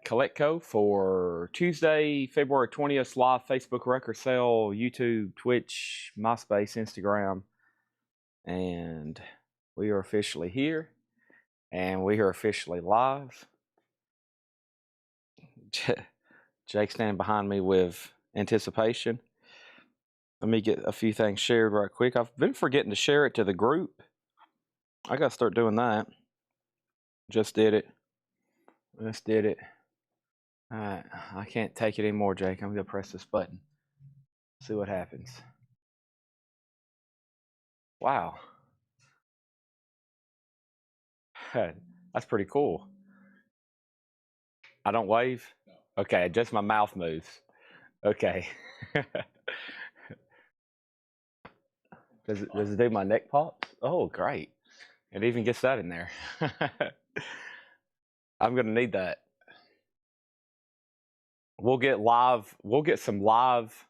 Collecco for Tuesday, February 20th, live Facebook record sale, YouTube, Twitch, MySpace, Instagram. And we are officially here. And we are officially live. Jake standing behind me with anticipation. Let me get a few things shared right quick. I've been forgetting to share it to the group. I got to start doing that. Just did it. Just did it. All right. I can't take it anymore, Jake. I'm going to press this button. See what happens. Wow. That's pretty cool. I don't wave? Okay, just my mouth moves. Okay. Does it do my neck pops? Oh, great. It even gets that in there. I'm going to need that. We'll get some live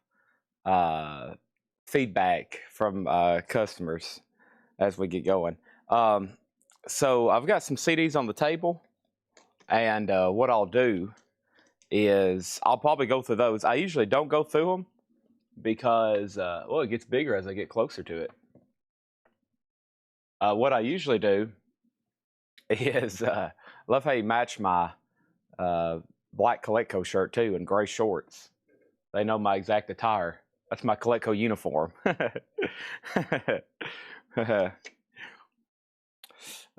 feedback from customers as we get going. So I've got some CDs on the table, and what I'll do is I'll probably go through those. I usually don't go through them because, well, it gets bigger as I get closer to it. What I usually do is, love how you match my black Collecco shirt too and gray shorts. They know my exact attire. That's my Collecco uniform.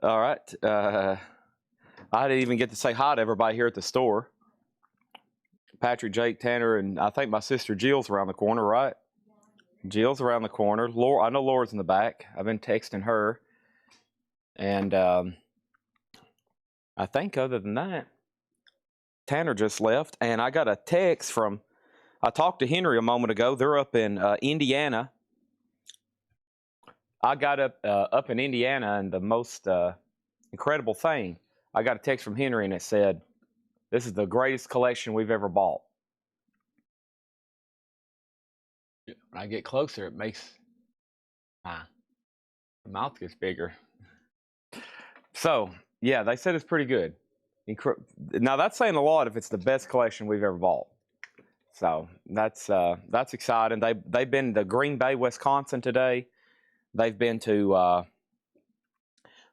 All right. I didn't even get to say hi to everybody here at the store. Patrick, Jake, Tanner, and I think my sister Jill's around the corner, right? Jill's around the corner. Laura, I know Laura's in the back. I've been texting her. And I think other than that, Tanner just left. And I got a text from, I talked to Henry a moment ago. They're up in Indiana. I got up in Indiana, and the most incredible thing, I got a text from Henry, and it said, "This is the greatest collection we've ever bought." When I get closer, it makes my mouth gets bigger. So, yeah, they said it's pretty good. Now, that's saying a lot if it's the best collection we've ever bought. So, that's exciting. They've been to Green Bay, Wisconsin today. They've been to a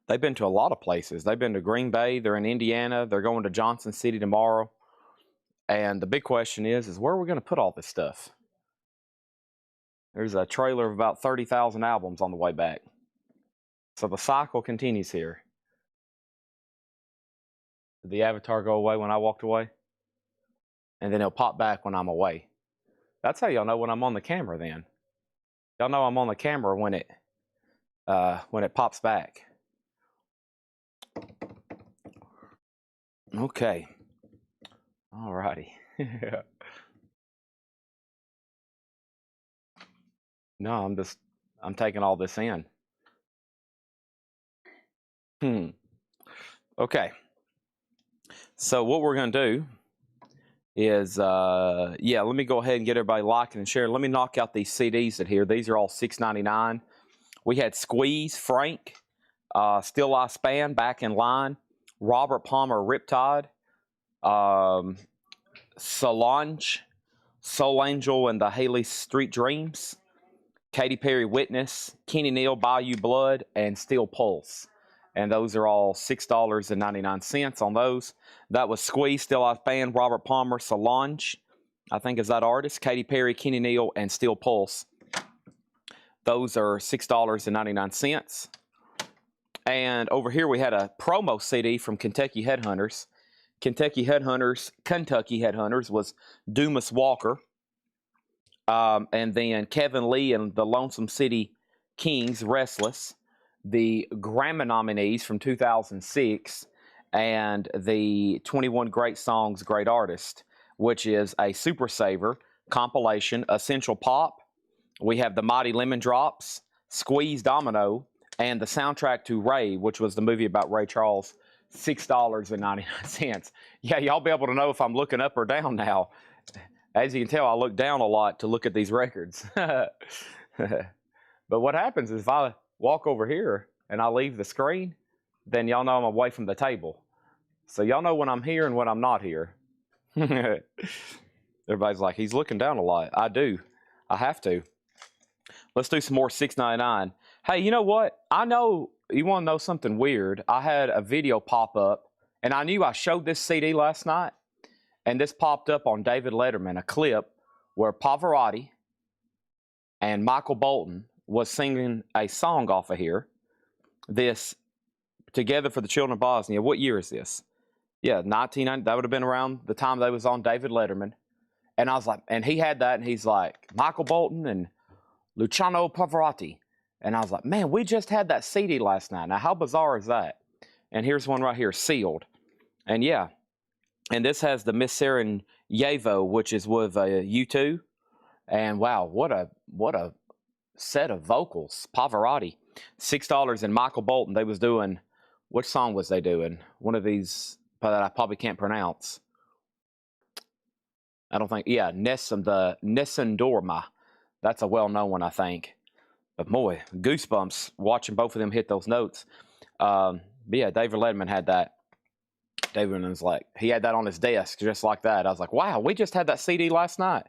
lot of places. They've been to Green Bay. They're in Indiana. They're going to Johnson City tomorrow. And the big question is where are we going to put all this stuff? There's a trailer of about 30,000 albums on the way back. So the cycle continues here. Did the avatar go away when I walked away? And then it'll pop back when I'm away. That's how y'all know when I'm on the camera then. Y'all know I'm on the camera when it pops back. Okay. All righty. No, I'm taking all this in. Okay. So what we're going to do is, let me go ahead and get everybody liking and sharing. Let me knock out these CDs that here. These are all $6.99. We had Squeeze, Frank, Still I Span, Back in Line, Robert Palmer, Riptide, Solange, Soul Angel and the Haley Street Dreams, Katy Perry, Witness, Kenny Neal, Bayou Blood, and Steel Pulse. And those are all $6.99 on those. That was Squeeze, Still I Span, Robert Palmer, Solange, I think is that artist, Katy Perry, Kenny Neal, and Steel Pulse. Those are $6.99. And over here we had a promo CD from Kentucky Headhunters. Kentucky Headhunters was Dumas Walker. And then Kevin Lee and the Lonesome City Kings, Restless. The Grammy nominees from 2006. And the 21 Great Songs, Great Artist, which is a Super Saver compilation, Essential Pop. We have the Mighty Lemon Drops, Squeeze Domino, and the soundtrack to Ray, which was the movie about Ray Charles, $6.99. Yeah, y'all be able to know if I'm looking up or down now. As you can tell, I look down a lot to look at these records. But what happens is if I walk over here and I leave the screen, then y'all know I'm away from the table. So y'all know when I'm here and when I'm not here. Everybody's like, he's looking down a lot. I do. I have to. Let's do some more $6.99. Hey, you know what? I know you want to know something weird. I had a video pop up, and I knew I showed this CD last night, and this popped up on David Letterman, a clip where Pavarotti and Michael Bolton was singing a song off of here. This Together for the Children of Bosnia. What year is this? Yeah, 1990. That would have been around the time they was on David Letterman. And I was like, and he had that, and he's like, Michael Bolton and Luciano Pavarotti. And I was like, man, we just had that CD last night. Now, how bizarre is that? And here's one right here, sealed. And yeah, and this has the Miss Sarajevo, which is with U2. And wow, what a set of vocals. Pavarotti, $6. And Michael Bolton, they was doing, what song was they doing? One of these that I probably can't pronounce. I don't think, yeah, the Nessendorma. That's a well-known one, I think. But boy, goosebumps watching both of them hit those notes. But yeah, David Letterman had that. David was like, he had that on his desk just like that. I was like, wow, we just had that CD last night.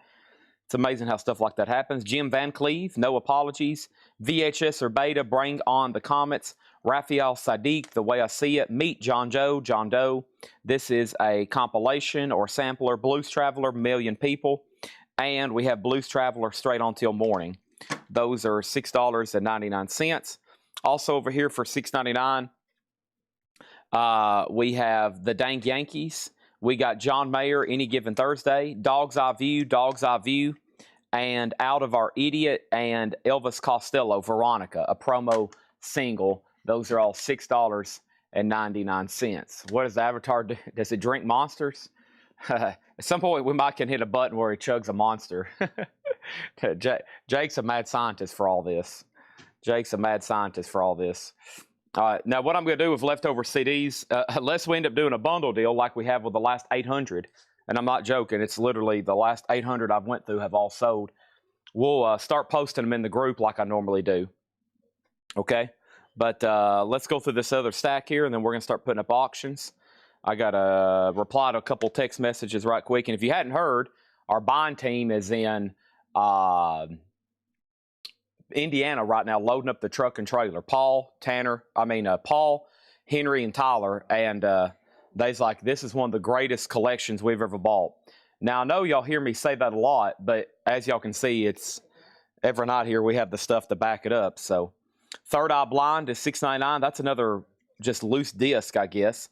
It's amazing how stuff like that happens. Jim Van Cleve, No Apologies. VHS or Beta, Bring on the Comets. Raphael Sadiq, The Way I See It. Meet John Joe, John Doe. This is a compilation or sampler. Blues Traveler, Million People. And we have Blues Traveler, Straight On Till Morning. Those are $6.99. Also over here for $6.99, we have the Dang Yankees. We got John Mayer, Any Given Thursday, Dog's Eye View, and Out of Our Idiot, and Elvis Costello, Veronica, a promo single. Those are all $6.99. What does the avatar do? Does it drink monsters? At some point, we might can hit a button where he chugs a monster. Jake's a mad scientist for all this. All right, now what I'm going to do with leftover CDs, unless we end up doing a bundle deal like we have with the last 800, and I'm not joking, it's literally the last 800 I've went through have all sold. We'll start posting them in the group like I normally do. Okay, but let's go through this other stack here, and then we're going to start putting up auctions. I got to reply to a couple text messages right quick, and if you hadn't heard, our buying team is in Indiana right now, loading up the truck and trailer. Paul, Henry, and Tyler, and they's like, this is one of the greatest collections we've ever bought. Now, I know y'all hear me say that a lot, but as y'all can see, it's every night here we have the stuff to back it up. So, Third Eye Blind is $6.99. That's another just loose disc, I guess.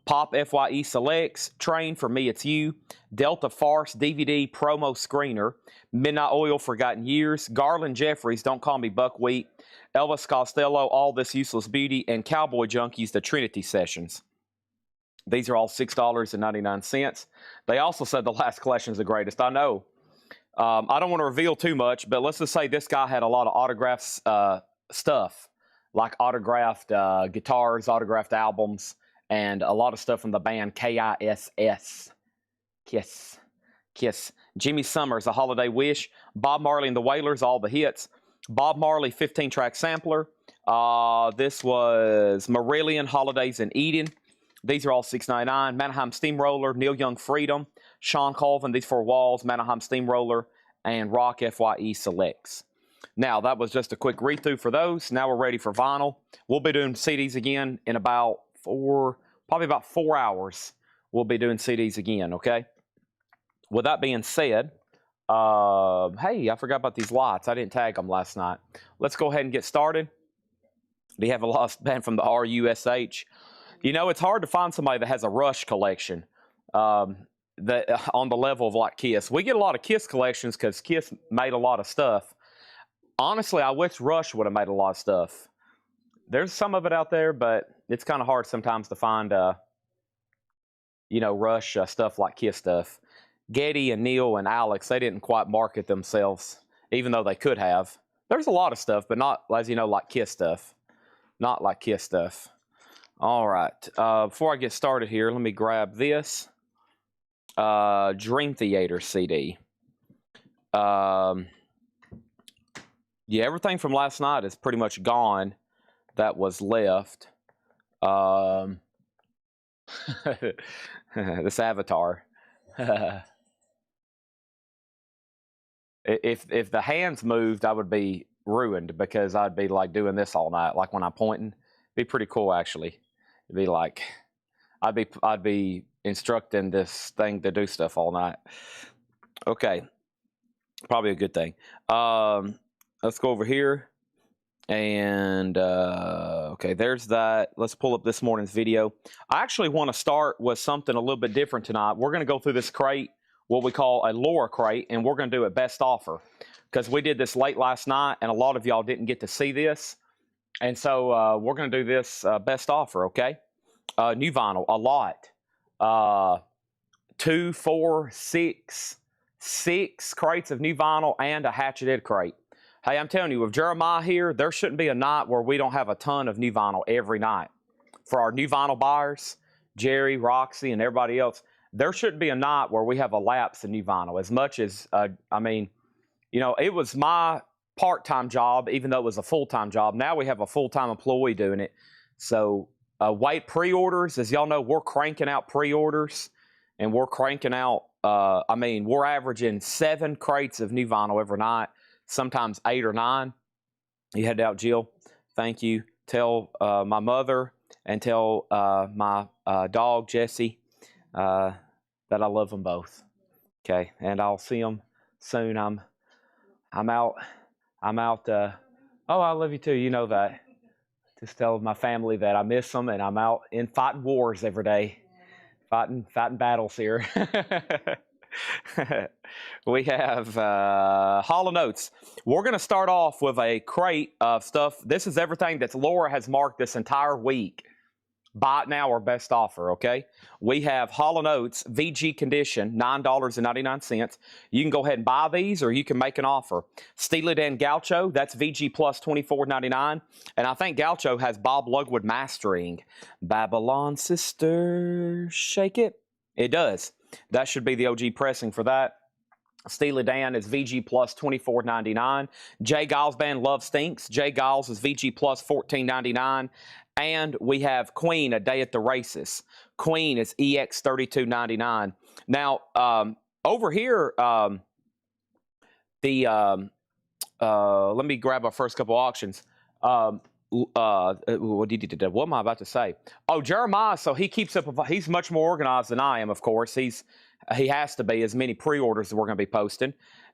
Pop FYE Selects, Train, For Me It's You, Delta Farce DVD promo screener, Midnight Oil, Forgotten Years, Garland Jeffries, Don't Call Me Buckwheat, Elvis Costello, All This Useless Beauty, and Cowboy Junkies, The Trinity Sessions. These are all $6.99. They also said the last collection is the greatest. I know. I don't want to reveal too much, but let's just say this guy had a lot of autographs stuff, like autographed guitars, autographed albums, and a lot of stuff from the band KISS. Kiss. Jimmy Summers, A Holiday Wish. Bob Marley and the Wailers, All the Hits. Bob Marley, 15-track sampler. This was Marillion, Holidays in Eden. These are all $6.99. Mannheim Steamroller, Neil Young, Freedom. Sean Colvin, These Four Walls, Mannheim Steamroller, and Rock FYE Selects. Now, that was just a quick read-through for those. Now we're ready for vinyl. We'll be doing CDs again in about probably about 4 hours. We'll be doing CDs again, okay? With that being said, hey, I forgot about these lights. I didn't tag them last night. Let's go ahead and get started. We have a lost band from the RUSH. You know, it's hard to find somebody that has a Rush collection that on the level of like Kiss. We get a lot of Kiss collections because Kiss made a lot of stuff. Honestly, I wish Rush would have made a lot of stuff. There's some of it out there, but it's kind of hard sometimes to find, Rush stuff like Kiss stuff. Getty and Neil and Alex, they didn't quite market themselves, even though they could have. There's a lot of stuff, but not, as you know, like Kiss stuff. Not like Kiss stuff. All right. Before I get started here, let me grab this. Dream Theater CD. Yeah, everything from last night is pretty much gone that was left. This avatar. If the hands moved, I would be ruined because I'd be like doing this all night, like when I'm pointing. It'd be pretty cool actually. It'd be like I'd be instructing this thing to do stuff all night. Okay, probably a good thing. Let's go over here. And okay, there's that. Let's pull up this morning's video. I actually want to start with something a little bit different tonight. We're going to go through this crate, what we call a Laura crate, and we're going to do it best offer because we did this late last night and a lot of y'all didn't get to see this. And so we're going to do this best offer, okay? New vinyl, a lot. 2, 4, 6 crates of new vinyl and a hatcheted crate. Hey, I'm telling you, with Jeremiah here, there shouldn't be a night where we don't have a ton of new vinyl every night. For our new vinyl buyers, Jerry, Roxy, and everybody else, there shouldn't be a night where we have a lapse in new vinyl. As much as, I mean, you know, it was my part-time job, even though it was a full-time job. Now we have a full-time employee doing it. So wait, pre-orders, as y'all know, we're cranking out pre-orders, and we're cranking out, I mean, we're averaging 7 crates of new vinyl every night. Sometimes 8 or 9. You headed out, Jill. Thank you. Tell my mother and tell my dog, Jesse, that I love them both. Okay, and I'll see them soon. I'm out. Oh, I love you too. You know that. Just tell my family that I miss them, and I'm out in fighting wars every day, fighting battles here. We have Hall & Oates. We're going to start off with a crate of stuff. This is everything that Laura has marked this entire week. Buy it now or best offer, okay? We have Hall & Oates VG condition, $9.99. You can go ahead and buy these or you can make an offer. Steely Dan Gaucho, that's VG plus $24.99. And I think Gaucho has Bob Lugwood mastering. Babylon Sister, shake it. It does. That should be the OG pressing for that. Steely Dan is VG plus $24.99. Jay Giles Band Love Stinks. Jay Giles is VG plus $14.99. And we have Queen, A Day at the Races. Queen is EX $32.99. Now, over here, let me grab our first couple auctions. What am I about to say? Oh, Jeremiah, so he keeps up, he's much more organized than I am, of course. He has to be, as many pre-orders that we're going to be posting.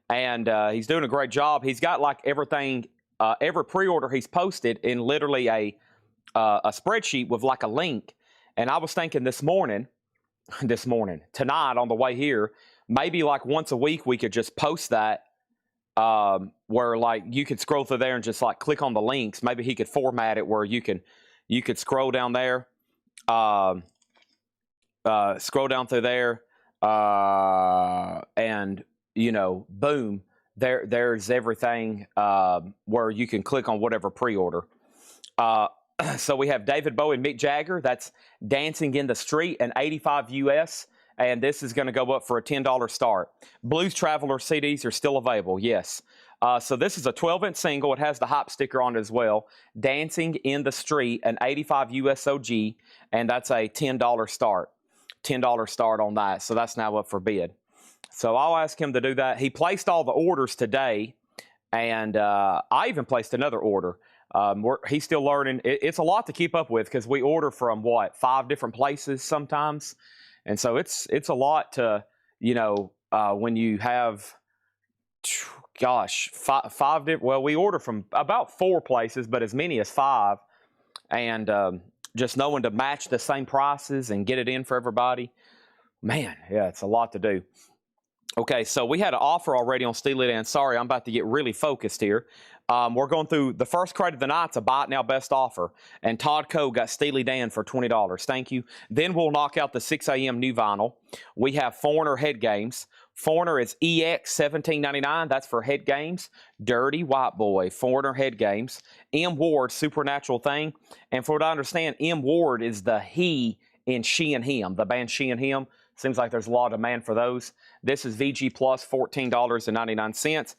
And he's doing a great job. He's got like everything, every pre-order he's posted in literally a spreadsheet with like a link. And I was thinking tonight on the way here, maybe like once a week we could just post that where like you could scroll through there and just like click on the links. Maybe he could format it where you could scroll down there, scroll down through there, and you know, boom, there's everything where you can click on whatever pre-order. So we have David Bowie and Mick Jagger. That's Dancing in the Street, and 85 US. And this is going to go up for a $10 start. Blues Traveler CDs are still available, yes. So this is a 12-inch single. It has the hop sticker on it as well. Dancing in the Street, an 85 US OG, and that's a $10 start. $10 start on that. So that's now up for bid. So I'll ask him to do that. He placed all the orders today, and I even placed another order. He's still learning. It's a lot to keep up with because we order from, 5 different places sometimes. And so it's a lot to, you know, when you have, five different, well, we order from about 4 places, but as many as 5. And just knowing to match the same prices and get it in for everybody, man, yeah, it's a lot to do. Okay, so we had an offer already on Steely Dan. Sorry, I'm about to get really focused here. We're going through the first crate of the night. It's a buy it now best offer. And Todd Coe got Steely Dan for $20. Thank you. Then we'll knock out the 6 a.m. new vinyl. We have Foreigner head games. Foreigner is EX $17.99. That's for head games. Dirty White Boy, Foreigner head games. M. Ward, Supernatural Thing. And for what I understand, M. Ward is the he in She and Him, the band She and Him. Seems like there's a lot of demand for those. This is VG Plus, $14.99.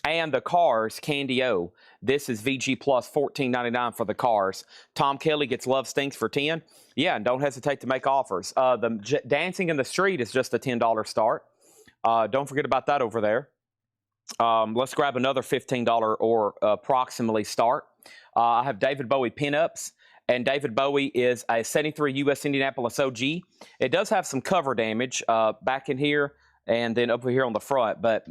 And the Cars Candy O. This is VG Plus, $14.99 for the Cars. Tom Kelly gets Love Stinks for $10. Yeah, and don't hesitate to make offers. The Dancing in the Street is just a $10 start. Don't forget about that over there. Let's grab another $15 or approximately start. I have David Bowie pinups. And David Bowie is a 73 U.S. Indianapolis OG. It does have some cover damage back in here and then over here on the front, but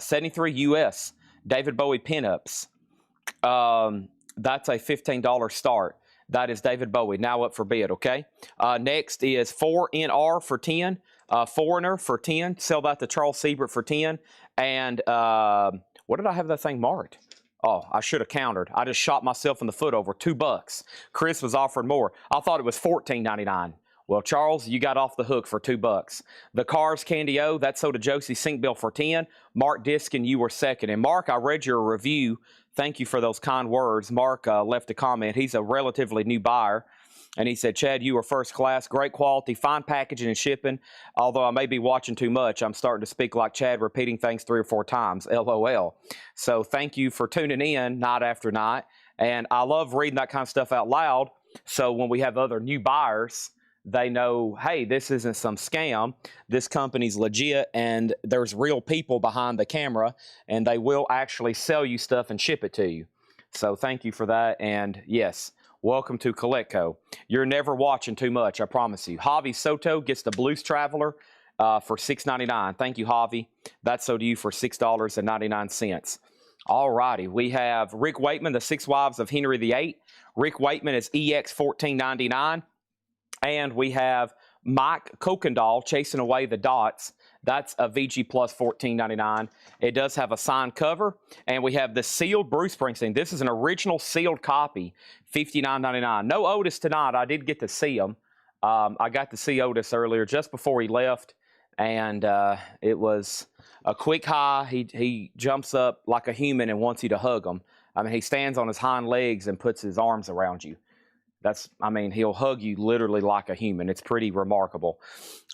73 U.S. David Bowie pinups. That's a $15 start. That is David Bowie, now up for bid, okay? Next is 4NR for 10. Foreigner for 10. Sell that to Charles Siebert for 10. And what did I have that thing marked? Oh, I should have countered. I just shot myself in the foot over $2. Chris was offering more. I thought it was $14.99. Well, Charles, you got off the hook for $2. The Cars Candy O, that's sold to Josie Sinkbill for 10. Mark Diskin, you were second. And Mark, I read your review. Thank you for those kind words. Mark left a comment. He's a relatively new buyer. And he said, Chad, you were first class, great quality, fine packaging and shipping. Although I may be watching too much, I'm starting to speak like Chad, repeating things 3 or 4 times, LOL. So thank you for tuning in night after night. And I love reading that kind of stuff out loud. So when we have other new buyers, they know, hey, this isn't some scam. This company's legit, and there's real people behind the camera, and they will actually sell you stuff and ship it to you. So thank you for that. And yes, welcome to Collecco. You're never watching too much, I promise you. Javi Soto gets the Blues Traveler for $6.99. Thank you, Javi. That's sold to you for $6.99. All righty. We have Rick Wakeman, the 6 Wives of Henry VIII. Rick Wakeman is EX $14.99. And we have Mike Kokendall, Chasing Away the Dots. That's a VG Plus $14.99. It does have a signed cover. And we have the sealed Bruce Springsteen. This is an original sealed copy, $59.99. No Otis tonight. I did get to see him. I got to see Otis earlier just before he left. And it was a quick high. He jumps up like a human and wants you to hug him. I mean, he stands on his hind legs and puts his arms around you. He'll hug you literally like a human. It's pretty remarkable.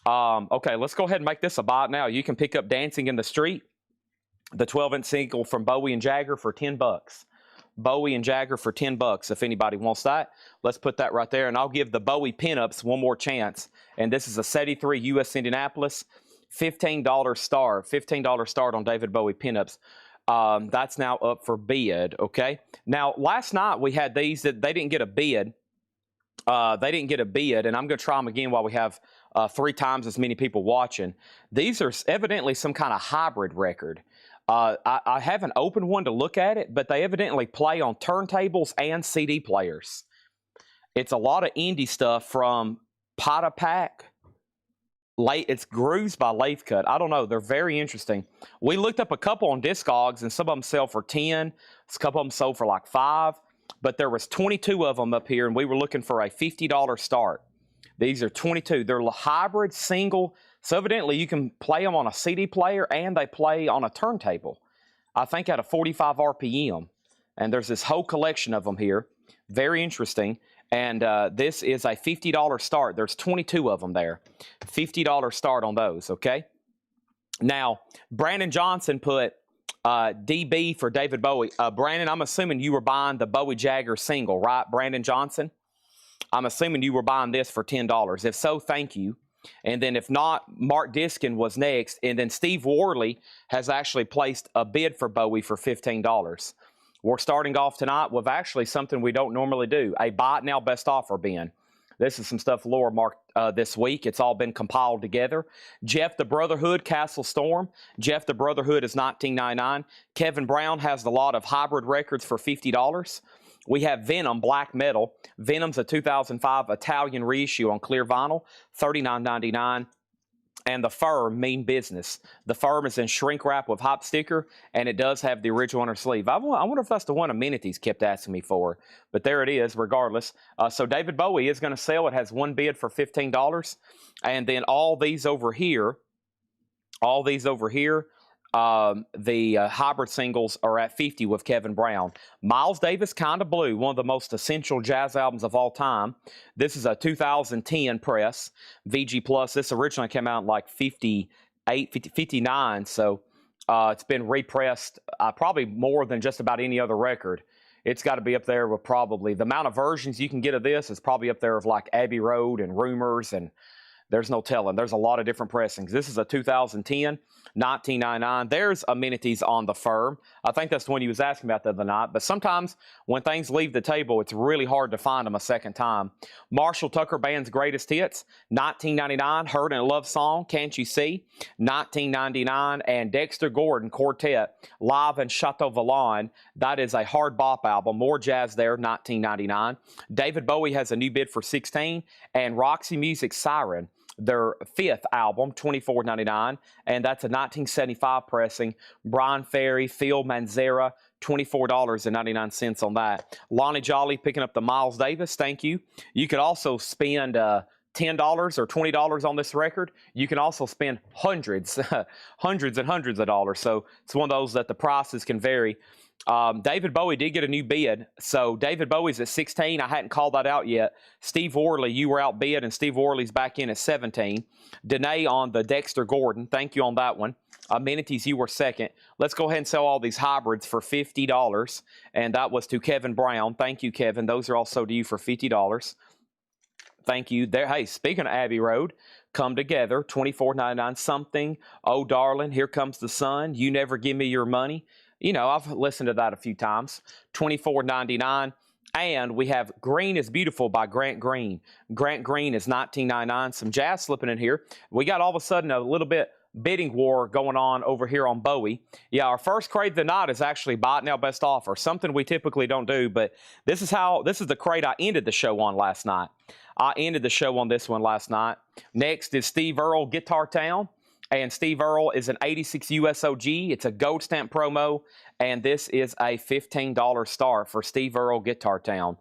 Okay, let's go ahead and make this a buy now. You can pick up Dancing in the Street, the 12-inch single from Bowie and Jagger for $10. Bowie and Jagger for $10 if anybody wants that. Let's put that right there, and I'll give the Bowie pinups one more chance. And this is a 73 U.S. Indianapolis, $15 start. $15 start on David Bowie pinups. That's now up for bid, okay? Now, last night we had these that they didn't get a bid. And I'm going to try them again while we have 3 times as many people watching. These are evidently some kind of hybrid record. I haven't opened one to look at it, but they evidently play on turntables and CD players. It's a lot of indie stuff from Potapack. It's Grooves by Lathe Cut. I don't know. They're very interesting. We looked up a couple on Discogs, and some of them sell for 10. A couple of them sold for like 5. But there was 22 of them up here, and we were looking for a $50 start. These are 22. They're hybrid, single. So evidently, you can play them on a CD player, and they play on a turntable. I think at a 45 RPM. And there's this whole collection of them here. Very interesting. And this is a $50 start. There's 22 of them there. $50 start on those, okay? Now, Brandon Johnson put DB for David Bowie. Brandon, I'm assuming you were buying the Bowie Jagger single, right, Brandon Johnson? I'm assuming you were buying this for $10. If so, thank you. And then if not, Mark Diskin was next. And then Steve Worley has actually placed a bid for Bowie for $15. We're starting off tonight with actually something we don't normally do, a buy it now best offer bin. This is some stuff Laura marked this week. It's all been compiled together. Jeff the Brotherhood, Castle Storm. Jeff the Brotherhood is $19.99. Kevin Brown has a lot of hybrid records for $50. We have Venom, Black Metal. Venom's a 2005 Italian reissue on clear vinyl, $39.99. And the Firm, Mean Business. The Firm is in shrink wrap with hop sticker, and it does have the original inner sleeve. I wonder if that's the one Amenities kept asking me for, but there it is regardless. So David Bowie is going to sell. It has one bid for $15. And then all these over here The hybrid singles are at 50 with Kevin Brown. Miles Davis, Kinda Blue, one of the most essential jazz albums of all time. This is a 2010 press, VG Plus. This originally came out in like 58, 59, so it's been repressed probably more than just about any other record. It's got to be up there with probably the amount of versions you can get of this is probably up there of like Abbey Road and Rumors, and there's no telling. There's a lot of different pressings. This is a 2010, $19.99. There's amenities on the firm. I think that's the one he was asking about the other night. But sometimes when things leave the table, it's really hard to find them a second time. Marshall Tucker Band's Greatest Hits, $19.99. Heard and Love Song, Can't You See, $19.99. And Dexter Gordon Quartet, Live in Chateau Vallon. That is a hard bop album. More jazz there, $19.99. David Bowie has a new bid for $16. And Roxy Music Siren, their 5th album, $24.99, and that's a 1975 pressing. Brian Ferry, Phil Manzera, $24.99 on that. Lonnie Jolly picking up the Miles Davis, thank you. You could also spend $10 or $20 on this record. You can also spend hundreds, hundreds and hundreds of dollars. So it's one of those that the prices can vary. David Bowie did get a new bid. So David Bowie's at 16. I hadn't called that out yet. Steve Worley, you were outbid, and Steve Worley's back in at 17. Danae on the Dexter Gordon. Thank you on that one. Amenities, you were second. Let's go ahead and sell all these hybrids for $50. And that was to Kevin Brown. Thank you, Kevin. Those are also to you for $50. Thank you. There. Hey, speaking of Abbey Road, Come Together, $24.99 something. Oh, darling, Here Comes the Sun. You Never Give Me Your Money. You know, I've listened to that a few times. $24.99. And we have Green is Beautiful by Grant Green. Grant Green is $19.99. Some jazz slipping in here. We got all of a sudden a little bit bidding war going on over here on Bowie. Yeah, our first crate of the night is actually buy it now, best offer. Something we typically don't do, but this is the crate I ended the show on last night. I ended the show on this one last night. Next is Steve Earle, Guitar Town. And Steve Earle is an 86 USOG. It's a gold stamp promo. And this is a $15 start for Steve Earle, Guitar Town.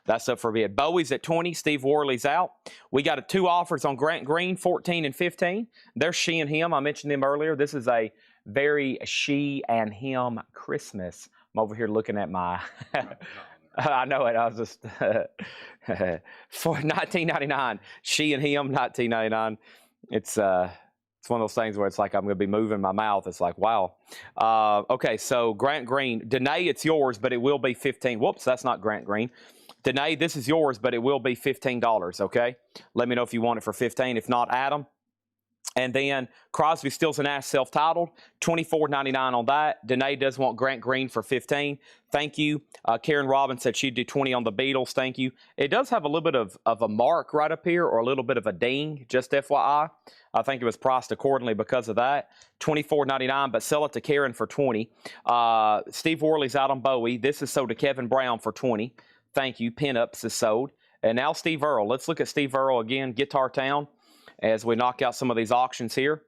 That's up for bid. Bowie's at 20. Steve Worley's out. We got 2 offers on Grant Green, 14 and 15. There's She and Him. I mentioned them earlier. This is a very She and Him Christmas. I'm over here looking at my... I know it. I was just... for $19.99. She and Him, $19.99. It's one of those things where it's like I'm going to be moving my mouth. It's like, wow. Okay, so Grant Green. Danae, it's yours, but it will be $15. Whoops, that's not Grant Green. Danae, this is yours, but it will be $15, okay? Let me know if you want it for $15. If not, Adam. And then Crosby, Stills, and Nash self-titled, $24.99 on that. Danae does want Grant Green for $15. Thank you. Karen Robbins said she'd do 20 on the Beatles. Thank you. It does have a little bit of a mark right up here, or a little bit of a ding, just FYI. I think it was priced accordingly because of that. $24.99, but sell it to Karen for $20. Steve Worley's out on Bowie. This is sold to Kevin Brown for $20. Thank you. Pinups is sold. And now Steve Earle. Let's look at Steve Earle again, Guitar Town, as we knock out some of these auctions here.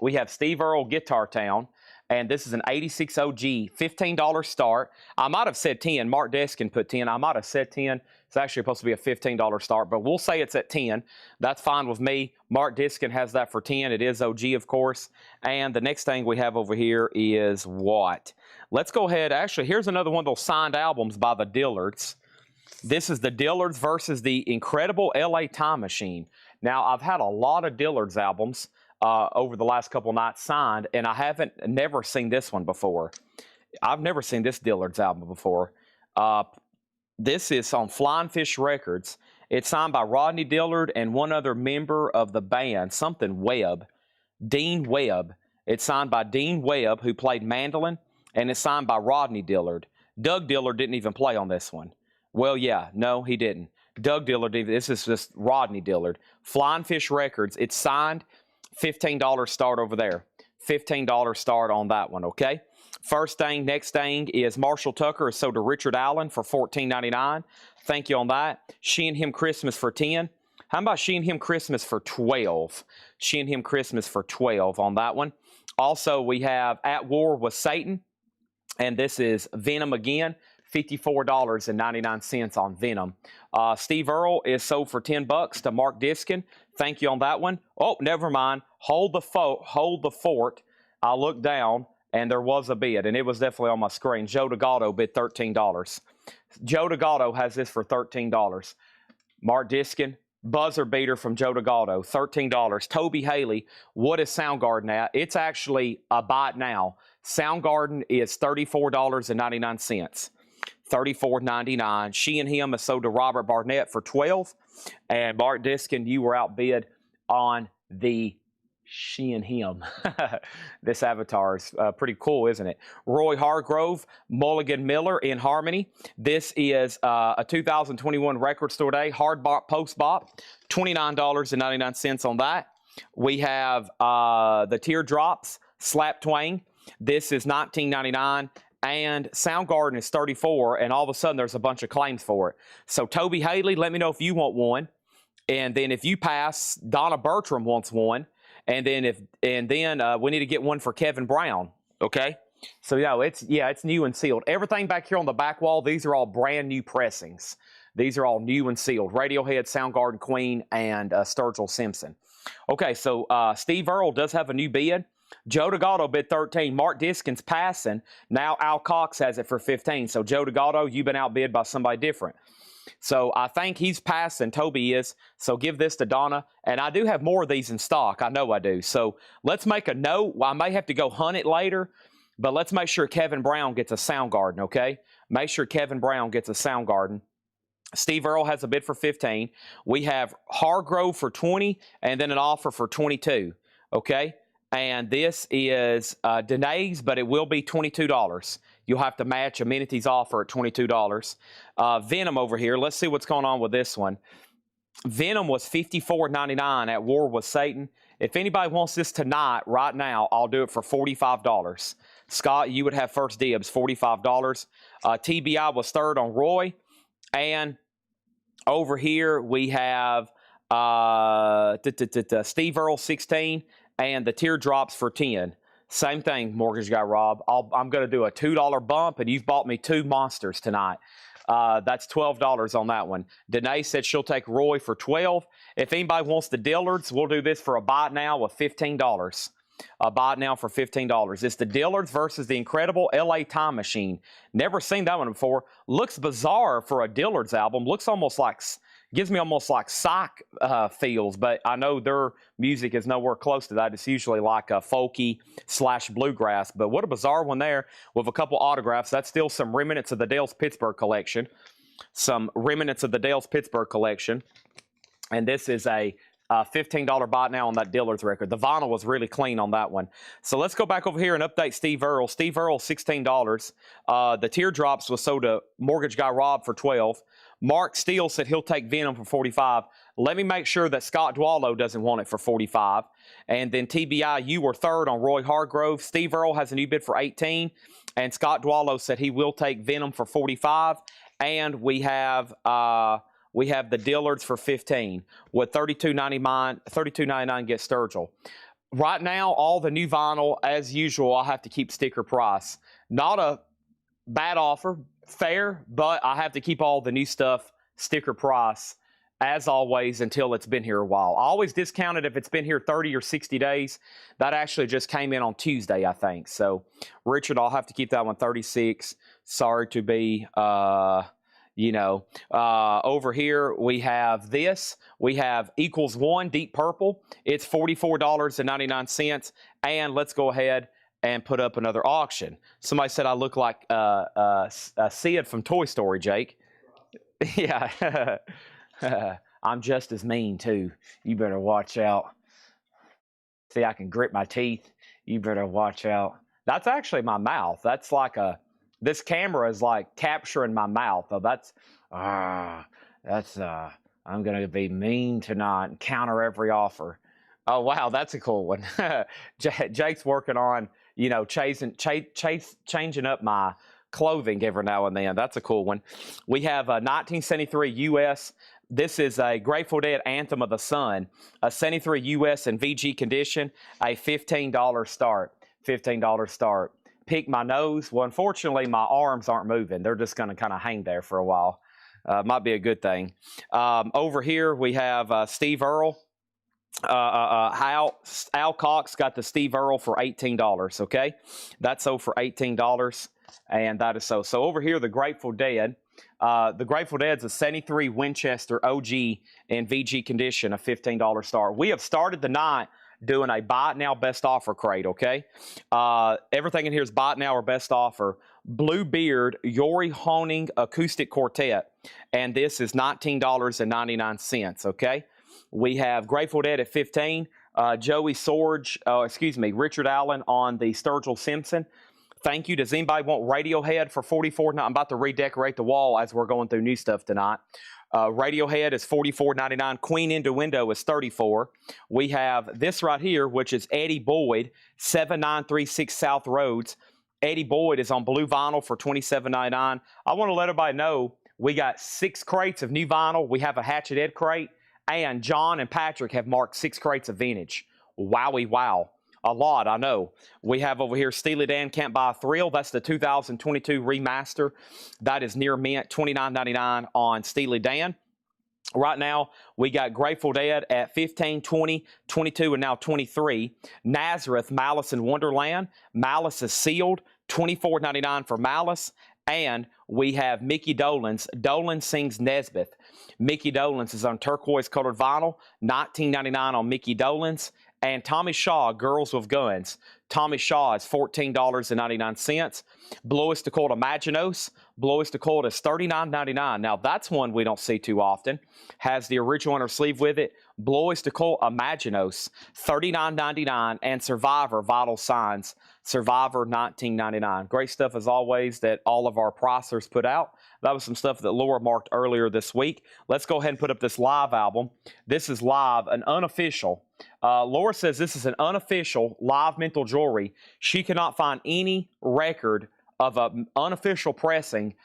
We have Steve Earle, Guitar Town, and this is an 86 OG, $15 start. I might have said 10. Mark Deskin put 10. I might have said 10. It's actually supposed to be a $15 start, but we'll say it's at 10. That's fine with me. Mark Diskin has that for 10. It is OG, of course. And the next thing we have over here is what? Let's go ahead. Actually, here's another one of those signed albums by the Dillards. This is the Dillards versus the Incredible LA Time Machine. Now, I've had a lot of Dillards albums over the last couple nights signed, and I never seen this one before. I've never seen this Dillards album before. This is on Flying Fish Records. It's signed by Rodney Dillard and one other member of the band, something Webb, Dean Webb. It's signed by Dean Webb, who played mandolin, and it's signed by Rodney Dillard. Doug Dillard didn't even play on this one. Well, yeah, no, he didn't. Doug Dillard, this is just Rodney Dillard. Flying Fish Records, it's signed, $15 start over there. $15 start on that one, okay? First thing, next thing is Marshall Tucker is sold to Richard Allen for $14.99. Thank you on that. She and Him Christmas for $10. How about She and Him Christmas for $12? She and Him Christmas for $12 on that one. Also, we have At War with Satan, and this is Venom again. $54.99 on Venom. Steve Earle is sold for $10 to Mark Diskin. Thank you on that one. Oh, never mind. Hold the Fort. I looked down, and there was a bid, and it was definitely on my screen. Joe Delgado bid $13. Joe Delgado has this for $13. Mark Diskin, buzzer beater from Joe Delgado, $13. Toby Haley, what is Soundgarden at? It's actually a buy it now. Soundgarden is $34.99. $34.99. She and Him is sold to Robert Barnett for $12. And Mark Diskin, you were outbid on the She and Him. This avatar is pretty cool, isn't it? Roy Hargrove, Mulligan Miller in Harmony. This is a 2021 Record Store Day hard bop, post bop, $29.99 on that. We have the Teardrops, Slap Twang. This is $19.99. And Soundgarden is $34, and all of a sudden there's a bunch of claims for it. So Toby Haley, let me know if you want one. And then if you pass, Donna Bertram wants one. And then we need to get one for Kevin Brown. Okay. So it's new and sealed. Everything back here on the back wall, these are all brand new pressings. These are all new and sealed. Radiohead, Soundgarden, Queen, and Sturgill Simpson. Okay, so Steve Earle does have a new bid. Joe Delgado bid 13. Mark Diskin's passing. Now Al Cox has it for 15. So Joe Delgado, you've been outbid by somebody different. So I think he's passing. Toby is. So give this to Donna. And I do have more of these in stock. I know I do. So let's make a note. Well, I may have to go hunt it later, but let's make sure Kevin Brown gets a Soundgarden, okay? Make sure Kevin Brown gets a Soundgarden. Steve Earle has a bid for 15. We have Hargrove for 20 and then an offer for 22, okay? And this is Danae's, but it will be $22. You'll have to match Amenity's offer at $22. Venom over here. Let's see what's going on with this one. Venom was $54.99 at War with Satan. If anybody wants this tonight, right now, I'll do it for $45. Scott, you would have first dibs, $45. TBI was third on Roy. And over here we have Steve Earle, 16. And the Teardrops for 10. Same thing, Mortgage Guy Rob. I'm going to do a $2 bump, and you've bought me two monsters tonight. That's $12 on that one. Danae said she'll take Roy for 12. If anybody wants the Dillards, we'll do this for a buy it now of $15. A buy it now for $15. It's the Dillards versus the incredible LA Time Machine. Never seen that one before. Looks bizarre for a Dillards album. Looks almost like... Gives me almost like psych feels, but I know their music is nowhere close to that. It's usually like a folky / bluegrass, but what a bizarre one there with a couple autographs. That's still some remnants of the Dale's Pittsburgh collection. Some remnants of the Dale's Pittsburgh collection. And this is a $15 buy now on that Dillard's record. The vinyl was really clean on that one. So let's go back over here and update Steve Earle. Steve Earle, $16. The Teardrops was sold to Mortgage Guy Rob for $12. Mark Steele said he'll take Venom for $45. Let me make sure that Scott Dwallow doesn't want it for $45. And then TBI, you were third on Roy Hargrove. Steve Earle has a new bid for $18. And Scott Dwallow said he will take Venom for $45. And we have the Dillards for $15. With $32.99 get Sturgill. Right now, all the new vinyl, as usual, I'll have to keep sticker price. Not a bad offer. Fair, but I have to keep all the new stuff sticker price as always until it's been here a while. I always discount it if it's been here 30 or 60 days. That actually just came in on Tuesday, I think. So, Richard, I'll have to keep that one 36. Sorry to be, over here we have this. We have Equals One, Deep Purple. It's $44.99. And let's go ahead and put up another auction. Somebody said I look like Sid from Toy Story, Jake. Yeah. I'm just as mean, too. You better watch out. See, I can grit my teeth. You better watch out. That's actually my mouth. That's like this camera is like capturing my mouth. Oh, I'm going to be mean tonight and counter every offer. Oh, wow, that's a cool one. Jake's working on, changing up my clothing every now and then. That's a cool one. We have a 1973 U.S. This is a Grateful Dead Anthem of the Sun, a 73 U.S. in VG condition, a $15 start. $15 start. Pick my nose. Well, unfortunately, my arms aren't moving. They're just going to kind of hang there for a while. Might be a good thing. Over here, we have Steve Earle. Al Cox got the Steve Earle for $18. Okay, that's sold for $18, and that is so. So over here, the Grateful Dead. The Grateful Dead's a 73 Winchester OG in VG condition, a $15 star. We have started the night doing a buy it now best offer crate. Okay, everything in here is buy it now or best offer. Bluebeard Yori Honing acoustic quartet, and this is $19.99. Okay. We have Grateful Dead at 15. Joey Sorge, Richard Allen on the Sturgill Simpson. Thank you. Does anybody want Radiohead for 44? No, I'm about to redecorate the wall as we're going through new stuff tonight. Radiohead is $44.99. Queen Innuendo is $34. We have this right here, which is Eddie Boyd, 7936 South Roads. Eddie Boyd is on blue vinyl for $27.99. I want to let everybody know we got 6 crates of new vinyl. We have a Hatchet Ed crate. And John and Patrick have marked 6 crates of vintage. Wowie wow. A lot, I know. We have over here Steely Dan Can't Buy a Thrill. That's the 2022 remaster. That is near mint, $29.99 on Steely Dan. Right now, we got Grateful Dead at 15, 20, 22, and now 23. Nazareth, Malice in Wonderland. Malice is sealed, $24.99 for Malice. And we have Mickey Dolenz. Dolenz Sings Nesbeth. Mickey Dolenz is on turquoise colored vinyl, $19.99 on Mickey Dolenz. And Tommy Shaw, Girls with Guns. Tommy Shaw is $14.99. Blois de Colt Imaginos. Blois de Colt is $39.99. Now, that's one we don't see too often. Has the original inner sleeve with it. Blois de Colt Imaginos, $39.99. And Survivor, Vital Signs. Survivor, $19.99. Great stuff, as always, that all of our processors put out. That was some stuff that Laura marked earlier this week. Let's go ahead and put up this live album. This is live, an unofficial. Laura says this is an unofficial live mental jewelry. She cannot find any record of an unofficial pressing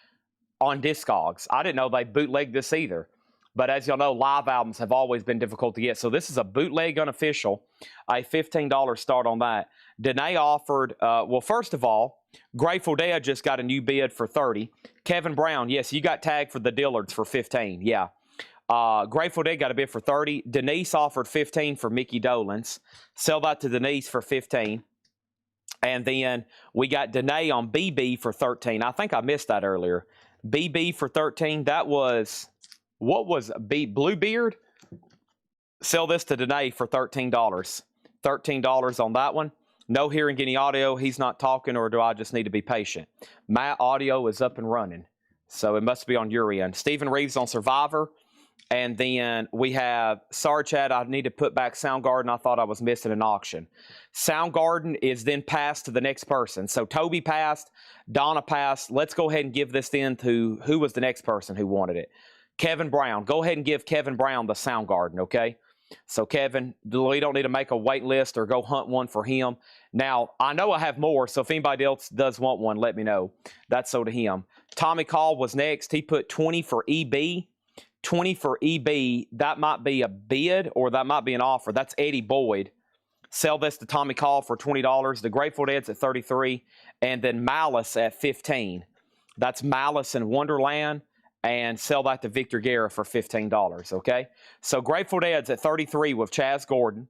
on Discogs. I didn't know they bootlegged this either. But as y'all know, live albums have always been difficult to get. So this is a bootleg unofficial, a $15 start on that. Danae offered, well, first of all, Grateful Dead just got a new bid for $30. Kevin Brown, yes, you got tagged for the Dillards for $15. Yeah. Grateful Dead got a bid for $30. Denise offered $15 for Mickey Dolenz. Sell that to Denise for $15. And then we got Danae on BB for $13. I think I missed that earlier. BB for $13. That was, what was Bluebeard? Sell this to Danae for $13. $13 on that one. No hearing any audio. He's not talking, or do I just need to be patient? My audio is up and running, so it must be on your end. Stephen Reeves on Survivor. And then we have, sorry, Chad, I need to put back Soundgarden. I thought I was missing an auction. Soundgarden is then passed to the next person. So Toby passed, Donna passed. Let's go ahead and give this then to, who was the next person who wanted it? Kevin Brown. Go ahead and give Kevin Brown the Soundgarden, okay? So Kevin, we don't need to make a wait list or go hunt one for him. Now, I know I have more, so if anybody else does want one, let me know. That's so to him. Tommy Call was next. He put 20 for EB. 20 for EB. That might be a bid or that might be an offer. That's Eddie Boyd. Sell this to Tommy Call for $20. The Grateful Dead's at $33. And then Malice at $15. That's Malice in Wonderland. And sell that to Victor Guerra for $15, okay? So Grateful Dead's at $33 with Chaz Gordon.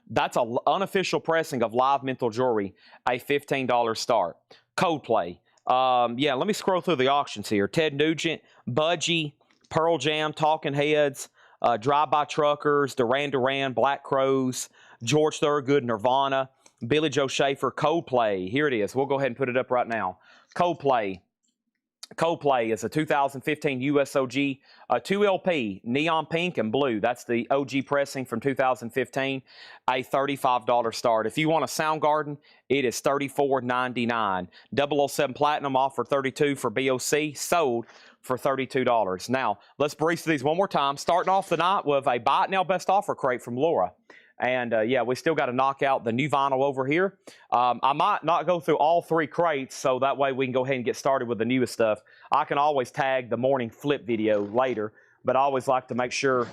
That's an unofficial pressing of Live Mental Jewelry, a $15 start. Coldplay. Yeah, let me scroll through the auctions here. Ted Nugent, Budgie, Pearl Jam, Talking Heads, Drive-By Truckers, Duran Duran, Black Crowes, George Thorogood, Nirvana, Billy Joe Schaefer, Coldplay. Here it is. We'll go ahead and put it up right now. Coldplay. Coldplay is a 2015 USOG 2LP, neon pink and blue. That's the OG pressing from 2015, a $35 start. If you want a Soundgarden, it is $34.99. 007 Platinum offered $32 for BOC, sold for $32. Now, let's breeze through these one more time. Starting off the night with a Buy It Now Best Offer crate from Laura. And yeah, we still got to knock out the new vinyl over here. I might not go through all 3 crates, so that way we can go ahead and get started with the newest stuff. I can always tag the morning flip video later, but I always like to make sure,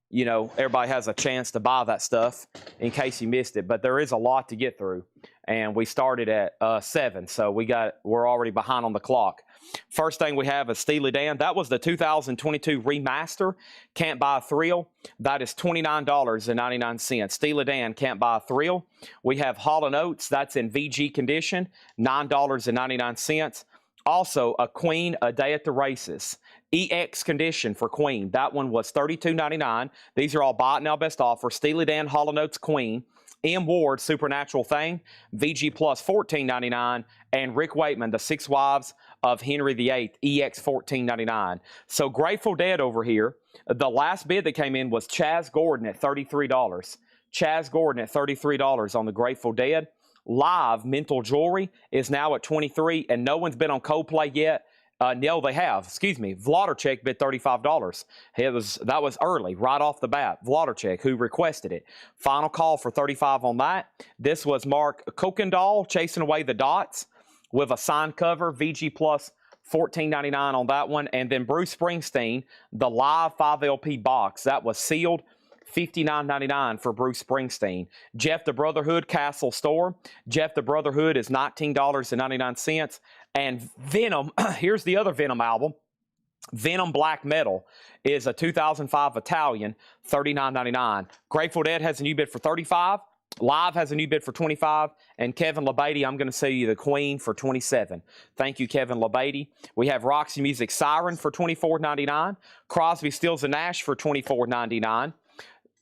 you know, everybody has a chance to buy that stuff in case you missed it. But there is a lot to get through, and we started at 7, so we're already behind on the clock. First thing we have is Steely Dan. That was the 2022 remaster. Can't Buy a Thrill. That is $29.99. Steely Dan, Can't Buy a Thrill. We have Hall & Oates. That's in VG condition, $9.99. Also, a Queen, A Day at the Races. EX condition for Queen. That one was $32.99. These are all buy it now best offer. Steely Dan, Hall & Oates, Queen. M. Ward, Supernatural Thing, VG Plus $14.99, and Rick Wakeman, The Six Wives of Henry VIII, EX $14.99. So Grateful Dead over here, the last bid that came in was Chaz Gordon at $33. Chaz Gordon at $33 on the Grateful Dead. Live Mental Jewelry is now at $23, and no one's been on Coldplay yet. No, they have. Excuse me. Vladarchek bid $35. That was early, right off the bat. Vladarchek, who requested it. Final call for $35 on that. This was Mark Kuykendall, Chasing Away the Dots, with a signed cover. VG Plus $14.99 on that one. And then Bruce Springsteen, the live 5 LP box. That was sealed. $59.99 for Bruce Springsteen. Jeff the Brotherhood, Castle Store. Jeff the Brotherhood is $19.99. And Venom, here's the other Venom album. Venom Black Metal is a 2005 Italian, $39.99. Grateful Dead has a new bid for $35. Live has a new bid for $25. And Kevin LeBeatty, I'm going to sell you the Queen for $27. Thank you, Kevin LeBeatty. We have Roxy Music Siren for $24.99. Crosby, Stills & Nash for $24.99.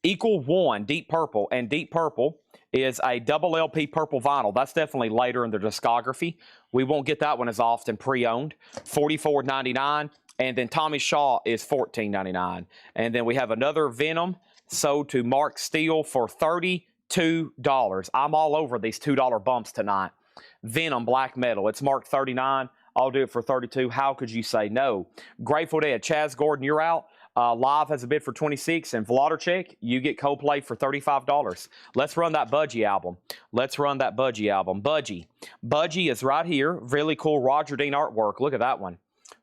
Equal One, Deep Purple, and Deep Purple is a double LP purple vinyl. That's definitely later in their discography. We won't get that one as often pre-owned. $44.99, and then Tommy Shaw is $14.99. And then we have another Venom sold to Mark Steele for $32. I'm all over these $2 bumps tonight. Venom Black Metal, it's marked $39. I'll do it for $32. How could you say no? Grateful Dead, Chaz Gordon, you're out. Live has a bid for $26, and Vladarchek, you get Coldplay for $35. Let's run that Budgie album. Budgie is right here. Really cool Roger Dean artwork. Look at that one.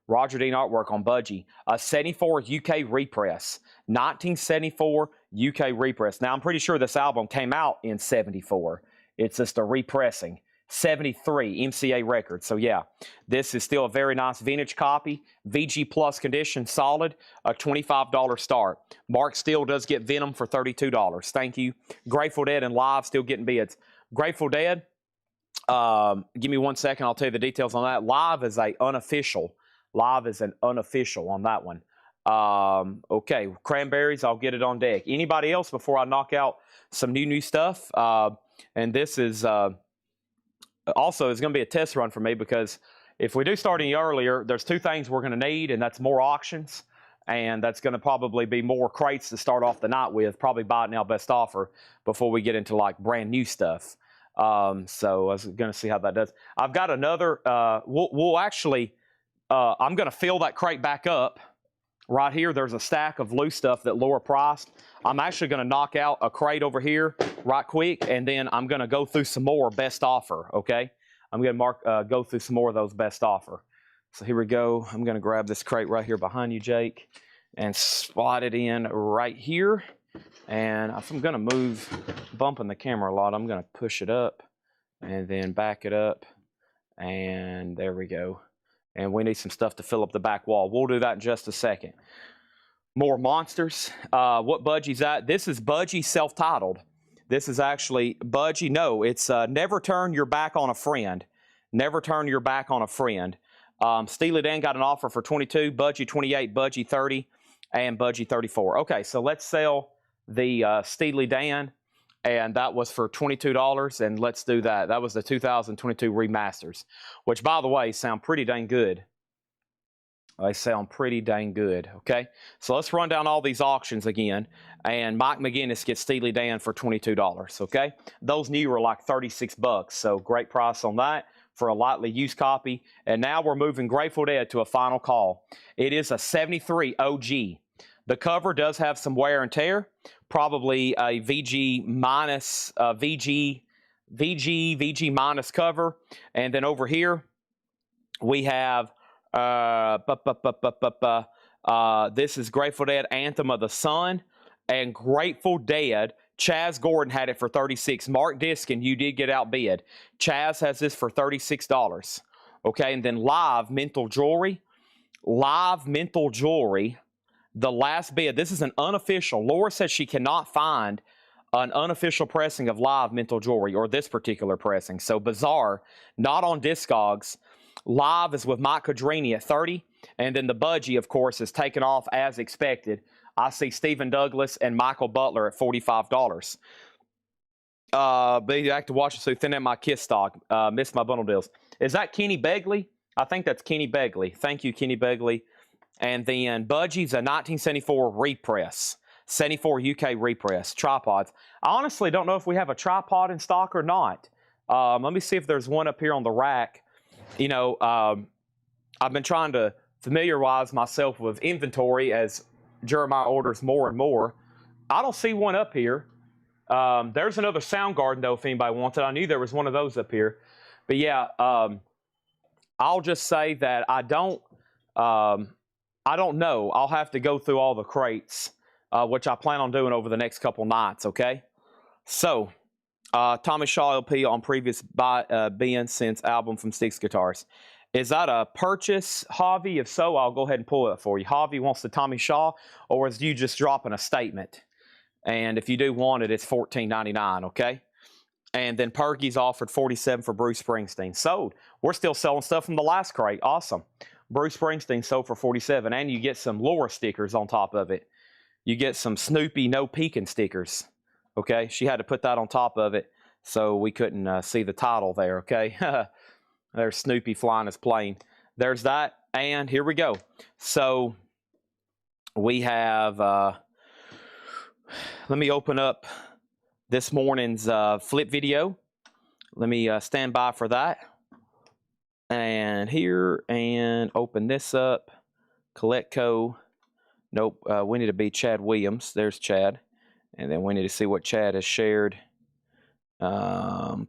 Roger Dean artwork on Budgie. A 74 UK repress. 1974 UK repress. Now, I'm pretty sure this album came out in 74. It's just a repressing. 73 MCA Records. So yeah, this is still a very nice vintage copy. VG Plus condition, solid, a $25 start. Mark Steele does get Venom for $32. Thank you. Grateful Dead and Live still getting bids. Grateful Dead, give me 1 second. I'll tell you the details on that. Live is an unofficial on that one. Okay, Cranberries, I'll get it on deck. Anybody else before I knock out some new stuff? And this is... also, it's going to be a test run for me, because if we do start any earlier, there's two things we're going to need, and that's more auctions, and that's going to probably be more crates to start off the night with, probably buy it now best offer before we get into like brand new stuff. So I was going to see how that does. I've got another, we'll actually, I'm going to fill that crate back up. Right here, there's a stack of loose stuff that lower priced. I'm actually going to knock out a crate over here right quick, and then I'm going to go through some more best offer, okay? I'm going to go through some more of those best offer. So here we go. I'm going to grab this crate right here behind you, Jake, and slide it in right here. And if I'm going to move, bumping the camera a lot, I'm going to push it up and then back it up. And there we go. And we need some stuff to fill up the back wall. We'll do that in just a second. More monsters. What Budgie's at? This is Budgie self-titled. This is actually Budgie. No, it's Never Turn Your Back on a Friend. Never Turn Your Back on a Friend. Steely Dan got an offer for $22, Budgie $28, Budgie $30, and Budgie $34. Okay, so let's sell the Steely Dan, and that was for $22, and let's do that. That was the 2022 remasters, which, by the way, sound pretty dang good. They sound pretty dang good, okay? So let's run down all these auctions again, and Mike McGinnis gets Steely Dan for $22, okay? Those new are like $36, so great price on that for a lightly used copy. And now we're moving Grateful Dead to a final call. It is a 73 OG. The cover does have some wear and tear, probably a VG minus, VG minus cover. And then over here, we have, this is Grateful Dead Anthem of the Sun, and Grateful Dead, Chaz Gordon had it for $36. Mark Diskin, you did get outbid. Chaz has this for $36. Okay, and then live mental jewelry. Live mental jewelry. The last bid. This is an unofficial. Laura says she cannot find an unofficial pressing of live mental jewelry, or this particular pressing. So bizarre. Not on Discogs. Live is with Mike Codrini at 30. And then the budgie, of course, is taken off as expected. I see Stephen Douglas and Michael Butler at $45. Be back to watch it so thin out my kiss stock. Missed my bundle deals. Is that Kenny Begley? I think that's Kenny Begley. Thank you, Kenny Begley. And then Budgie's a 1974 repress. 74 UK repress. Tripods. I honestly don't know if we have a tripod in stock or not. Let me see if there's one up here on the rack. You know, I've been trying to familiarize myself with inventory as Jeremiah orders more and more. I don't see one up here. There's another Soundgarden, though, if anybody wants it. I knew there was one of those up here. But yeah, I'll just say that I don't know. I'll have to go through all the crates, which I plan on doing over the next couple nights, okay? So, Tommy Shaw LP on previous Ben Since album from Styx Guitars. Is that a purchase, Javi? If so, I'll go ahead and pull it for you. Javi wants the Tommy Shaw, or is you just dropping a statement? And if you do want it, it's $14.99, okay? And then Perky's offered $47 for Bruce Springsteen. Sold. We're still selling stuff from the last crate. Awesome. Bruce Springsteen sold for $47, and you get some Laura stickers on top of it. You get some Snoopy no peeking stickers, okay? She had to put that on top of it so we couldn't see the title there, okay? There's Snoopy flying his plane. There's that, and here we go. So we have, let me open up this morning's flip video. Let me stand by for that. And here, and open this up. Collecco. Nope, we need to be Chad Williams. There's Chad. And then we need to see what Chad has shared. And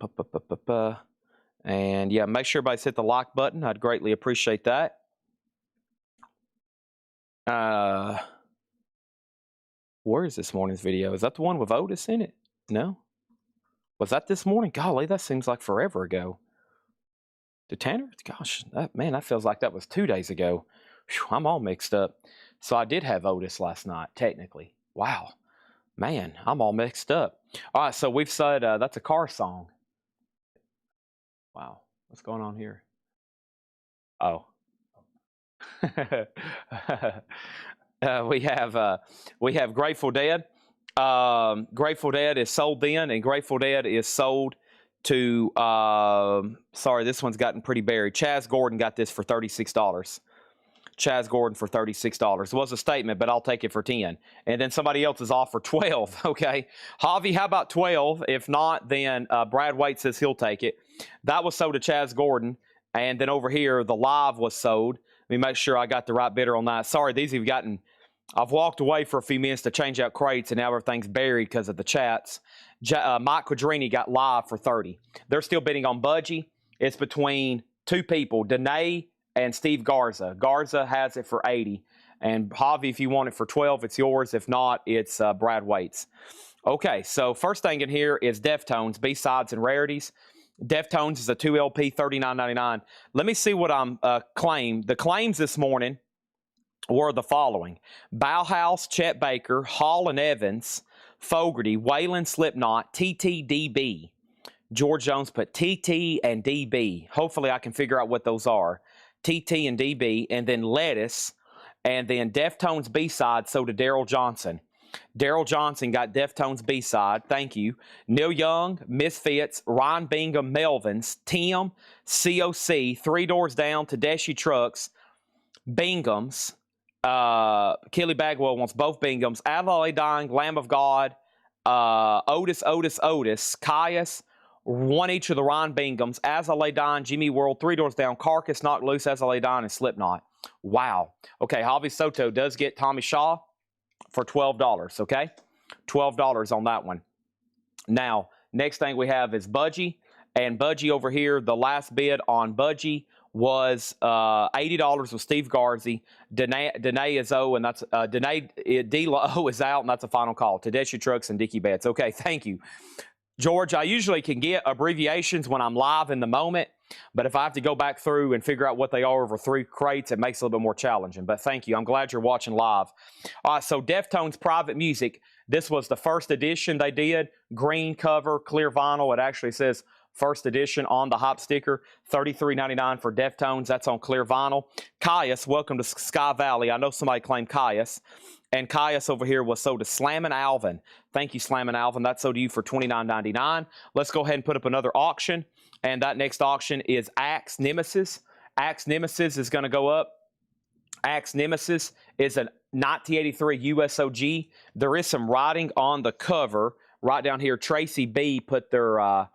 yeah, make sure everybody's hit the like button. I'd greatly appreciate that. Where is this morning's video? Is that the one with Otis in it? No? Was that this morning? Golly, that seems like forever ago. Did Tanner? Gosh, that feels like that was 2 days ago. Whew, I'm all mixed up. So I did have Otis last night, technically. Wow. Man, I'm all mixed up. All right, so we've said that's a car song. Wow. What's going on here? Oh. We have Grateful Dead. Grateful Dead is sold then, and Grateful Dead is sold to, sorry, this one's gotten pretty buried. Chaz Gordon got this for $36. Chaz Gordon for $36. It was a statement, but I'll take it for 10. And then somebody else is off for 12, okay? Javi, how about 12? If not, then Brad Waite says he'll take it. That was sold to Chaz Gordon. And then over here, the live was sold. Let me make sure I got the right bidder on that. Sorry, these have gotten... I've walked away for a few minutes to change out crates, and now everything's buried because of the chats. Mike Quadrini got live for 30. They're still bidding on Budgie. It's between two people, Danae and Steve Garza. Garza has it for 80. And Javi, if you want it for 12, it's yours. If not, it's Brad Waite's. Okay, so first thing in here is Deftones, B-Sides and Rarities. Deftones is a 2 LP, $39.99. Let me see what I'm claimed. The claims this morning were the following: Bauhaus, Chet Baker, Hall and Evans, Fogarty, Waylon, Slipknot, TTDB. George Jones put TT and DB. Hopefully I can figure out what those are. TT and DB, and then Lettuce, and then Deftones B-side sold to Daryl Johnson. Daryl Johnson got Deftones B-side. Thank you. Neil Young, Misfits, Ryan Bingham, Melvins, Tim, COC, Three Doors Down, Tedeschi Trucks, Bingham's. Kelly Bagwell wants both Binghams. Adelaide Dying, Lamb of God, Otis, Caius, one each of the Ron Binghams, As I Lay Dying, Jimmy World, Three Doors Down, Carcass, Knocked Loose, As I Lay Dying, and Slipknot. Wow. Okay, Javi Soto does get Tommy Shaw for $12, okay? $12 on that one. Now, next thing we have is Budgie, and Budgie over here, the last bid on Budgie was $80 with Steve Garza. Danae is O, and that's Danae D-O is out, and that's a final call. Tedeschi Trucks and Dickie Betts. Okay, thank you. George, I usually can get abbreviations when I'm live in the moment, But if I have to go back through and figure out what they are over 3 crates, it makes it a little bit more challenging. But thank you. I'm glad you're watching live. All right, so Deftones Private Music. This was the first edition they did. Green cover, clear vinyl. It actually says first edition on the hop sticker. $33.99 for Deftones. That's on clear vinyl. Caius, welcome to Sky Valley. I know somebody claimed Caius. And Caius over here was sold to Slammin' Alvin. Thank you, Slammin' Alvin. That's sold to you for $29.99. Let's go ahead and put up another auction. And that next auction is Axe Nemesis. Axe Nemesis is going to go up. Axe Nemesis is a 1983 USOG. There is some writing on the cover. Right down here, Tracy B put their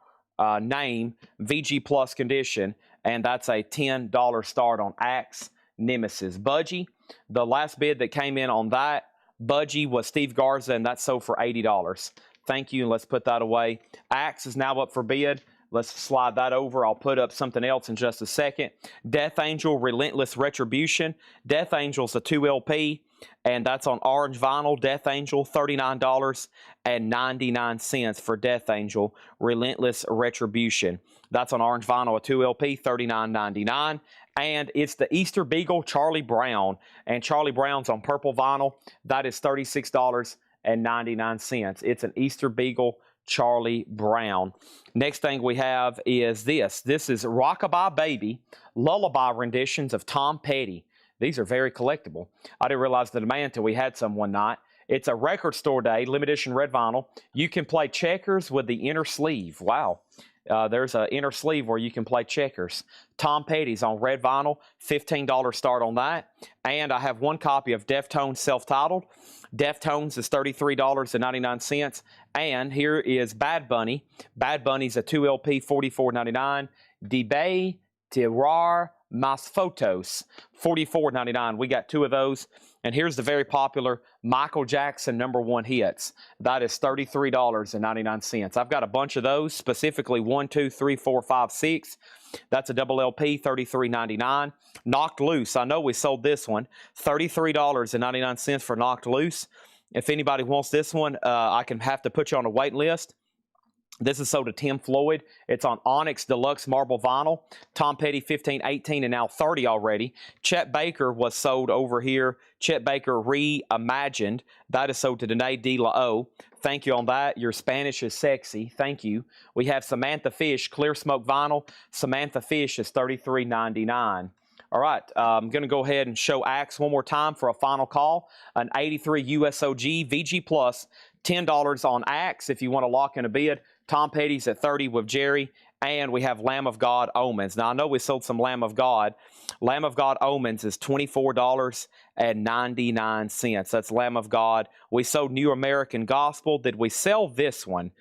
name, VG Plus condition. And that's a $10 start on Axe Nemesis. Budgie, the last bid that came in on that, Budgie was Steve Garza, and that's sold for $80. Thank you, and let's put that away. Axe is now up for bid. Let's slide that over. I'll put up something else in just a second. Death Angel, Relentless Retribution. Death Angel's a 2 LP, and that's on orange vinyl. Death Angel, $39.99 for Death Angel, Relentless Retribution. That's on orange vinyl, a 2 LP, $39.99. And it's the Easter Beagle Charlie Brown. And Charlie Brown's on purple vinyl. That is $36.99. It's an Easter Beagle Charlie Brown. Next thing we have is this. This is Rockabye Baby Lullaby renditions of Tom Petty. These are very collectible. I didn't realize the demand until we had some one night. It's a record store day, limited edition red vinyl. You can play checkers with the inner sleeve. Wow. There's an inner sleeve where you can play checkers. Tom Petty's on red vinyl, $15 start on that. And I have one copy of Deftones self-titled. Deftones is $33.99. And here is Bad Bunny. Bad Bunny's a 2 LP, $44.99. Debay Tirar Mas Fotos, $44.99. We got 2 of those. And here's the very popular Michael Jackson #1 hits. That is $33.99. I've got a bunch of those, specifically 1, 2, 3, 4, 5, 6. That's a double LP, $33.99. Knocked Loose. I know we sold this one. $33.99 for Knocked Loose. If anybody wants this one, I can have to put you on a wait list. This is sold to Tim Floyd. It's on Onyx Deluxe Marble Vinyl. Tom Petty, 15, 18, and now 30 already. Chet Baker was sold over here. Chet Baker Reimagined. That is sold to Danae De La O. Thank you on that. Your Spanish is sexy. Thank you. We have Samantha Fish, Clear Smoke Vinyl. Samantha Fish is $33.99. All right, I'm going to go ahead and show Axe one more time for a final call. An 83 USOG VG Plus, $10 on Axe if you want to lock in a bid. Tom Petty's at $30 with Jerry. And we have Lamb of God Omens. Now, I know we sold some Lamb of God. Lamb of God Omens is $24.99. That's Lamb of God. We sold New American Gospel. Did we sell this one?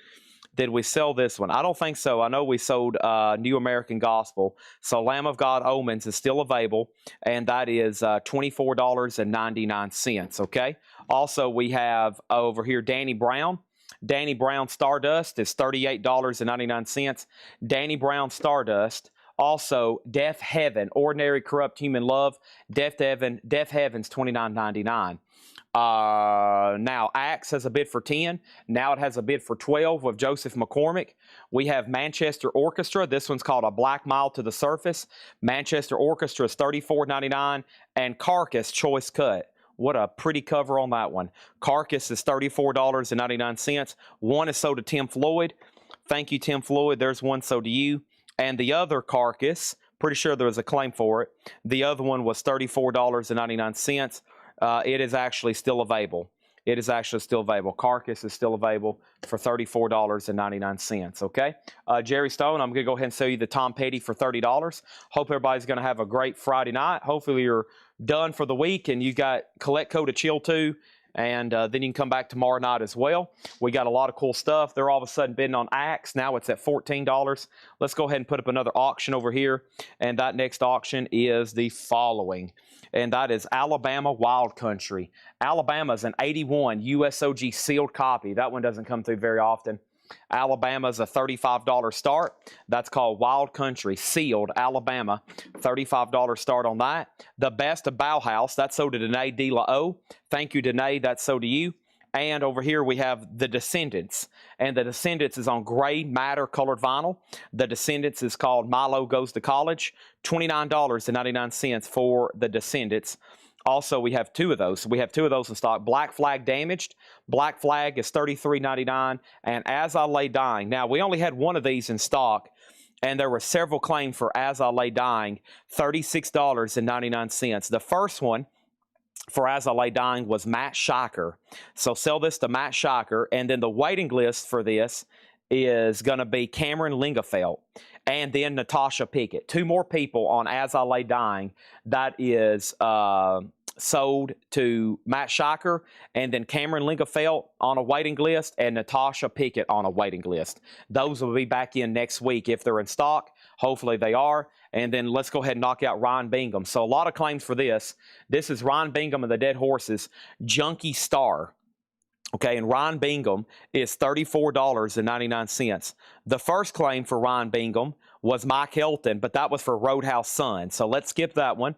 Did we sell this one? I don't think so. I know we sold New American Gospel. So Lamb of God Omens is still available, and that is $24.99, okay? Also, we have over here Danny Brown. Danny Brown Stardust is $38.99. Danny Brown Stardust. Also, Deaf Heaven, Ordinary Corrupt Human Love. Deaf Heaven's $29.99. Now, Axe has a bid for 10. Now it has a bid for 12 with Joseph McCormick. We have Manchester Orchestra. This one's called A Black Mile to the Surface. Manchester Orchestra is $34.99. And Carcass Choice Cut. What a pretty cover on that one. Carcass is $34.99. One is sold to Tim Floyd. Thank you, Tim Floyd. There's one sold to you. And the other Carcass, pretty sure there was a claim for it. The other one was $34.99. It is actually still available. It is actually still available. Carcass is still available for $34.99, okay? Jerry Stone, I'm going to go ahead and sell you the Tom Petty for $30. Hope everybody's going to have a great Friday night. Hopefully you're done for the week and you got Collectco to chill to, and then you can come back tomorrow night as well. We got a lot of cool stuff. They're all of a sudden bidding on Axe. Now it's at $14. Let's go ahead and put up another auction over here, and that next auction is the following. And that is Alabama Wild Country. Alabama's an 81 USOG sealed copy. That one doesn't come through very often. Alabama's a $35 start. That's called Wild Country, sealed, Alabama. $35 start on that. The Best of Bauhaus, that's sold to Danae De La O. Thank you, Danae. That's sold to you. And over here we have The Descendants. And The Descendants is on gray matter colored vinyl. The Descendants is called Milo Goes to College. $29.99 for The Descendants. Also, we have two of those. We have two of those in stock. Black Flag Damaged. Black Flag is $33.99. And As I Lay Dying. Now, we only had one of these in stock, and there were several claims for As I Lay Dying, $36.99. The first one for As I Lay Dying was Matt Shiker. So sell this to Matt Shiker. And then the waiting list for this is going to be Cameron Lingafelt and then Natasha Pickett. Two more people on As I Lay Dying. That is sold to Matt Shiker, and then Cameron Lingafelt on a waiting list and Natasha Pickett on a waiting list. Those will be back in next week if they're in stock. Hopefully they are. And then let's go ahead and knock out Ryan Bingham. So a lot of claims for this. This is Ryan Bingham of the Dead Horses, Junkie Star. Okay, and Ryan Bingham is $34.99. The first claim for Ryan Bingham was Mike Helton, but that was for Roadhouse Sun. So let's skip that one.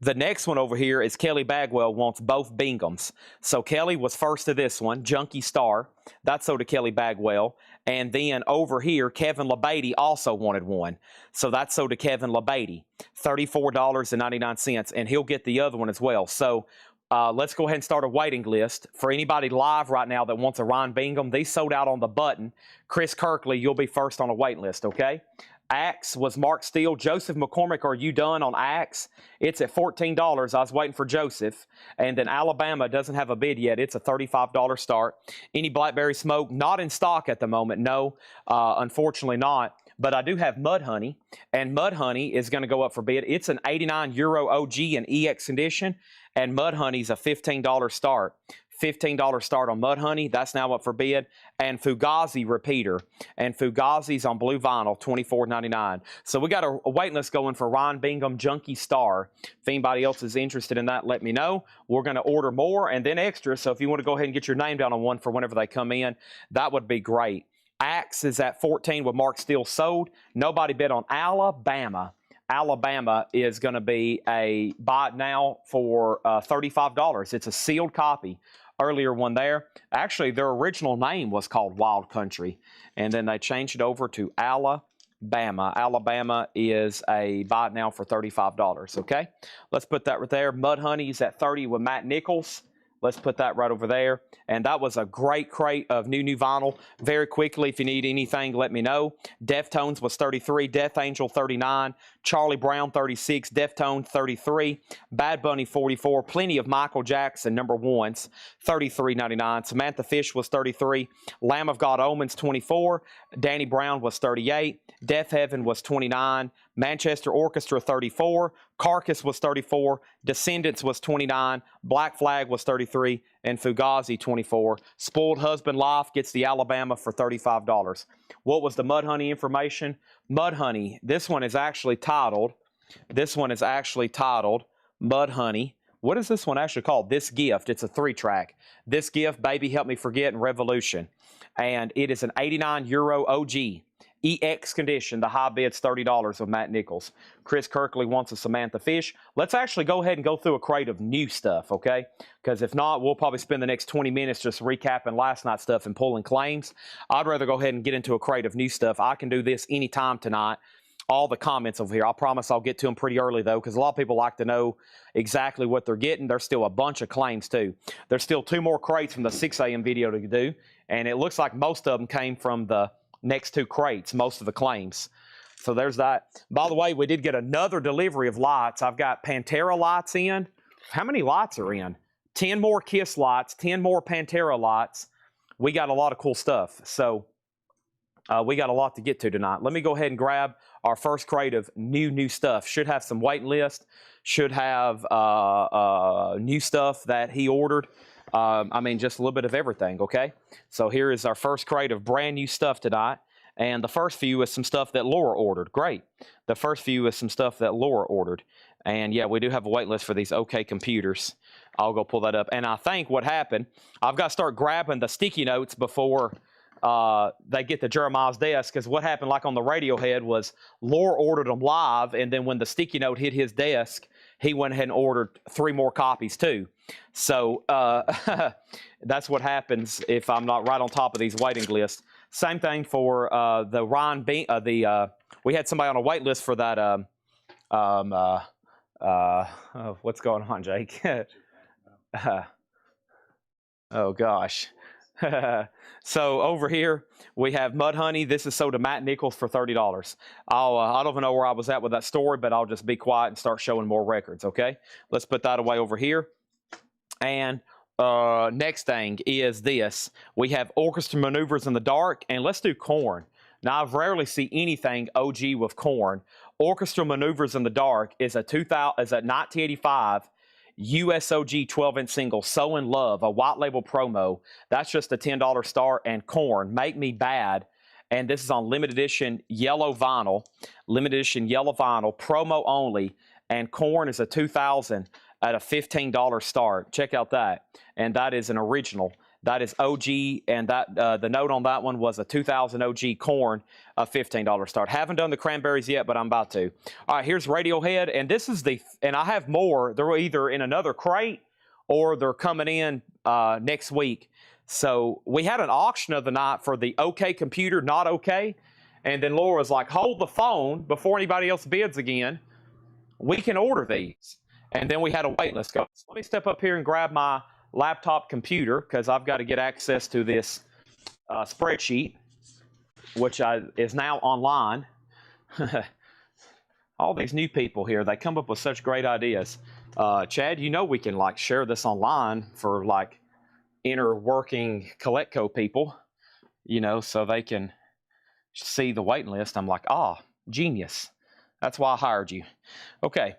The next one over here is Kelly Bagwell wants both Binghams. So Kelly was first to this one, Junkie Star. That's sold to Kelly Bagwell. And then over here, Kevin LeBeatty also wanted one. So that's sold to Kevin LeBeatty, $34.99. And he'll get the other one as well. So let's go ahead and start a waiting list. For anybody live right now that wants a Ryan Bingham, these sold out on the button. Chris Kirkley, you'll be first on a wait list, okay? Axe was Mark Steele. Joseph McCormick, are you done on Axe? It's at $14. I was waiting for Joseph. And then Alabama doesn't have a bid yet. It's a $35 start. Any Blackberry Smoke? Not in stock at the moment. No, unfortunately not. But I do have Mud Honey, and Mud Honey is going to go up for bid. It's an 89 Euro OG in EX condition, and Mud Honey's a $15 start. $15 start on Mud Honey. That's now up for bid. And Fugazi repeater. And Fugazi's on blue vinyl, $24.99. So we got a wait list going for Ryan Bingham Junkie Star. If anybody else is interested in that, let me know. We're going to order more and then extra. So if you want to go ahead and get your name down on one for whenever they come in, that would be great. Axe is at 14 with Mark Steele sold. Nobody bid on Alabama. Alabama is going to be a buy it now for $35. It's a sealed copy. Earlier one there. Actually, their original name was called Wild Country, and then they changed it over to Alabama. Alabama is a buy it now for $35, okay? Let's put that right there. Mud Honey's at 30 with Matt Nichols. Let's put that right over there. And that was a great crate of new vinyl. Very quickly, if you need anything, let me know. Deftones was 33. Death Angel 39. Charlie Brown 36. Deftones 33. Bad Bunny 44. Plenty of Michael Jackson #1s, $33.99. Samantha Fish was 33. Lamb of God Omens 24. Danny Brown was 38. Death Heaven was 29. Manchester Orchestra 34. Carcass was 34. Descendants was 29. Black Flag was 33. And Fugazi 24. Spoiled Husband Life gets the Alabama for $35. What was the Mud Honey information? Mud Honey, this one is actually titled Mud Honey. What is this one actually called? This Gift. It's a 3-track. This Gift, Baby Help Me Forget, and Revolution. And it is an 89 Euro OG. EX condition. The high bid's $30 with Matt Nichols. Chris Kirkley wants a Samantha Fish. Let's actually go ahead and go through a crate of new stuff, okay? Because if not, we'll probably spend the next 20 minutes just recapping last night's stuff and pulling claims. I'd rather go ahead and get into a crate of new stuff. I can do this anytime tonight. All the comments over here. I promise I'll get to them pretty early, though, because a lot of people like to know exactly what they're getting. There's still a bunch of claims, too. There's still 2 more crates from the 6 a.m. video to do, and it looks like most of them came from the next 2 crates, most of the claims. So there's that. By the way, we did get another delivery of lights. I've got Pantera lights in. How many lights are in? 10 more Kiss lights, 10 more Pantera lights. We got a lot of cool stuff. So we got a lot to get to tonight. Let me go ahead and grab our first crate of new stuff. Should have some waiting list. Should have new stuff that he ordered. I mean, just a little bit of everything, okay? So here is our first crate of brand new stuff tonight. And the first few is some stuff that Laura ordered. Great. The first few is some stuff that Laura ordered. And yeah, we do have a wait list for these OK computers. I'll go pull that up. And I think what happened, I've got to start grabbing the sticky notes before they get to Jeremiah's desk, because what happened, like on the Radiohead, was Laura ordered them live, and then when the sticky note hit his desk, he went ahead and ordered 3 more copies too. So that's what happens if I'm not right on top of these waiting lists. Same thing for the Ron Bean. We had somebody on a wait list for that. What's going on, Jake? Oh gosh. So over here we have Mud Honey. This is sold to Matt Nichols for $30. I don't even know where I was at with that story, but I'll just be quiet and start showing more records. Okay, let's put that away over here. And next thing is this. We have Orchestra Maneuvers in the Dark, and let's do Korn. Now, I've rarely seen anything OG with Korn. Orchestra Maneuvers in the Dark is a 1985 USOG 12-inch single, So in Love, a white label promo. That's just a $10 start. And Korn, Make Me Bad. And this is on limited edition yellow vinyl. Limited edition yellow vinyl, promo only. And Korn is a 2000 at a $15 start. Check out that. And that is an original. That is OG, and that the note on that one was a 2000 OG Korn, a $15 start. Haven't done the Cranberries yet, but I'm about to. All right, here's Radiohead, and this is and I have more. They're either in another crate or they're coming in next week. So we had an auction of the night for the OK computer, not OK, and then Laura was like, hold the phone before anybody else bids again. We can order these. And then we had a wait list go. So let me step up here and grab my laptop computer because I've got to get access to this spreadsheet, which is now online. All these new people here, they come up with such great ideas. Chad, you know we can like share this online for like inner working Collecco people, you know, so they can see the waiting list. I'm like, genius. That's why I hired you. Okay.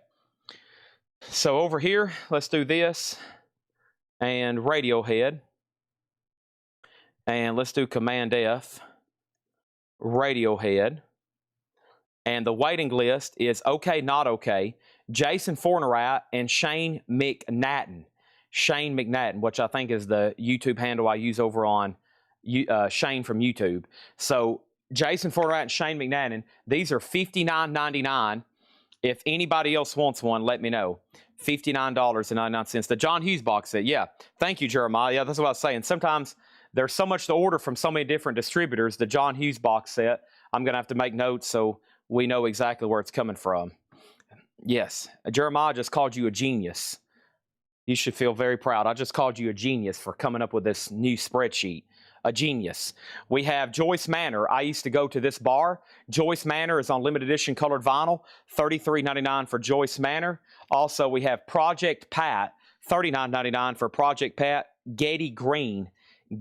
So over here, let's do this. And Radiohead, and let's do Command F, Radiohead, and the waiting list is OK, not OK, Jason Fornerat and Shane McNatten. Shane McNatten, which I think is the YouTube handle I use over on Shane from YouTube. So Jason Fornerat and Shane McNatten, these are $59.99. If anybody else wants one, let me know. $59.99. The John Hughes box set. Yeah. Thank you, Jeremiah. Yeah, that's what I was saying. Sometimes there's so much to order from so many different distributors. The John Hughes box set, I'm going to have to make notes so we know exactly where it's coming from. Yes. Jeremiah just called you a genius. You should feel very proud. I just called you a genius for coming up with this new spreadsheet. A genius. We have Joyce Manor. I used to go to this bar. Joyce Manor is on limited edition colored vinyl. $33.99 for Joyce Manor. Also, we have Project Pat. $39.99 for Project Pat. Getty Green.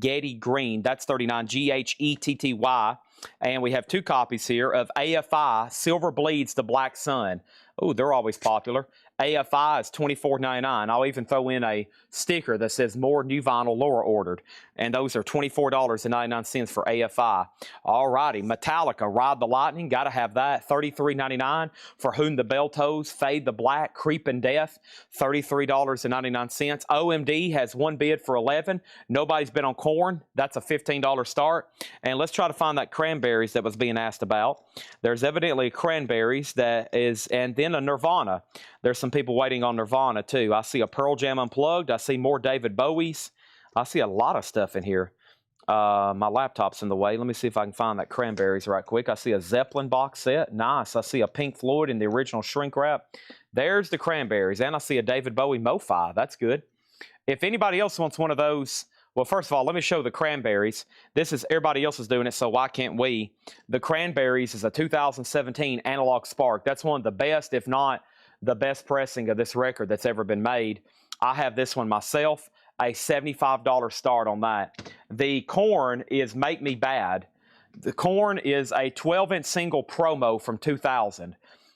Getty Green. That's $39. G-H-E-T-T-Y. And we have 2 copies here of AFI Silver Bleeds the Black Sun. Oh, they're always popular. AFI is $24.99. I'll even throw in a sticker that says more new vinyl Laura ordered. And those are $24.99 for AFI. All righty. Metallica, Ride the Lightning. Got to have that. $33.99 for Whom the Bell Tolls. Fade the Black, Creeping Death. $33.99. OMD has one bid for $11. Nobody's been on Korn. That's a $15 start. And let's try to find that Cranberries that was being asked about. There's evidently Cranberries that is, and then a Nirvana. There's some people waiting on Nirvana too. I see a Pearl Jam Unplugged. I see more David Bowie's. I see a lot of stuff in here. My laptop's in the way. Let me see if I can find that Cranberries right quick. I see a Zeppelin box set. Nice. I see a Pink Floyd in the original shrink wrap. There's the Cranberries. And I see a David Bowie Mo-Fi. That's good. If anybody else wants one of those, well, first of all, let me show the Cranberries. This is, everybody else is doing it, so why can't we? The Cranberries is a 2017 Analog Spark. That's one of the best, if not the best pressing of this record that's ever been made. I have this one myself, a $75 start on that. The Korn is Make Me Bad. The Korn is a 12-inch single promo from 2000.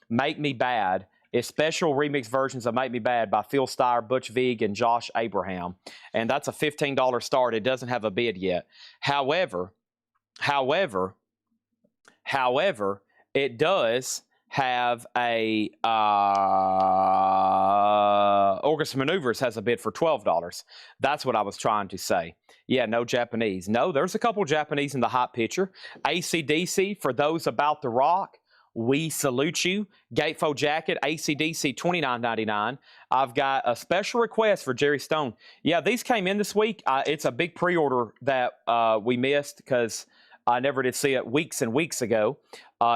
Make Me Bad is special remix versions of Make Me Bad by Phil Steyer, Butch Vig, and Josh Abraham. And that's a $15 start. It doesn't have a bid yet. However, it does have a Orchestra Maneuvers has a bid for $12. That's what I was trying to say. Yeah, no Japanese. No, there's a couple Japanese in the hot picture. AC/DC for those about to rock. We salute you. Gatefold jacket, ACDC, $29.99. I've got a special request for Jerry Stone. Yeah, these came in this week. It's a big pre-order that we missed because I never did see it weeks and weeks ago.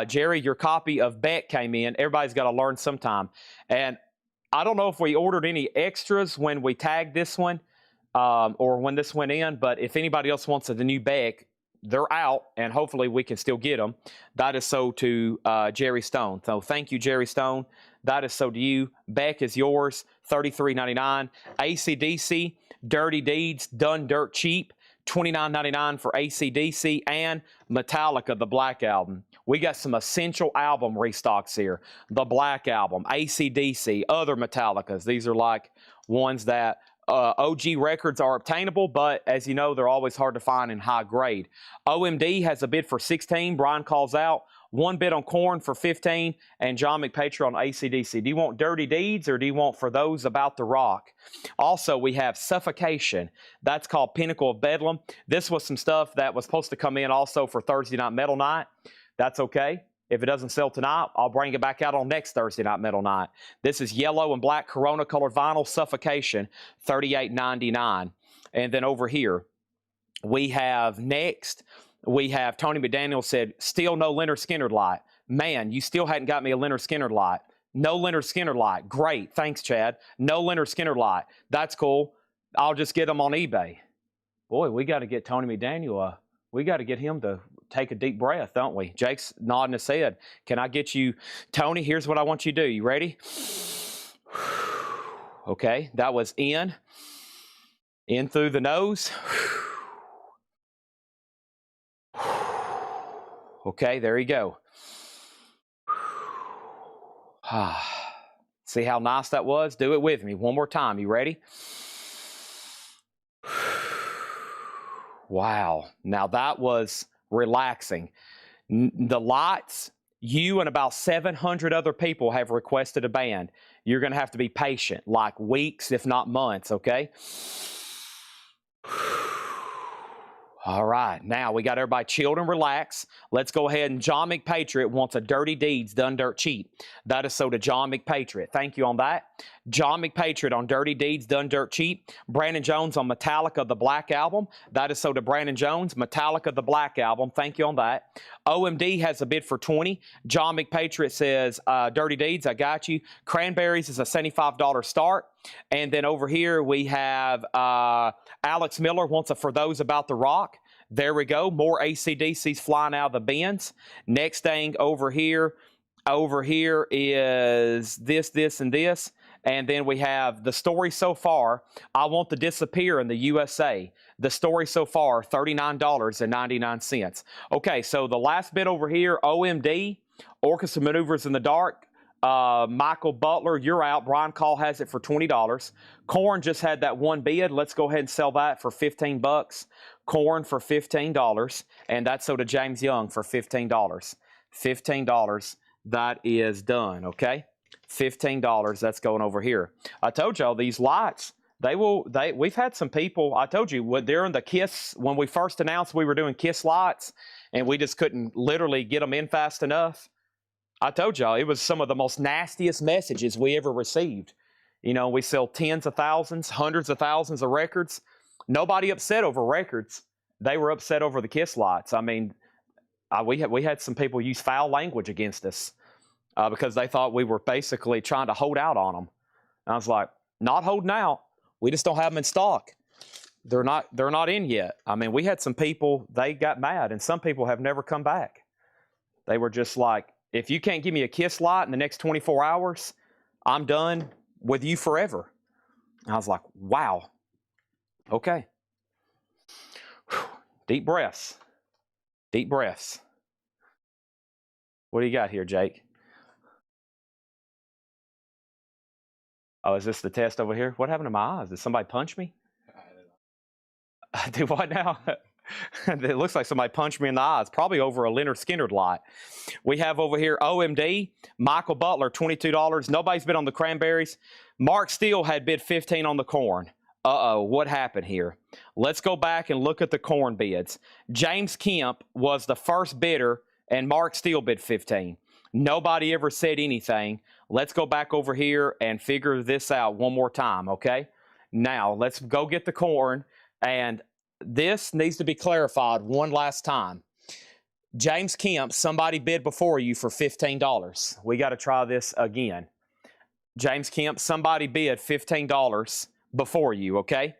Jerry, your copy of Beck came in. Everybody's got to learn sometime. And I don't know if we ordered any extras when we tagged this one or when this went in, but if anybody else wants the new Beck, they're out, and hopefully we can still get them. That is so to Jerry Stone. So thank you, Jerry Stone. That is so to you. Beck is yours, $33.99. ACDC, Dirty Deeds, Done Dirt Cheap, $29.99 for ACDC, and Metallica, the Black Album. We got some essential album restocks here. The Black Album, ACDC, other Metallicas. These are like ones that OG records are obtainable, but as you know, they're always hard to find in high grade. OMD has a bid for 16. Brian calls out. One bid on Korn for 15, and John McPatria on ACDC. Do you want Dirty Deeds, or do you want For Those About to Rock? Also, we have Suffocation. That's called Pinnacle of Bedlam. This was some stuff that was supposed to come in also for Thursday Night Metal Night. That's okay. If it doesn't sell tonight, I'll bring it back out on next Thursday Night Metal Night. This is yellow and black Corona colored vinyl, Suffocation, $38.99. And then over here, we have next, we have Tony McDaniel said, still no Leonard Skinner light. Man, you still hadn't got me a Leonard Skinner light. No Leonard Skinner light. Great. Thanks, Chad. No Leonard Skinner light. That's cool. I'll just get them on eBay. Boy, we got to get Tony McDaniel. We got to get him to take a deep breath, don't we? Jake's nodding his head. Can I get you, Tony? Here's what I want you to do. You ready? Okay, that was in through the nose. Okay, there you go. See how nice that was? Do it with me one more time. You ready? Wow. Now that was relaxing. The lights, you and about 700 other people have requested a band. You're going to have to be patient, like weeks, if not months, okay? All right, now we got everybody chilled and relaxed. Let's go ahead, and John McPatria wants a Dirty Deeds Done Dirt Cheap. That is so to John McPatria. Thank you on that. John McPatria on Dirty Deeds Done Dirt Cheap. Brandon Jones on Metallica, the Black Album. That is so to Brandon Jones. Metallica, the Black Album. Thank you on that. OMD has a bid for 20. John McPatria says, Dirty Deeds, I got you. Cranberries is a $75 start. And then over here we have Alex Miller wants a For Those About to Rock. There we go. More ACDCs flying out of the bins. Next thing over here is this, and this. And then we have The Story So Far. I Want to Disappear in the USA. The Story So Far, $39.99. Okay, so the last bit over here, OMD, Orchestra Maneuvers in the Dark. Michael Butler, you're out. Brian Call has it for $20. Korn just had that one bid. Let's go ahead and sell that for $15. Korn for $15. And that's so to James Young for $15. $15. That is done, okay? $15. That's going over here. I told y'all these lights, we've had some people, I told you, during the KISS, when we first announced we were doing KISS lights, and we just couldn't literally get them in fast enough. I told y'all, it was some of the most nastiest messages we ever received. You know, we sell tens of thousands, hundreds of thousands of records. Nobody upset over records. They were upset over the KISS lights. I mean, we had some people use foul language against us because they thought we were basically trying to hold out on them. And I was like, not holding out. We just don't have them in stock. They're not in yet. I mean, we had some people, they got mad, and some people have never come back. They were just like, if you can't give me a KISS light in the next 24 hours, I'm done with you forever. And I was like, wow. Okay. Whew. Deep breaths. Deep breaths. What do you got here, Jake? Oh, is this the test over here? What happened to my eyes? Did somebody punch me? Do what now? It looks like somebody punched me in the eyes, probably over a Leonard Skinner light. We have over here OMD, Michael Butler, $22. Nobody's bid on the Cranberries. Mark Steele had bid 15 on the Korn. Uh-oh, what happened here? Let's go back and look at the Korn bids. James Kemp was the first bidder, and Mark Steele bid 15. Nobody ever said anything. Let's go back over here and figure this out one more time, okay? Now, let's go get the corn, and this needs to be clarified one last time. James Kemp, somebody bid before you for $15. We got to try this again. James Kemp, somebody bid $15 before you, okay?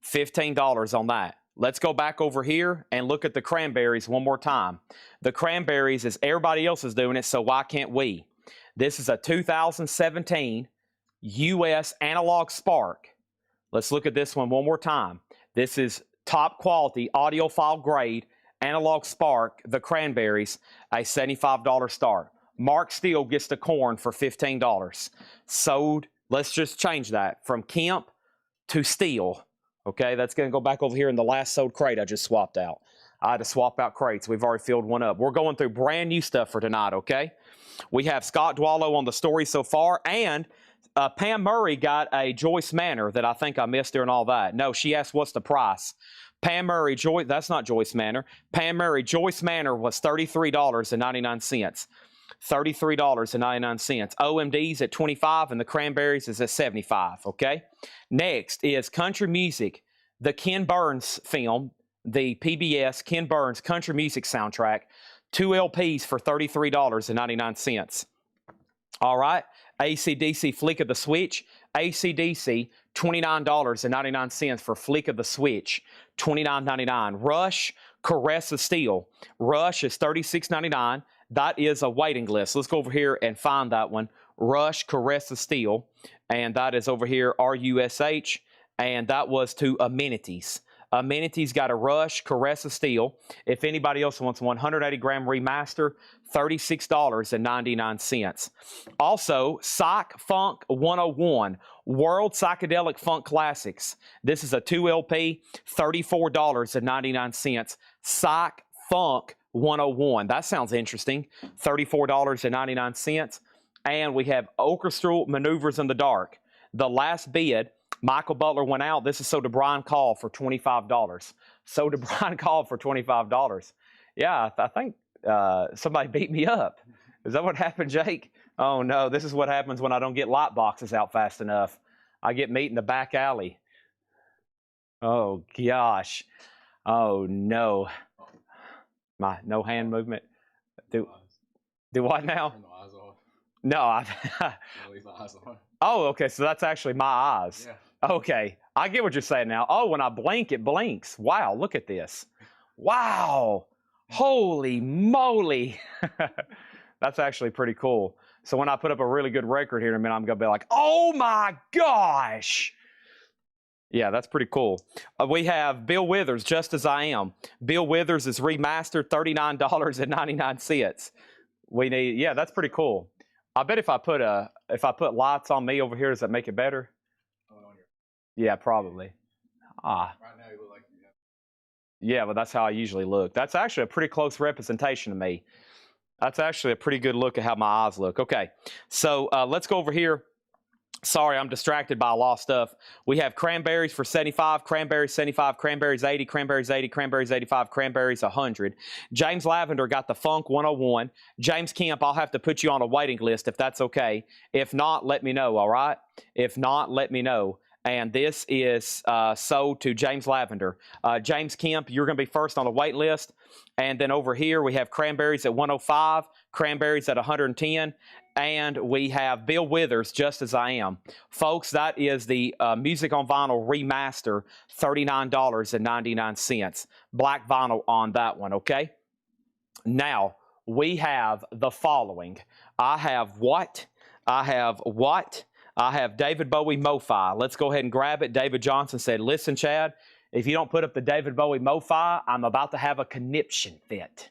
$15 on that. Let's go back over here and look at the cranberries one more time. The cranberries is everybody else is doing it, so why can't we? This is a 2017 US Analog Spark. Let's look at this one more time. This is top quality audiophile grade Analog Spark, the cranberries, a $75 start. Mark Steele gets the corn for $15. Sold, let's just change that from Kemp to Steele. Okay, that's going to go back over here in the last sold crate I just swapped out. I had to swap out crates. We've already filled one up. We're going through brand new stuff for tonight, okay? We have Scott Dwallow on the story so far, and Pam Murray got a Joyce Manor that I think I missed during all that. No, she asked what's the price. Pam Murray, that's not Joyce Manor. Pam Murray, Joyce Manor was $33.99. $33.99. OMD's at $25 and the cranberries is at $75, okay? Next is country music. The Ken Burns film, the PBS Ken Burns country music soundtrack, 2 LPs for $33.99. All right, AC/DC Flick of the Switch. AC/DC, $29.99 for Flick of the Switch, $29.99. Rush, Caress of Steel. Rush is $36.99. That is a waiting list. Let's go over here and find that one. Rush, Caress of Steel. And that is over here, RUSH. And that was to Amenities. Amenities got a Rush, Caress of Steel. If anybody else wants 180-gram remaster, $36.99. Also, Psych Funk 101, World Psychedelic Funk Classics. This is a 2 LP, $34.99. Psych Funk 101. That sounds interesting. $34.99. And we have Orchestral Maneuvers in the Dark. The last bid, Michael Butler went out. This is So Did Brian Call for $25. So Did Brian Call for $25. Yeah, I think somebody beat me up. Is that what happened, Jake? Oh, no. This is what happens when I don't get light boxes out fast enough. I get meat in the back alley. Oh, gosh. Oh, no. My no hand movement. Do what now? Turn the eyes off. No. Leave my eyes on. Oh, okay. So that's actually my eyes. Yeah. Okay. I get what you're saying now. Oh, when I blink, it blinks. Wow. Look at this. Wow. Holy moly. That's actually pretty cool. So when I put up a really good record here in a minute, I'm going to be like, oh my gosh. Yeah, that's pretty cool. We have Bill Withers, Just As I Am. Bill Withers is remastered, $39.99. We need, yeah, that's pretty cool. I bet if I put lights on me over here, does that make it better? Yeah, probably. Right now you look like you have. Yeah, but that's how I usually look. That's actually a pretty close representation of me. That's actually a pretty good look at how my eyes look. Okay, so let's go over here. Sorry, I'm distracted by a lot of stuff. We have cranberries for 75, cranberries 75, cranberries 80, cranberries 80, cranberries 85, cranberries 100. James Lavender got the Funk 101. James Kemp, I'll have to put you on a waiting list if that's okay. If not, let me know, all right? If not, let me know. And this is sold to James Lavender. James Kemp, you're going to be first on the wait list. And then over here, we have cranberries at 105, cranberries at 110, and we have Bill Withers, Just As I Am. Folks, that is the Music on Vinyl remaster, $39.99. Black vinyl on that one, okay? Now, we have the following. I have what? I have David Bowie MoFi. Let's go ahead and grab it. David Johnson said, listen, Chad, if you don't put up the David Bowie MoFi, I'm about to have a conniption fit.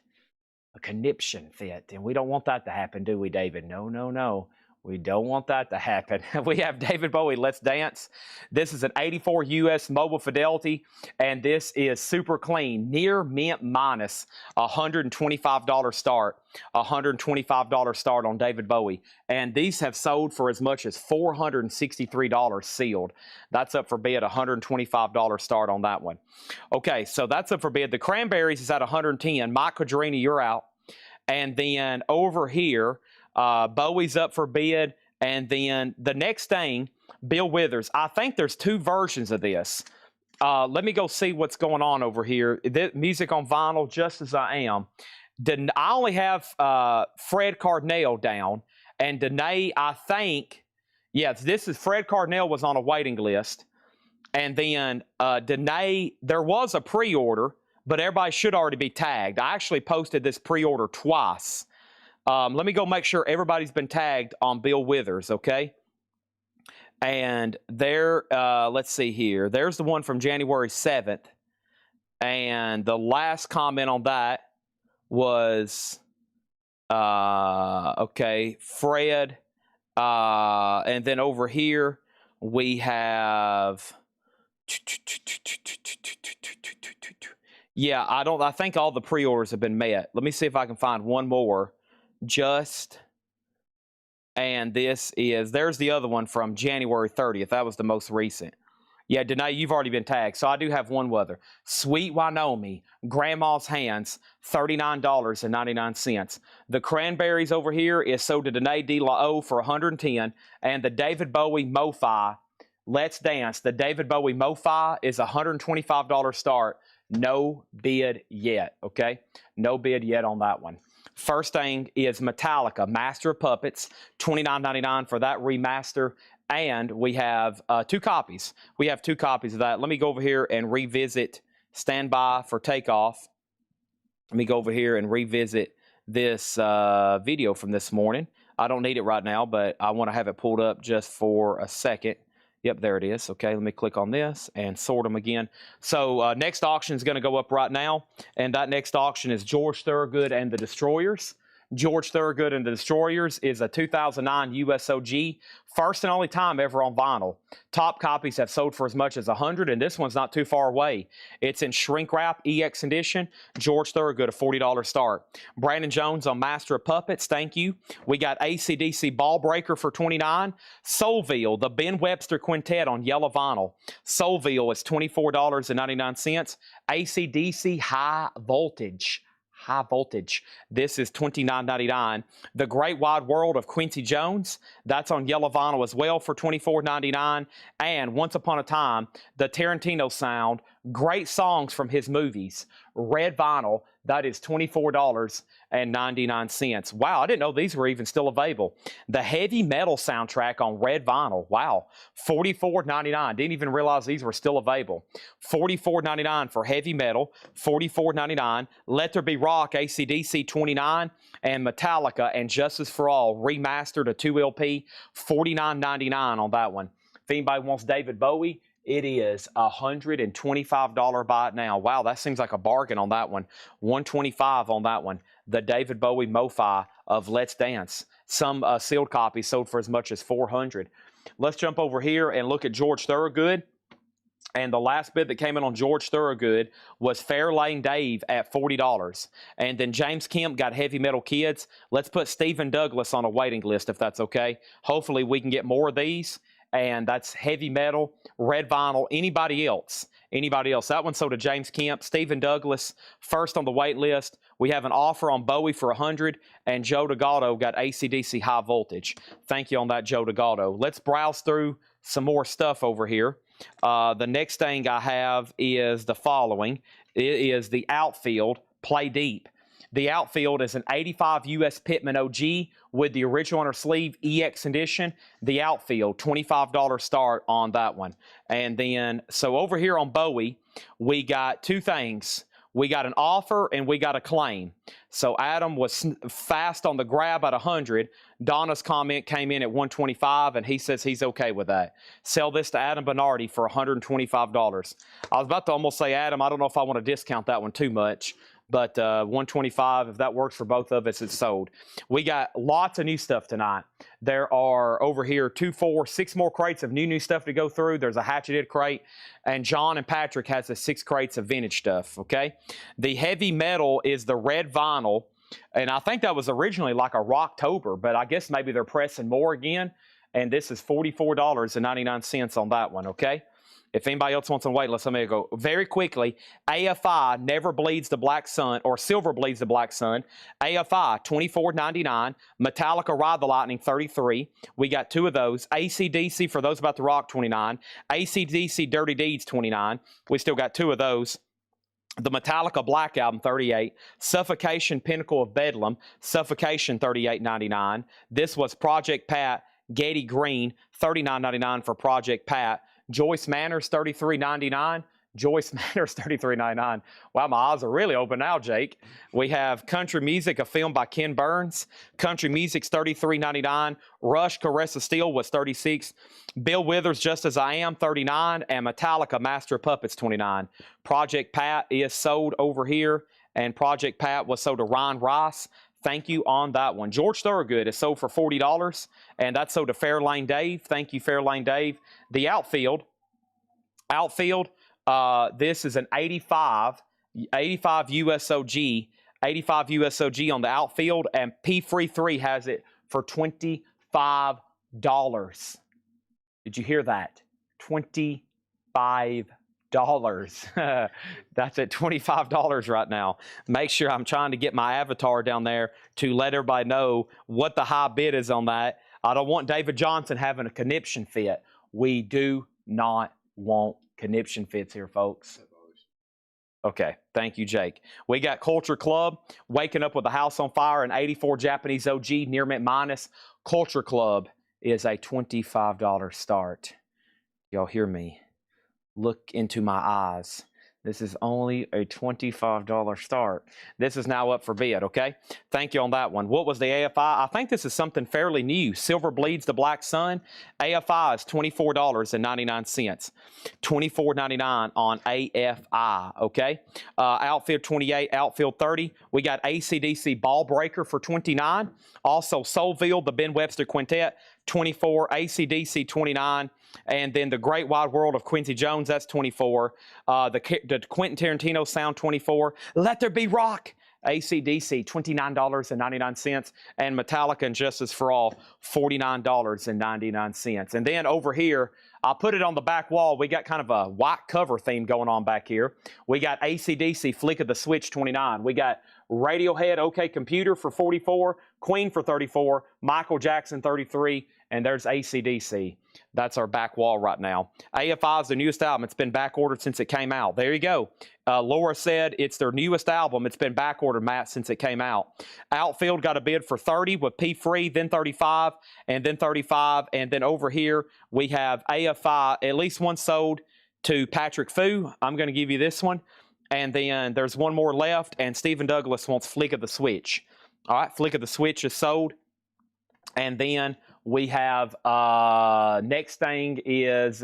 A conniption fit. And we don't want that to happen, do we, David? No, no, no. We don't want that to happen. We have David Bowie, Let's Dance. This is an 84 US mobile fidelity, and this is super clean, near mint minus, $125 start. $125 start on David Bowie. And these have sold for as much as $463 sealed. That's up for bid, $125 start on that one. Okay, so that's up for bid. The cranberries is at 110. Mike Quadrini, you're out. And then over here, Bowie's up for bid. And then the next thing, Bill Withers. I think there's 2 versions of this. Let me go see what's going on over here. Music on vinyl, just as I am. I only have Fred Cardinale down. And Danae, I think, yes, this is Fred Cardinale was on a waiting list. And then Danae, there was a pre-order, but everybody should already be tagged. I actually posted this pre-order twice. Let me go make sure everybody's been tagged on Bill Withers, okay? And there, let's see here. There's the one from January 7th. And the last comment on that was, okay, Fred. And then over here, we have... Yeah, I think all the pre-orders have been met. Let me see if I can find one more. And there's the other one from January 30th. That was the most recent. Yeah, Danae, you've already been tagged. So I do have one other. Sweet Wyoming, Grandma's Hands, $39.99. The Cranberries over here is sold to Danae De La O for $110. And the David Bowie Mo-Fi, Let's Dance. The David Bowie Mo-Fi is $125 start. No bid yet, okay? No bid yet on that one. First thing is Metallica, Master of Puppets, $29.99 for that remaster. And we have 2 copies. We have 2 copies of that. Let me go over here and revisit Standby for Takeoff. Let me go over here and revisit this video from this morning. I don't need it right now, but I want to have it pulled up just for a second. Yep, there it is. Okay, let me click on this and sort them again. So next auction is going to go up right now, and that next auction is George Thorogood and the Destroyers. George Thorogood and the Destroyers is a 2009 USOG, first and only time ever on vinyl. Top copies have sold for as much as 100, and this one's not too far away. It's in shrink wrap EX edition. George Thorogood, a $40 start. Brandon Jones on Master of Puppets, thank you. We got AC/DC Ball Breaker for $29. Soulville, the Ben Webster Quintet on yellow vinyl. Soulville is $24.99. AC/DC High Voltage. High Voltage. This is $29.99. The Great Wide World of Quincy Jones, that's on yellow vinyl as well for $24.99. And Once Upon a Time, the Tarantino sound, great songs from his movies, red vinyl, that is $24.99. Wow, I didn't know these were even still available. The Heavy Metal soundtrack on red vinyl, wow, $44.99. Didn't even realize these were still available. $44.99 for Heavy Metal, $44.99. Let There Be Rock, AC/DC, $29. And Metallica and Justice for All remastered, a 2 LP, $49.99 on that one. If anybody wants David Bowie, it is $125 buy it now. Wow, that seems like a bargain on that one. $125 on that one. The David Bowie Mo-Fi of Let's Dance. Some sealed copies sold for as much as $400. Let's jump over here and look at George Thorogood. And the last bid that came in on George Thorogood was Fairlane Dave at $40. And then James Kemp got Heavy Metal Kids. Let's put Stephen Douglas on a waiting list if that's okay. Hopefully we can get more of these. And that's Heavy Metal, red vinyl. Anybody else? Anybody else? That one sold to James Kemp. Stephen Douglas, first on the wait list. We have an offer on Bowie for $100, and Joe DeGaldo got AC/DC High Voltage. Thank you on that, Joe DeGaldo. Let's browse through some more stuff over here. The next thing I have is the following. It is the Outfield Play Deep. The Outfield is an 85 US Pittman OG with the original inner sleeve EX edition. The Outfield, $25 start on that one. And then, so over here on Bowie, we got 2 things. We got an offer and we got a claim. So Adam was fast on the grab at 100. Donna's comment came in at 125, and he says he's okay with that. Sell this to Adam Bernardi for $125. I was about to almost say, Adam, I don't know if I want to discount that one too much. But 125, if that works for both of us, it's sold. We got lots of new stuff tonight. There are over here 2, 4, 6 more crates of new stuff to go through. There's a Hatcheted crate, and John and Patrick has the 6 crates of vintage stuff, okay? The Heavy Metal is the red vinyl, and I think that was originally like a Rocktober, but I guess maybe they're pressing more again, and this is $44.99 on that one, okay? If anybody else wants to wait, let me go very quickly. AFI never bleeds the black sun, or silver bleeds the black sun. AFI $24.99. Metallica Ride the Lightning $33. We got two of those. AC/DC for those about to rock $29. AC/DC Dirty Deeds $29. We still got two of those. The Metallica Black Album $38. Suffocation Pinnacle of Bedlam Suffocation $38.99. This was Project Pat Getty Green $39.99 for Project Pat. Joyce Manners $33.99. Joyce Manners $33.99. Wow, my eyes are really open now, Jake. We have Country Music, a film by Ken Burns. Country Music's $33.99. Rush Caress of Steel was $36. Bill Withers, Just As I Am, $39. And Metallica, Master of Puppets, $29. Project Pat is sold over here, and Project Pat was sold to Ryan Rice. Thank you on that one. George Thorogood is sold for $40, and that's sold to Fairlane Dave. Thank you, Fairlane Dave. The outfield, this is an 85 USOG, 85 USOG on the outfield, and P-Free 3 has it for $25. Did you hear that? $25. That's at $25 right now. Make sure I'm trying to get my avatar down there to let everybody know what the high bid is on that. I don't want David Johnson having a conniption fit. We do not want conniption fits here, folks. Okay, thank you, Jake. We got Culture Club, Waking Up with a House on Fire, an 84 Japanese OG, near mint minus. Culture Club is a $25 start. Y'all hear me? Look into my eyes. This is only a $25 start. This is now up for bid, okay? Thank you on that one. What was the AFI? I think this is something fairly new. Silver Bleeds the Black Sun. AFI is $24.99. $24.99 on AFI, okay? Outfield 28, outfield 30. We got AC/DC Ball Breaker for $29. Also Soulville, the Ben Webster Quintet, $24. AC/DC $29. And then the Great Wide World of Quincy Jones, that's $24. The Quentin Tarantino Sound, $24. Let There Be Rock, AC/DC, $29.99. And Metallica and Justice for All, $49.99. And then over here, I'll put it on the back wall. We got kind of a white cover theme going on back here. We got AC/DC Flick of the Switch, $29. We got Radiohead OK Computer for $44. Queen for $34. Michael Jackson, $33. And there's AC/DC. That's our back wall right now. AFI is the newest album. It's been back ordered since it came out. There you go. Laura said it's their newest album. It's been back ordered, Matt, since it came out. Outfield got a bid for 30 with P-Free, then 35, and then 35. And then over here, we have AFI, at least one sold to Patrick Fu. I'm going to give you this one. And then there's one more left, and Stephen Douglas wants Flick of the Switch. All right, Flick of the Switch is sold. And then we have next thing is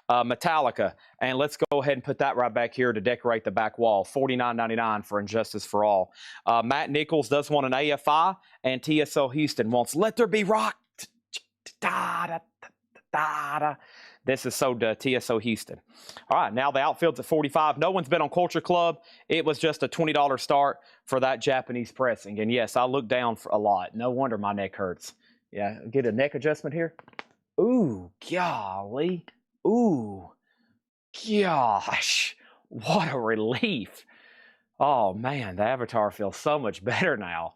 Metallica, and let's go ahead and put that right back here to decorate the back wall. $49.99 for Injustice for All. Matt Nichols does want an AFI, and TSO Houston wants Let There Be Rock. This is sold to TSO Houston. All right, now the outfield's at 45. No one's been on Culture Club. It was just a $20 start for that Japanese pressing. And yes, I look down for a lot. No wonder my neck hurts. Yeah, get a neck adjustment here. Ooh, golly. Ooh, gosh. What a relief. Oh, man, the avatar feels so much better now.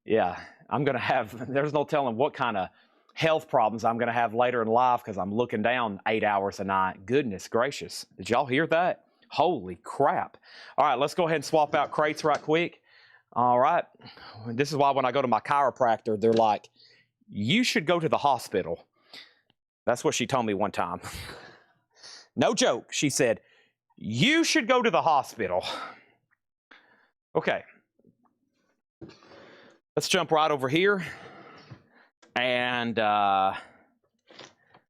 Yeah, I'm going to have, there's no telling what kind of health problems I'm going to have later in life because I'm looking down 8 hours a night. Goodness gracious. Did y'all hear that? Holy crap. All right, let's go ahead and swap out crates right quick. All right. This is why when I go to my chiropractor, they're like, you should go to the hospital. That's what she told me one time. No joke. She said, you should go to the hospital. Okay. Let's jump right over here. And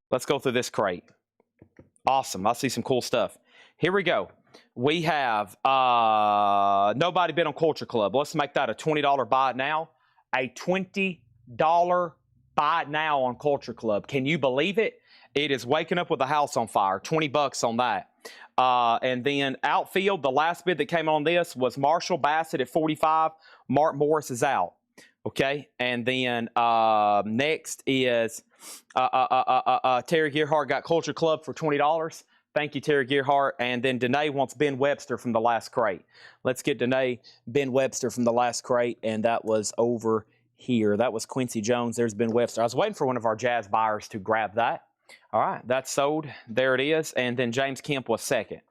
let's go through this crate. Awesome. I see some cool stuff. Here we go. We have nobody bid on Culture Club. Let's make that a $20 buy it now. A $20 buy it now on Culture Club. Can you believe it? It is Waking Up with a House on Fire. $20 on that. And then outfield, the last bid that came on this was Marshall Bassett at 45. Mark Morris is out. Okay, and then next is Terry Gearhart got Culture Club for $20. Thank you, Terry Gearhart. And then Danae wants Ben Webster from the last crate. Let's get Danae Ben Webster from the last crate, and that was over here. That was Quincy Jones. There's Ben Webster. I was waiting for one of our Jazz buyers to grab that. All right, that's sold. There it is. And then James Kemp was second.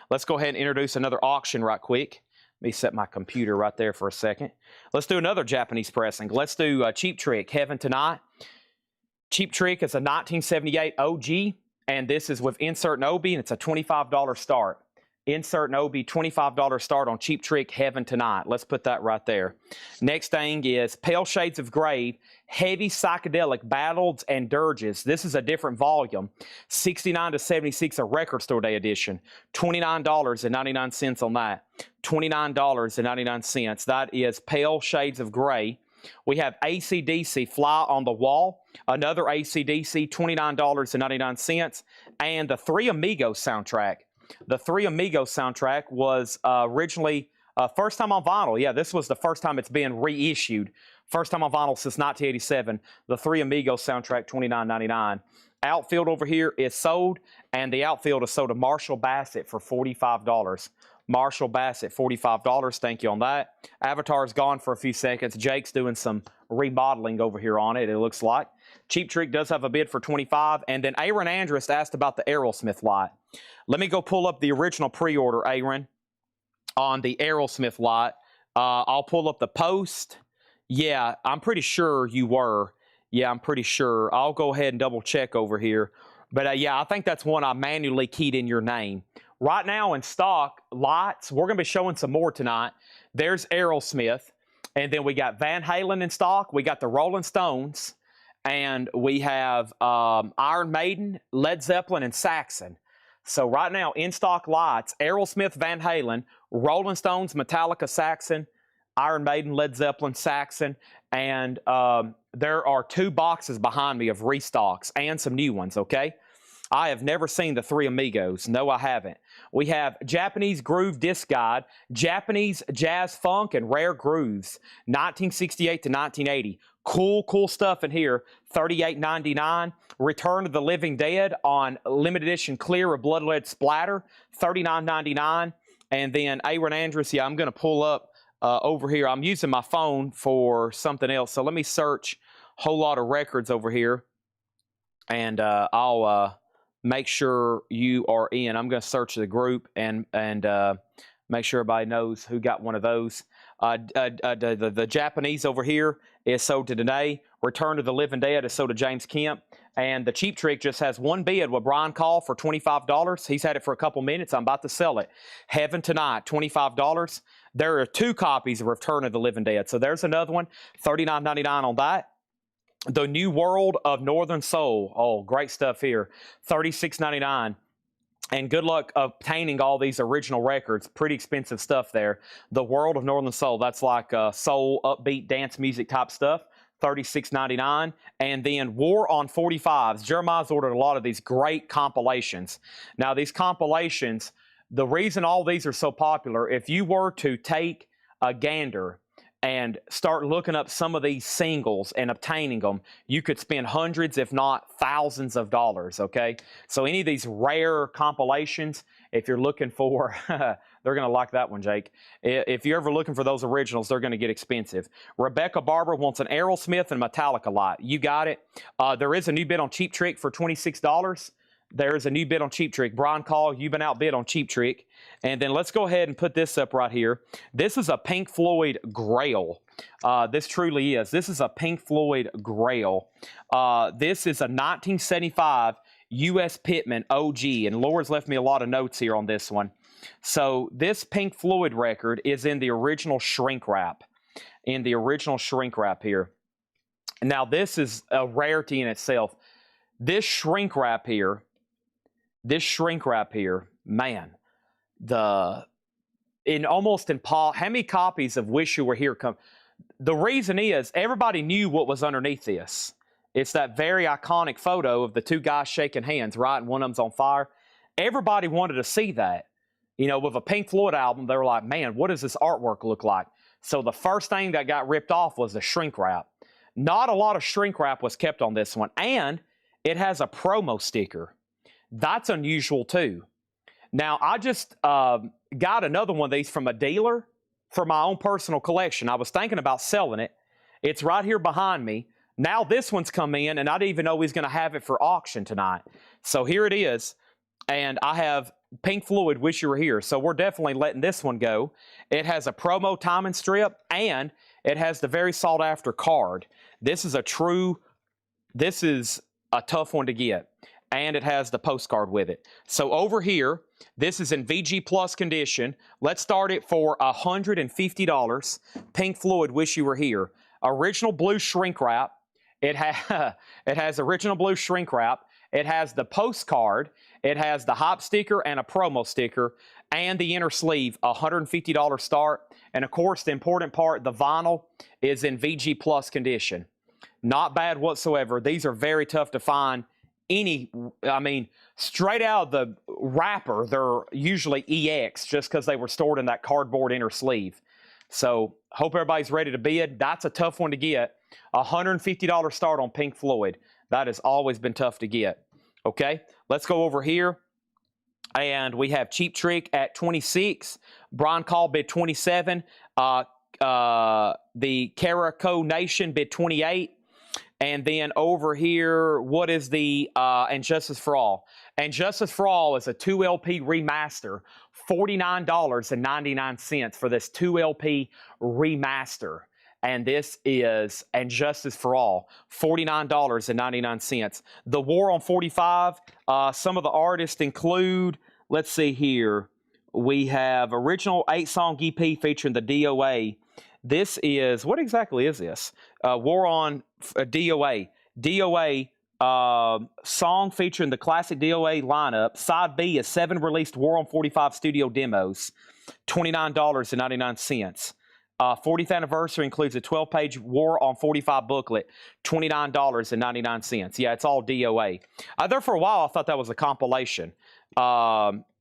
Let's go ahead and introduce another auction right quick. Let me set my computer right there for a second. Let's do another Japanese pressing. Let's do Cheap Trick, Heaven Tonight. Cheap Trick is a 1978 OG, and this is with insert and OB, and it's a $25 start. Insert and OB, $25 start on Cheap Trick, Heaven Tonight. Let's put that right there. Next thing is Pale Shades of Grave, Heavy Psychedelic Battles and Dirges. This is a different volume. 69 to 76, a record store day edition. $29.99 on that. $29.99. That is Pale Shades of Gray. We have AC/DC, Fly on the Wall. Another AC/DC, $29.99. And the Three Amigos soundtrack. The Three Amigos soundtrack was originally first time on vinyl. Yeah, this was the first time it's been reissued. First time on vinyl since 1987. The Three Amigos soundtrack, $29.99. Outfield over here is sold, and the outfield is sold to Marshall Bassett for $45. Marshall Bassett, $45. Thank you on that. Avatar is gone for a few seconds. Jake's doing some remodeling over here on it, it looks like. Cheap Trick does have a bid for $25. And then Aaron Andrus asked about the Aerosmith lot. Let me go pull up the original pre-order, Aaron, on the Aerosmith lot. I'll pull up the post. Yeah, I'm pretty sure you were. Yeah, I'm pretty sure. I'll go ahead and double check over here. But yeah, I think that's one I manually keyed in your name. Right now in stock, lots, we're going to be showing some more tonight. There's Aerosmith. And then we got Van Halen in stock. We got the Rolling Stones. And we have Iron Maiden, Led Zeppelin, and Saxon. So right now, in stock lots, Aerosmith, Van Halen, Rolling Stones, Metallica, Saxon, Iron Maiden, Led Zeppelin, Saxon, and there are 2 boxes behind me of restocks and some new ones, okay? I have never seen the Three Amigos. No, I haven't. We have Japanese Groove Disc Guide, Japanese Jazz Funk and Rare Grooves, 1968 to 1980. Cool stuff in here. $38.99. Return of the Living Dead on limited edition clear of Blood Red Splatter, $39.99. And then Aaron Andrus, yeah, I'm going to pull up over here. I'm using my phone for something else. So let me search a whole lot of records over here. And I'll make sure you are in. I'm going to search the group and make sure everybody knows who got one of those. The Japanese over here is sold to Danae. Return to the Living Dead is sold to James Kemp. And the Cheap Trick just has one bid with Brian Call for $25. He's had it for a couple minutes. I'm about to sell it. Heaven Tonight, $25. There are 2 copies of Return of the Living Dead. So there's another one, $39.99 on that. The New World of Northern Soul. Oh, great stuff here. $36.99. And good luck obtaining all these original records. Pretty expensive stuff there. The World of Northern Soul. That's like soul, upbeat, dance music type stuff. $36.99. And then War on 45s. Jeremiah's ordered a lot of these great compilations. Now, these compilations, the reason all these are so popular, if you were to take a gander and start looking up some of these singles and obtaining them, you could spend hundreds, if not thousands of dollars, okay? So any of these rare compilations, if you're looking for, they're going to like that one, Jake. If you're ever looking for those originals, they're going to get expensive. Rebecca Barber wants an Aerosmith and Metallica lot. You got it. There is a new bid on Cheap Trick for $26. There's a new bid on Cheap Trick. Brian Call, you've been outbid on Cheap Trick. And then let's go ahead and put this up right here. This is a Pink Floyd Grail. This truly is. This is a Pink Floyd Grail. This is a 1975 U.S. Pittman OG. And Laura's left me a lot of notes here on this one. So this Pink Floyd record is in the original shrink wrap. In the original shrink wrap here. Now this is a rarity in itself. This shrink wrap here, man, how many copies of Wish You Were Here come? The reason is everybody knew what was underneath this. It's that very iconic photo of the 2 guys shaking hands, right? And one of them's on fire. Everybody wanted to see that. You know, with a Pink Floyd album, they were like, man, what does this artwork look like? So the first thing that got ripped off was the shrink wrap. Not a lot of shrink wrap was kept on this one, and it has a promo sticker. That's unusual too. Now, I just got another one of these from a dealer for my own personal collection. I was thinking about selling it. It's right here behind me. Now this one's come in, and I didn't even know he's going to have it for auction tonight. So here it is, and I have Pink Floyd, Wish You Were Here. So we're definitely letting this one go. It has a promo timing strip, and it has the very sought-after card. This is a tough one to get, and it has the postcard with it. So over here, this is in VG Plus condition. Let's start it for $150. Pink Floyd, Wish You Were Here. Original blue shrink wrap. It has original blue shrink wrap. It has the postcard. It has the hop sticker and a promo sticker and the inner sleeve, $150 start. And of course, the important part, the vinyl is in VG Plus condition. Not bad whatsoever. These are very tough to find. Straight out of the wrapper, they're usually EX just because they were stored in that cardboard inner sleeve. So hope everybody's ready to bid. That's a tough one to get. $150 start on Pink Floyd. That has always been tough to get. Okay, let's go over here. And we have Cheap Trick at 26. Brian Call bid 27. The Carico Nation bid 28. And then over here, what is the And Justice for All? And Justice for All is a 2LP remaster, $49.99 for this 2LP remaster. And this is And Justice for All, $49.99. The War on 45, some of the artists include, let's see here, we have original 8-song EP featuring the DOA. This is, what exactly is this? War on DOA. DOA song featuring the classic DOA lineup. Side B is 7 released War on 45 studio demos, $29.99. 40th anniversary includes a 12-page War on 45 booklet, $29.99. Yeah, it's all DOA. There for a while, I thought that was a compilation.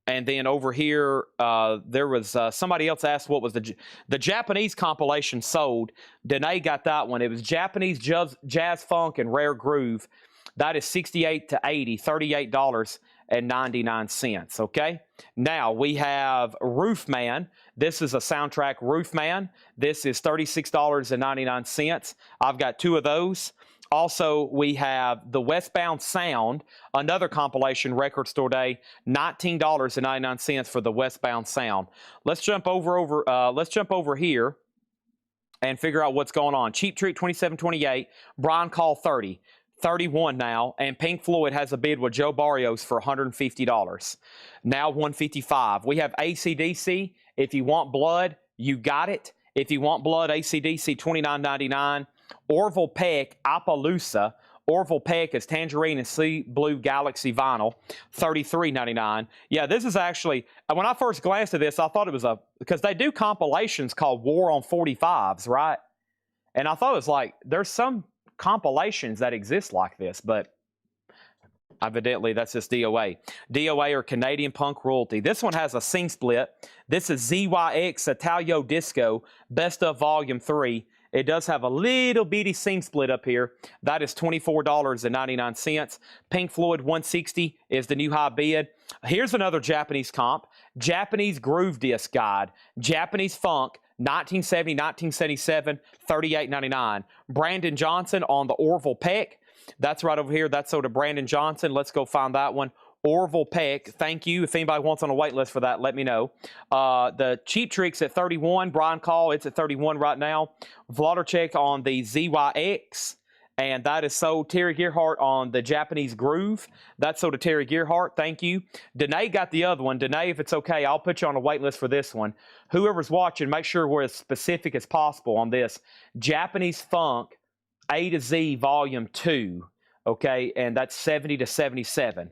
And then over here, there was somebody else asked what was the Japanese compilation sold. Danae got that one. It was Japanese jazz funk and rare groove. That is $68 to $80, $38.99. Okay. Now we have Roofman. This is a soundtrack Roofman. This is $36.99. I've got 2 of those. Also, we have the Westbound Sound, another compilation record store day, $19.99 for the Westbound Sound. Let's jump over here and figure out what's going on. Cheap Trick 2728, Brian Call 30, 31 now, and Pink Floyd has a bid with Joe Barrios for $150. Now $155. We have AC/DC. If you want blood, you got it. If you want blood, AC/DC $29.99. Orville Peck, Appaloosa. Orville Peck is Tangerine and Sea Blue Galaxy vinyl, $33.99. Yeah, this is actually, when I first glanced at this, I thought it was because they do compilations called War on 45s, right? And I thought it was like, there's some compilations that exist like this, but evidently that's just DOA. DOA or Canadian Punk Royalty. This one has a scene split. This is ZYX Italio Disco, Best of Volume 3. It does have a little bitty scene split up here. That is $24.99. Pink Floyd 160 is the new high bid. Here's another Japanese comp. Japanese Groove Disc Guide. Japanese Funk, 1970, 1977, $38.99. Brandon Johnson on the Orville Peck. That's right over here. That's sold to Brandon Johnson. Let's go find that one. Orville Peck, thank you. If anybody wants on a wait list for that, let me know. The Cheap Trick's at 31. Brian Call, it's at 31 right now. Vladarchek on the ZYX, and that is sold. Terry Gearhart on the Japanese Groove. That's sold to Terry Gearhart. Thank you. Danae got the other one. Danae, if it's okay, I'll put you on a wait list for this one. Whoever's watching, make sure we're as specific as possible on this. Japanese Funk A to Z Volume 2, okay, and that's 70 to 77.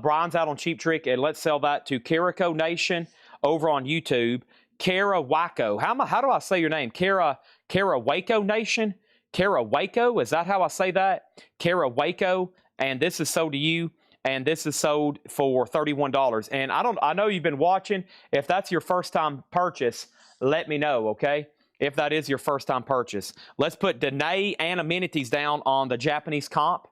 Brian's out on Cheap Trick, and let's sell that to Carico Nation over on YouTube. Kara Waco. How do I say your name? Kara Waco Nation? Kara Waco? Is that how I say that? Kara Waco. And this is sold to you, and this is sold for $31. And I know you've been watching. If that's your first time purchase, let me know, okay? if that is your first time purchase. Let's put Danae and amenities down on the Japanese comp.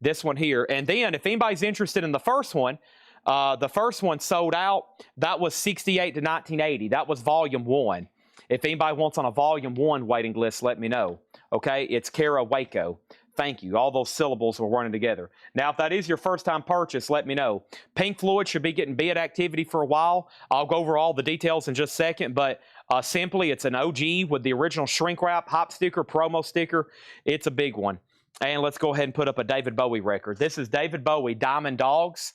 This one here. And then if anybody's interested in the first one sold out. That was 68 to 1980. That was volume 1. If anybody wants on a volume 1 waiting list, let me know. Okay, it's Kara Waco. Thank you. All those syllables were running together. Now, if that is your first time purchase, let me know. Pink Floyd should be getting bid activity for a while. I'll go over all the details in just a second, but simply it's an OG with the original shrink wrap, hop sticker, promo sticker. It's a big one. And let's go ahead and put up a David Bowie record. This is David Bowie Diamond Dogs.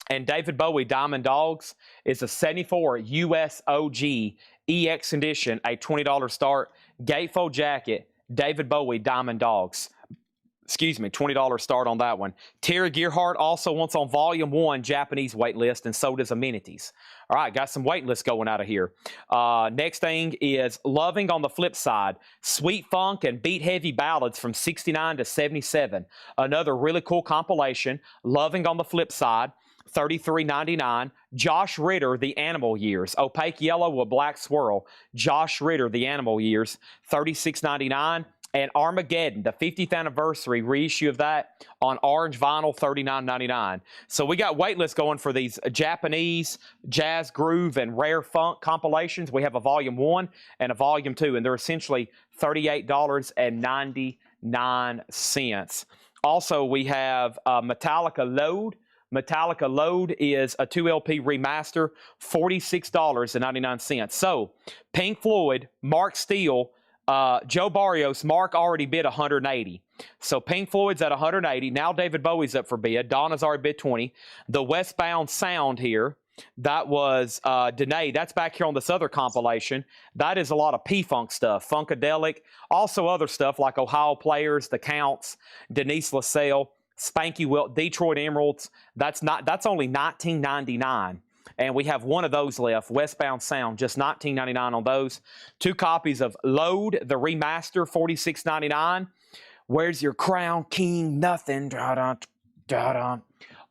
And David Bowie Diamond Dogs is a 74 US OG EX edition, a $20 start. Gatefold jacket, David Bowie Diamond Dogs. Excuse me, $20 start on that one. Terry Gearhart also wants on volume 1 Japanese wait list, and so does amenities. All right, got some wait lists going out of here. Next thing is Loving on the flip side. Sweet funk and beat heavy ballads from 69 to 77. Another really cool compilation. Loving on the flip side. $33.99. Josh Ritter, The Animal Years. Opaque yellow with black swirl. Josh Ritter, The Animal Years. $36.99. And Armageddon, the 50th anniversary reissue of that on orange vinyl, $39.99. So we got waitlist going for these Japanese jazz groove and rare funk compilations. We have a volume 1 and a volume 2, and they're essentially $38.99. Also, we have Metallica Load. Metallica Load is a 2LP remaster, $46.99. So, Pink Floyd, Mark Steele, Joe Barrios, Mark already bid 180. So Pink Floyd's at 180. Now David Bowie's up for bid. Donna's already bid 20. The Westbound Sound here, that was Danae. That's back here on this other compilation. That is a lot of P-Funk stuff. Funkadelic. Also other stuff like Ohio Players, The Counts, Denise LaSalle, Spanky Wilt, Detroit Emeralds. That's only $19.99. And we have one of those left, Westbound Sound, just $19.99 on those. 2 copies of Load, the remaster, $46.99. Where's Your Crown, King? Nothing. Da-da, da-da.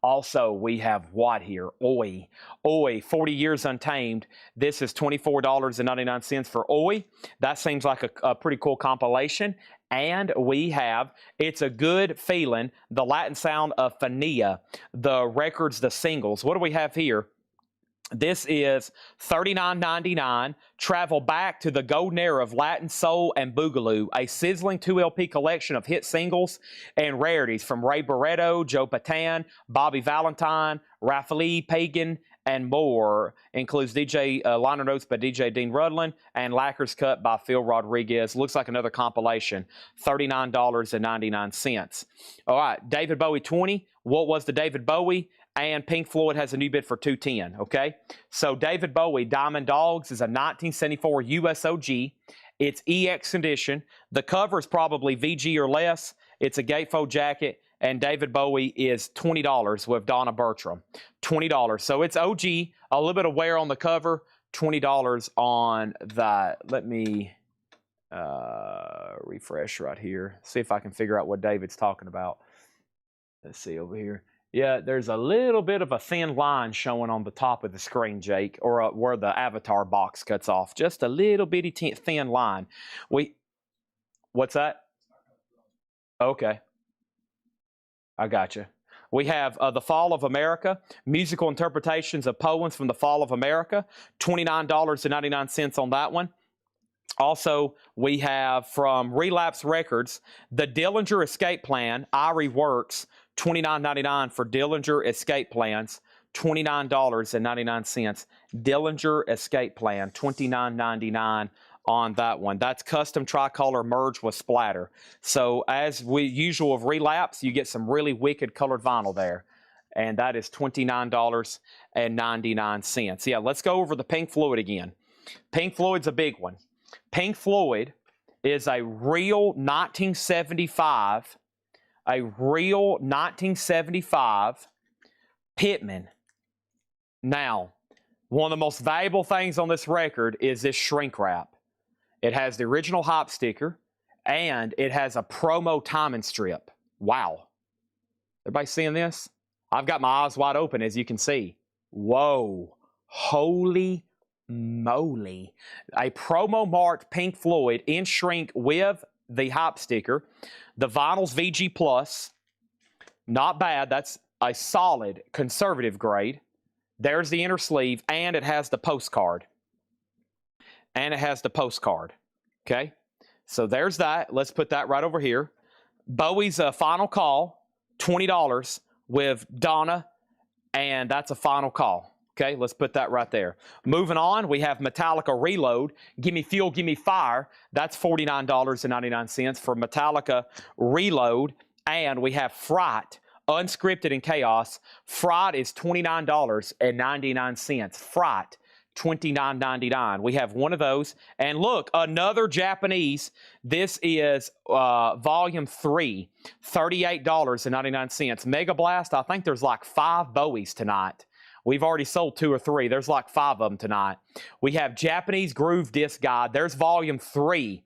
Also, we have what here? Oi. Oi, 40 Years Untamed. This is $24.99 for Oi. That seems like a pretty cool compilation. And we have It's a Good Feeling, the Latin sound of Fania, the records, the singles. What do we have here? This is $39.99. Travel back to the golden era of Latin soul and boogaloo, a sizzling 2LP collection of hit singles and rarities from Ray Barretto, Joe Patan, Bobby Valentine, Raffaele Pagan, and more. Includes liner notes by DJ Dean Rudlin and Lacquer's Cut by Phil Rodriguez. Looks like another compilation. $39.99. All right, David Bowie 20. What was the David Bowie? And Pink Floyd has a new bid for $210, okay? So David Bowie, Diamond Dogs, is a 1974 US OG. It's EX edition. The cover is probably VG or less. It's a gatefold jacket, and David Bowie is $20 with Donna Bertram. $20. So it's OG, a little bit of wear on the cover, $20 on that. Let me refresh right here. See if I can figure out what David's talking about. Let's see over here. Yeah, there's a little bit of a thin line showing on the top of the screen, Jake, or where the avatar box cuts off. Just a little bitty thin line. What's that? Okay. I got you. We have The Fall of America, musical interpretations of poems from The Fall of America, $29.99 on that one. Also, we have from Relapse Records, the Dillinger Escape Plan, Irie Works, $29.99 for Dillinger Escape Plans, $29.99. Dillinger Escape Plan, $29.99 on that one. That's custom tricolor merged with splatter. So as usual of Relapse, you get some really wicked colored vinyl there. And that is $29.99. Yeah, let's go over the Pink Floyd again. Pink Floyd's a big one. Pink Floyd is a real 1975 Pittman. Now, one of the most valuable things on this record is this shrink wrap. It has the original hop sticker, and it has a promo timing strip. Wow. Everybody seeing this? I've got my eyes wide open, as you can see. Whoa. Holy moly. A promo marked Pink Floyd in shrink with the hype sticker. The vinyl's VG Plus. Not bad. That's a solid conservative grade. There's the inner sleeve, and it has the postcard. Okay? So there's that. Let's put that right over here. Bowie's Final Call, $20 with Donna, and that's a final call. Okay, let's put that right there. Moving on, we have Metallica Reload. Gimme Fuel, Gimme Fire. That's $49.99 for Metallica Reload. And we have Fright, Unscripted and Chaos. Fright is $29.99. Fright, $29.99. We have one of those. And look, another Japanese. This is volume 3, $38.99. Mega Blast, I think there's like 5 Bowies tonight. We've already sold 2 or 3. There's like 5 of them tonight. We have Japanese Groove Disc Guide. There's volume 3.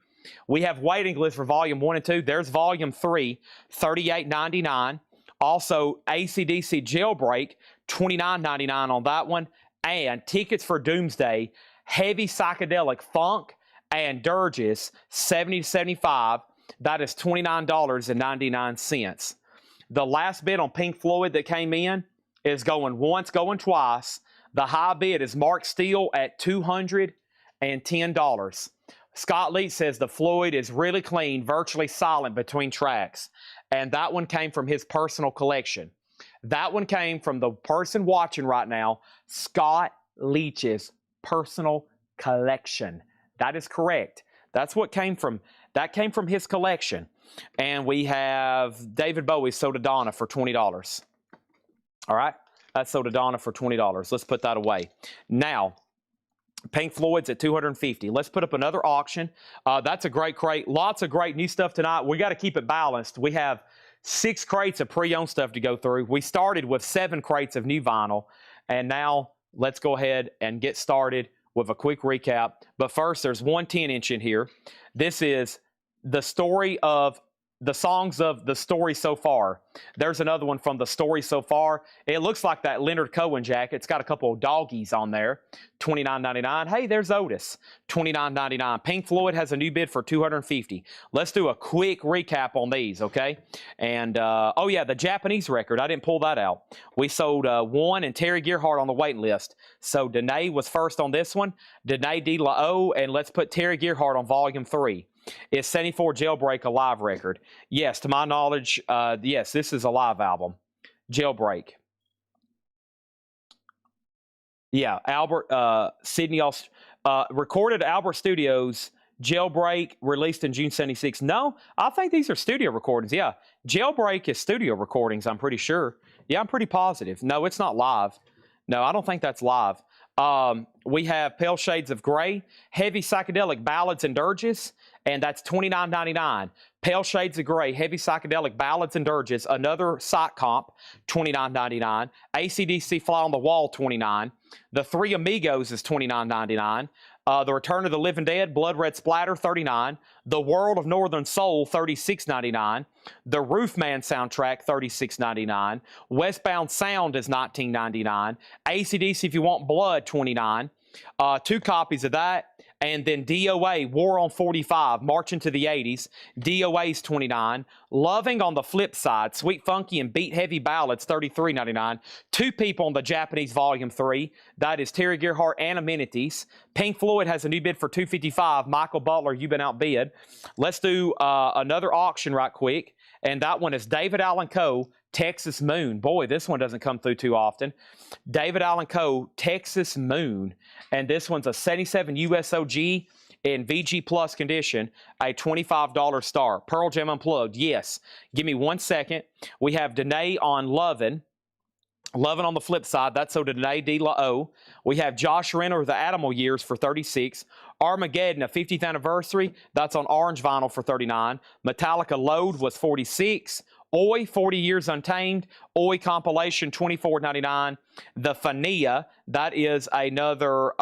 We have waiting list for volume 1 and 2. There's volume 3, $38.99. Also, AC/DC Jailbreak, $29.99 on that one. And Tickets for Doomsday, Heavy Psychedelic Funk and Dirges, $70 to $75. That is $29.99. The last bid on Pink Floyd that came in is going once, going twice. The high bid is Mark Steele at $210. Scott Leach says the Floyd is really clean, virtually silent between tracks. And that one came from his personal collection. That one came from the person watching right now, Scott Leach's personal collection. That is correct. That's what came from. That came from his collection. And we have David Bowie's Soda Donna for $20. All right? That's Soda Donna for $20. Let's put that away. Now, Pink Floyd's at $250. Let's put up another auction. That's a great crate. Lots of great new stuff tonight. We got to keep it balanced. We have 6 crates of pre-owned stuff to go through. We started with 7 crates of new vinyl. And now let's go ahead and get started with a quick recap. But first, there's one 10-inch in here. This is the story of the songs of the story so far. There's another one from the story so far. It looks like that Leonard Cohen jacket. It's got a couple of doggies on there. $29.99. Hey, there's Otis. $29.99. Pink Floyd has a new bid for $250. Let's do a quick recap on these, okay? And, oh yeah, the Japanese record. I didn't pull that out. We sold 1 and Terry Gearhart on the waiting list. So Danae was first on this one. Danae De La O, and let's put Terry Gearhart on volume 3. Is 74 Jailbreak a live record? Yes, to my knowledge, yes, this is a live album. Jailbreak. Yeah, Albert, Sydney, recorded at Albert Studios. Jailbreak, released in June 76. No, I think these are studio recordings. Yeah, Jailbreak is studio recordings, I'm pretty sure. Yeah, I'm pretty positive. No, it's not live. No, I don't think that's live. We have Pale Shades of Grey, Heavy Psychedelic Ballads and Dirges, and that's $29.99. Pale Shades of Grey, Heavy Psychedelic Ballads and Dirges, another sock comp, $29.99. AC/DC Fly on the Wall, $29. The Three Amigos is $29.99. The Return of the Living Dead, Blood Red Splatter, $39. The World of Northern Soul, $36.99. The Roofman soundtrack, $36.99. Westbound Sound is $19.99. AC/DC If You Want Blood, $29. 2 copies of that. And then DOA, War on 45, March into the 80s. DOA's $29. Loving on the flip side, Sweet Funky and Beat Heavy Ballads, $33.99. 2 people on the Japanese Volume 3. That is Terry Gearhart and Amenities. Pink Floyd has a new bid for $255. Michael Butler, You've Been Outbid. Let's do another auction right quick. And that one is David Allan Coe, Texas Moon. Boy, this one doesn't come through too often. David Allan Coe, Texas Moon. And this one's a 77 USOG in VG Plus condition, a $25 star. Pearl Jam Unplugged, yes. Give me 1 second. We have Danae on Lovin'. Lovin' on the flip side, that's so Danae De La O. We have Josh Renner, The Animal Years for $36. Armageddon, a 50th anniversary, that's on orange vinyl for $39. Metallica Load was $46. Oi, 40 Years Untamed. Oi compilation, $24.99. The Fania, that is another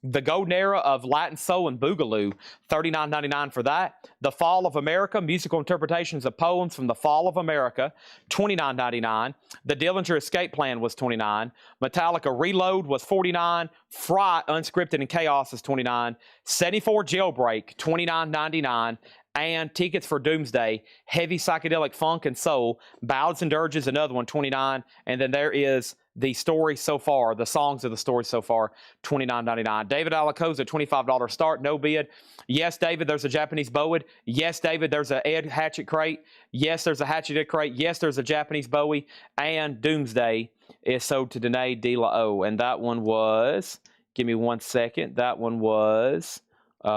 The Golden Era of Latin Soul and Boogaloo, $39.99 for that. The Fall of America, musical interpretations of poems from the Fall of America, $29.99. The Dillinger Escape Plan was $29. Metallica Reload was $49. Fright, Unscripted and Chaos is $29. 74 Jailbreak, $29.99. And Tickets for Doomsday, Heavy Psychedelic Funk and Soul, Ballads and Dirges, another one, $29. And then there is the story so far, the songs of the story so far, $29.99. David Alaco's a $25 start, no bid. Yes, David, there's a Japanese Bowie. Yes, David, there's a Ed Hatchet crate. Yes, there's a Hatchet Ed crate. Yes, there's a Japanese Bowie. And Doomsday is sold to Danae De La O. And that one was, give me 1 second, that one was, what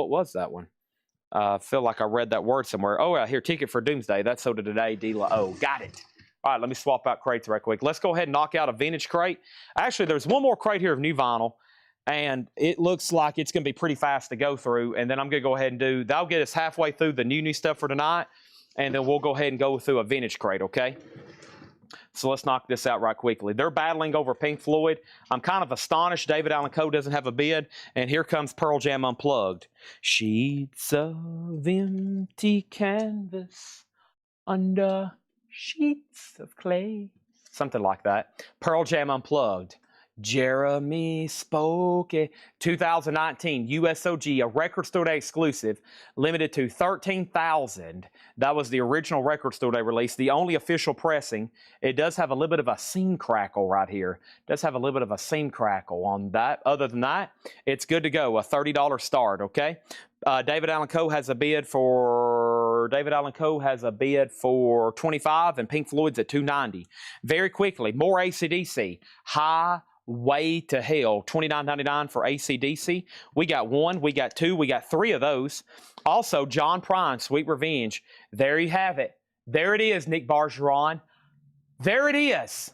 was that one? I feel like I read that word somewhere. Oh, yeah, here, Ticket for Doomsday. That's sold to Danae De La O. Got it. All right, let me swap out crates right quick. Let's go ahead and knock out a vintage crate. Actually, there's one more crate here of new vinyl, and it looks like it's going to be pretty fast to go through. And then I'm going to go ahead and do, that'll get us halfway through the new stuff for tonight, and then we'll go ahead and go through a vintage crate, okay? So let's knock this out right quickly. They're battling over Pink Floyd. I'm kind of astonished David Allan Coe doesn't have a bid. And here comes Pearl Jam Unplugged. Sheets of empty canvas under sheets of clay. Something like that. Pearl Jam Unplugged. Jeremy spoke. 2019 USOG, a Record Store Day exclusive, limited to 13,000. That was the original Record Store Day release, the only official pressing. It does have a little bit of a seam crackle right here. It does have a little bit of a seam crackle on that. Other than that, it's good to go. A $30 start, okay? David Allan Coe has a bid for 25, and Pink Floyd's at 290. Very quickly, more AC/DC. Highway to Hell, $29.99 for AC/DC. We got one, we got two, we got three of those. Also, John Prine, Sweet Revenge. There you have it. There it is, Nick Bargeron. There it is.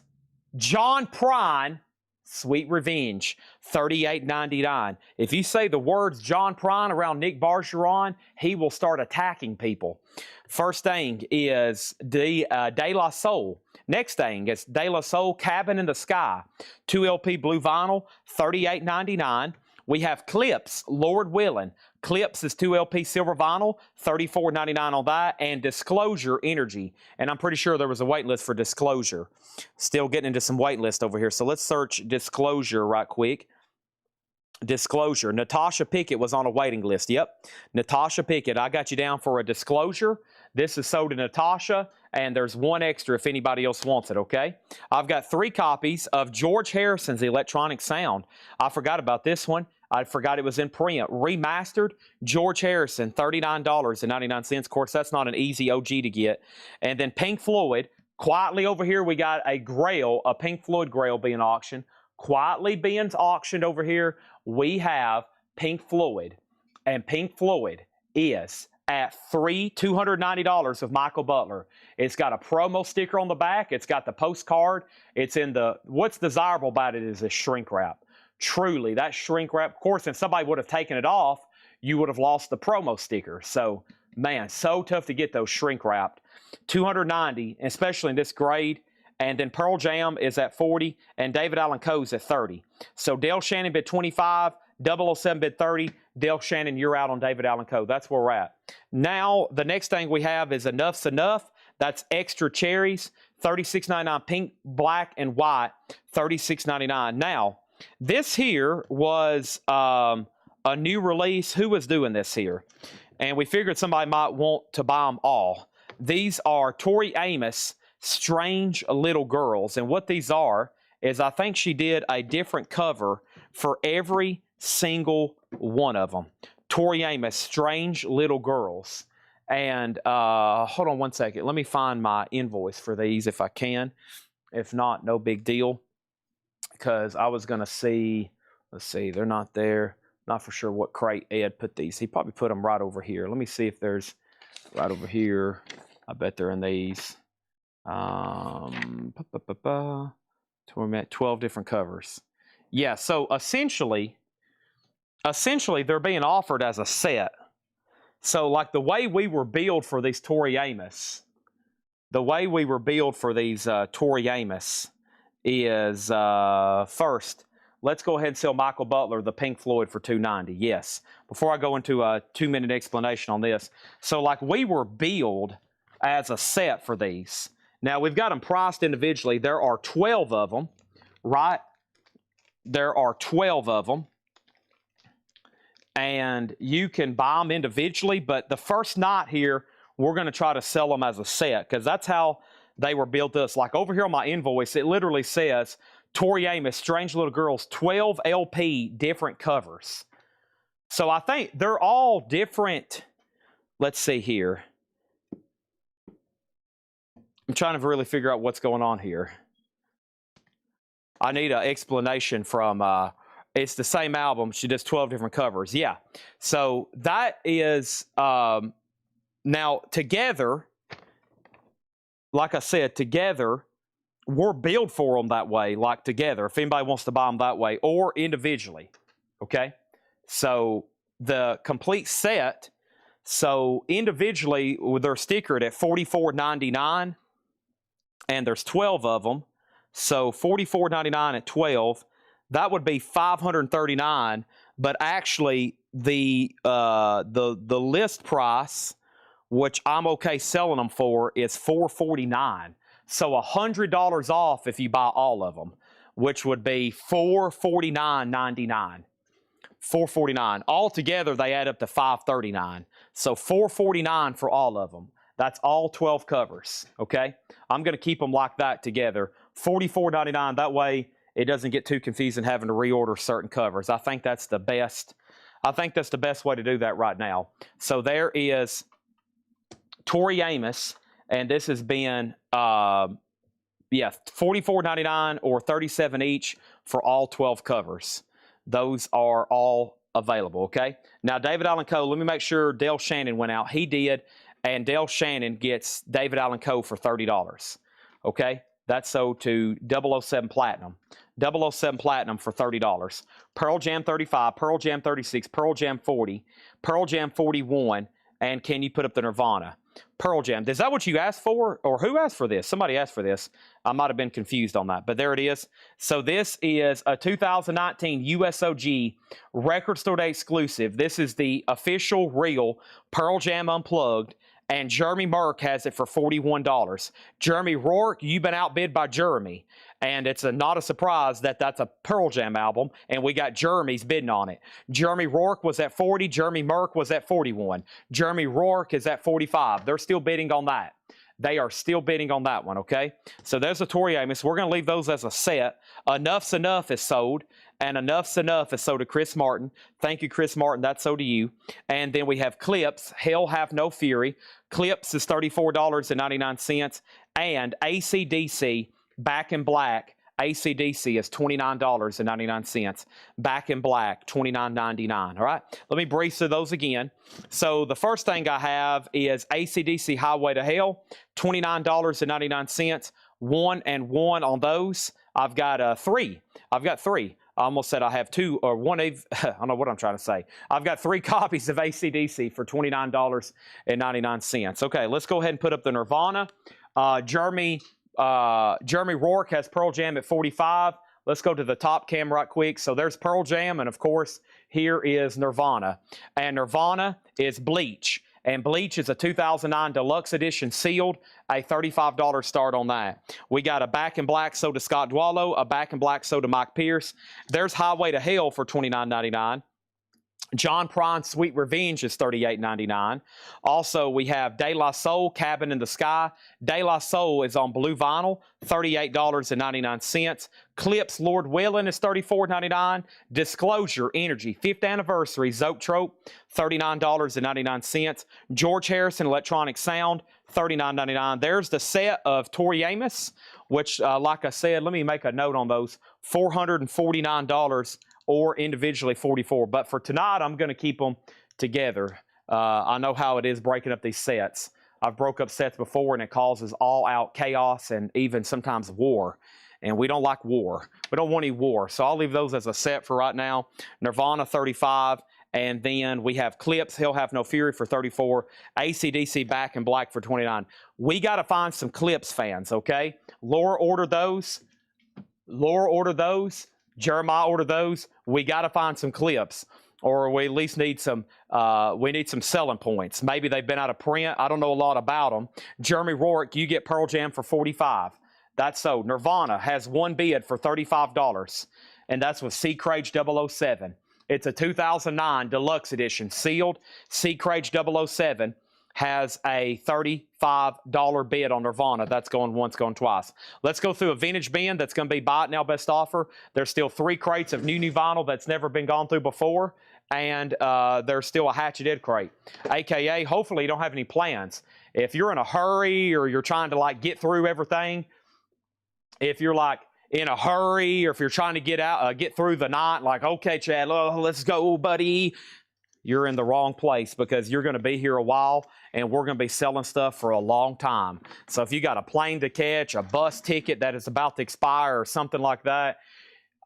John Prine, Sweet Revenge, $38.99. If you say the words John Prine around Nick Bargeron, he will start attacking people. First thing is De La Soul. Next thing is De La Soul, Cabin in the Sky. 2 LP blue vinyl, $38.99. We have Clips, Lord Willing. Clips is 2 LP silver vinyl, $34.99 on that. And Disclosure Energy. And I'm pretty sure there was a wait list for Disclosure. Still getting into some wait list over here. So let's search Disclosure right quick. Disclosure. Natasha Pickett was on a waiting list. Yep. Natasha Pickett. I got you down for a Disclosure. This is sold to Natasha, and there's one extra if anybody else wants it, okay? I've got 3 copies of George Harrison's Electronic Sound. I forgot about this one. I forgot it was in print. Remastered, George Harrison, $39.99. Of course, that's not an easy OG to get. And then Pink Floyd. Quietly over here, we got a Grail, a Pink Floyd Grail being auctioned. Quietly being auctioned over here, we have Pink Floyd. And Pink Floyd is at $290 of Michael Butler. It's got a promo sticker on the back. It's got the postcard. It's in the, what's desirable about it is this shrink wrap. Truly, that shrink wrap, of course, if somebody would have taken it off, you would have lost the promo sticker. So, man, so tough to get those shrink wrapped. $290, especially in this grade. And then Pearl Jam is at $40, and David Allan Coe's at $30. So Dale Shannon bid $25, 007 bid $30. Dale Shannon, you're out on David Allan Coe. That's where we're at. Now, the next thing we have is Enough's Enough. That's extra cherries, $36.99. Pink, black, and white, $36.99. Now, this here was a new release. Who was doing this here? And we figured somebody might want to buy them all. These are Tori Amos, Strange Little Girls. And what these are is I think she did a different cover for every single one of them. Tori Amos, Strange Little Girls. And hold on 1 second. Let me find my invoice for these if I can. If not, no big deal. Because I was going to see, let's see, they're not there. Not for sure what crate Ed put these. He probably put them right over here. Let me see if there's right over here. I bet they're in these. 12 different covers. Yeah, so essentially they're being offered as a set. So like the way we were billed for these Tori Amos, the way we were billed for these Tori Amos is first, let's go ahead and sell Michael Butler the Pink Floyd for $290. Yes. Before I go into a 2-minute explanation on this, so like we were billed as a set for these. Now we've got them priced individually. There are 12 of them, right? There are 12 of them. And you can buy them individually, but the first night here, we're going to try to sell them as a set because that's how they were built to us. Like over here on my invoice, it literally says Tori Amos, Strange Little Girls, 12 LP different covers. So I think they're all different. Let's see here. I'm trying to really figure out what's going on here. I need an explanation from, it's the same album. She does 12 different covers. Yeah. So that is, now together, like I said, together, we're billed for them that way, like together, if anybody wants to buy them that way, or individually, okay? So the complete set, so individually, they're stickered at $44.99, and there's 12 of them, so $44.99 at 12, that would be $539, but actually the list price, which I'm okay selling them for, is $449. So $100 off if you buy all of them, which would be $449.99. $449. Altogether, they add up to $539. So $449 for all of them. That's all 12 covers, okay? I'm going to keep them like that together. $44.99. That way, it doesn't get too confusing having to reorder certain covers. I think that's the best. I think that's the best way to do that right now. So there is Tori Amos, and this has been, $44.99 or $37 each for all 12 covers. Those are all available, okay? Now, David Allen Co., let me make sure Dale Shannon went out. He did, and Dale Shannon gets David Allen Co. for $30, okay? That's sold to 007 Platinum. 007 Platinum for $30. Pearl Jam 35, Pearl Jam 36, Pearl Jam 40, Pearl Jam 41, and can you put up the Nirvana? Pearl Jam. Is that what you asked for? Or who asked for this? Somebody asked for this. I might have been confused on that, but there it is. So this is a 2019 USOG Record Store Day exclusive. This is the official real Pearl Jam Unplugged, and Jeremy Merck has it for $41. Jeremy Rourke, you've been outbid by Jeremy. And it's not a surprise that that's a Pearl Jam album, and we got Jeremy's bidding on it. Jeremy Rourke was at 40, Jeremy Merck was at 41. Jeremy Rourke is at 45. They're still bidding on that. They are still bidding on that one, okay? So there's a Tori Amos. We're going to leave those as a set. Enough's Enough is sold, and Enough's Enough is sold to Chris Martin. Thank you, Chris Martin. That's sold to you. And then we have Clips, Hell Hath No Fury. Clips is $34.99, and AC/DC, Back in Black, AC/DC is $29.99. Back in Black, $29.99. All right, let me breeze through those again. So the first thing I have is AC/DC Highway to Hell, $29.99. 1 and 1 on those. I've got 3. I've got 3. I almost said I have 2 or 1. I don't know what I'm trying to say. I've got 3 copies of AC/DC for $29.99. Okay, let's go ahead and put up the Nirvana. Jeremy Rourke has Pearl Jam at 45. Let's go to the top cam right quick. So there's Pearl Jam, and of course, here is Nirvana. And Nirvana is Bleach. And Bleach is a 2009 Deluxe Edition sealed, a $35 start on that. We got a Back in Black sold to Scott Dwallow, a Back in Black sold to Mike Pierce. There's Highway to Hell for $29.99. John Prine's Sweet Revenge is $38.99. Also, we have De La Soul, Cabin in the Sky. De La Soul is on blue vinyl, $38.99. Clips, Lord Willing is $34.99. Disclosure, Energy, 5th Anniversary, Zoetrope, $39.99. George Harrison, Electronic Sound, $39.99. There's the set of Tori Amos, which, like I said, let me make a note on those, $449 or individually $44. But for tonight, I'm going to keep them together. I know how it is breaking up these sets. I've broke up sets before, and it causes all-out chaos and even sometimes war. And we don't like war. We don't want any war. So I'll leave those as a set for right now. Nirvana, 35. And then we have Clips, Hell Have No Fury for $34. AC/DC Back in Black for $29. We got to find some Clips fans, okay? Laura ordered those. Jeremiah ordered those. We got to find some Clips, or we at least need some. We need some selling points. Maybe they've been out of print. I don't know a lot about them. Jeremy Rourke, you get Pearl Jam for $45. That's so. Nirvana has one bid for $35, and that's with C. Crage 007. It's a 2009 deluxe edition, sealed. C. Crage 007 has a $35 bid on Nirvana. That's going once, going twice. Let's go through a vintage bin that's going to be buy it now, best offer. There's still 3 crates of new vinyl that's never been gone through before, and there's still a Hatchet Ed crate. AKA, hopefully you don't have any plans. If you're in a hurry or you're trying to like get through everything, if you're like in a hurry, or if you're trying to get through the night, like, okay, Chad, let's go, buddy, you're in the wrong place, because you're going to be here a while, and we're going to be selling stuff for a long time. So if you got a plane to catch, a bus ticket that is about to expire, or something like that,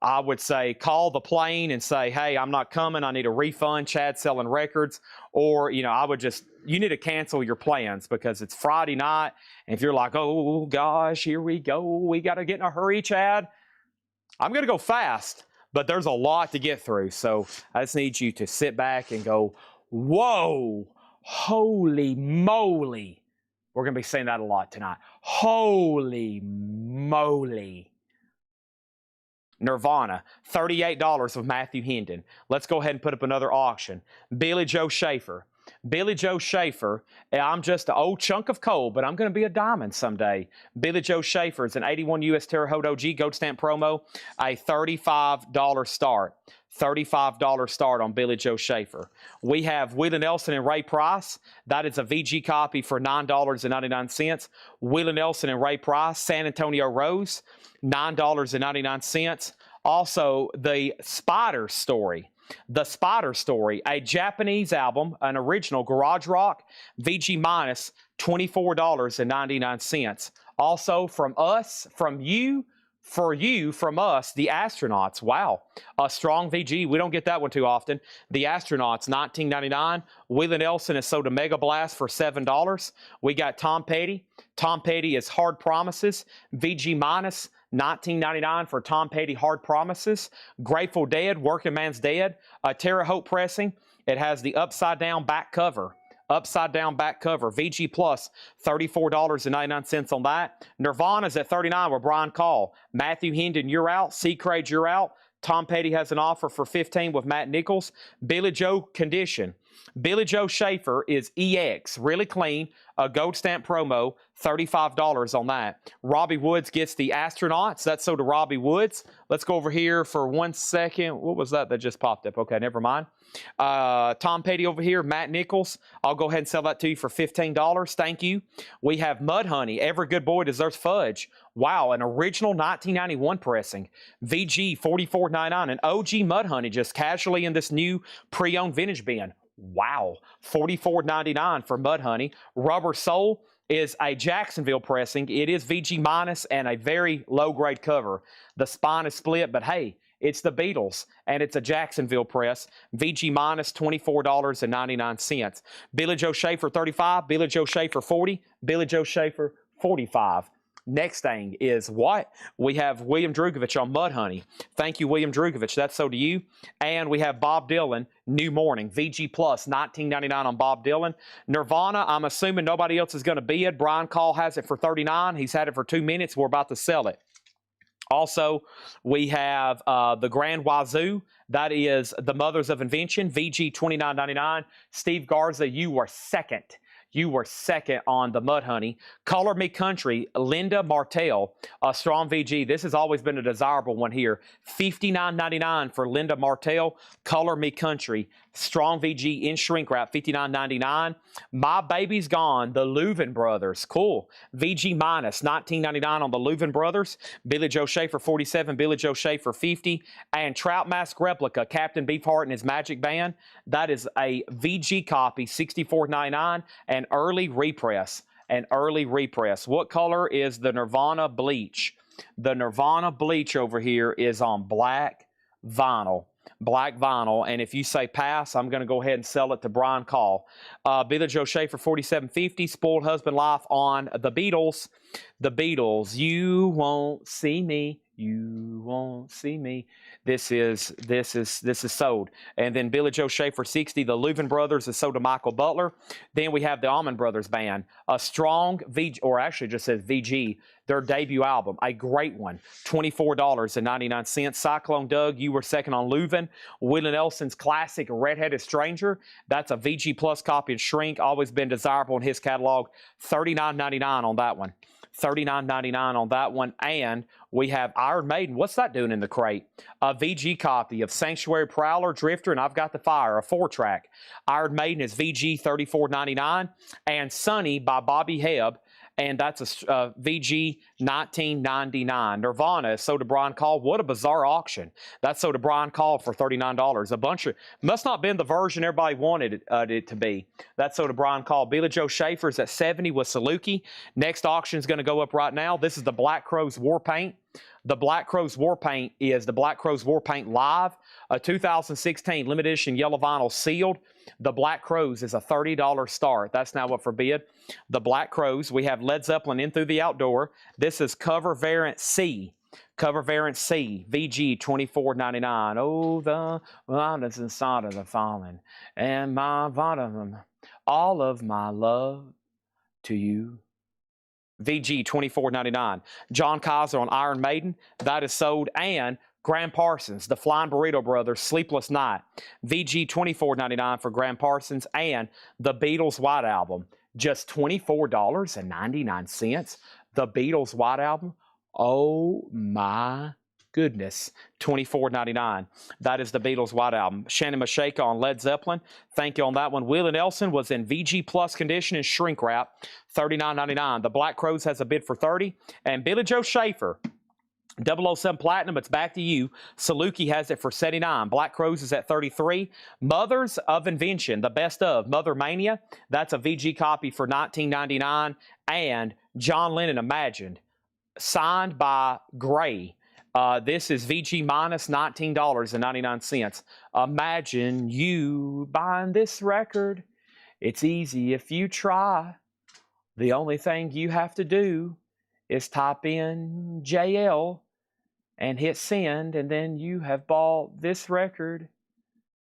I would say call the plane and say, hey, I'm not coming. I need a refund. Chad's selling records. Or, you need to cancel your plans, because it's Friday night. And if you're like, oh, gosh, here we go, we got to get in a hurry, Chad, I'm going to go fast. But there's a lot to get through. So I just need you to sit back and go, whoa, holy moly. We're going to be saying that a lot tonight. Holy moly. Nirvana, $38 with Matthew Hendon. Let's go ahead and put up another auction. Billy Joe Schaefer. Billy Joe Schaefer, I'm just an old chunk of coal, but I'm going to be a diamond someday. Billy Joe Schaefer is an 81 U.S. Terre Haute OG Gold Stamp promo, a $35 start. $35 start on Billy Joe Schaefer. We have Willie Nelson and Ray Price. That is a VG copy for $9.99. Willie Nelson and Ray Price, San Antonio Rose, $9.99. Also, The Spider Story. The Spider Story, a Japanese album, an original garage rock, VG minus $24.99. Also, from us, from you, for you, from us, The Astronauts. Wow. A strong VG. We don't get that one too often. The Astronauts, $19.99. Willie Nelson is sold a Mega Blast for $7. We got Tom Petty. Tom Petty is Hard Promises. VG minus $19.99 for Tom Petty Hard Promises. Grateful Dead, Working Man's Dead. A Terre Haute pressing. It has the upside down back cover. Upside down back cover. VG Plus, $34.99 on that. Nirvana's at $39 with Brian Call. Matthew Hendon, you're out. C. Crage, you're out. Tom Petty has an offer for $15 with Matt Nichols. Billy Joe Condition. Billy Joe Schaefer is EX, really clean, a gold stamp promo, $35 on that. Robbie Woods gets the Astronauts. That's so to Robbie Woods. Let's go over here for 1 second. What was that just popped up? Okay, never mind. Tom Petty over here, Matt Nichols. I'll go ahead and sell that to you for $15. Thank you. We have Mud Honey. Every good boy deserves fudge. Wow, an original 1991 pressing. VG $44.99. An OG Mud Honey just casually in this new pre-owned vintage bin. Wow, $44.99 for Mud Honey. Rubber Soul is a Jacksonville pressing. It is VG minus and a very low-grade cover. The spine is split, but hey, it's the Beatles, and it's a Jacksonville press. VG minus $24.99. Billy Joe Schaefer, $35. Billy Joe Schaefer, $40. Billy Joe Schaefer, $45. Next thing is what? We have William Drugovich on Mud Honey. Thank you, William Drugovich. That's so to you. And we have Bob Dylan, New Morning. VG Plus, $19.99 on Bob Dylan. Nirvana, I'm assuming nobody else is going to bid. Brian Call has it for $39. He's had it for 2 minutes. We're about to sell it. Also, we have the Grand Wazoo. That is the Mothers of Invention. VG $29.99. Steve Garza, you were second. You were second on the Mud Honey. Color Me Country, Linda Martell, a strong VG. This has always been a desirable one here. $59.99 for Linda Martell. Color Me Country, strong VG in shrink wrap, $59.99. My Baby's Gone, the Leuven Brothers. Cool. VG minus, $19.99 on the Leuven Brothers. Billy Joe Schaefer, $47. Billy Joe Schaefer, $50. And Trout Mask Replica, Captain Beefheart and his Magic Band. That is a VG copy, $64.99. And early repress. An early repress. What color is the Nirvana Bleach? The Nirvana Bleach over here is on black vinyl. Black vinyl. And if you say pass, I'm going to go ahead and sell it to Brian Call. Billy Joe Schaefer, $47.50. Spoiled Husband Life on the Beatles. The Beatles. You won't see me. You won't see me. This is sold. And then Billy Joe Schaefer, 60. The Louvin Brothers is sold to Michael Butler. Then we have the Allman Brothers Band. A strong VG, or actually just says VG, their debut album. A great one. $24.99. Cyclone Doug, you were second on Louvin. Willie Nelson's classic Red-Headed Stranger. That's a VG Plus copy and shrink. Always been desirable in his catalog. $39.99 on that one. $39.99 on that one. And we have Iron Maiden. What's that doing in the crate? A VG copy of Sanctuary, Prowler, Drifter, and I've Got the Fire, a 4-track. Iron Maiden is VG $34.99. And Sunny by Bobby Hebb, and that's a VG $19.99. Nirvana is sold to Brian Call. What a bizarre auction. That's sold to Brian Call for $39. A bunch of, must not been the version everybody wanted it to be. That's sold to Brian Call. Billy Joe Schaefer's at 70 with Saluki. Next auction is going to go up right now. This is the Black Crowes War Paint. The Black Crowes War Paint is the Black Crowes War Paint Live, a 2016 limited edition yellow vinyl sealed. The Black Crowes is a $30 start. That's now up for bid. The Black Crowes, we have Led Zeppelin In Through the Outdoor. This is cover variant C. Cover variant C, VG $24.99. Oh, the mountains inside of the fallen, and my bottom, all of my love to you. VG $24.99. John Kaiser on Iron Maiden. That is sold. And Graham Parsons, the Flying Burrito Brothers, Sleepless Night. VG $24.99 for Graham Parsons. And the Beatles White Album, just $24.99. The Beatles White Album. Oh my goodness. $24.99. That is the Beatles White Album. Shannon Mashaka on Led Zeppelin. Thank you on that one. Willie Nelson was in VG Plus condition and shrink wrap. $39.99. The Black Crowes has a bid for $30. And Billy Joe Schaefer, 007 Platinum, it's back to you. Saluki has it for $79. Black Crowes is at $33. Mothers of Invention, the best of Mother Mania. That's a VG copy for $19.99. And John Lennon Imagined, signed by Gray. This is VG minus $19.99. Imagine you buying this record. It's easy if you try. The only thing you have to do is type in JL and hit send, and then you have bought this record.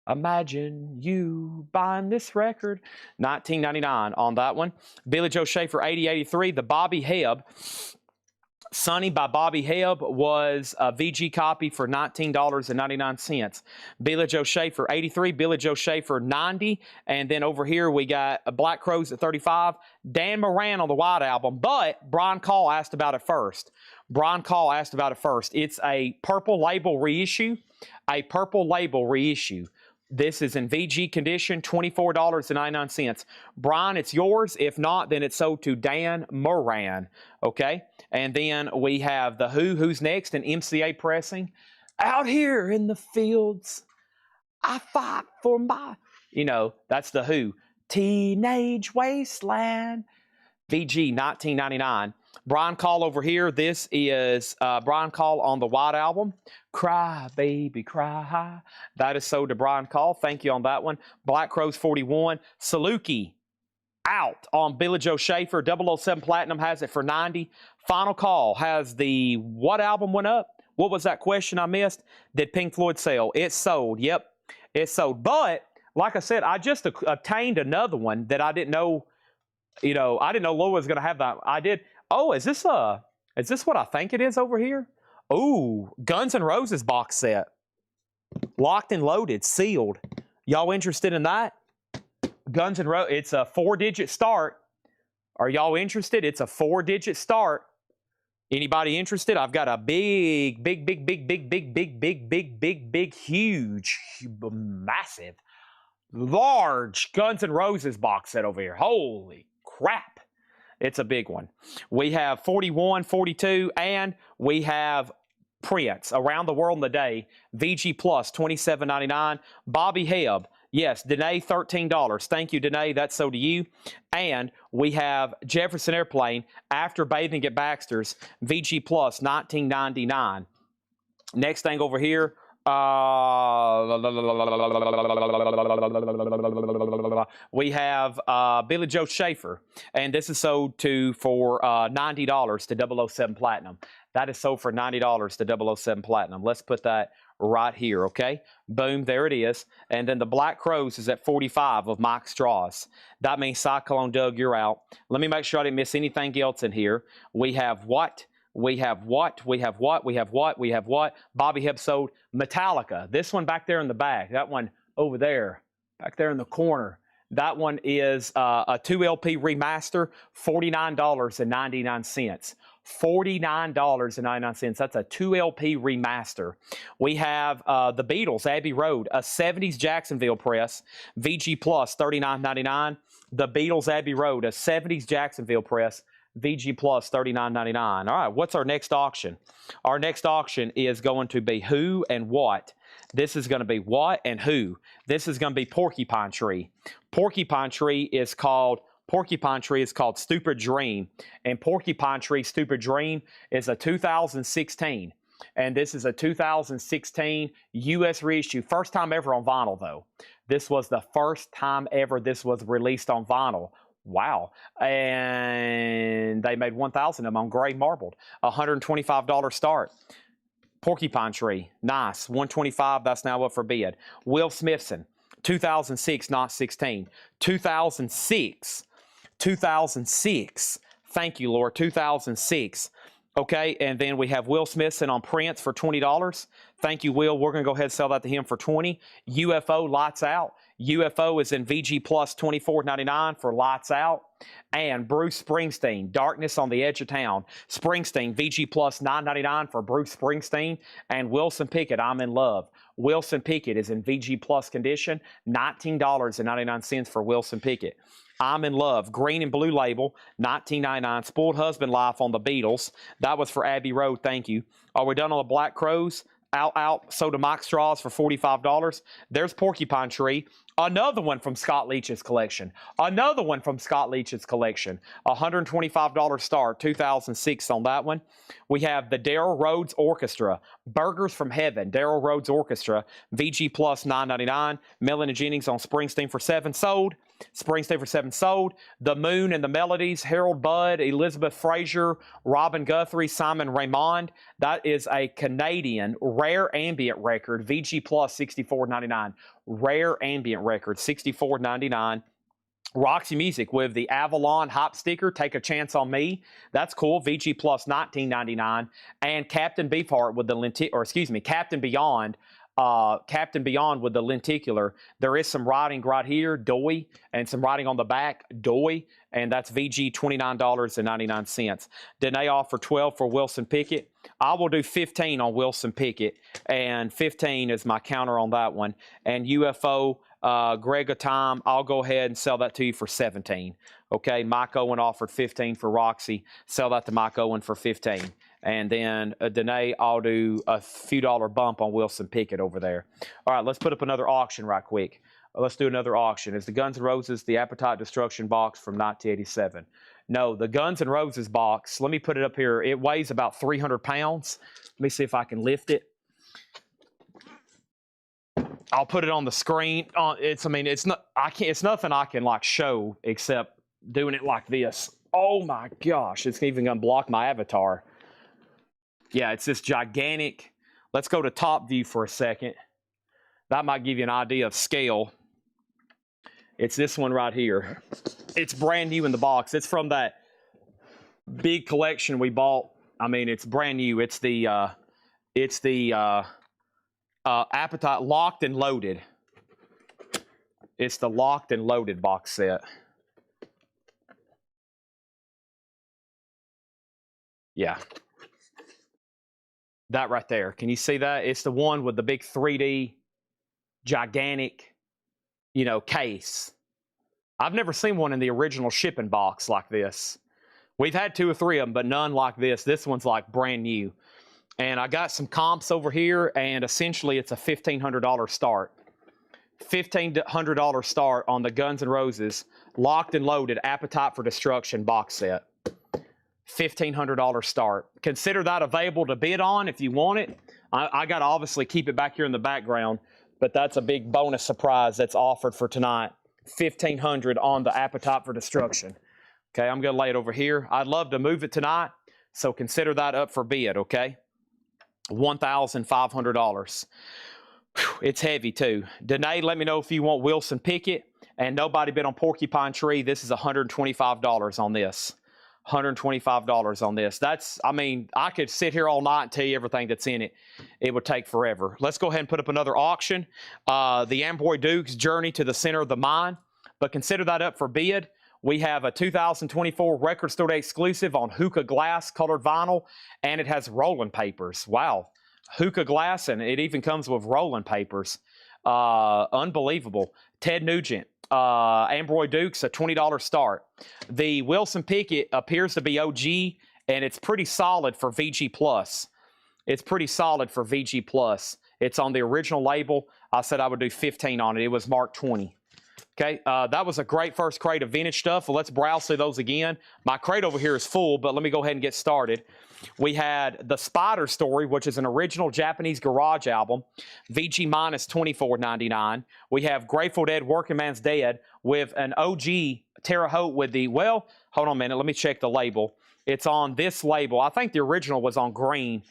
Imagine you buying this record. $19.99 on that one. Billy Joe Schaefer, 8083. The Bobby Hebb, Sunny by Bobby Hebb, was a VG copy for $19.99. Billy Joe Schaefer, 83. Billy Joe Schaefer, 90. And then over here we got Black Crowes at 35. Dan Moran on the White Album, but Brian Call asked about it first. Brian Call asked about it first. It's a Purple Label reissue. A Purple Label reissue. This is in VG condition, $24.99. Brian, it's yours. If not, then it's sold to Dan Moran. Okay? And then we have The Who. Who's next? And MCA Pressing. Out here in the fields, I fight for my... You know, that's The Who. Teenage Wasteland. VG, $19.99. Brian Call over here. This is Brian Call on the White Album. Cry, baby, cry. That is sold to Brian Call. Thank you on that one. Black Crowes, 41. Saluki, out on Billy Joe Schaefer. 007 Platinum has it for 90. Final Call has the what album went up? What was that question I missed? Did Pink Floyd sell? It sold. Yep, it sold. But, like I said, I just obtained another one that I didn't know, you know, I didn't know Laura was going to have that. I did. Oh, is this what I think it is over here? Ooh, Guns N' Roses box set. Locked and loaded, sealed. Y'all interested in that? Guns N' Roses, it's a 4-digit start. Are y'all interested? It's a 4-digit start. Anybody interested? I've got a big, huge, massive, large Guns N' Roses box set over here. Holy crap. It's a big one. We have 41, 42, and we have Prince, Around the World in a Day, VG Plus, $27.99. Bobby Hebb, yes, Danae, $13. Thank you, Danae. That's so to you. And we have Jefferson Airplane, After Bathing at Baxter's, VG Plus, $19.99. Next thing over here, We have Billy Joe Schaefer, and this is sold for $90 to 007 Platinum. That is sold for $90 to 007 Platinum. Let's put that right here, okay? Boom, there it is. And then the Black Crows is at 45 of Mike Strauss. That means Cyclone Doug, you're out. Let me make sure I didn't miss anything else in here. We have what? We have what? We have what? We have what? We have what? Bobby Hebb sold Metallica. This one back there in the back. That one over there, back there in the corner. That one is a 2LP remaster, $49.99. $49.99. That's a 2LP remaster. We have the Beatles, Abbey Road, a 70s Jacksonville press, VG Plus, $39.99. The Beatles, Abbey Road, a 70s Jacksonville press, VG Plus, $39.99. All right, what's our next auction? Our next auction is going to be who and what. This is going to be what and who. This is going to be Porcupine Tree. Porcupine Tree is called Stupid Dream. And Porcupine Tree Stupid Dream is a 2016. And this is a 2016 U.S. reissue. First time ever on vinyl, though. This was the first time ever this was released on vinyl. Wow. And they made 1,000 of them on gray marbled. $125 start. Porcupine Tree, nice. $125, that's now up for bid. Will Smithson, 2006, not 16. 2006. Thank you, Lord. 2006. Okay, and then we have Will Smithson on Prince for $20. Thank you, Will. We're going to go ahead and sell that to him for $20. UFO, Lights Out. UFO is in VG Plus, $24.99 for Lights Out. And Bruce Springsteen, Darkness on the Edge of Town. Springsteen, VG Plus, $9.99 for Bruce Springsteen. And Wilson Pickett, I'm in Love. Wilson Pickett is in VG Plus condition, $19.99 for Wilson Pickett. I'm in Love, green and blue label, $19.99. Spoiled Husband Life on the Beatles. That was for Abbey Road, thank you. Are we done on the Black Crows? Out, sold to Mike Straws for $45. There's Porcupine Tree. Another one from Scott Leach's collection. $125 start, 2006 on that one. We have the Daryl Rhodes Orchestra. Burgers from Heaven, Daryl Rhodes Orchestra. VG Plus, $9.99. Melanie Jennings on Springsteen for $7 sold. Springsteen for $7 sold. The Moon and the Melodies, Harold Budd, Elizabeth Fraser, Robin Guthrie, Simon Raymond. That is a Canadian rare ambient record, VG Plus, $64.99. Rare ambient record, $64.99. Roxy Music with the Avalon Hop sticker, Take a Chance on Me. That's cool. VG Plus, $19.99. And Captain Beefheart with the Captain Beyond. Captain Beyond with the lenticular. There is some writing right here, Doy, and some writing on the back, Doy, and that's VG $29.99. Danae offered $12 for Wilson Pickett. I will do $15 on Wilson Pickett, and $15 is my counter on that one. And UFO, Greg of Time, I'll go ahead and sell that to you for $17. Okay, Mike Owen offered $15 for Roxy. Sell that to Mike Owen for $15. And then Danae, I'll do a few dollar bump on Wilson Pickett over there. All right, let's put up another auction right quick. Let's do another auction. It's the Guns N' Roses, the Appetite Destruction box from 1987. No, the Guns N' Roses box, let me put it up here. It weighs about 300 pounds. Let me see if I can lift it. I'll put it on the screen. It's nothing I can like show except doing it like this. Oh my gosh, it's even gonna block my avatar. Yeah, it's this gigantic. Let's go to top view for a second. That might give you an idea of scale. It's this one right here. It's brand new in the box. It's from that big collection we bought. I mean, it's brand new. It's the Appetite Locked and Loaded. It's the Locked and Loaded box set. Yeah. That right there. Can you see that? It's the one with the big 3D, gigantic, case. I've never seen one in the original shipping box like this. We've had 2 or 3 of them, but none like this. This one's like brand new. And I got some comps over here, and essentially it's a $1,500 start. $1,500 start on the Guns N' Roses Locked and Loaded Appetite for Destruction box set. $1,500 start. Consider that available to bid on if you want it. I got to obviously keep it back here in the background, but that's a big bonus surprise that's offered for tonight. 1,500 on the Appetite for Destruction. Okay, I'm going to lay it over here. I'd love to move it tonight, so consider that up for bid, okay? $1,500. It's heavy, too. Danae, let me know if you want Wilson Pickett. And nobody bid on Porcupine Tree. This is $125 on this. $125 on this. That's, I mean, I could sit here all night and tell you everything that's in it. It would take forever. Let's go ahead and put up another auction. The Amboy Dukes Journey to the Center of the Mine. But consider that up for bid. We have a 2024 Record Store Day exclusive on hookah glass colored vinyl, and it has rolling papers. Wow. Hookah glass, and it even comes with rolling papers. Unbelievable. Ted Nugent, Amboy Dukes, a $20 start. The Wilson Pickett appears to be OG, and it's pretty solid for VG Plus. It's pretty solid for VG Plus. It's on the original label. I said I would do 15 on it. It was marked 20. Okay, that was a great first crate of vintage stuff. Well, let's browse through those again. My crate over here is full, but let me go ahead and get started. We had The Spider Story, which is an original Japanese garage album, VG minus $24.99. We have Grateful Dead, Working Man's Dead, with an OG Terre Haute with the, well, hold on a minute, let me check the label. It's on this label. I think the original was on green.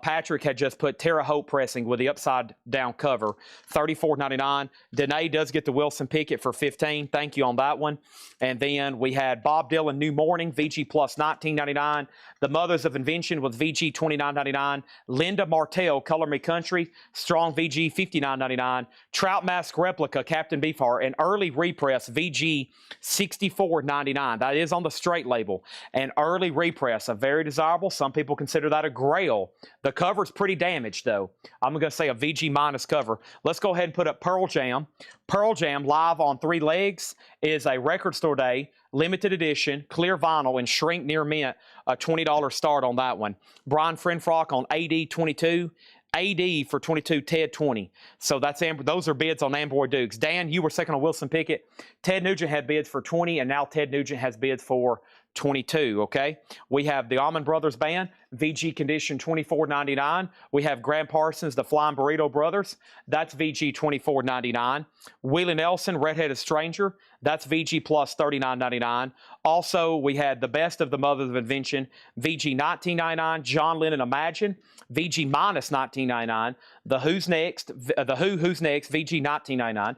Patrick had just put Terre Haute pressing with the upside down cover, $34.99. Danae does get the Wilson Pickett for $15. Thank you on that one. And then we had Bob Dylan New Morning, VG plus $19.99. The Mothers of Invention with VG $29.99. Linda Martell, Color Me Country, Strong VG $59.99. Trout Mask Replica, Captain Beefheart, an early repress VG $64.99. That is on the straight label. An early repress, a very desirable. Some people consider that a grail. The cover's pretty damaged, though. I'm going to say a VG minus cover. Let's go ahead and put up Pearl Jam. Pearl Jam live on 3 legs is a Record Store Day, limited edition, clear vinyl, and shrink near mint. A $20 start on that one. Brian Frenfrock on AD 22. AD for 22, Ted 20. So that's those are bids on Amboy Dukes. Dan, you were second on Wilson Pickett. Ted Nugent had bids for 20, and now Ted Nugent has bids for 22, okay? We have the Allman Brothers Band, VG Condition $24.99. We have Graham Parsons, the Flying Burrito Brothers. That's VG $24.99. Willie Nelson, Redheaded Stranger. That's VG plus $39.99. Also, we had the Best of the Mothers of Invention, VG $19.99. John Lennon Imagine, VG minus $19.99. The Who's Next, Who's Next, VG $19.99.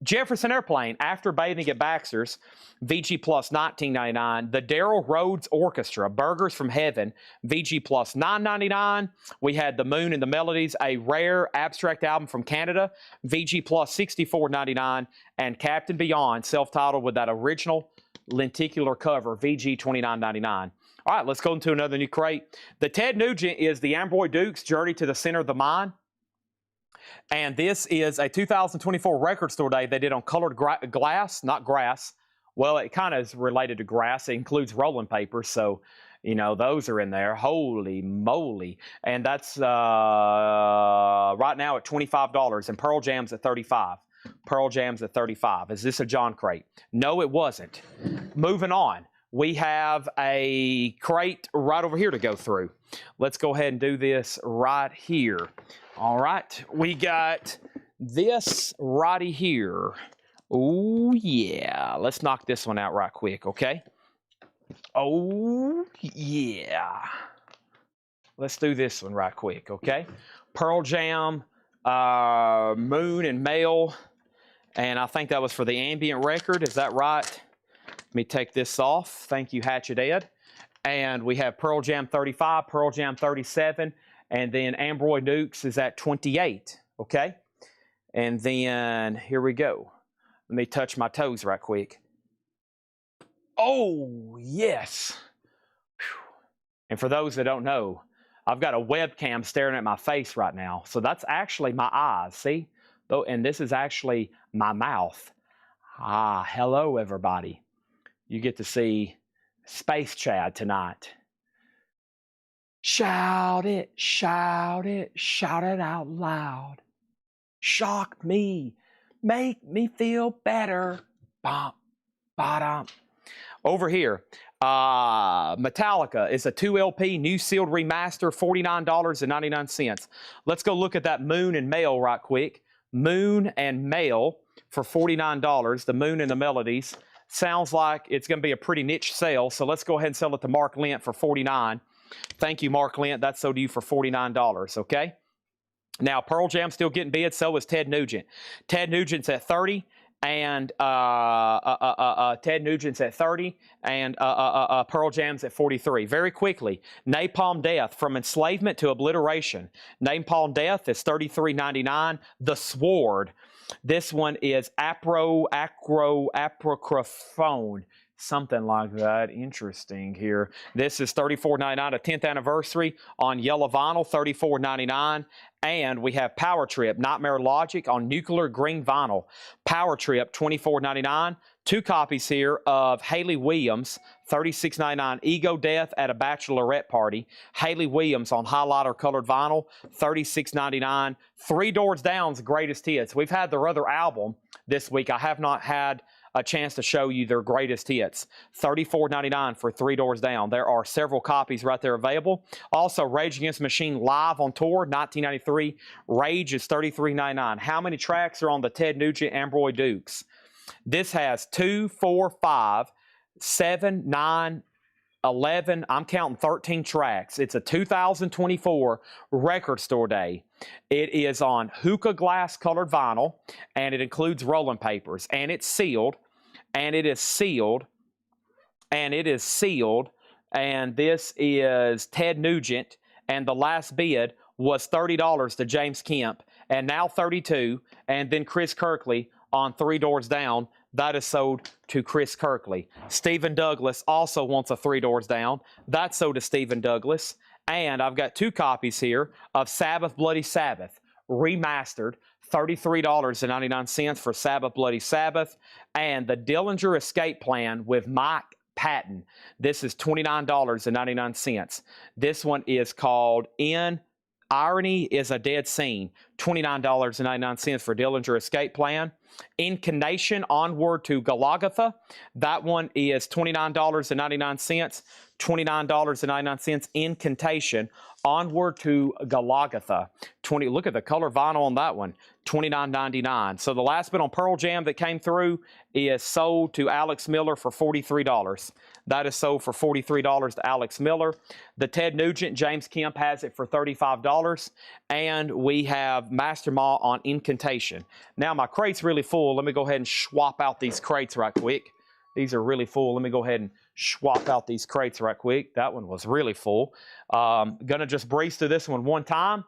Jefferson Airplane, After Bathing at Baxter's, VG plus $19.99. The Daryl Rhodes Orchestra, Burgers from Heaven, VG plus $9.99. We had The Moon and the Melodies, a rare abstract album from Canada, VG plus $64.99. And Captain Beyond, self-titled with that original lenticular cover, VG $29.99. All right, let's go into another new crate. The Ted Nugent is the Amboy Dukes Journey to the Center of the Mine. And this is a 2024 Record Store Day they did on colored glass, not grass. Well, it kind of is related to grass. It includes rolling papers, so, you know, those are in there. Holy moly. And that's right now at $25, and Pearl Jam's at $35. Pearl Jam's at $35. Is this a John crate? No, it wasn't. Moving on. We have a crate right over here to go through. Let's go ahead and do this right here. All right, we got this righty here. Oh, yeah. Let's knock this one out right quick, okay? Oh, yeah. Let's do this one right quick, okay? Pearl Jam, Moon and Male, and I think that was for the ambient record. Is that right? Let me take this off. Thank you, Hatchet Ed. And we have Pearl Jam 35, Pearl Jam 37, and then Amboy Dukes is at 28, okay? And then, here we go. Let me touch my toes right quick. Oh, yes. Whew. And for those that don't know, I've got a webcam staring at my face right now. So that's actually my eyes, see? And this is actually my mouth. Ah, hello, everybody. You get to see Space Chad tonight. Shout it, shout it, shout it out loud. Shock me, make me feel better. Bum, bottom. Over here, Metallica is a 2 LP new sealed remaster, $49.99. Let's go look at that Moon and Mail right quick. Moon and Mail for $49. The Moon and the Melodies. Sounds like it's going to be a pretty niche sale, so let's go ahead and sell it to Mark Lent for $49. Thank you, Mark Lent. That's sold to you for $49, okay? Now, Pearl Jam still getting bids. So is Ted Nugent. Ted Nugent's at 30, and Ted Nugent's at 30, and Pearl Jam's at 43. Very quickly, Napalm Death, from enslavement to obliteration. Napalm Death is $33.99. The Sword. This one is Aprocrophone. Something like that. Interesting here. This is $34.99, a 10th anniversary on yellow vinyl, $34.99. And we have Power Trip, Nightmare Logic on nuclear green vinyl. Power Trip, $24.99. 2 copies here of Hayley Williams, $36.99. Ego Death at a Bachelorette Party. Hayley Williams on highlighter colored vinyl, $36.99. Three Doors Down's Greatest Hits. We've had their other album this week. I have not had a chance to show you their greatest hits. $34.99 for Three Doors Down. There are several copies right there available. Also, Rage Against the Machine live on tour, 1993. Rage is $33.99. How many tracks are on the Ted Nugent Amboy Dukes? This has 2, 4, 5, 7, 9, 11, I'm counting 13 tracks. It's a 2024 Record Store Day. It is on hookah glass colored vinyl, and it includes rolling papers, and it's sealed, and it is sealed, and it is sealed, and this is Ted Nugent, and the last bid was $30 to James Kemp, and now $32, and then Chris Kirkley on Three Doors Down. That is sold to Chris Kirkley. Stephen Douglas also wants a Three Doors Down. That's sold to Stephen Douglas. And I've got 2 copies here of Sabbath Bloody Sabbath, remastered, $33.99 for Sabbath Bloody Sabbath. And the Dillinger Escape Plan with Mike Patton. This is $29.99. This one is called In Irony is a Dead Scene, $29.99 for Dillinger Escape Plan. Incarnation Onward to Golgotha, that one is $29.99. $29.99. Incantation Onward to Golgotha. Look at the color vinyl on that one. $29.99. So the last bit on Pearl Jam that came through is sold to Alex Miller for $43. That is sold for $43 to Alex Miller. The Ted Nugent, James Kemp has it for $35. And we have Master Ma on Incantation. Now my crate's really full. Let me go ahead and swap out these crates right quick. These are really full. Let me go ahead and swap out these crates right quick. That one was really full. Gonna just breeze through this one time,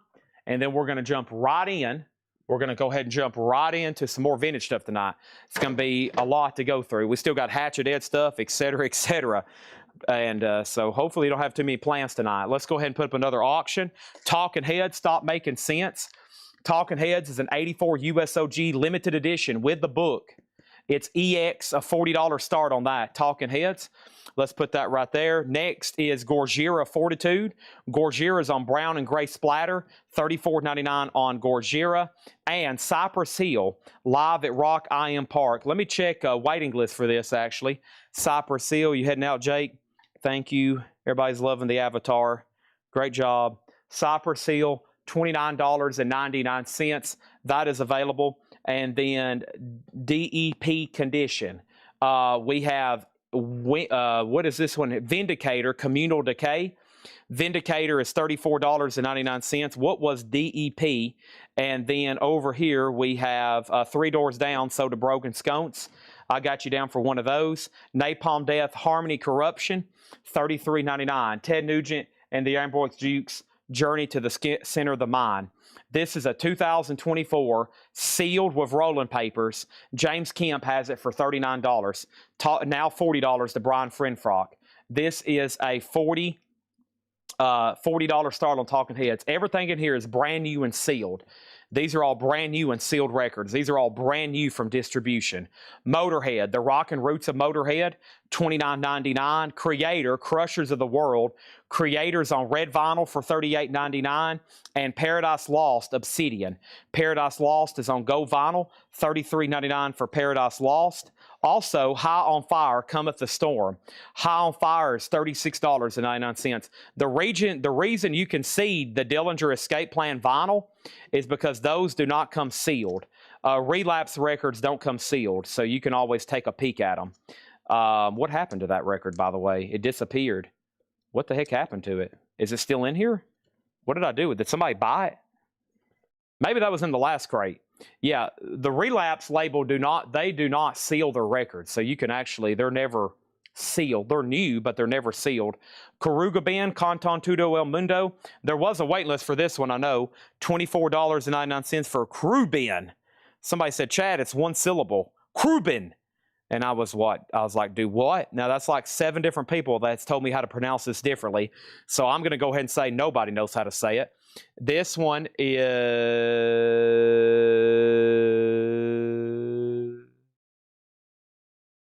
and then we're gonna jump right in. We're gonna go ahead and jump right into some more vintage stuff tonight. It's gonna be a lot to go through. We still got Hatchet Ed stuff, etc., etc. And so hopefully you don't have too many plans tonight. Let's go ahead and put up another auction. Talking Heads, Stop Making Sense. Talking Heads is an 84 USOG limited edition with the book. It's EX, a $40 start on that. Talking Heads. Let's put that right there. Next is Gorgira Fortitude. Gorgira is on brown and gray splatter. $34.99 on Gorgira. And Cypress Hill, live at Rock IM Park. Let me check a waiting list for this, actually. Cypress Hill, you heading out, Jake? Thank you. Everybody's loving the avatar. Great job. Cypress Hill, $29.99. That is available. And then DEP Condition. We have, what is this one? Vindicator, Communal Decay. Vindicator is $34.99. What was DEP? And then over here we have Three Doors Down, sold to Broken Sconce. I got you down for one of those. Napalm Death, Harmony Corruption, $33.99. Ted Nugent and the Amboy Dukes, Journey to the Center of the Mind. This is a 2024 sealed with rolling papers. James Kemp has it for $39. Now $40 to Brian Frenfrock. This is a $40 start on Talking Heads. Everything in here is brand new and sealed. These are all brand new and sealed records. These are all brand new from distribution. Motorhead, The Rock and Roots of Motorhead, $29.99. Creator, Crushers of the World, Creators on red vinyl for $38.99. And Paradise Lost, Obsidian. Paradise Lost is on gold vinyl, $33.99 for Paradise Lost. Also, High on Fire, Cometh the Storm. High on Fire is $36.99. The reason you can see the Dillinger Escape Plan vinyl is because those do not come sealed. Relapse records don't come sealed, so you can always take a peek at them. What happened to that record, by the way? It disappeared. What the heck happened to it? Is it still in here? What did I do? Did somebody buy it? Maybe that was in the last crate. Yeah, the Relapse label do not seal their records, so you can actually, they're never sealed. They're new, but they're never sealed. Caruga Ben, Canton Todo El Mundo. There was a wait list for this one, I know. $24.99 for Crew Ben. Somebody said, Chad, it's one syllable. Crew Ben. And I was like, do what? Now, that's like 7 different people that's told me how to pronounce this differently. So I'm going to go ahead and say nobody knows how to say it. This one is...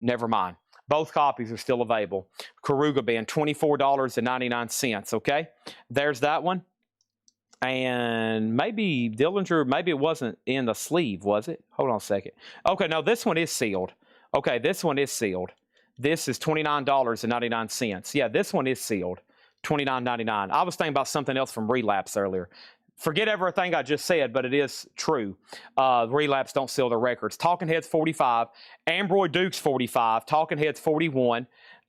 Never mind. Both copies are still available. Caruga Band, $24.99, okay? There's that one. And maybe Dillinger, maybe it wasn't in the sleeve, was it? Hold on a second. Okay, no, this one is sealed. Okay, this one is sealed. This is $29.99. Yeah, this one is sealed. $29.99. I was thinking about something else from Relapse earlier. Forget everything I just said, but it is true. Relapse don't seal their records. Talking Heads 45, Ambroid Dukes 45, Talking Heads 41,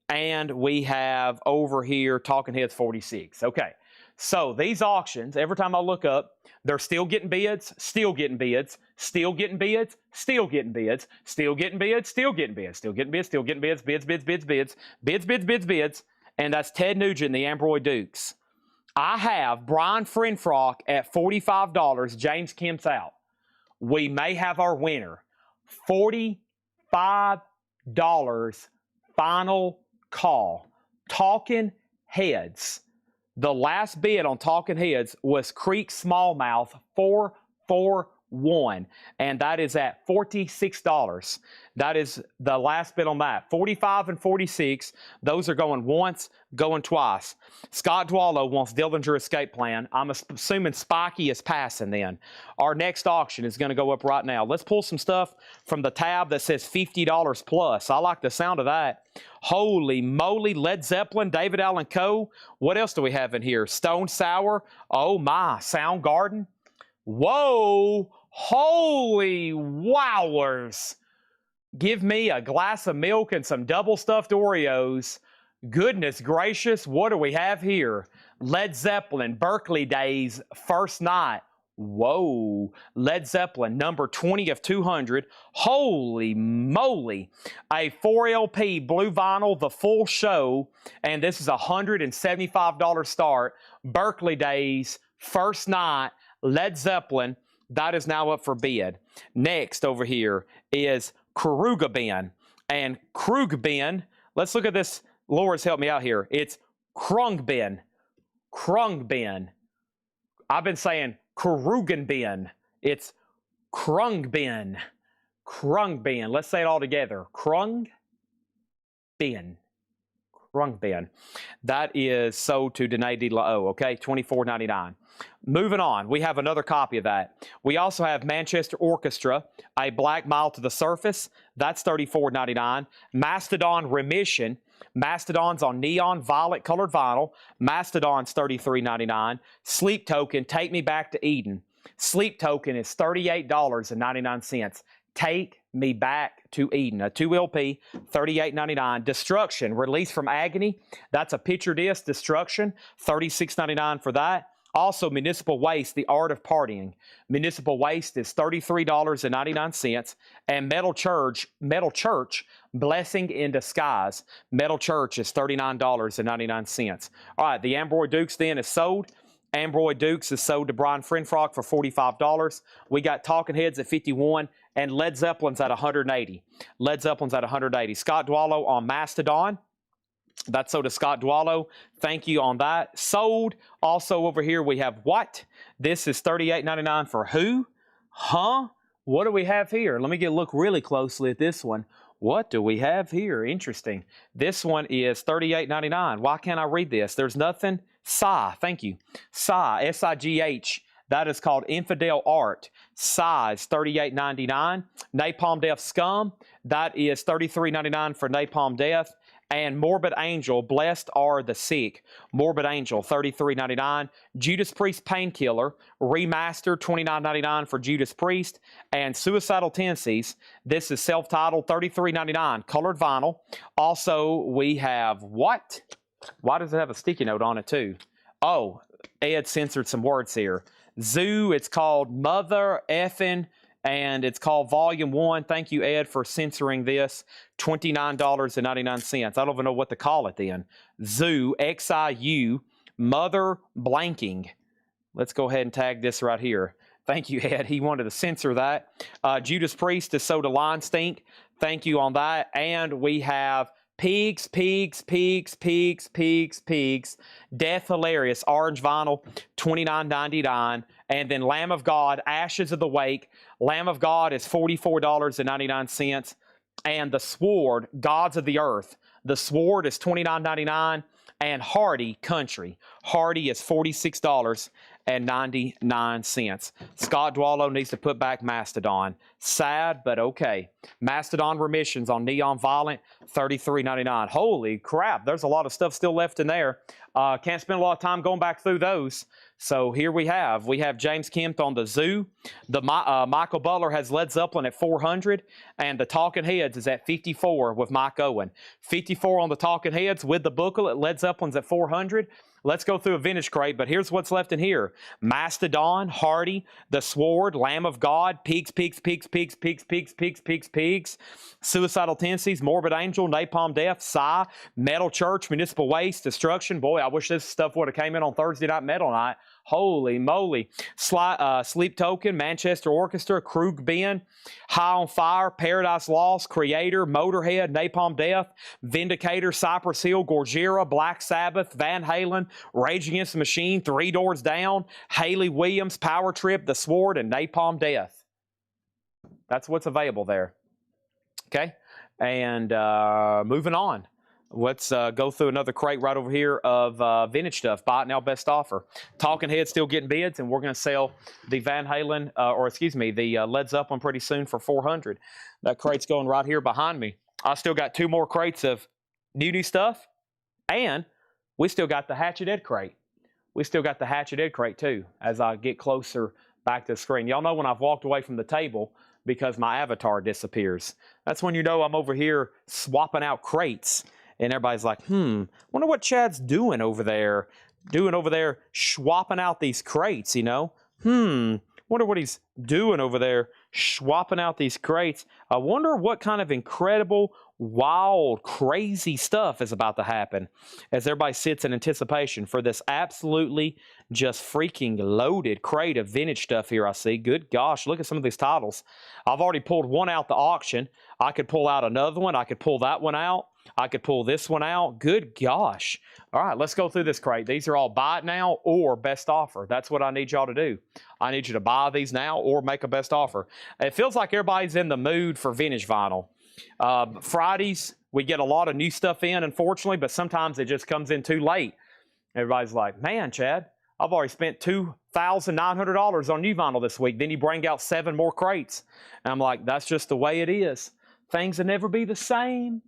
and we have over here Talking Heads 46. Okay, so these auctions, every time I look up, they're still getting bids, still getting bids, still getting bids, still getting bids, still getting bids, still getting bids, still getting bids, still getting bids, bids, bids, bids, bids, bids, bids, bids, bids, and that's Ted Nugent, the Ambroid Dukes. I have Brian Frenfrock at $45. James Kemp's out. We may have our winner. $45 final call. Talking Heads. The last bid on Talking Heads was Creek Smallmouth 441, and that is at $46. That is the last bid on that. 45 and 46, those are going once, going twice. Scott Dwallow wants Dillinger Escape Plan. I'm assuming Spiky is passing then. Our next auction is going to go up right now. Let's pull some stuff from the tab that says $50 plus. I like the sound of that. Holy moly, Led Zeppelin, David Allan Coe. What else do we have in here? Stone Sour. Oh my, Soundgarden. Whoa, holy wowers. Give me a glass of milk and some double stuffed Oreos. Goodness gracious, what do we have here? Led Zeppelin, Berkeley Days, First Night. Whoa, Led Zeppelin, number 20 of 200. Holy moly. A 4LP blue vinyl, the full show, and this is a $175 start. Berkeley Days, First Night, Led Zeppelin. That is now up for bid. Next over here is Caruga Ben. And Krug Ben, let's look at this. Laura's helped me out here. It's Krung Ben. Krung Ben. I've been saying Karugan Ben. It's Krung Ben. Krung Ben. Let's say it all together. Krung Ben. Krung Ben. That is sold to Danae De La O, okay? $24.99. Moving on, we have another copy of that. We also have Manchester Orchestra, a Black Mile to the Surface. That's $34.99. Mastodon Remission. Mastodon's on neon violet colored vinyl. Mastodon's $33.99. Sleep Token, Take Me Back to Eden. Sleep Token is $38.99. Take Me Back to Eden. A 2LP, $38.99. Destruction, Release from Agony. That's a picture disc, Destruction, $36.99 for that. Also, Municipal Waste, The Art of Partying. Municipal Waste is $33.99. And Metal Church, Blessing in Disguise. Metal Church is $39.99. All right, the Ambroid Dukes then is sold. Ambroid Dukes is sold to Brian Frenfrock for $45. We got Talking Heads at $51 and Led Zeppelin's at $180. Led Zeppelin's at $180. Scott Dwallow on Mastodon. That's sold to Scott Dwallow. Thank you on that. Sold. Also over here we have what? This is $38.99 for who? Huh? What do we have here? Let me look really closely at this one. What do we have here? Interesting. This one is $38.99. Why can't I read this? There's nothing. Sigh. Thank you. Sigh. S-I-G-H. That is called Infidel Art. Size $38.99. Napalm Death Scum. That is $33.99 for Napalm Death. And Morbid Angel, Blessed Are the Sick. Morbid Angel, $33.99. Judas Priest Painkiller, remastered, $29.99 for Judas Priest. And Suicidal Tendencies, this is self-titled, $33.99, colored vinyl. Also, we have what? Why does it have a sticky note on it too? Oh, Ed censored some words here. Zoo, it's called Mother Effin', and it's called Volume 1. Thank you, Ed, for censoring this. $29.99. I don't even know what to call it then. Zoo, X-I-U, Mother Blanking. Let's go ahead and tag this right here. Thank you, Ed. He wanted to censor that. Judas Priest is Soda Line Stink. Thank you on that. And we have Pigs, Death Hilarious, orange vinyl, $29.99. And then Lamb of God, Ashes of the Wake. Lamb of God is $44.99. And The Sword, Gods of the Earth. The Sword is $29.99. And Hardy Country. Hardy is $46.99. Scott Dwallow needs to put back Mastodon. Sad, but okay. Mastodon Remissions on Neon Violent, $33.99. Holy crap, there's a lot of stuff still left in there. Can't spend a lot of time going back through those. So here we have James Kemp on the Zoo. The Michael Butler has Led Zeppelin at $400, and the Talking Heads is at $54 with Mike Owen. $54 on the Talking Heads with the booklet. Led Zeppelin's at $400. Let's go through a vintage crate, but here's what's left in here. Mastodon, Hardy, The Sword, Lamb of God, Pigs, Suicidal Tendencies, Morbid Angel, Napalm Death, Sigh, Metal Church, Municipal Waste, Destruction. Boy, I wish this stuff would have came in on Thursday Night Metal Night. Holy moly. Sleep Token, Manchester Orchestra, Krug Ben, High on Fire, Paradise Lost, Creator, Motorhead, Napalm Death, Vindicator, Cypress Hill, Gojira, Black Sabbath, Van Halen, Rage Against the Machine, Three Doors Down, Haley Williams, Power Trip, The Sword, and Napalm Death. That's what's available there. Okay? And moving on. Let's go through another crate right over here of vintage stuff. Buy it now, best offer. Talking Heads still getting bids, and we're going to sell the Van Halen, the Led Zeppelin pretty soon for $400. That crate's going right here behind me. I still got 2 more crates of new stuff, and we still got the Hatchet Ed crate. We still got the Hatchet Ed crate too, as I get closer back to the screen. Y'all know when I've walked away from the table because my avatar disappears. That's when you know I'm over here swapping out crates. And everybody's like, wonder what Chad's doing over there. Swapping out these crates, you know? Wonder what he's doing over there, swapping out these crates. I wonder what kind of incredible, wild, crazy stuff is about to happen as everybody sits in anticipation for this absolutely just freaking loaded crate of vintage stuff here I see. Good gosh, look at some of these titles. I've already pulled one out the auction. I could pull out another one. I could pull that one out. I could pull this one out. Good gosh. All right, let's go through this crate. These are all buy it now or best offer. That's what I need y'all to do. I need you to buy these now or make a best offer. It feels like everybody's in the mood for vintage vinyl. Fridays, we get a lot of new stuff in, unfortunately, but sometimes it just comes in too late. Everybody's like, man, Chad, I've already spent $2,900 on new vinyl this week. Then you bring out 7 more crates. And I'm like, that's just the way it is. Things will never be the same.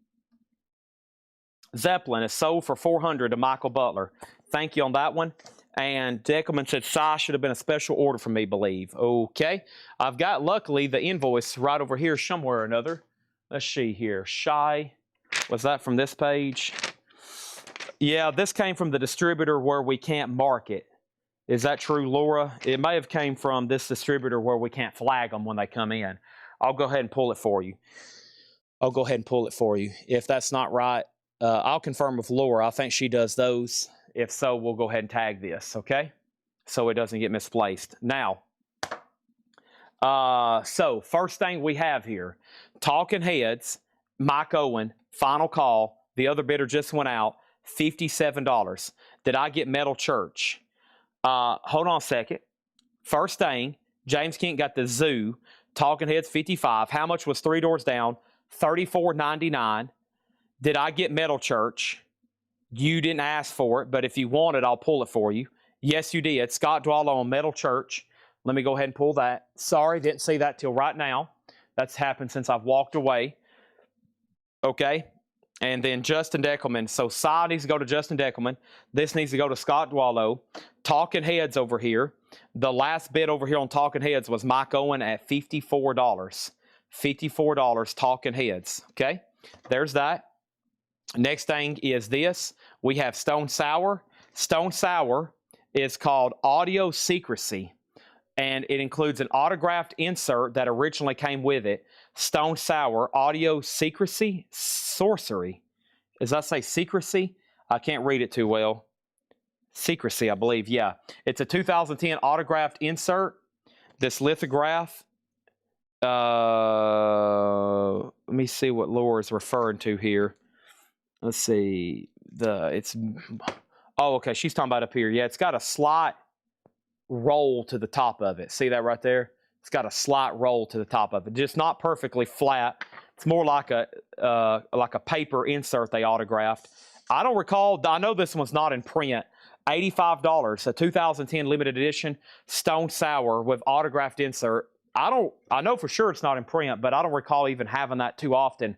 Zeppelin is sold for $400 to Michael Butler. Thank you on that one. And Deckelman said, Psy should have been a special order for me, believe. Okay. I've got, luckily, the invoice right over here somewhere or another. Let's see here. Shy. Was that from this page? Yeah, this came from the distributor where we can't mark it. Is that true, Laura? It may have came from this distributor where we can't flag them when they come in. I'll go ahead and pull it for you. If that's not right, I'll confirm with Laura. I think she does those. If so, we'll go ahead and tag this, okay? So it doesn't get misplaced. Now, so first thing we have here, Talking Heads, Mike Owen, final call. The other bidder just went out, $57. Did I get Metal Church? Hold on a second. First thing, James Kent got the Zoo, Talking Heads, $55. How much was Three Doors Down? $34.99. Did I get Metal Church? You didn't ask for it, but if you want it, I'll pull it for you. Yes, you did. Scott Dwallow on Metal Church. Let me go ahead and pull that. Sorry, didn't see that till right now. That's happened since I've walked away. Okay. And then Justin Deckelman. So side needs to go to Justin Deckelman. This needs to go to Scott Dwallow. Talking Heads over here. The last bid over here on Talking Heads was Mike Owen at $54. $54 Talking Heads. Okay. There's that. Next thing is this. We have Stone Sour. Stone Sour is called Audio Secrecy, and it includes an autographed insert that originally came with it. Stone Sour Audio Secrecy, Sorcery. Does that say secrecy? I can't read it too well. Secrecy, I believe. Yeah. It's a 2010 autographed insert. This lithograph. Let me see what Laura is referring to here. Let's see. Oh, okay. She's talking about up here. Yeah, it's got a slight roll to the top of it. See that right there? It's got a slight roll to the top of it. Just not perfectly flat. It's more like a paper insert they autographed. I don't recall. I know this one's not in print. $85. A 2010 limited edition Stone Sour with autographed insert. I know for sure it's not in print, but I don't recall even having that too often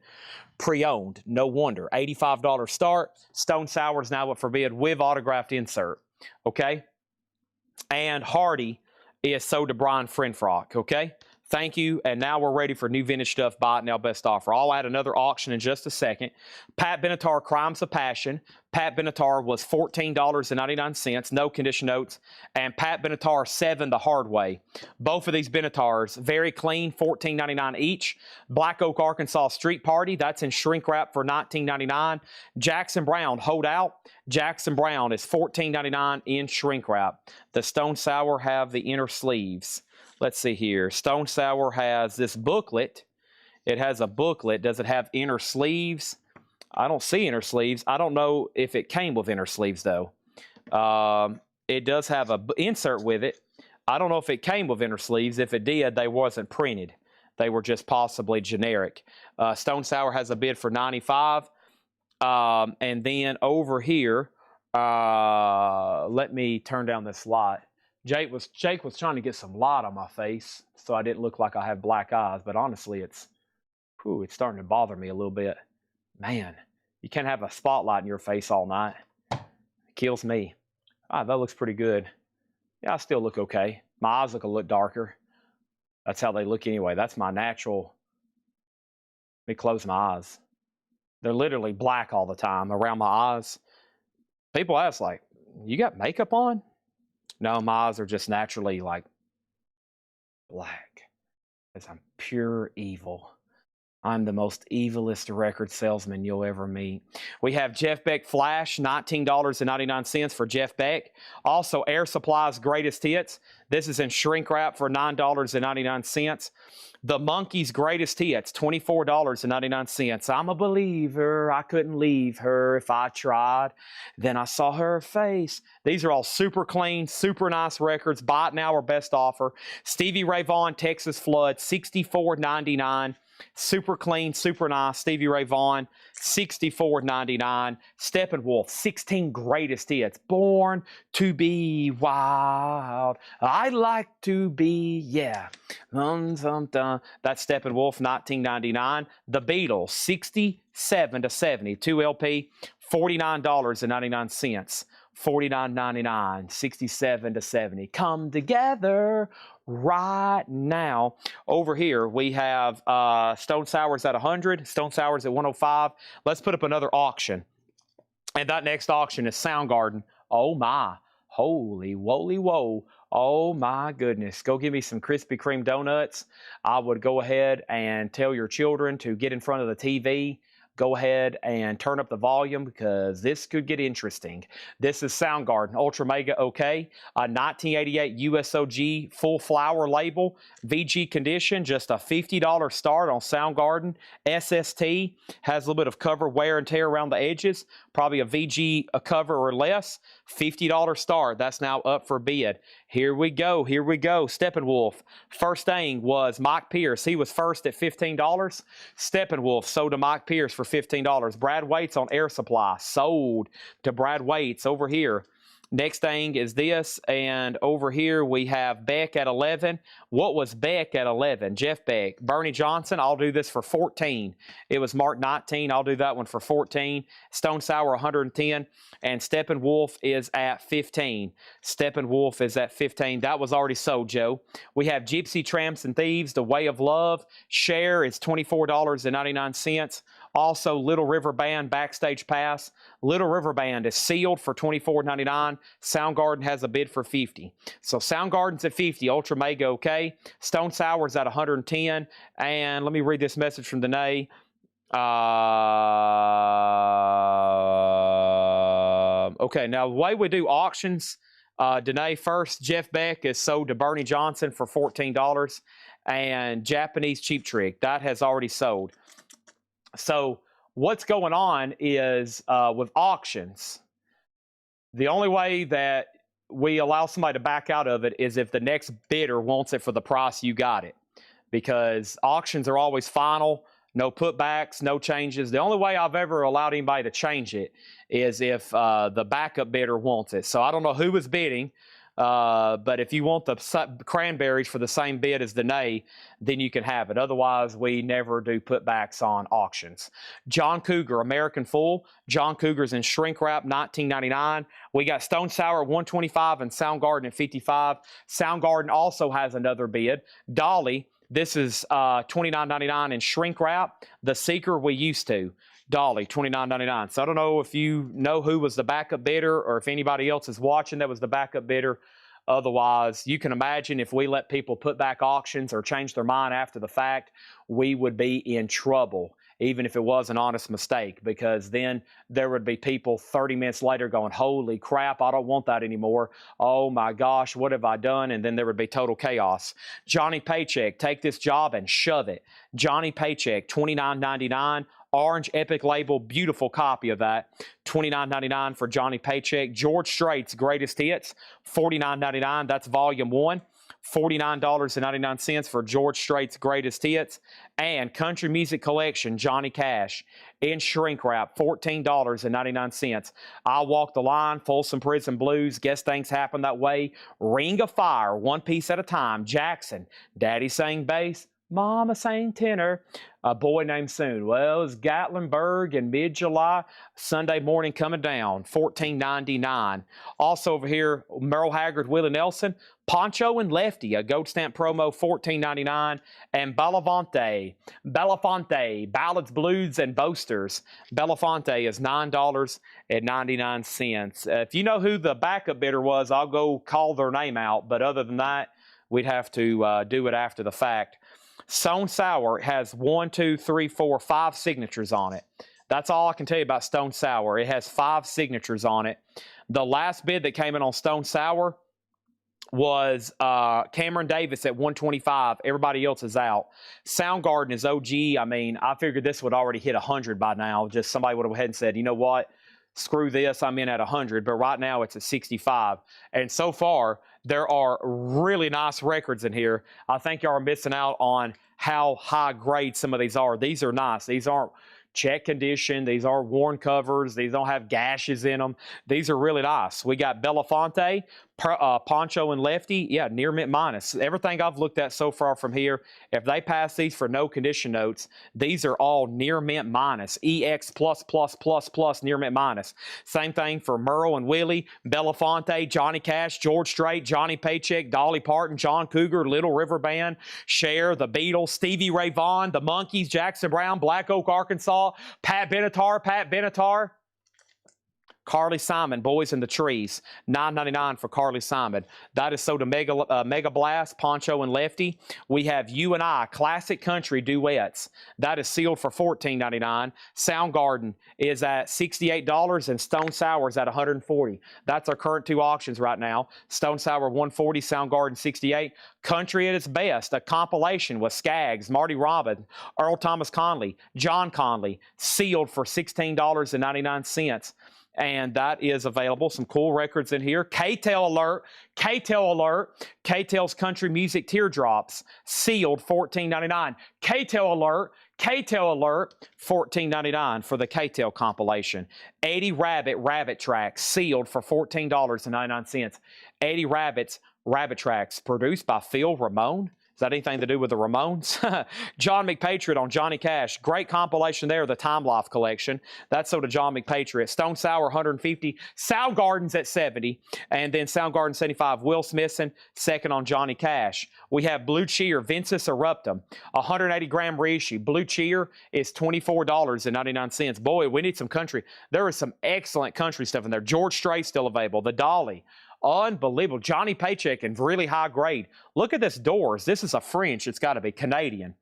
pre-owned. No wonder. $85 start. Stone Sour is now at forbid with autographed insert. Okay? And Hardy is sold to Brian Frenfrock. Okay? Thank you. And now we're ready for new vintage stuff. Buy it now, best offer. I'll add another auction in just a second. Pat Benatar, Crimes of Passion. Pat Benatar was $14.99. No condition notes. And Pat Benatar 7 the hard way. Both of these Benatars, very clean, $14.99 each. Black Oak, Arkansas Street Party. That's in shrink wrap for $19.99. Jackson Brown, Hold Out. Jackson Brown is $14.99 in shrink wrap. The Stone Sour have the inner sleeves. Let's see here. Stone Sour has this booklet. It has a booklet. Does it have inner sleeves? I don't see inner sleeves. I don't know if it came with inner sleeves, though. It does have an insert with it. I don't know if it came with inner sleeves. If it did, they wasn't printed. They were just possibly generic. Stone Sour has a bid for $95. And then over here, let me turn down this light. Jake was trying to get some light on my face so I didn't look like I have black eyes, but honestly, it's starting to bother me a little bit. Man, you can't have a spotlight in your face all night. It kills me. That looks pretty good. Yeah, I still look okay. My eyes look a little darker. That's how they look anyway. That's my natural. Let me close my eyes. They're literally black all the time around my eyes. People ask, like, you got makeup on? No, my eyes are just naturally like black because I'm pure evil. I'm the most evilest record salesman you'll ever meet. We have Jeff Beck Flash, $19.99 for Jeff Beck. Also, Air Supply's Greatest Hits. This is in shrink wrap for $9.99. The Monkeys' Greatest Hits, $24.99. I'm a believer. I couldn't leave her if I tried. Then I saw her face. These are all super clean, super nice records. Buy it now or best offer. Stevie Ray Vaughan, Texas Flood, $64.99. Super clean, super nice. Stevie Ray Vaughan, $64.99. Steppenwolf, 16 Greatest Hits. Born to be wild. I like to be, yeah. That's Steppenwolf, $19.99. The Beatles, 67 to 70. 2 LP, $49.99. $49.99, 67 to 70. Come together right now. Over here, we have Stone Sour's at 100, Stone Sour's at 105. Let's put up another auction. And that next auction is Soundgarden. Oh my, holy woly whoa. Oh my goodness. Go give me some Krispy Kreme donuts. I would go ahead and tell your children to get in front of the TV. Go ahead and turn up the volume because this could get interesting. This is Soundgarden, Ultra Mega OK, a 1988 USOG full flower label, VG condition, just a $50 start on Soundgarden. SST has a little bit of cover wear and tear around the edges. probably a VG a cover or less, $50 start. That's now up for bid. Here we go. Here we go. Steppenwolf. First thing was Mike Pierce. He was first at $15. Steppenwolf sold to Mike Pierce for $15. Brad Waits on Air Supply sold to Brad Waits over here. Next thing is this, and over here we have Beck at 11. What was Beck at 11? Jeff Beck. Bernie Johnson, I'll do this for 14. It was Mark 19. I'll do that one for 14. Stone Sour 110, and Steppenwolf is at 15. Steppenwolf is at 15. That was already sold, Joe. We have Gypsy Tramps and Thieves, The Way of Love. Share is $24.99. Also, Little River Band Backstage Pass. Little River Band is sealed for $24.99. Soundgarden has a bid for $50. So Soundgarden's at $50. Ultra Mega okay. Stone Sour's at $110. And let me read this message from Danae. Okay, now the way we do auctions, Danae first. Jeff Beck is sold to Bernie Johnson for $14. And Japanese Cheap Trick, that has already sold. So what's going on is with auctions, the only way that we allow somebody to back out of it is if the next bidder wants it for the price you got it. Because auctions are always final, no putbacks, no changes. The only way I've ever allowed anybody to change it is if the backup bidder wants it. So I don't know who was bidding. But if you want the cranberries for the same bid as the Danae, then you can have it. Otherwise, we never do putbacks on auctions. John Cougar, American Fool. John Cougar's in shrink wrap, $19.99. We got Stone Sour, $125, and Soundgarden at $55. Soundgarden also has another bid. Dolly, this is $29.99 in shrink wrap. The Seeker we used to. Dolly, $29.99. So I don't know if you know who was the backup bidder or if anybody else is watching that was the backup bidder. Otherwise, you can imagine if we let people put back auctions or change their mind after the fact, we would be in trouble, even if it was an honest mistake, because then there would be people 30 minutes later going, holy crap, I don't want that anymore. Oh my gosh, what have I done? And then there would be total chaos. Johnny Paycheck, take this job and shove it. Johnny Paycheck, $29.99. Orange Epic label, beautiful copy of that. $29.99 for Johnny Paycheck. George Strait's Greatest Hits, $49.99. That's volume 1. $49.99 for George Strait's Greatest Hits. And Country Music Collection, Johnny Cash, in shrink wrap, $14.99. I Walk the Line, Folsom Prison Blues, Guess Things Happen That Way. Ring of Fire, one piece at a time. Jackson, Daddy sang bass, Mama sang tenor. A Boy Named Soon. Well, it's Gatlinburg in mid-July. Sunday morning coming down, $14.99. Also over here, Merle Haggard, Willie Nelson. Poncho and Lefty, a gold stamp promo, $14.99. And Belafonte, Ballads, Blues, and Boasters. Belafonte is $9.99. If you know who the backup bidder was, I'll go call their name out. But other than that, we'd have to do it after the fact. Stone Sour has 5 signatures on it. That's all I can tell you about Stone Sour. It has 5 signatures on it. The last bid that came in on Stone Sour was Cameron Davis at $125. Everybody else is out. Soundgarden is OG. I mean, I figured this would already hit 100 by now. Just somebody would have ahead and said, you know what? Screw this, I'm in at 100, but right now it's at 65. And so far, there are really nice records in here. I think y'all are missing out on how high grade some of these are. These are nice. These aren't check condition. These are worn covers. These don't have gashes in them. These are really nice. We got Belafonte, Poncho and Lefty. Yeah, near mint minus. Everything I've looked at so far from here, if they pass these for no condition notes, these are all near mint minus. EX plus near mint minus. Same thing for Merle and Willie, Belafonte, Johnny Cash, George Strait, Johnny Paycheck, Dolly Parton, John Cougar, Little River Band, Cher, The Beatles, Stevie Ray Vaughan, The Monkees, Jackson Brown, Black Oak, Arkansas, Pat Benatar. Carly Simon, Boys in the Trees, $9.99 for Carly Simon. That is sold to Mega Blast, Poncho, and Lefty. We have You and I, Classic Country Duets. That is sealed for $14.99. Soundgarden is at $68 and Stone Sour is at $140. That's our current two auctions right now. Stone Sour $140, Soundgarden $68. Country at its Best, a compilation with Skaggs, Marty Robbins, Earl Thomas Conley, John Conley, sealed for $16.99. And that is available. Some cool records in here. K-Tel alert. K-Tel alert. K-Tel's Country Music Teardrops, sealed $14.99. K-Tel alert. K-Tel alert. $14.99 for the K-Tel compilation. 80 Rabbit Tracks, sealed for $14.99. 80 Rabbit Tracks, produced by Phil Ramone. Is that anything to do with the Ramones? John McPatriot on Johnny Cash. Great compilation there, the Time Life collection. That's sold to John McPatriot. Stone Sour, $150. Soundgarden's at $70. And then Soundgarden, $75. Will Smithson, second on Johnny Cash. We have Blue Cheer, Ventus Eruptum, 180-gram reissue. Blue Cheer is $24.99. Boy, we need some country. There is some excellent country stuff in there. George Strait still available. The Dolly. Unbelievable. Johnny Paycheck in really high grade. Look at this Doors. This is a French. It's got to be Canadian.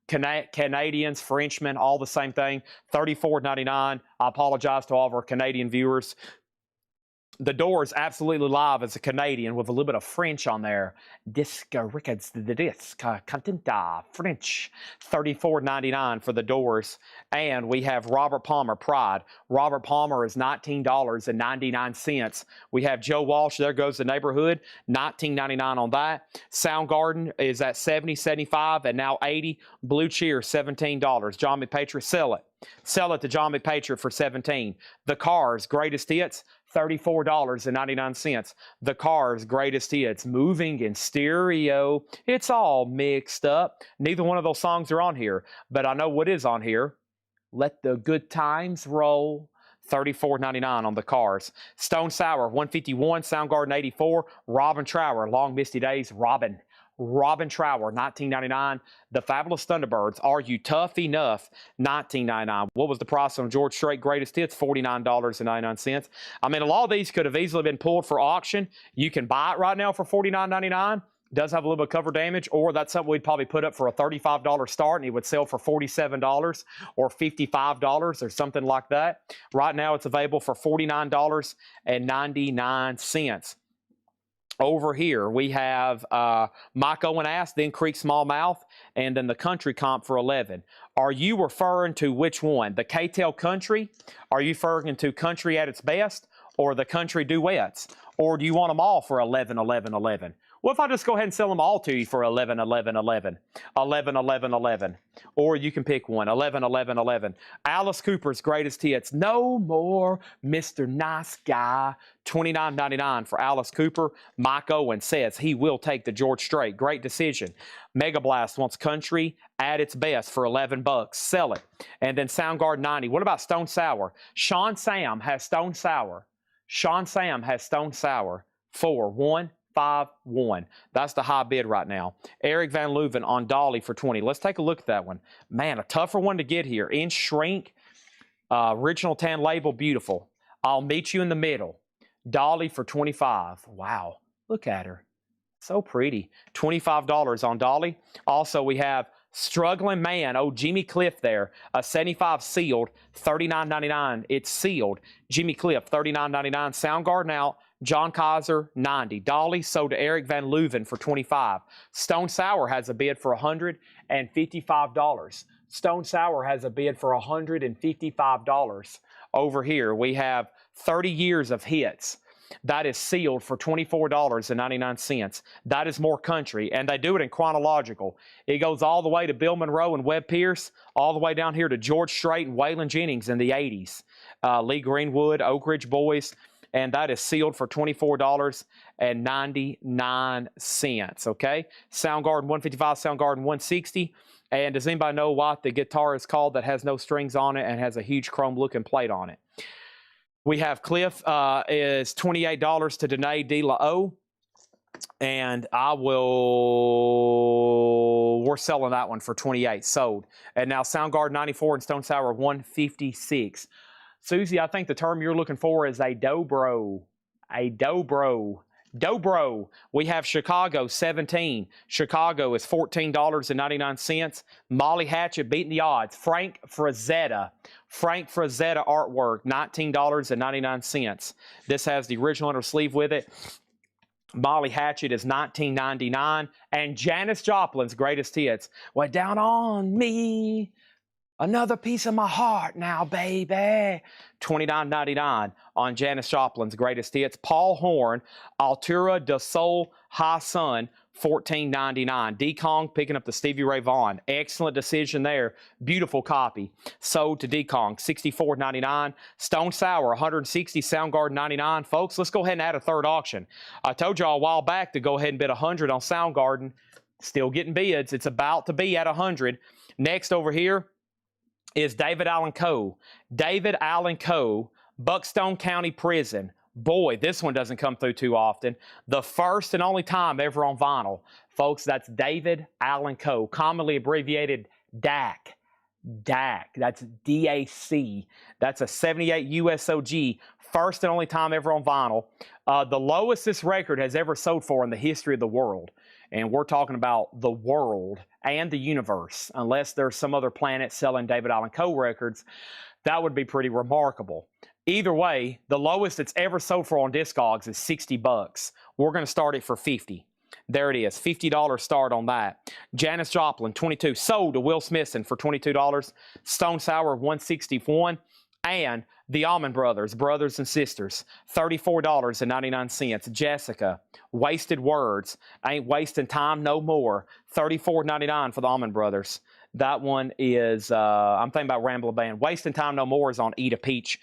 Canadians, Frenchmen, all the same thing. $34.99. I apologize to all of our Canadian viewers. The Doors absolutely live as a Canadian with a little bit of French on there. Disc Records, the disc, Contenta, French, $34.99 for the Doors. And we have Robert Palmer, Pride. Robert Palmer is $19.99. We have Joe Walsh, There Goes the Neighborhood, $19.99 on that. Soundgarden is at $70, $75, and now $80. Blue Cheer, $17. John McPatriot, sell it. Sell it to John McPatriot for $17. The Cars, Greatest Hits, $34.99. The Cars, Greatest Hits, moving in stereo. It's all mixed up. Neither one of those songs are on here, but I know what is on here. Let the Good Times Roll. $34.99 on the Cars. Stone Sour, $151. Soundgarden, $84. Robin Trower, Long Misty Days. Robin Trower, $19.99. The Fabulous Thunderbirds, Are You Tough Enough? $19.99. What was the price on George Strait Greatest Hits? $49.99. I mean, a lot of these could have easily been pulled for auction. You can buy it right now for $49.99. Does have a little bit of cover damage, or that's something we'd probably put up for a $35 start and it would sell for $47 or $55 or something like that. Right now it's available for $49.99. Over here, we have Mike Owen Ass, then Creek Smallmouth, and then the Country comp for $11. Are you referring to which one? The K-Tel Country? Are you referring to Country at its Best or the Country Duets? Or do you want them all for $11, $11, $11? What if I just go ahead and sell them all to you for $11, $11, $11, $11, $11, $11? Or you can pick one, $11, $11, $11. Alice Cooper's Greatest Hits, No More Mr. Nice Guy, $29.99 for Alice Cooper. Mike Owen says he will take the George Strait. Great decision. Mega Blast wants Country at its Best for $11. Sell it. And then Soundgarden 90. What about Stone Sour? Sean Sam has Stone Sour. Sean Sam has Stone Sour for $151. That's the high bid right now. Eric Van Leuven on Dolly for $20. Let's take a look at that one. Man, a tougher one to get here. In shrink, original tan label, beautiful. I'll meet you in the middle. Dolly for $25. Wow, look at her. So pretty. $25 on Dolly. Also, we have Struggling Man. Oh, Jimmy Cliff there. A 75 sealed, $39.99. It's sealed. Jimmy Cliff, $39.99. Soundgarden out. John Kaiser, $90. Dolly sold to Eric Van Leuven for $25. Stone Sour has a bid for $155. Stone Sour has a bid for $155. Over here, we have 30 Years of Hits. That is sealed for $24.99. That is more country, and they do it in chronological. It goes all the way to Bill Monroe and Webb Pierce, all the way down here to George Strait and Waylon Jennings in the 80s. Lee Greenwood, Oak Ridge Boys, and that is sealed for $24.99. Okay? Soundgarden 155, Soundgarden 160. And does anybody know what the guitar is called that has no strings on it and has a huge chrome-looking plate on it? We have Cliff is $28 to Danae De La O. And we're selling that one for $28. Sold. And now Soundgarden 94 and Stone Sour 156. Susie, I think the term you're looking for is a dobro. A dobro. Dobro. We have Chicago 17. Chicago is $14.99. Molly Hatchet beating the odds. Frank Frazetta. Frank Frazetta artwork, $19.99. This has the original under sleeve with it. Molly Hatchet is $19.99. And Janis Joplin's greatest hits. Way down on me. Another piece of my heart now, baby. $29.99 on Janis Joplin's greatest hits. Paul Horn, Altura de Sol High Sun, $14.99. D. Kong picking up the Stevie Ray Vaughan. Excellent decision there. Beautiful copy. Sold to D. Kong, $64.99. Stone Sour, $160. Soundgarden, $99. Folks, let's go ahead and add a third auction. I told y'all a while back to go ahead and bid $100 on Soundgarden. Still getting bids. It's about to be at $100. Next over here is David Allen Coe. David Allen Coe, Buckstone County Prison. Boy, this one doesn't come through too often. The first and only time ever on vinyl. Folks, that's David Allen Coe, commonly abbreviated DAC. DAC, that's D-A-C. That's a 78 USOG, first and only time ever on vinyl. The lowest this record has ever sold for in the history of the world. And we're talking about the world and the universe. Unless there's some other planet selling David Allen Coe records, that would be pretty remarkable. Either way, the lowest it's ever sold for on Discogs is $60. We're going to start it for $50. There it is, $50 start on that. Janis Joplin, $22. Sold to Will Smithson for $22. Stone Sour, $161. And the Allman Brothers, brothers and sisters, $34.99. Jessica, Wasted Words, Ain't Wasting Time No More, $34.99 for the Allman Brothers. That one is, I'm thinking about Rambler Band. Wasting Time No More is on Eat a Peach.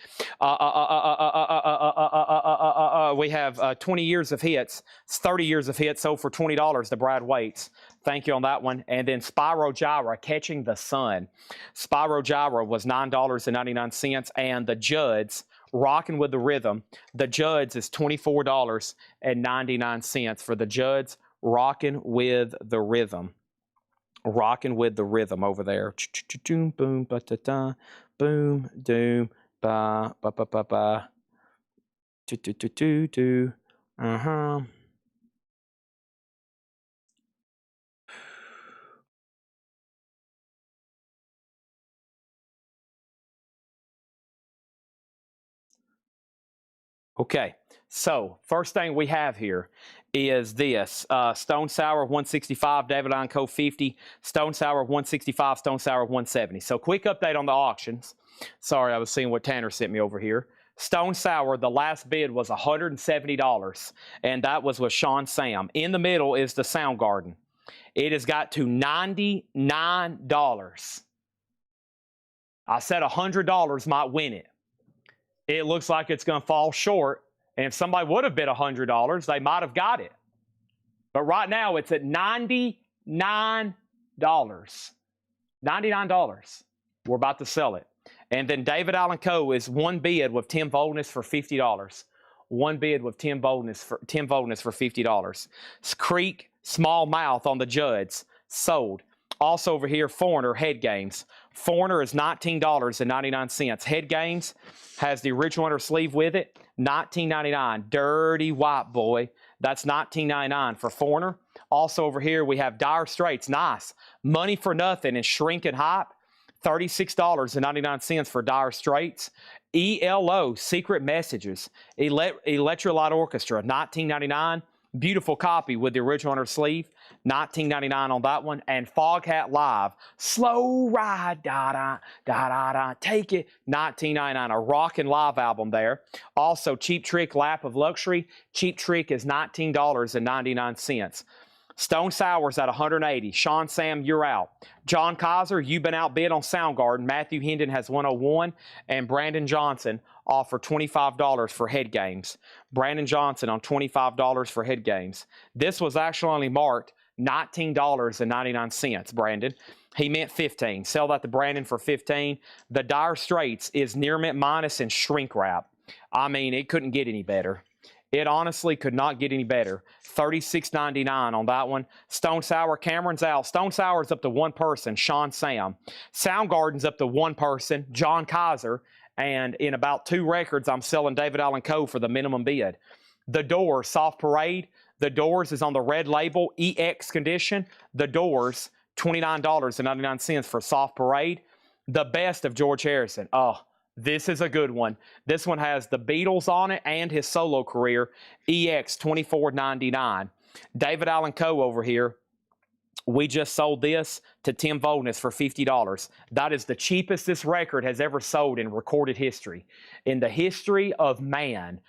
We have 20 years of hits. It's 30 years of hits, sold for $20 to Brad Waits. Thank you on that one. And then Spyro Gyra, Catching the Sun. Spyro Gyra was $9.99. And the Judds, Rockin' with the Rhythm. The Judds is $24.99 for the Judds, Rockin' with the Rhythm. Rocking with the rhythm over there. Boom, ba da da, boom, doom, ba ba ba ba ba, do do do do do. Okay, so first thing we have here is this. Stone Sour 165, David Allen Coe 50, Stone Sour 165, Stone Sour 170. So quick update on the auctions. Sorry, I was seeing what Tanner sent me over here. Stone Sour, the last bid was $170, and that was with Sean Sam. In the middle is the Soundgarden. It has got to $99. I said $100 might win it. It looks like it's going to fall short. And if somebody would have bid $100, they might have got it. But right now, it's at $99. $99. We're about to sell it. And then David Allen Coe is one bid with Tim Boldness for $50. One bid with Tim Boldness for $50. Creek, Small Mouth on the Judds, sold. Also over here, Foreigner, Head Games. Foreigner is $19.99. Head Games has the original under sleeve with it, $19.99. Dirty white boy. That's $19.99 for Foreigner. Also over here, we have Dire Straits. Nice. Money for Nothing and Shrinking Hype. $36.99 for Dire Straits. ELO, Secret Messages. Electrolyte Orchestra, $19.99. Beautiful copy with the original under sleeve. $19.99 on that one. And Foghat Live, Slow Ride, da-da, da-da-da, take it, $19.99. A rockin' live album there. Also, Cheap Trick, Lap of Luxury. Cheap Trick is $19.99. Stone Sour's at $180. Sean Sam, you're out. John Kaiser, you've been outbid on Soundgarden. Matthew Hendon has $101. And Brandon Johnson offered $25 for Head Games. Brandon Johnson on $25 for Head Games. This was actually only marked $19.99, Brandon. He meant $15. Sell that to Brandon for $15. The Dire Straits is Near Mint Minus and Shrink Wrap. I mean, it couldn't get any better. It honestly could not get any better. $36.99 on that one. Stone Sour, Cameron's out. Stone Sour's up to one person, Sean Sam. Soundgarden's up to one person, John Kaiser. And in about 2 records, I'm selling David Allen Coe for the minimum bid. The Doors, Soft Parade. The Doors is on the red label, EX condition. The Doors, $29.99 for Soft Parade. The Best of George Harrison. Oh, this is a good one. This one has the Beatles on it and his solo career, EX $24.99. David Allen Coe over here. We just sold this to Tim Voldness for $50. That is the cheapest this record has ever sold in recorded history. In the history of mankind,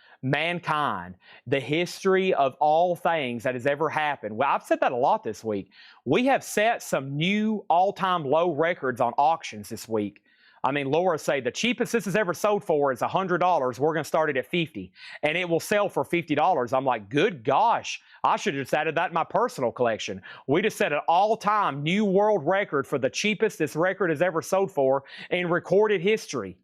the history of all things that has ever happened. Well, I've said that a lot this week. We have set some new all-time low records on auctions this week. I mean, Laura say the cheapest this has ever sold for is $100. We're going to start it at $50, and it will sell for $50. I'm like, good gosh, I should have just added that in my personal collection. We just set an all-time new world record for the cheapest this record has ever sold for in recorded history.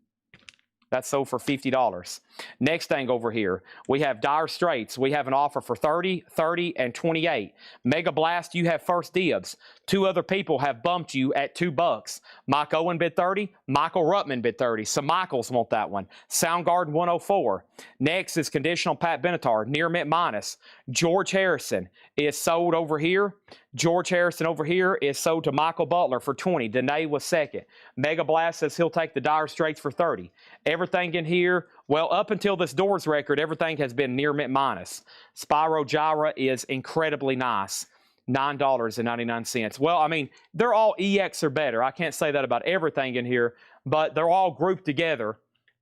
That's sold for $50. Next thing over here, we have Dire Straits. We have an offer for $30, $30, and $28. Mega Blast, you have first dibs. 2 other people have bumped you at $2. Mike Owen bid $30. Michael Ruttman bid $30. So Michaels want that one. Soundgarden 104. Next is Conditional Pat Benatar, near mint minus. George Harrison is sold over here. George Harrison over here is sold to Michael Butler for $20. Danae was second. Mega Blast says he'll take the Dire Straits for $30. Everything in here, well, up until this Doors record, everything has been near mint minus. Spyro Gyra is incredibly nice. $9.99. Well, I mean, they're all EX or better. I can't say that about everything in here, but they're all grouped together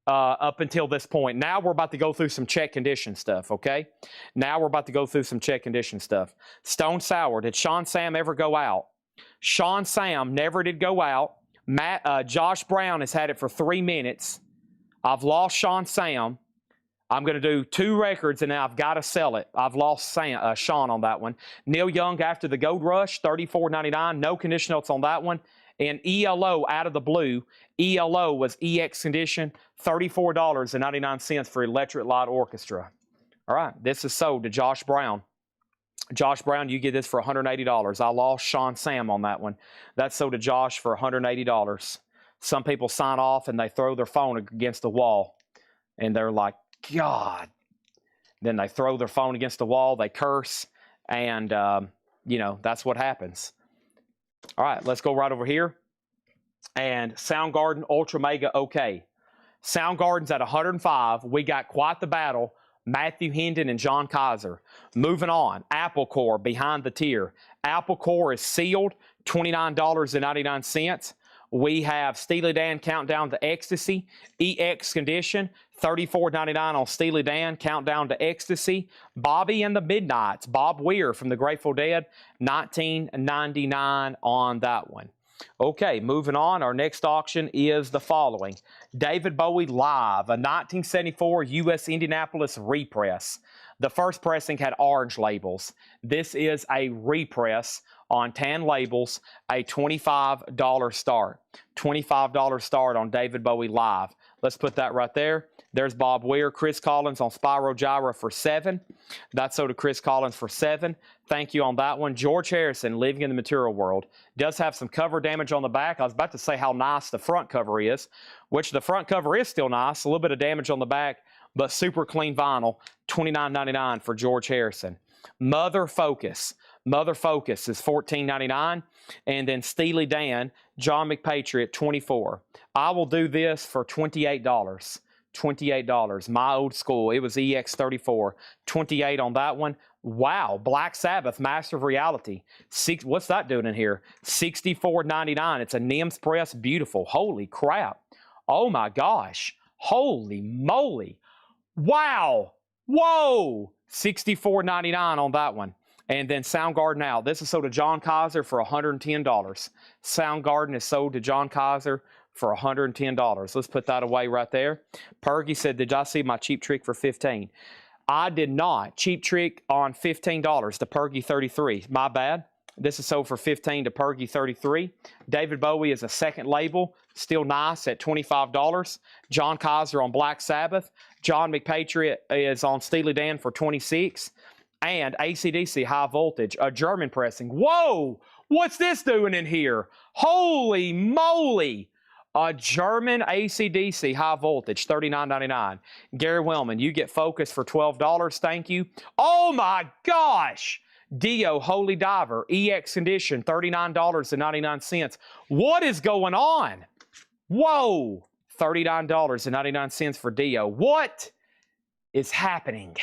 up until this point. Now we're about to go through some check condition stuff, okay? Now we're about to go through some check condition stuff. Stone Sour, did Sean Sam ever go out? Sean Sam never did go out. Josh Brown has had it for 3 minutes. I've lost Sean Sam. I'm going to do 2 records, and now I've got to sell it. I've lost Sean on that one. Neil Young after the Gold Rush, $34.99. No condition notes on that one. And ELO out of the blue. ELO was EX condition, $34.99 for Electric Light Orchestra. All right, this is sold to Josh Brown. Josh Brown, you get this for $180. I lost Sean Sam on that one. That's sold to Josh for $180. Some people sign off and they throw their phone against the wall. And they're like, God. Then they throw their phone against the wall, they curse, and, you know, that's what happens. All right, let's go right over here. And Soundgarden Ultra Mega OK. Soundgarden's at 105. We got quite the battle. Matthew Hendon and John Kaiser. Moving on, Apple Core behind the tier. Apple Core is sealed, $29.99. We have Steely Dan Countdown to Ecstasy, EX condition, $34.99 on Steely Dan Countdown to Ecstasy. Bobby and the Midnights, Bob Weir from the Grateful Dead, $19.99 on that one. Okay, moving on. Our next auction is the following. David Bowie Live, a 1974 U.S. Indianapolis repress. The first pressing had orange labels. This is a repress on tan labels, a $25 start. $25 start on David Bowie Live. Let's put that right there. There's Bob Weir, Chris Collins on Spyro Gyra for $7. That's sold to Chris Collins for $7. Thank you on that one. George Harrison, Living in the Material World. Does have some cover damage on the back. I was about to say how nice the front cover is, which the front cover is still nice. A little bit of damage on the back, but super clean vinyl. $29.99 for George Harrison. Mother Focus. Mother Focus is $14.99. And then Steely Dan, John McPatriot, $24. I will do this for $28. $28. My old school. It was EX34. $28 on that one. Wow. Black Sabbath, Master of Reality. What's that doing in here? $64.99. It's a NIMS press. Beautiful. Holy crap. Oh my gosh. Holy moly. Wow. Whoa. $64.99 on that one. And then Soundgarden out. This is sold to John Kaiser for $110. Soundgarden is sold to John Kaiser for $110. Let's put that away right there. Pergy said, did I see my Cheap Trick for $15? I did not. Cheap Trick on $15 to Pergy 33. My bad. This is sold for $15 to Pergy 33. David Bowie is a second label. Still nice at $25. John Kaiser on Black Sabbath. John McPatriot is on Steely Dan for $26. And AC/DC High Voltage, a German pressing. Whoa! What's this doing in here? Holy moly! A German AC/DC high voltage, $39.99. Gary Wellman, you get Focus for $12. Thank you. Oh my gosh! Dio Holy Diver EX condition, $39.99. What is going on? Whoa! $39.99 for Dio. What is happening?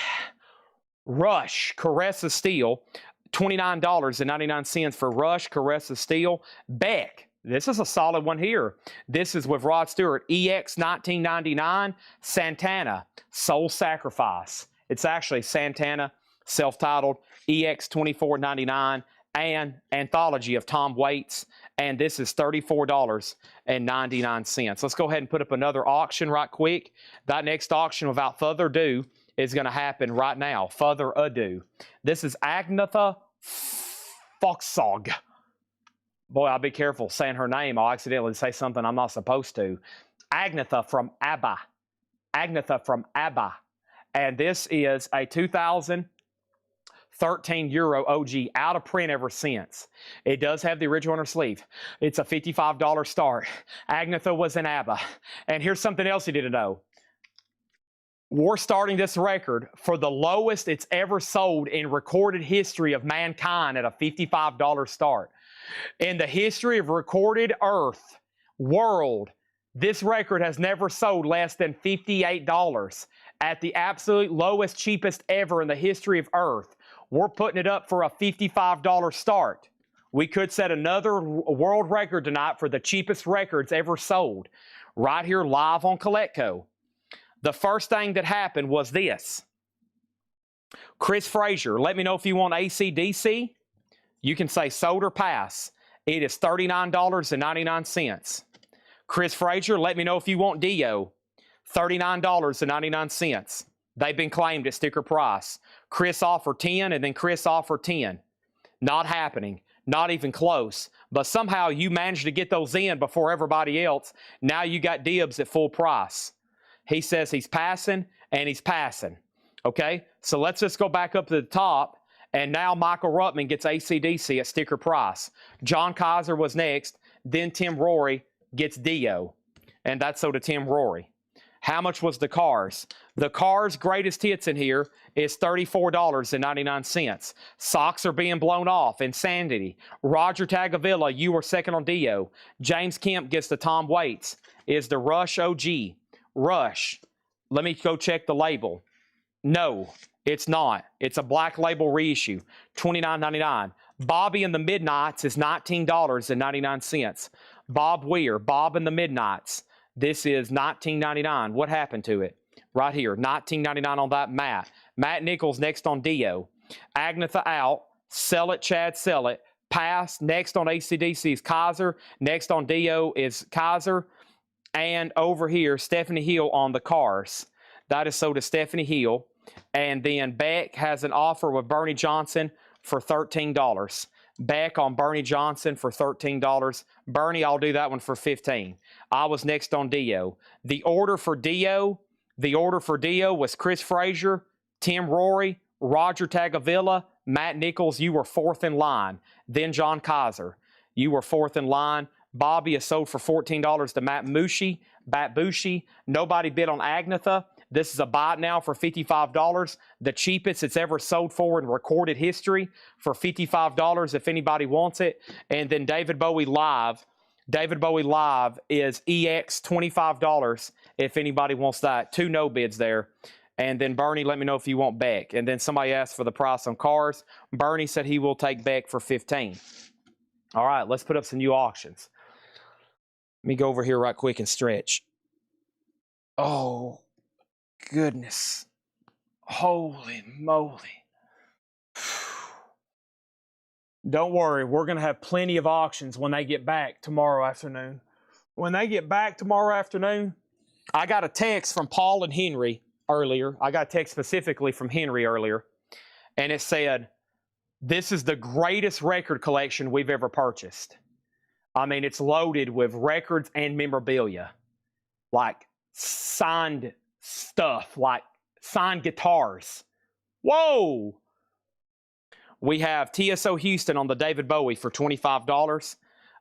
Rush Caressa Steel, $29.99 for Rush Caressa Steel. Beck. This is a solid one here. This is with Rod Stewart. EX 1999. Santana. Soul Sacrifice. It's actually Santana, self-titled. EX 24.99. And Anthology of Tom Waits. And this is $34.99. Let's go ahead and put up another auction right quick. That next auction, without further ado, is going to happen right now. Further ado. This is Agnetha Foxog. Boy, I'll be careful saying her name. I'll accidentally say something I'm not supposed to. Agnetha from ABBA. Agnetha from ABBA. And this is a 2013 Euro OG, out of print ever since. It does have the original on her sleeve. It's a $55 start. Agnetha was in ABBA. And here's something else you didn't know. We're starting this record for the lowest it's ever sold in recorded history of mankind at a $55 start. In the history of recorded Earth, world, this record has never sold less than $58 at the absolute lowest, cheapest ever in the history of Earth. We're putting it up for a $55 start. We could set another world record tonight for the cheapest records ever sold right here live on Collecco. The first thing that happened was this. Chris Frazier, let me know if you want AC/DC. You can say sold or pass. It is $39.99. Chris Frazier, let me know if you want Dio. $39.99. They've been claimed at sticker price. Chris offered 10 and then Chris offered 10. Not happening. Not even close. But somehow you managed to get those in before everybody else. Now you got dibs at full price. He says he's passing and he's passing. Okay? So let's just go back up to the top. And now Michael Ruttman gets AC/DC at sticker price. John Kaiser was next. Then Tim Rory gets Dio. And that's so to Tim Rory. How much was the Cars? The Cars' greatest hits in here is $34.99. Socks are being blown off. Insanity. Roger Tagavilla, you were second on Dio. James Kemp gets the Tom Waits. Is the Rush OG. Rush. Let me go check the label. No. It's not. It's a black label reissue. $29.99. Bobby and the Midnights is $19.99. Bob Weir, Bob and the Midnights. This is $19.99. What happened to it? Right here. $19.99 on that Matt. Matt Nichols next on Dio. Agnetha out. Sell it, Chad, sell it. Pass. Next on AC/DC is Kaiser. Next on Dio is Kaiser. And over here, Stephanie Hill on the Cars. That is sold to Stephanie Hill. And then Beck has an offer with Bernie Johnson for $13. Beck on Bernie Johnson for $13. Bernie, I'll do that one for $15. I was next on Dio. The order for Dio was Chris Frazier, Tim Rory, Roger Tagavilla, Matt Nichols. You were fourth in line. Then John Kaiser. You were fourth in line. Bobby is sold for $14 to Matt Bushi. Nobody bid on Agnetha. This is a buy now for $55. The cheapest it's ever sold for in recorded history for $55 if anybody wants it. And then David Bowie Live. David Bowie Live is EX $25 if anybody wants that. Two no bids there. And then Bernie, let me know if you want Beck. And then somebody asked for the price on Cars. Bernie said he will take Beck for $15. All right, let's put up some new auctions. Let me go over here right quick and stretch. Oh, goodness. Holy moly. Don't worry, we're going to have plenty of auctions when they get back tomorrow afternoon. When they get back tomorrow afternoon, I got a text from Paul and Henry earlier. I got a text specifically from Henry earlier. And it said, this is the greatest record collection we've ever purchased. I mean, it's loaded with records and memorabilia. Like signed stuff, like signed guitars. Whoa! We have TSO Houston on the David Bowie for $25.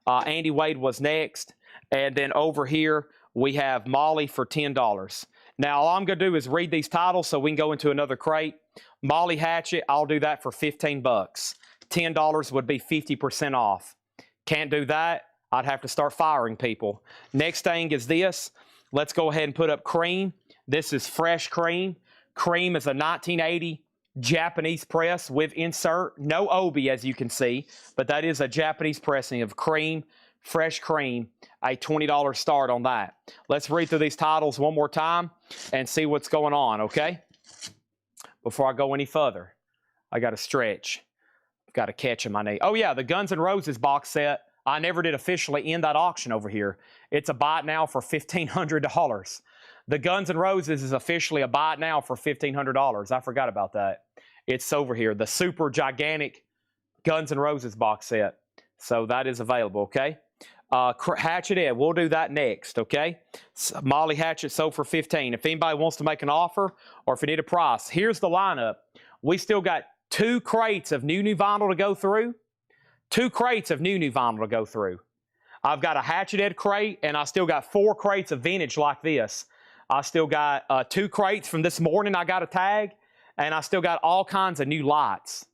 Andy Wade was next. And then over here, we have Molly for $10. Now, all I'm going to do is read these titles so we can go into another crate. Molly Hatchet, I'll do that for 15 bucks. $10 would be 50% off. Can't do that. I'd have to start firing people. Next thing is this. Let's go ahead and put up Cream. This is fresh Cream. Cream is a 1980 Japanese press with insert. No obi, as you can see, but that is a Japanese pressing of Cream, fresh Cream, a $20 start on that. Let's read through these titles one more time and see what's going on, okay? Before I go any further, I got to stretch. Got to catch in my knee. Oh, yeah, the Guns N' Roses box set. I never did officially end that auction over here. It's a buy it now for $1,500. The Guns N' Roses is officially a buy it now for $1,500. I forgot about that. It's over here. The super gigantic Guns N' Roses box set. So that is available, okay? Hatchet Ed, we'll do that next, okay? Molly Hatchet sold for $15. If anybody wants to make an offer or if you need a price, here's the lineup. We still got 2 crates of new vinyl to go through. 2 crates of new vinyl to go through. I've got a Hatchet Ed crate, and I still got 4 crates of vintage like this. I still got 2 crates from this morning I got a tag, and I still got all kinds of new lights.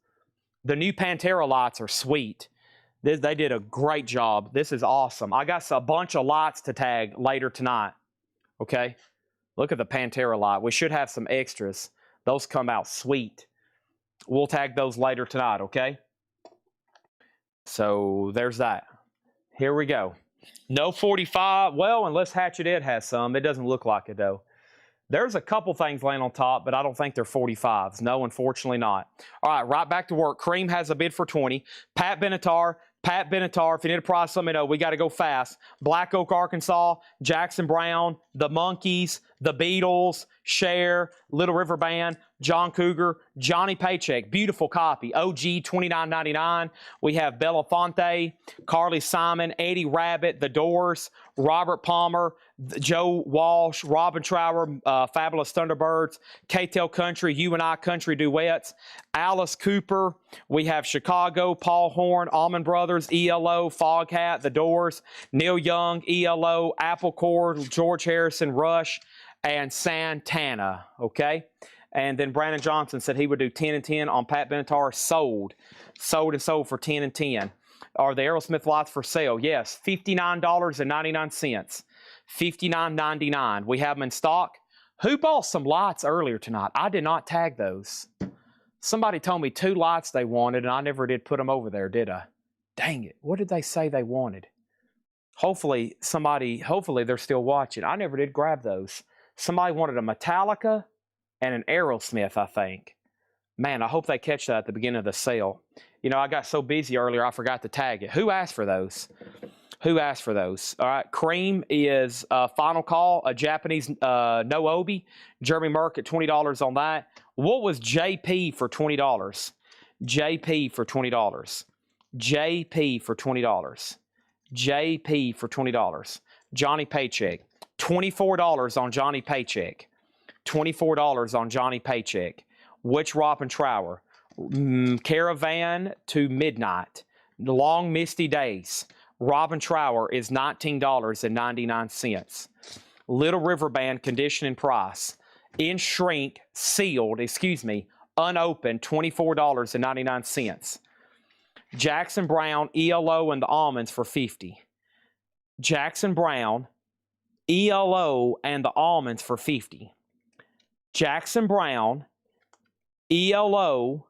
The new Pantera lights are sweet. They did a great job. This is awesome. I got a bunch of lights to tag later tonight, okay? Look at the Pantera light. We should have some extras. Those come out sweet. We'll tag those later tonight, okay? So there's that. Here we go. No 45. Well, unless Hatchet Ed has some. It doesn't look like it, though. There's a couple things laying on top, but I don't think they're 45s. No, unfortunately not. All right, right back to work. Cream has a bid for 20. Pat Benatar, if you need a price, let me know. We got to go fast. Black Oak, Arkansas, Jackson Brown, the Monkees, the Beatles, Cher, Little River Band, John Cougar, Johnny Paycheck. Beautiful copy. OG $29.99. We have Belafonte, Carly Simon, Eddie Rabbit, The Doors, Robert Palmer, Joe Walsh, Robin Trower, Fabulous Thunderbirds, K-Tel Country, You and I Country Duets, Alice Cooper. We have Chicago, Paul Horn, Allman Brothers, ELO, Foghat, The Doors, Neil Young, ELO, Apple Cord, George Harrison, Rush, and Santana, okay? And then Brandon Johnson said he would do 10 and 10 on Pat Benatar. Sold for 10 and 10. Are the Aerosmith lights for sale? Yes, $59.99. $59.99. We have them in stock. Who bought some lights earlier tonight? I did not tag those. Somebody told me 2 lights they wanted, and I never did put them over there, did I? Dang it. What did they say they wanted? Hopefully they're still watching. I never did grab those. Somebody wanted a Metallica and an Aerosmith, I think. Man, I hope they catch that at the beginning of the sale. You know, I got so busy earlier, I forgot to tag it. Who asked for those? Who asked for those? All right, Cream is Final Call, a Japanese no obi. Jeremy Merck at $20 on that. What was JP for $20? JP for $20. JP for $20. JP for $20. Johnny Paycheck. $24 on Johnny Paycheck. $24 on Johnny Paycheck. Witch Robin Trower. Caravan to Midnight. Long Misty Days. Robin Trower is $19.99. Little River Band Condition and Price. In shrink, sealed, unopened, $24.99. Jackson Brown, ELO, and the Almonds for $50. Jackson Brown, ELO, and the Almonds for $50. Jackson Brown, ELO,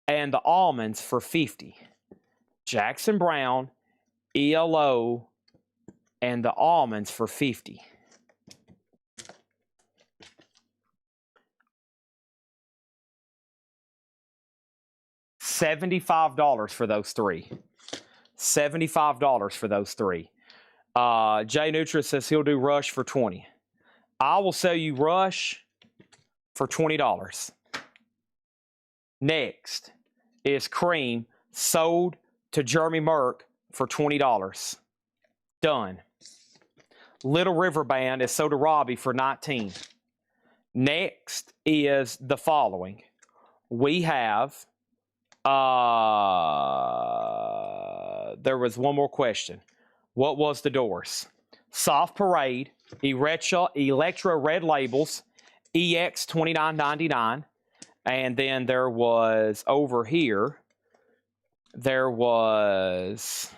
and the Almonds for $50. Jackson Brown, ELO, and the Almonds for $50. $75 for those 3. $75 for those 3. Jay Nutra says he'll do Rush for $20. I will sell you Rush for $20. Next is Cream, sold to Jeremy Merck for $20. Done. Little River Band is sold to Robbie for $19. Next is the following. We have, there was one more question. What was the Doors? Soft Parade, Electra Red Labels, EX $29.99. And then there was over here, there was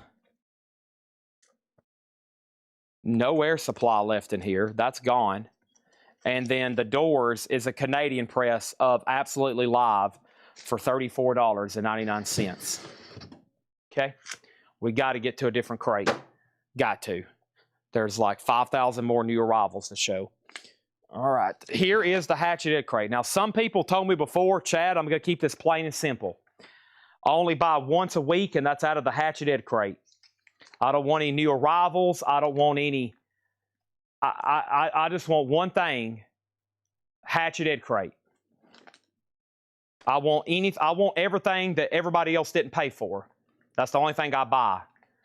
no air supply left in here. That's gone. And then the doors is a Canadian press of Absolutely Live for $34.99. Okay? We got to get to a different crate. Got to. There's like 5,000 more new arrivals to show. All right. Here is the Hatchet Ed crate. Now, some people told me before, Chad, I'm going to keep this plain and simple. I only buy once a week, and that's out of the Hatchet Ed crate. I don't want any new arrivals. I don't want any... I just want one thing, Hatchet Ed crate. I want everything that everybody else didn't pay for. That's the only thing I buy,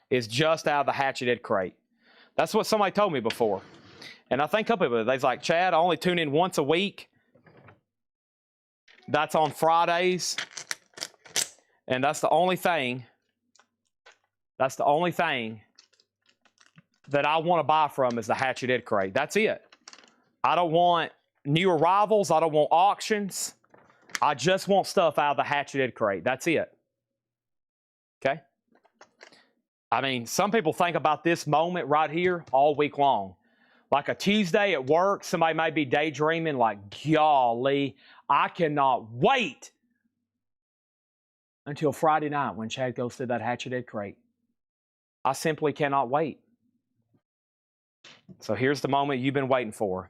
is just out of the Hatchet Ed crate. That's what somebody told me before. And I think a couple of them, they're like, Chad, I only tune in once a week. That's on Fridays. And that's the only thing that I want to buy from is the Hatchet Ed crate. That's it. I don't want new arrivals. I don't want auctions. I just want stuff out of the Hatchet Ed crate. That's it. Okay? I mean, some people think about this moment right here all week long. Like a Tuesday at work, somebody may be daydreaming like, golly, I cannot wait until Friday night when Chad goes through that Hatchet Ed crate. I simply cannot wait. So here's the moment you've been waiting for.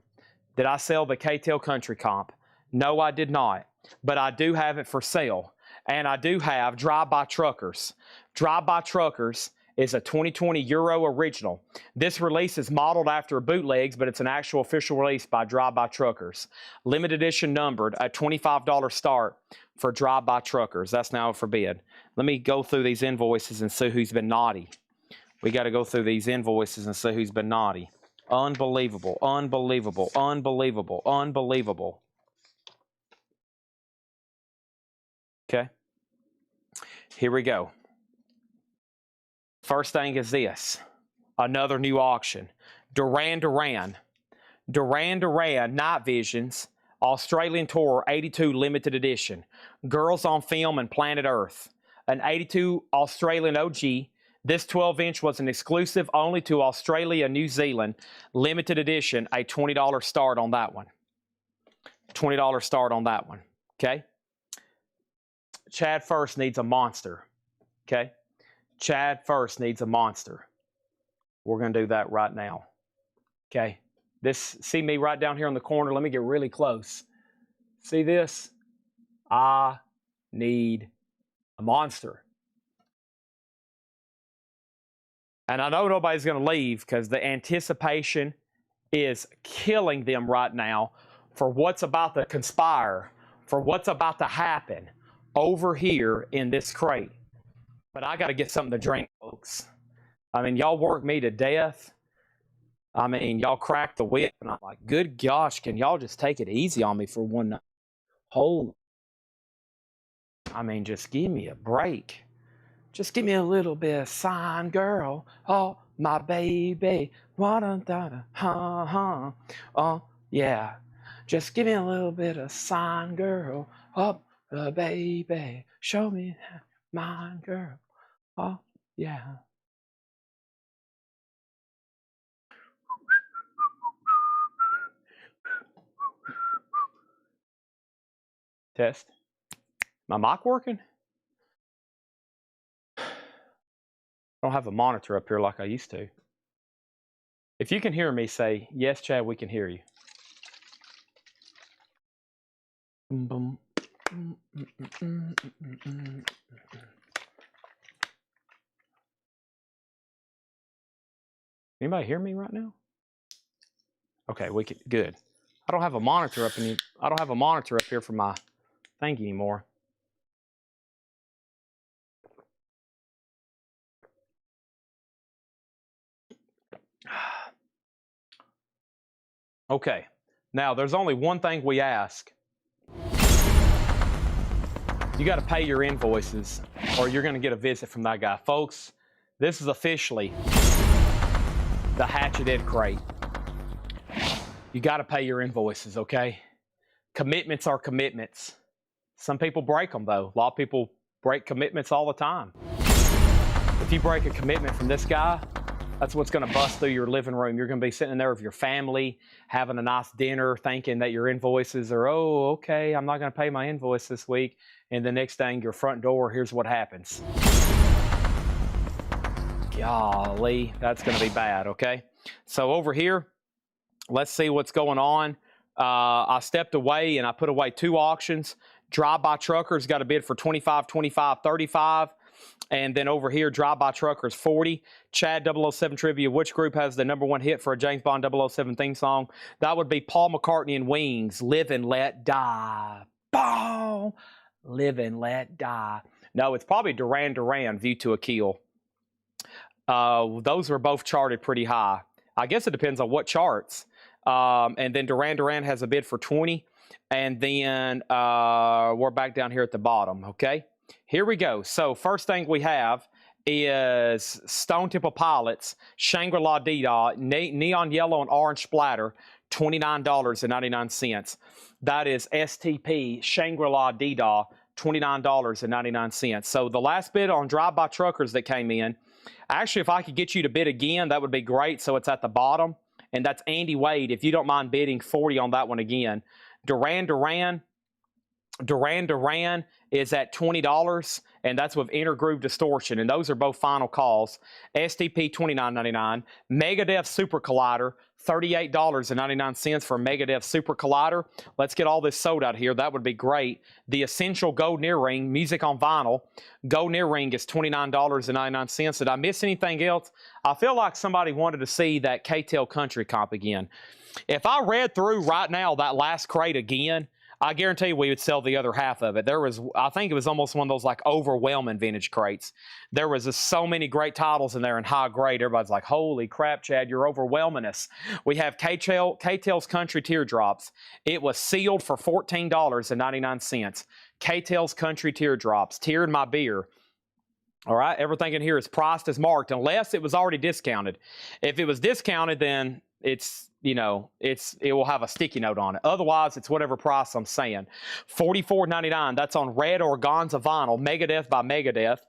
Did I sell the K-Tail Country Comp? No, I did not. But I do have it for sale. And I do have Drive-By Truckers. Drive-By Truckers is a 2020 Euro original. This release is modeled after bootlegs, but it's an actual official release by Drive-By Truckers. Limited edition numbered, a $25 start for Drive-By Truckers. That's now for bid. Let me go through these invoices and see who's been naughty. We got to go through these invoices and see who's been naughty. Unbelievable, unbelievable, unbelievable, unbelievable. Okay. Here we go. First thing is this. Another new auction. Duran Duran Night Visions Australian Tour 82 limited edition. Girls on Film and Planet Earth. An 82 Australian OG. This 12-inch was an exclusive only to Australia and New Zealand. Limited edition, a $20 start on that one. $20 start on that one. Okay? Chad First needs a monster. Okay? Chad First needs a monster. We're going to do that right now. Okay? See me right down here in the corner? Let me get really close. See this? I need a monster. And I know nobody's going to leave because the anticipation is killing them right now for what's about to conspire, for what's about to happen over here in this crate. But I got to get something to drink, folks. I mean, y'all work me to death. I mean, y'all crack the whip. And I'm like, good gosh, can y'all just take it easy on me for one night? I mean, just give me a break. Just give me a little bit of sign, girl. Oh, my baby. Oh, yeah. Just give me a little bit of sign, girl. Oh, baby. Show me mine, girl. Oh, yeah. Test. My mic working? I don't have a monitor up here like I used to. If you can hear me, say, yes, Chad, we can hear you. Anybody hear me right now? Okay, we can. Good. I don't have a monitor up in. I don't have a monitor up here for my thing anymore. Okay. Now, there's only one thing we ask. You got to pay your invoices, or you're going to get a visit from that guy, folks. This is officially the Hatchet Ed crate. You got to pay your invoices, okay? Commitments are commitments. Some people break them, though. A lot of people break commitments all the time. If you break a commitment from this guy, that's what's going to bust through your living room. You're going to be sitting there with your family, having a nice dinner, thinking that your invoices are, oh, okay, I'm not going to pay my invoice this week. And the next thing, your front door, here's what happens. Golly, that's going to be bad, okay? So over here, let's see what's going on. I stepped away and I put away 2 auctions. Drive-by Truckers got a bid for 25, 25, 35. And then over here, Drive-by Truckers 40. Chad 007 Trivia, which group has the #1 hit for a James Bond 007 theme song? That would be Paul McCartney and Wings, Live and Let Die. Boom! Live and Let Die. No, it's probably Duran Duran, View to a Kill. Those were both charted pretty high. I guess it depends on what charts. And then Duran Duran has a bid for 20. And then we're back down here at the bottom, okay? Here we go. So first thing we have is Stone Temple Pilots, Shangri-La Dee-Dah, neon yellow and orange splatter, $29.99. That is STP Shangri-La Dee-Dah, $29.99. So the last bid on Drive-by Truckers that came in, actually, if I could get you to bid again, that would be great. So it's at the bottom. And that's Andy Wade. If you don't mind bidding 40 on that one again. Duran Duran is at $20, and that's with Intergroove Distortion, and those are both final calls. STP $29.99. Megadeth Super Collider, $38.99 for Megadeth Super Collider. Let's get all this sold out here. That would be great. The Essential Gold Earring, music on vinyl. Gold Earring is $29.99. Did I miss anything else? I feel like somebody wanted to see that K-Tel Country comp again. If I read through right now that last crate again, I guarantee we would sell the other half of it. There was, I think it was almost one of those like overwhelming vintage crates. There was just so many great titles in there in high grade. Everybody's like, holy crap, Chad, you're overwhelming us. We have K-Tel's Country Teardrops. It was sealed for $14.99. K-Tel's Country Teardrops, Tear in My Beer. All right, everything in here is priced as marked unless it was already discounted. If it was discounted, then it's, you know, it will have a sticky note on it. Otherwise, it's whatever price I'm saying. $44.99. That's on red organza vinyl, Megadeth by Megadeth.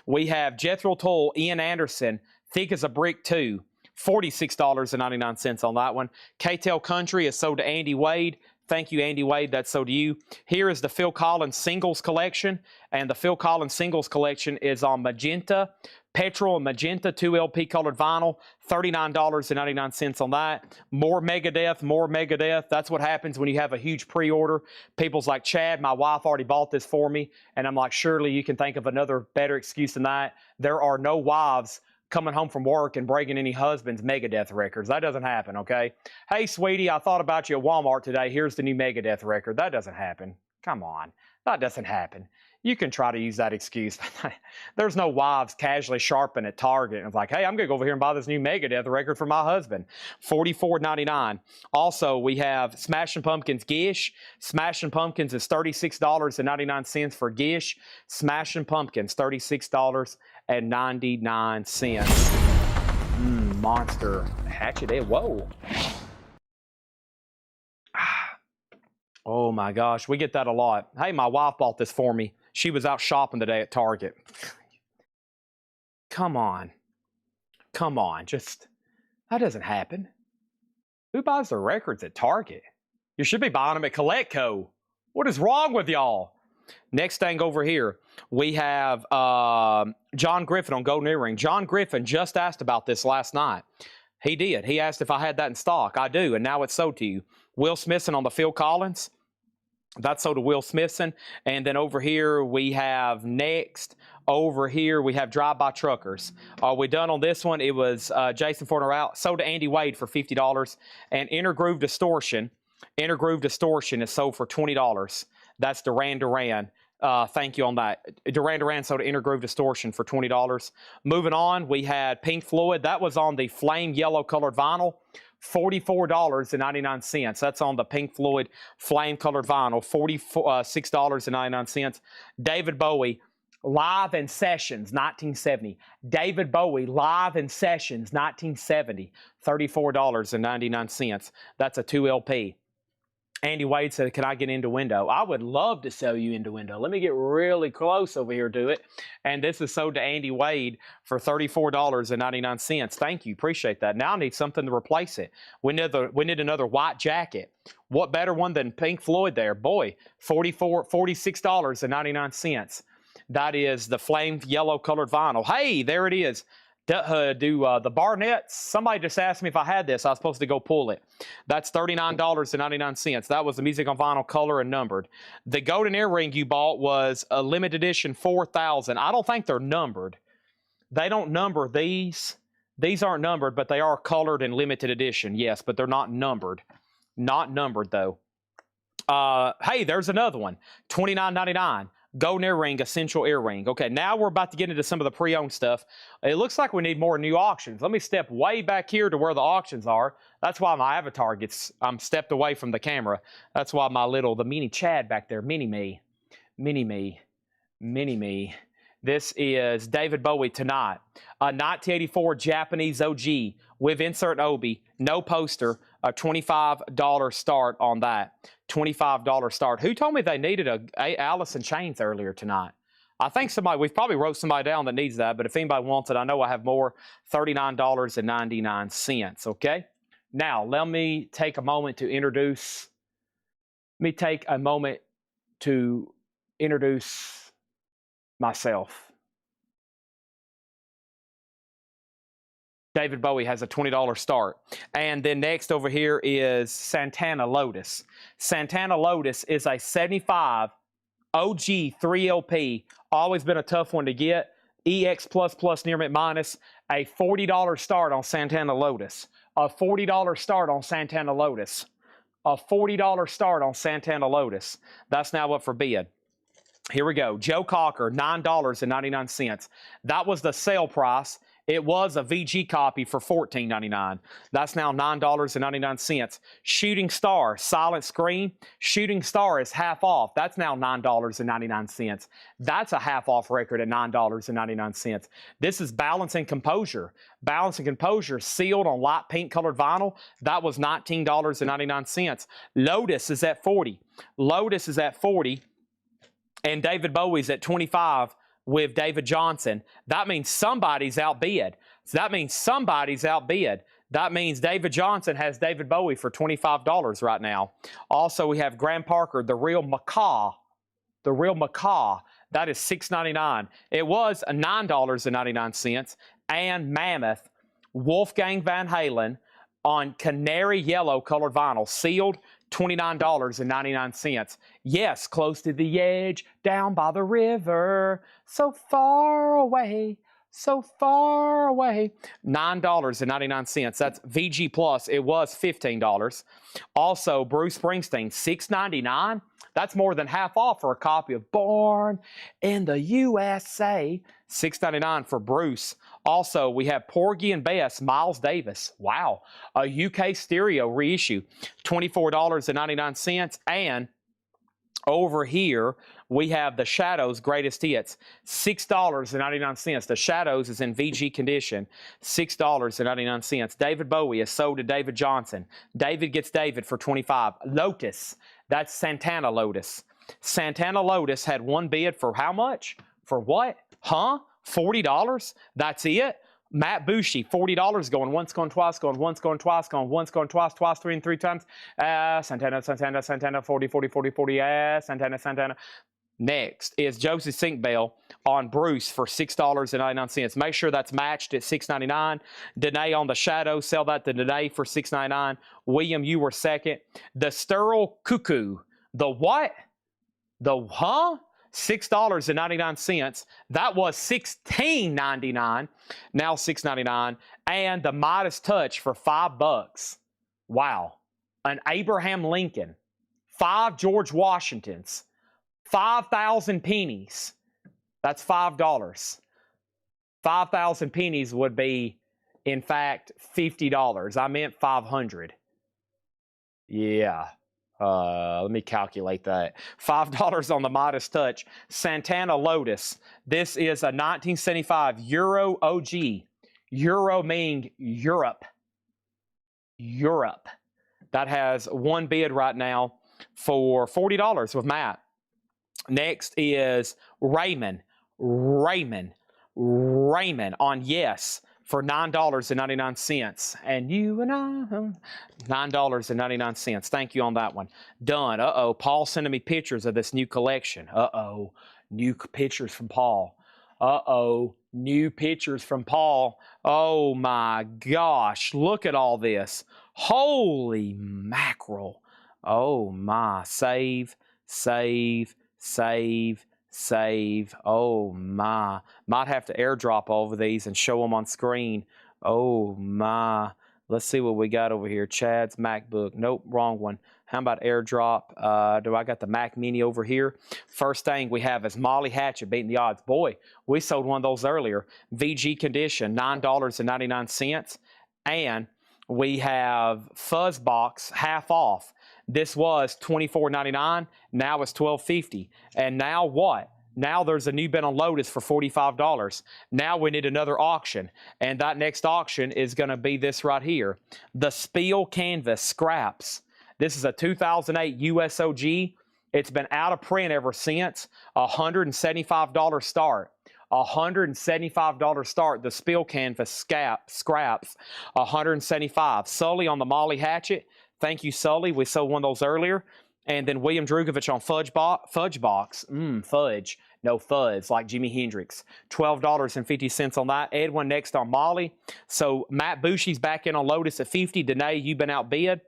We have Jethro Tull, Ian Anderson, Thick as a Brick 2, $46.99 on that one. K-Tel Country is sold to Andy Wade. Thank you, Andy Wade. That's so to you. Here is the Phil Collins Singles Collection, and the Phil Collins Singles Collection is on magenta, petrol and magenta, 2 LP colored vinyl, $39.99 on that. More Megadeth. That's what happens when you have a huge pre-order. People's like, Chad, my wife already bought this for me, and I'm like, surely you can think of another better excuse than that. There are no wives coming home from work and breaking any husband's Megadeth records. That doesn't happen, okay? Hey, sweetie, I thought about you at Walmart today. Here's the new Megadeth record. That doesn't happen. Come on. That doesn't happen. You can try to use that excuse. There's no wives casually sharpening at Target and it's like, hey, I'm going to go over here and buy this new Megadeth record for my husband. $44.99. Also, we have Smashing Pumpkins Gish. Smashing Pumpkins is $36.99 for Gish. Smashing Pumpkins, $36.99. Monster Hatchet Ed. Whoa. Oh my gosh, we get that a lot. Hey, my wife bought this for me. She was out shopping today at Target. Come on. Just, that doesn't happen. Who buys their records at Target? You should be buying them at Collectco. What is wrong with y'all? Next thing over here, we have John Griffin on Golden Earring. John Griffin just asked about this last night. He did. He asked if I had that in stock. I do, and now it's sold to you. Will Smithson on the Phil Collins. That's sold to Will Smithson. And then over here we have next. Over here we have Drive-by Truckers. Are we done on this one? It was Jason Forner out. Sold to Andy Wade for $50. And Intergroove Distortion. Intergroove Distortion is sold for $20. That's Duran Duran. Thank you on that. Duran Duran sold to Intergroove Distortion for $20. Moving on, we had Pink Floyd. That was on the flame yellow colored vinyl. $44.99. That's on the Pink Floyd flame colored vinyl. $46.99. David Bowie. Live in Sessions, 1970. David Bowie, Live in Sessions, 1970. $34.99. That's a 2 LP. Andy Wade said, can I get into window? I would love to sell you into window. Let me get really close over here to it. And this is sold to Andy Wade for $34.99. Thank you. Appreciate that. Now I need something to replace it. We need another white jacket. What better one than Pink Floyd there? Boy, $46.99. That is the flame yellow colored vinyl. Hey, there it is. The Barnetts, somebody just asked me if I had this. I was supposed to go pull it. That's $39.99. That was the music on vinyl, color and numbered. The golden earring you bought was a limited edition 4,000. I don't think they're numbered. They don't number these. These aren't numbered, but they are colored and limited edition. Yes, but they're not numbered. Not numbered, though. Hey, there's another one. $29.99. Golden earring, essential earring. Okay, now we're about to get into some of the pre-owned stuff. It looks like we need more new auctions. Let me step way back here to where the auctions are. That's why my avatar I'm stepped away from the camera. That's why the mini Chad back there, mini me. This is David Bowie Tonight. A 1984 Japanese OG with insert Obi, no poster, a $25 start on that. $25 start. Who told me they needed a Alice in Chains earlier tonight? I think we've probably wrote somebody down that needs that, but if anybody wants it, I know I have more, $39.99, okay? Now, let me take a moment to introduce myself. David Bowie has a $20 start. And then next over here is Santana Lotus. Santana Lotus is a 75 OG 3LP. Always been a tough one to get. EX++ near mint minus. A $40 start on Santana Lotus. A $40 start on Santana Lotus. A $40 start on Santana Lotus. That's now up for bid. Here we go. Joe Cocker, $9.99. That was the sale price. It was a VG copy for $14.99. That's now $9.99. Shooting Star, Silent Screen. Shooting Star is half off. That's now $9.99. That's a half off record at $9.99. This is Balance and Composure. Balance and Composure sealed on light pink colored vinyl. That was $19.99. Lotus is at $40. Lotus is at $40. And David Bowie's at $25 with David Johnson. That means somebody's outbid. So that means somebody's outbid. That means David Johnson has David Bowie for $25 right now. Also, we have Graham Parker, the Real Macaw. The Real Macaw. That is $6.99. It was $9.99. And Mammoth, Wolfgang Van Halen on canary yellow colored vinyl, sealed, $29.99. Yes, close to the edge, down by the river, so far away, so far away. $9.99. That's VG Plus. It was $15. Also, Bruce Springsteen, $6.99. That's more than half off for a copy of Born in the USA. $6.99 for Bruce. Also, we have Porgy and Bess, Miles Davis. Wow. A UK stereo reissue, $24.99. And over here, we have The Shadows' Greatest Hits, $6.99. The Shadows is in VG condition, $6.99. David Bowie is sold to David Johnson. David gets David for $25. Lotus, that's Santana Lotus. Santana Lotus had one bid for how much? For what? Huh? $40? That's it? Matt Bushy, $40, going once, going twice, going once, going twice, going once, going twice, twice, three, and three times. Santana, 40, 40, 40, 40, Santana. Next is Josie Sinkbell on Bruce for $6.99. Make sure that's matched at $6.99. Danae on the Shadow, sell that to Danae for $6.99. William, you were second. The Sterl Cuckoo. The what? The huh? $6.99. That was $16.99. Now $6.99. And the Midas Touch for $5. Wow. An Abraham Lincoln. 5 George Washingtons. 5,000 pennies. That's $5. 5,000 pennies would be, in fact, $50. I meant 500. Yeah. Let me calculate that. $5 on the Midas Touch. Santana Lotus. This is a 1975 Euro OG. Euro meaning Europe. Europe. That has one bid right now for $40 with Matt. Next is Raymond on Yes for $9.99. And you and I, $9.99. Thank you on that one. Done. Uh-oh. Paul sending me pictures of this new collection. Uh-oh. New pictures from Paul. Uh-oh. New pictures from Paul. Oh, my gosh. Look at all this. Holy mackerel. Oh, my. Save. Oh, my. Might have to airdrop over these and show them on screen. Oh, my. Let's see what we got over here. Chad's MacBook. Nope, wrong one. How about airdrop? Do I got the Mac Mini over here? First thing we have is Molly Hatchet beating the odds. Boy, we sold one of those earlier. VG condition, $9.99. And we have Fuzzbox half off. This was $24.99. Now it's $12.50. And now what? Now there's a new bid on Lotus for $45. Now we need another auction. And that next auction is going to be this right here. The Spiel Canvas Scraps. This is a 2008 USOG. It's been out of print ever since. $175 start. $175 start. The Spiel Canvas Scraps. $175. Sully on the Molly Hatchet. Thank you, Sully. We sold one of those earlier. And then William Drugovich on Fudge Box. Fudge. No fuzz, like Jimi Hendrix. $12.50 on that. Edwin next on Molly. So Matt Bushy's back in on Lotus at $50. Danae, you've been outbid.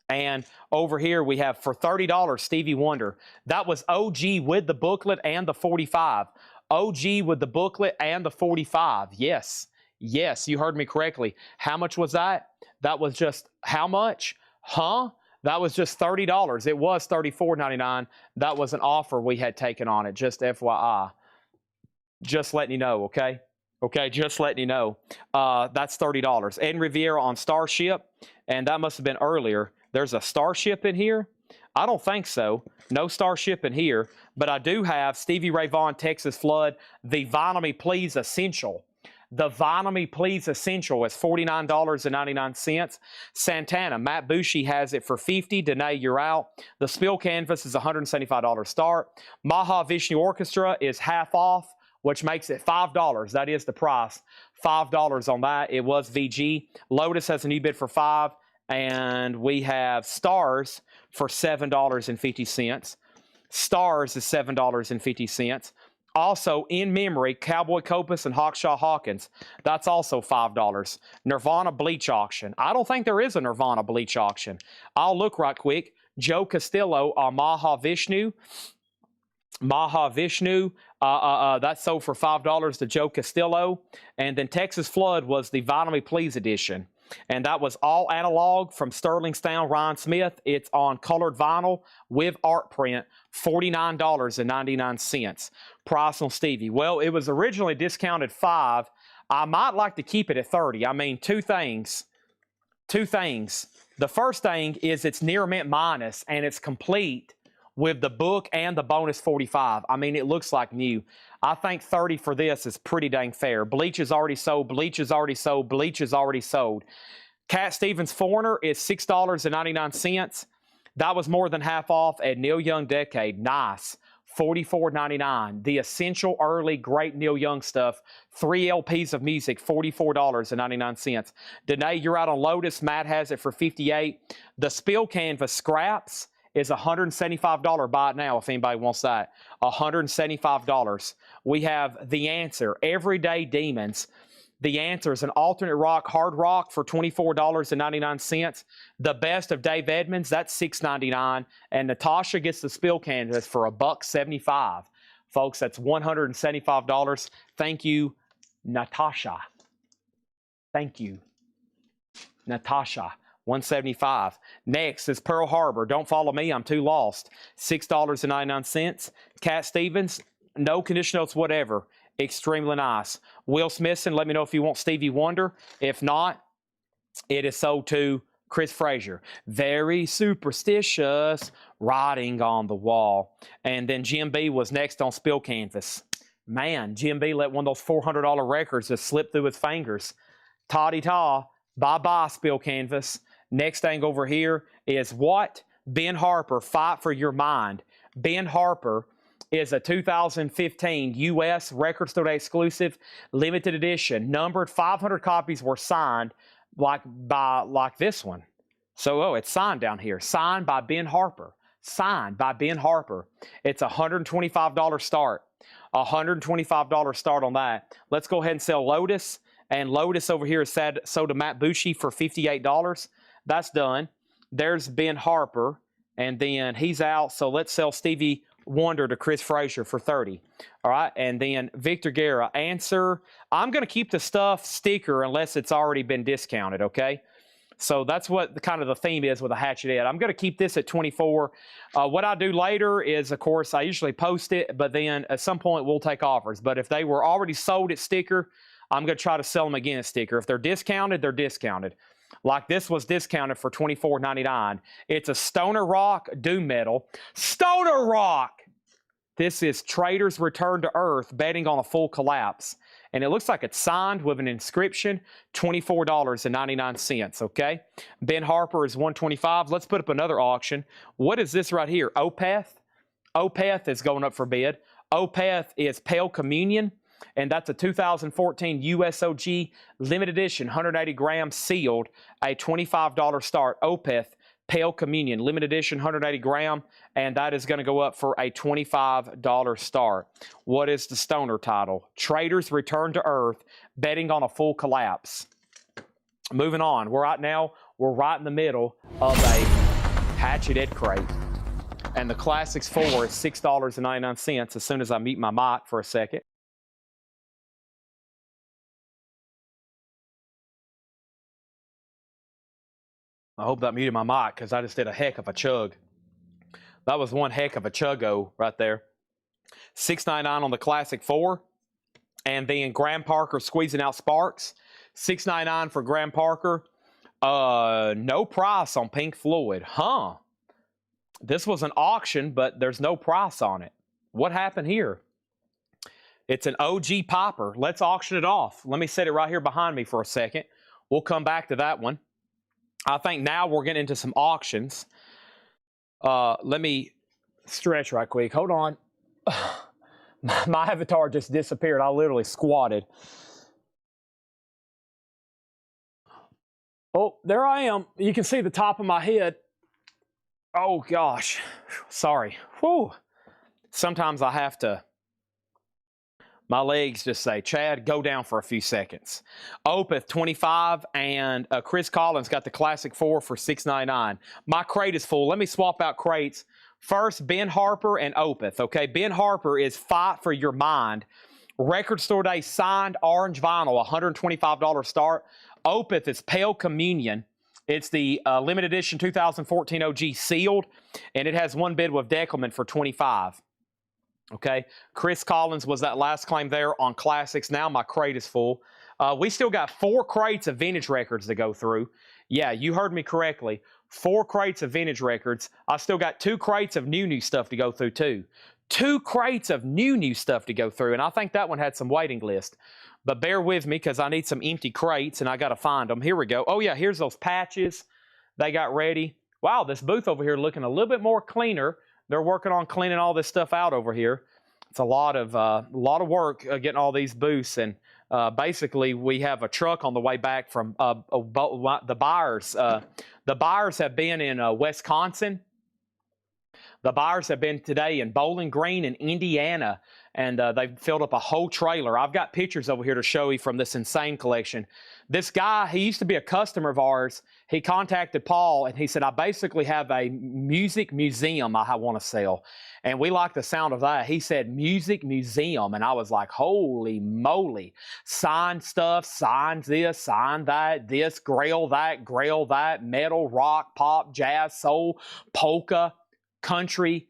And over here we have for $30, Stevie Wonder. That was OG with the booklet and the 45. OG with the booklet and the 45. Yes. Yes, you heard me correctly. How much was that? That was just how much? Huh? That was just $30. It was $34.99. That was an offer we had taken on it. Just FYI. Just letting you know, okay? Okay, just letting you know. That's $30. Ed Riviera on Starship, and that must have been earlier. There's a Starship in here? I don't think so. No Starship in here. But I do have Stevie Ray Vaughan, Texas Flood, the Vinyl Me Please Essential. The Vinyl Me Please Essential is $49.99. Santana, Matt Bushy has it for $50. Danae, you're out. The Spill Canvas is $175 start. Maha Vishnu Orchestra is half off, which makes it $5. That is the price. $5 on that. It was VG. Lotus has a new bid for $5. And we have Stars for $7.50. Stars is $7.50. Also, in memory, Cowboy Copus and Hawkshaw Hawkins. That's also $5. Nirvana Bleach Auction. I don't think there is a Nirvana Bleach Auction. I'll look right quick. Joe Castillo on Maha Vishnu. Maha Vishnu. That sold for $5 to Joe Castillo. And then Texas Flood was the Vinyl Me Please edition. And that was all analog from Sterling Stone, Ryan Smith. It's on colored vinyl with art print, $49.99. Price on Stevie. Well, it was originally discounted $5. I might like to keep it at $30. I mean, two things. The first thing is it's near mint minus, and it's complete with the book and the bonus 45. I mean, it looks like new. I think $30 for this is pretty dang fair. Bleach is already sold. Bleach is already sold. Bleach is already sold. Cat Stevens Foreigner is $6.99. That was more than half off at Neil Young Decade. Nice. $44.99. The essential early great Neil Young stuff. 3 LPs of music, $44.99. Danae, you're out on Lotus. Matt has it for $58. The Spill Canvas Scraps is $175. Buy it now if anybody wants that. $175. We have The Answer, Everyday Demons. The Answer is an alternate rock, hard rock for $24.99. The Best of Dave Edmunds, that's $6.99. And Natasha gets the Spill Canvas for $1.75. Folks, that's $175. Thank you, Natasha. Thank you, Natasha. $175. Next is Pearl Harbor. Don't follow me. I'm too lost. $6.99. Cat Stevens, no condition notes, whatever. Extremely nice. Will Smithson, let me know if you want Stevie Wonder. If not, it is sold to Chris Frazier, very superstitious, writing on the wall. And then Jim B was next on Spill Canvas. Man, Jim B let one of those $400 records just slip through his fingers. Ta-de-ta, bye-bye, Spill Canvas. Next thing over here is what? Ben Harper, Fight for Your Mind. Ben Harper is a 2015 U.S. Record Store Day exclusive, limited edition, numbered. 500 copies were signed like this one. So, it's signed down here. Signed by Ben Harper. Signed by Ben Harper. It's a $125 start. $125 start on that. Let's go ahead and sell Lotus. And Lotus over here is sold to Matt Bucci for $58. That's done. There's Ben Harper. And then he's out. So let's sell Stevie Wonder to Chris Frazier for $30. All right. And then Victor Guerra. Answer. I'm going to keep the stuff sticker unless it's already been discounted. Okay. So that's what the theme is with a Hatchet Ed. I'm going to keep this at 24. What I do later is, of course, I usually post it, but then at some point we'll take offers. But if they were already sold at sticker, I'm going to try to sell them again at sticker. If they're discounted, they're discounted. Like this was discounted for $24.99. It's a Stoner Rock Doom Metal. Stoner Rock! This is Trader's Return to Earth, betting on a full collapse. And it looks like it's signed with an inscription, $24.99, okay? Ben Harper is $125. Let's put up another auction. What is this right here? Opeth? Opeth is going up for bid. Opeth is Pale Communion, and that's a 2014 USOG limited edition, 180 grams sealed, a $25 start. Opeth Pale Communion, limited edition, 180 gram, and that is going to go up for a $25 start. What is the Stoner title? Trader's Return to Earth, betting on a full collapse. Moving on. Right now, we're right in the middle of a Hatchet Ed crate. And the Classics 4 is $6.99 as soon as I mute my mic for a second. I hope that muted my mic because I just did a heck of a chug. That was one heck of a chuggo right there. $6.99 on the Classic 4. And then Graham Parker squeezing out sparks. $6.99 for Graham Parker. No price on Pink Floyd. Huh. This was an auction, but there's no price on it. What happened here? It's an OG popper. Let's auction it off. Let me set it right here behind me for a second. We'll come back to that one. I think now we're getting into some auctions. Let me stretch right quick. Hold on. My avatar just disappeared. I literally squatted. Oh, there I am. You can see the top of my head. Oh, gosh. Sorry. Whew. Sometimes I have to... My legs just say, Chad, go down for a few seconds. Opeth, 25, and Chris Collins got the Classic 4 for $6.99. My crate is full. Let me swap out crates. First, Ben Harper and Opeth, okay? Ben Harper is Fight for Your Mind. Record Store Day signed orange vinyl, $125 start. Opeth is Pale Communion. It's the limited edition 2014 OG sealed, and it has one bid with Deckelman for $25. Okay, Chris Collins was that last claim there on Classics. Now my crate is full. We still got 4 crates of vintage records to go through. Yeah, you heard me correctly. 4 crates of vintage records. I still got 2 crates of new stuff to go through too. 2 crates of new stuff to go through, and I think that one had some waiting list. But bear with me because I need some empty crates, and I got to find them. Here we go. Oh, yeah, here's those patches they got ready. Wow, this booth over here looking a little bit more cleaner. They're working on cleaning all this stuff out over here. It's a lot of work getting all these booths, and basically we have a truck on the way back from the buyers. The buyers have been in Wisconsin. The buyers have been today in Bowling Green in Indiana, and they've filled up a whole trailer. I've got pictures over here to show you from this insane collection. This guy, he used to be a customer of ours. He contacted Paul, and he said, I basically have a music museum I want to sell. And we like the sound of that. He said, music museum. And I was like, holy moly. Signed stuff, signed this, signed that, this, grail that, metal, rock, pop, jazz, soul, polka, country,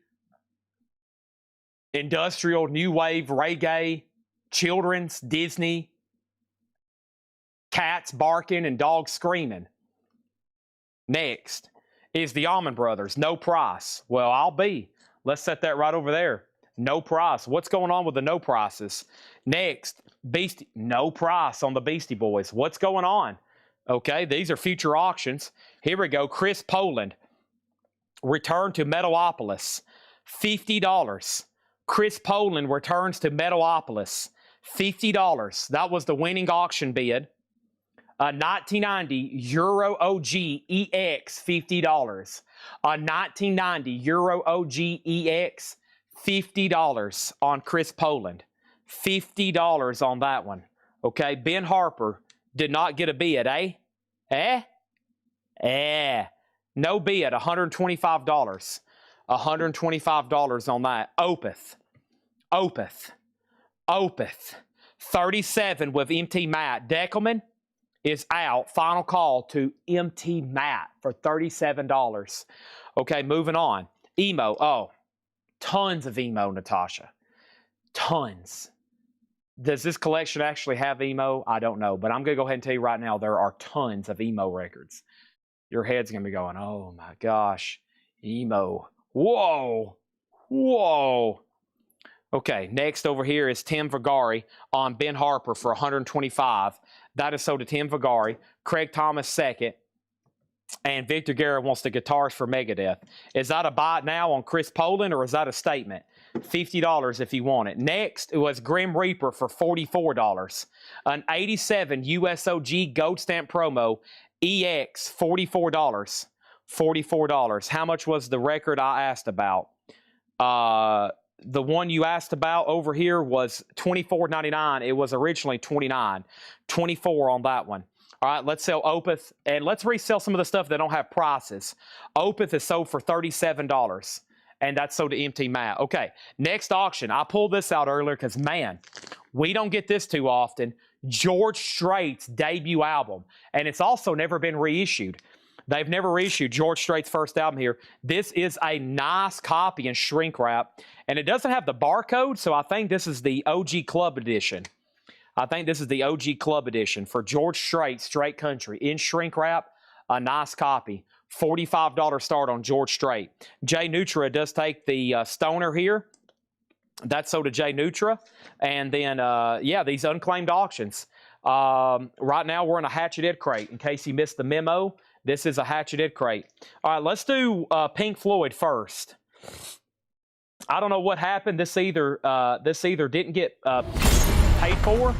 industrial, new wave, reggae, children's, Disney, cats barking and dogs screaming. Next is the Allman Brothers. No price. Well, I'll be. Let's set that right over there. No price. What's going on with the no prices? Next, Beastie. No price on the Beastie Boys. What's going on? Okay, these are future auctions. Here we go. Chris Poland. Return to Metalopolis. $50. Chris Poland returns to Metalopolis. $50. That was the winning auction bid. 1990 Euro OG EX, $50. A 1990 Euro OG EX, $50 on Chris Poland. $50 on that one. Okay, Ben Harper did not get a bid, eh? No bid, $125. $125 on that. Opeth. 37 with MT Matt. Deckelman is out. Final call to MT Matt for $37. Okay, moving on. Emo. Oh, tons of emo, Natasha. Tons. Does this collection actually have emo? I don't know, but I'm going to go ahead and tell you right now, there are tons of emo records. Your head's going to be going, oh my gosh, emo. Whoa. Okay, next over here is Tim Vigari on Ben Harper for $125. That is sold to Tim Vigari. Craig Thomas second. And Victor Guerra wants the guitars for Megadeth. Is that a buy now on Chris Poland, or is that a statement? $50 if you want it. Next, it was Grim Reaper for $44. An 87 USOG Gold Stamp Promo EX, $44. $44. How much was the record I asked about? The one you asked about over here was $24.99. It was originally $29. $24 on that one. All right, let's sell Opeth, and let's resell some of the stuff that don't have prices. Opeth is sold for $37, and that's sold to MT Matt. Okay, next auction. I pulled this out earlier because, man, we don't get this too often. George Strait's debut album, and it's also never been reissued. They've never reissued George Strait's first album here. This is a nice copy in shrink wrap, and it doesn't have the barcode, so I think this is the OG Club Edition. I think this is the OG Club Edition for George Strait, Straight Country, in shrink wrap, a nice copy. $45 start on George Strait. Jay Nutra does take the Stoner here. That's sold to Jay Nutra. And then, yeah, these unclaimed auctions. Right now, we're in a Hatchet Ed crate. In case you missed the memo, this is a Hatchet Ed crate. All right, let's do Pink Floyd first. I don't know what happened. This either didn't get paid for,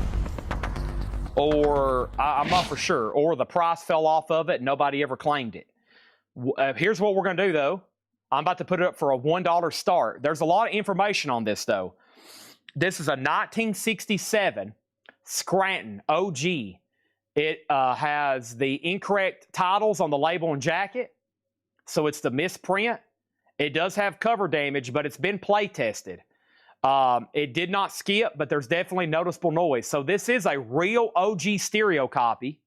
or I'm not for sure, or the price fell off of it and nobody ever claimed it. Here's what we're going to do, though. I'm about to put it up for a $1 start. There's a lot of information on this, though. This is a 1967 Scranton OG. It has the incorrect titles on the label and jacket, so it's the misprint. It does have cover damage, but it's been play tested. It did not skip, but there's definitely noticeable noise. So this is a real OG stereo copy.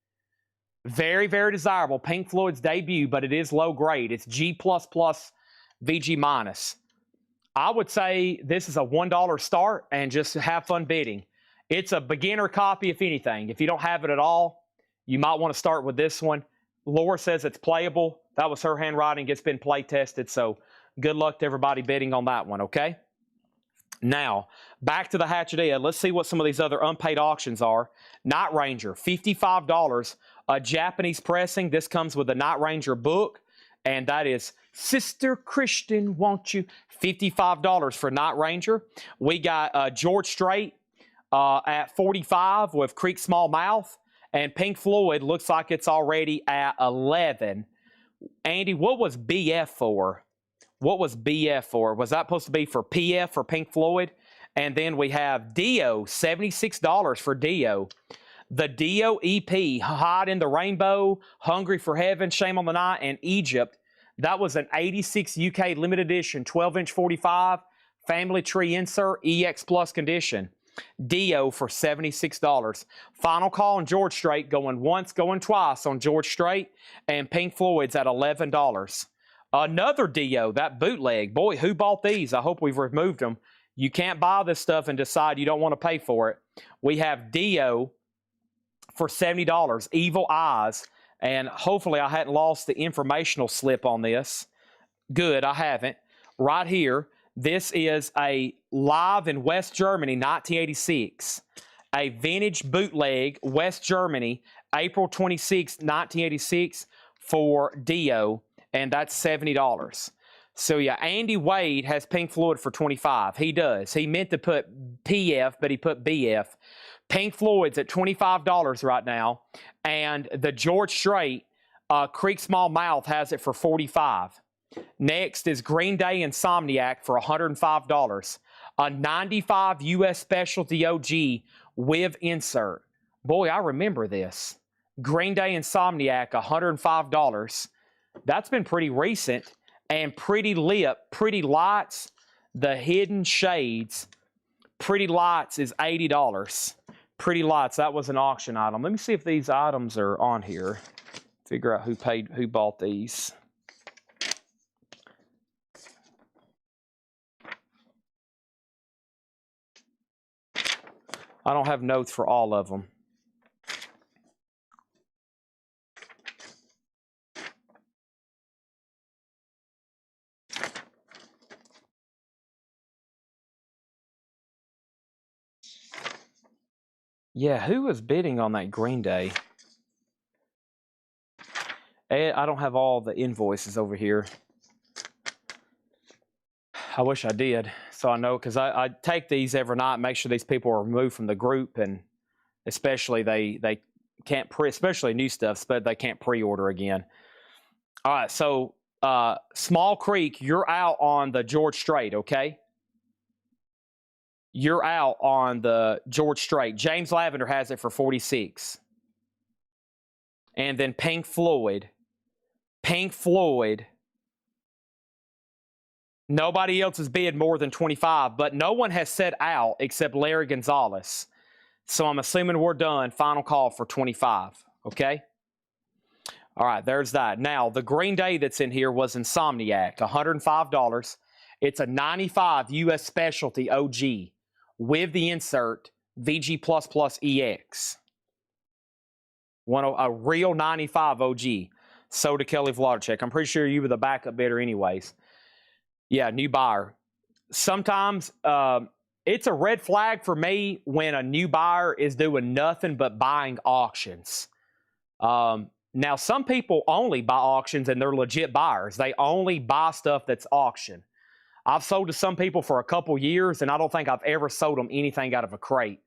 Very, very desirable. Pink Floyd's debut, but it is low grade. It's G++, VG-. I would say this is a $1 start and just have fun bidding. It's a beginner copy, if anything. If you don't have it at all, you might want to start with this one. Laura says it's playable. That was her handwriting. It's been play tested, so good luck to everybody bidding on that one, okay? Now, back to the Hatchet Ed. Let's see what some of these other unpaid auctions are. Night Ranger, $55. A Japanese pressing. This comes with the Night Ranger book, and that is Sister Christian, Won't You? $55 for Night Ranger. We got George Strait at $45 with Creek Small Mouth, and Pink Floyd looks like it's already at $11. Andy, what was BF for? What was BF for? Was that supposed to be for PF for Pink Floyd? And then we have Dio, $76 for Dio. The Dio EP, Hide in the Rainbow, Hungry for Heaven, Shame on the Night, and Egypt. That was an 86 UK limited edition, 12-inch 45, family tree insert, EX Plus condition. Dio for $76. Final call on George Strait, going once, going twice on George Strait, and Pink Floyd's at $11. Another Dio, that bootleg. Boy, who bought these? I hope we've removed them. You can't buy this stuff and decide you don't want to pay for it. We have Dio for $70. Evil Eyes. And hopefully I hadn't lost the informational slip on this. Good, I haven't. Right here, this is a live in West Germany, 1986. A vintage bootleg, West Germany, April 26, 1986 for Dio, and that's $70. So yeah, Andy Wade has Pink Floyd for $25. He does. He meant to put PF, but he put BF. Pink Floyd's at $25 right now, and the George Strait, Creek Small Mouth has it for $45. Next is Green Day Insomniac for $105. A 95 U.S. Specialty OG with insert. Boy, I remember this. Green Day Insomniac, $105. That's been pretty recent. And Pretty Lip, Pretty Lights, the Hidden Shades. Pretty Lights is $80. Pretty Lights, that was an auction item. Let me see if these items are on here. Figure out who bought these. I don't have notes for all of them. Yeah, who was bidding on that Green Day? I don't have all the invoices over here. I wish I did, so I know, because I take these every night and make sure these people are removed from the group, and especially they can't especially new stuff, but they can't pre-order again. All right, so Small Creek, you're out on the George Strait, okay? You're out on the George Strait. James Lavender has it for $46. And then Pink Floyd. Nobody else has bid more than $25, but no one has said out except Larry Gonzalez. So I'm assuming we're done. Final call for $25, okay? All right, there's that. Now, the Green Day that's in here was Insomniac, $105. It's a 95 U.S. Specialty OG with the insert VG++ EX. A real 95 OG. So to Kelly Vladchek. I'm pretty sure you were the backup bidder anyways. Yeah, new buyer. Sometimes it's a red flag for me when a new buyer is doing nothing but buying auctions. Now, some people only buy auctions and they're legit buyers. They only buy stuff that's auction. I've sold to some people for a couple years, and I don't think I've ever sold them anything out of a crate.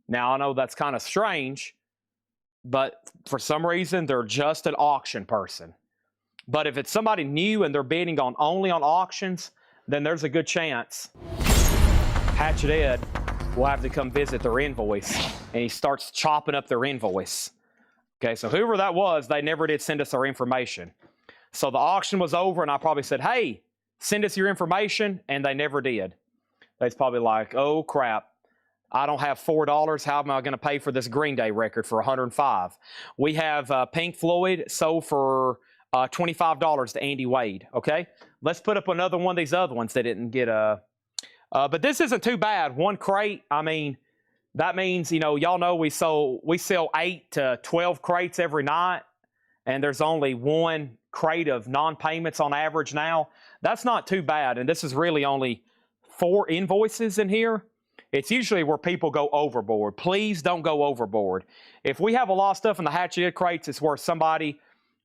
Now, I know that's kind of strange, but for some reason, they're just an auction person. But if it's somebody new and they're bidding on only on auctions, then there's a good chance Hatchet Ed will have to come visit their invoice, and he starts chopping up their invoice. Okay, so whoever that was, they never did send us our information. So the auction was over, and I probably said, hey, send us your information, and they never did. They's probably like, oh, crap. I don't have $4. How am I going to pay for this Green Day record for $105? We have Pink Floyd sold for $25 to Andy Wade, okay? Let's put up another one of these other ones that didn't get but this isn't too bad. One crate, I mean, that means, you know, y'all know we sell 8 to 12 crates every night, and there's only one crate of non-payments on average now. That's not too bad, and this is really only 4 invoices in here. It's usually where people go overboard. Please don't go overboard. If we have a lot of stuff in the Hatchet crates, it's where somebody,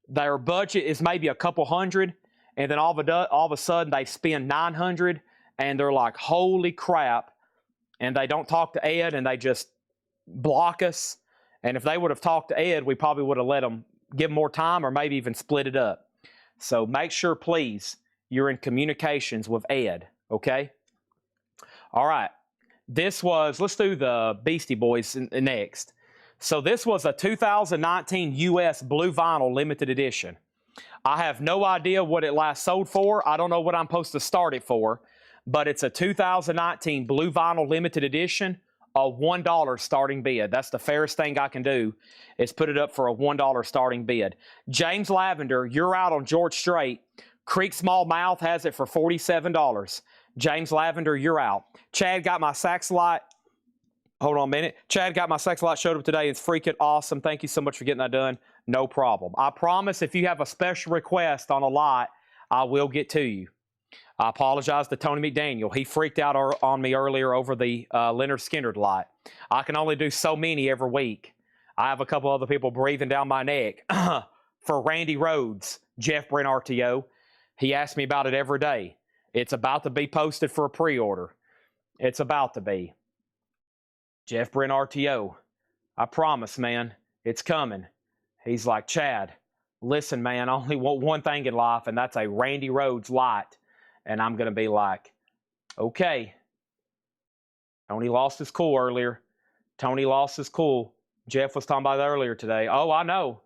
their budget is maybe a couple hundred, and then all of a sudden they spend $900, and they're like, holy crap, and they don't talk to Ed, and they just block us. And if they would have talked to Ed, we probably would have let them give more time or maybe even split it up. So make sure, please, you're in communications with Ed, okay? All right. This was, let's do the Beastie Boys next. So this was a 2019 US Blue Vinyl Limited Edition. I have no idea what it last sold for. I don't know what I'm supposed to start it for, but it's a 2019 Blue Vinyl Limited Edition, a $1 starting bid. That's the fairest thing I can do, is put it up for a $1 starting bid. James Lavender, you're out on George Strait. Creek Small Mouth has it for $47. James Lavender, you're out. Chad got my Saxolite. Hold on a minute. Chad got my Saxolite, showed up today. It's freaking awesome. Thank you so much for getting that done. no problem. I promise if you have a special request on a lot, I will get to you. I apologize to Tony McDaniel. He freaked out on me earlier over the Leonard Skinner lot. I can only do so many every week. I have a couple other people breathing down my neck. For Randy Rhodes, Jeff Brent RTO, he asks me about it every day. It's about to be posted for a pre-order. It's about to be. Jeff Brent RTO, I promise, man, it's coming. He's like, Chad, listen, man, I only want one thing in life, and that's a Randy Rhodes lot. And I'm going to be like, okay. Tony lost his cool earlier. Tony lost his cool. Jeff was talking about that earlier today. Oh, I know.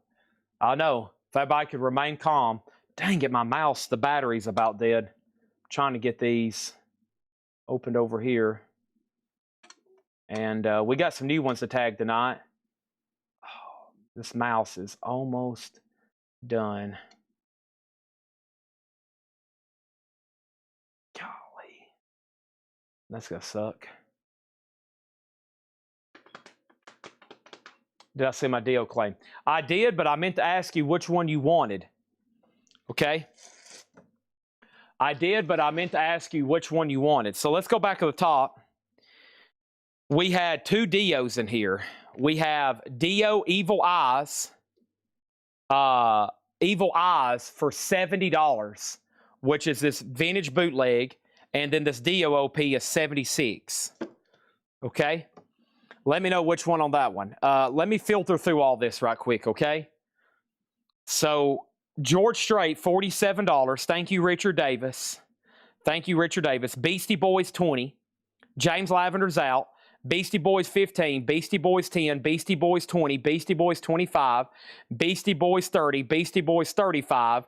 I know. If everybody could remain calm. Dang it, my mouse, the battery's about dead. I'm trying to get these opened over here. And we got some new ones to tag tonight. Oh, this mouse is almost done. Golly. That's going to suck. Did I say my deal claim? I did, but I meant to ask you which one you wanted. Okay? I did, but I meant to ask you which one you wanted. So let's go back to the top. We had two Dios in here. We have Dio Evil Eyes. Evil Eyes for $70, which is this vintage bootleg. And then this Dio OP is $76. Okay? Let me know which one on that one. Let me filter through all this right quick, okay? So, George Strait, $47. Thank you, Richard Davis. Thank you, Richard Davis. Beastie Boys, 20. James Lavender's out. Beastie Boys, 15. Beastie Boys, 10. Beastie Boys, 20. Beastie Boys, 25. Beastie Boys, 30. Beastie Boys, 35.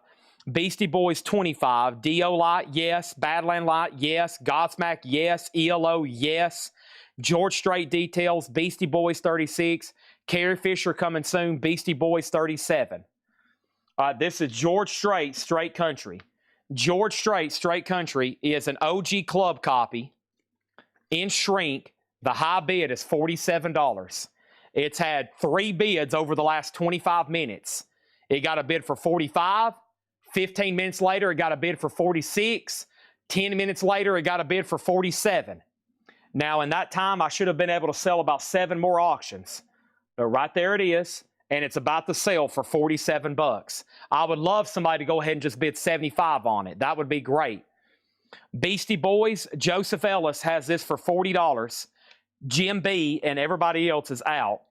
Beastie Boys, 25. Dio Light, yes. Badland Light, yes. Godsmack, yes. ELO, yes. George Strait Details, Beastie Boys 36. Carrie Fisher coming soon, Beastie Boys 37. This is George Strait, Straight Country. George Strait, Straight Country is an OG club copy in shrink. The high bid is $47. It's had 3 bids over the last 25 minutes. It got a bid for 45. 15 minutes later, it got a bid for 46. 10 minutes later, it got a bid for 47. Now, in that time, I should have been able to sell about 7 more auctions. But right there it is, and it's about to sell for $47. I would love somebody to go ahead and just bid 75 on it. That would be great. Beastie Boys, Joseph Ellis has this for $40. Jim B and everybody else is out.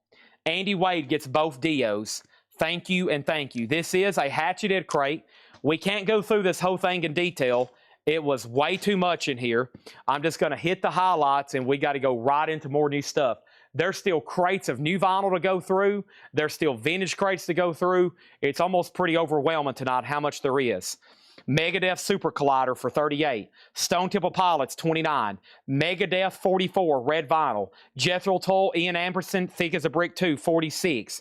Andy Wade gets both Dios. Thank you and thank you. This is a hatcheted crate. We can't go through this whole thing in detail. It was way too much in here. I'm just going to hit the highlights, and we got to go right into more new stuff. There's still crates of new vinyl to go through. There's still vintage crates to go through. It's almost pretty overwhelming tonight how much there is. Megadeth Super Collider for $38. Stone Temple Pilots, $29. Megadeth 44, red vinyl. Jethro Tull, Ian Amberson, Thick as a Brick 2, $46.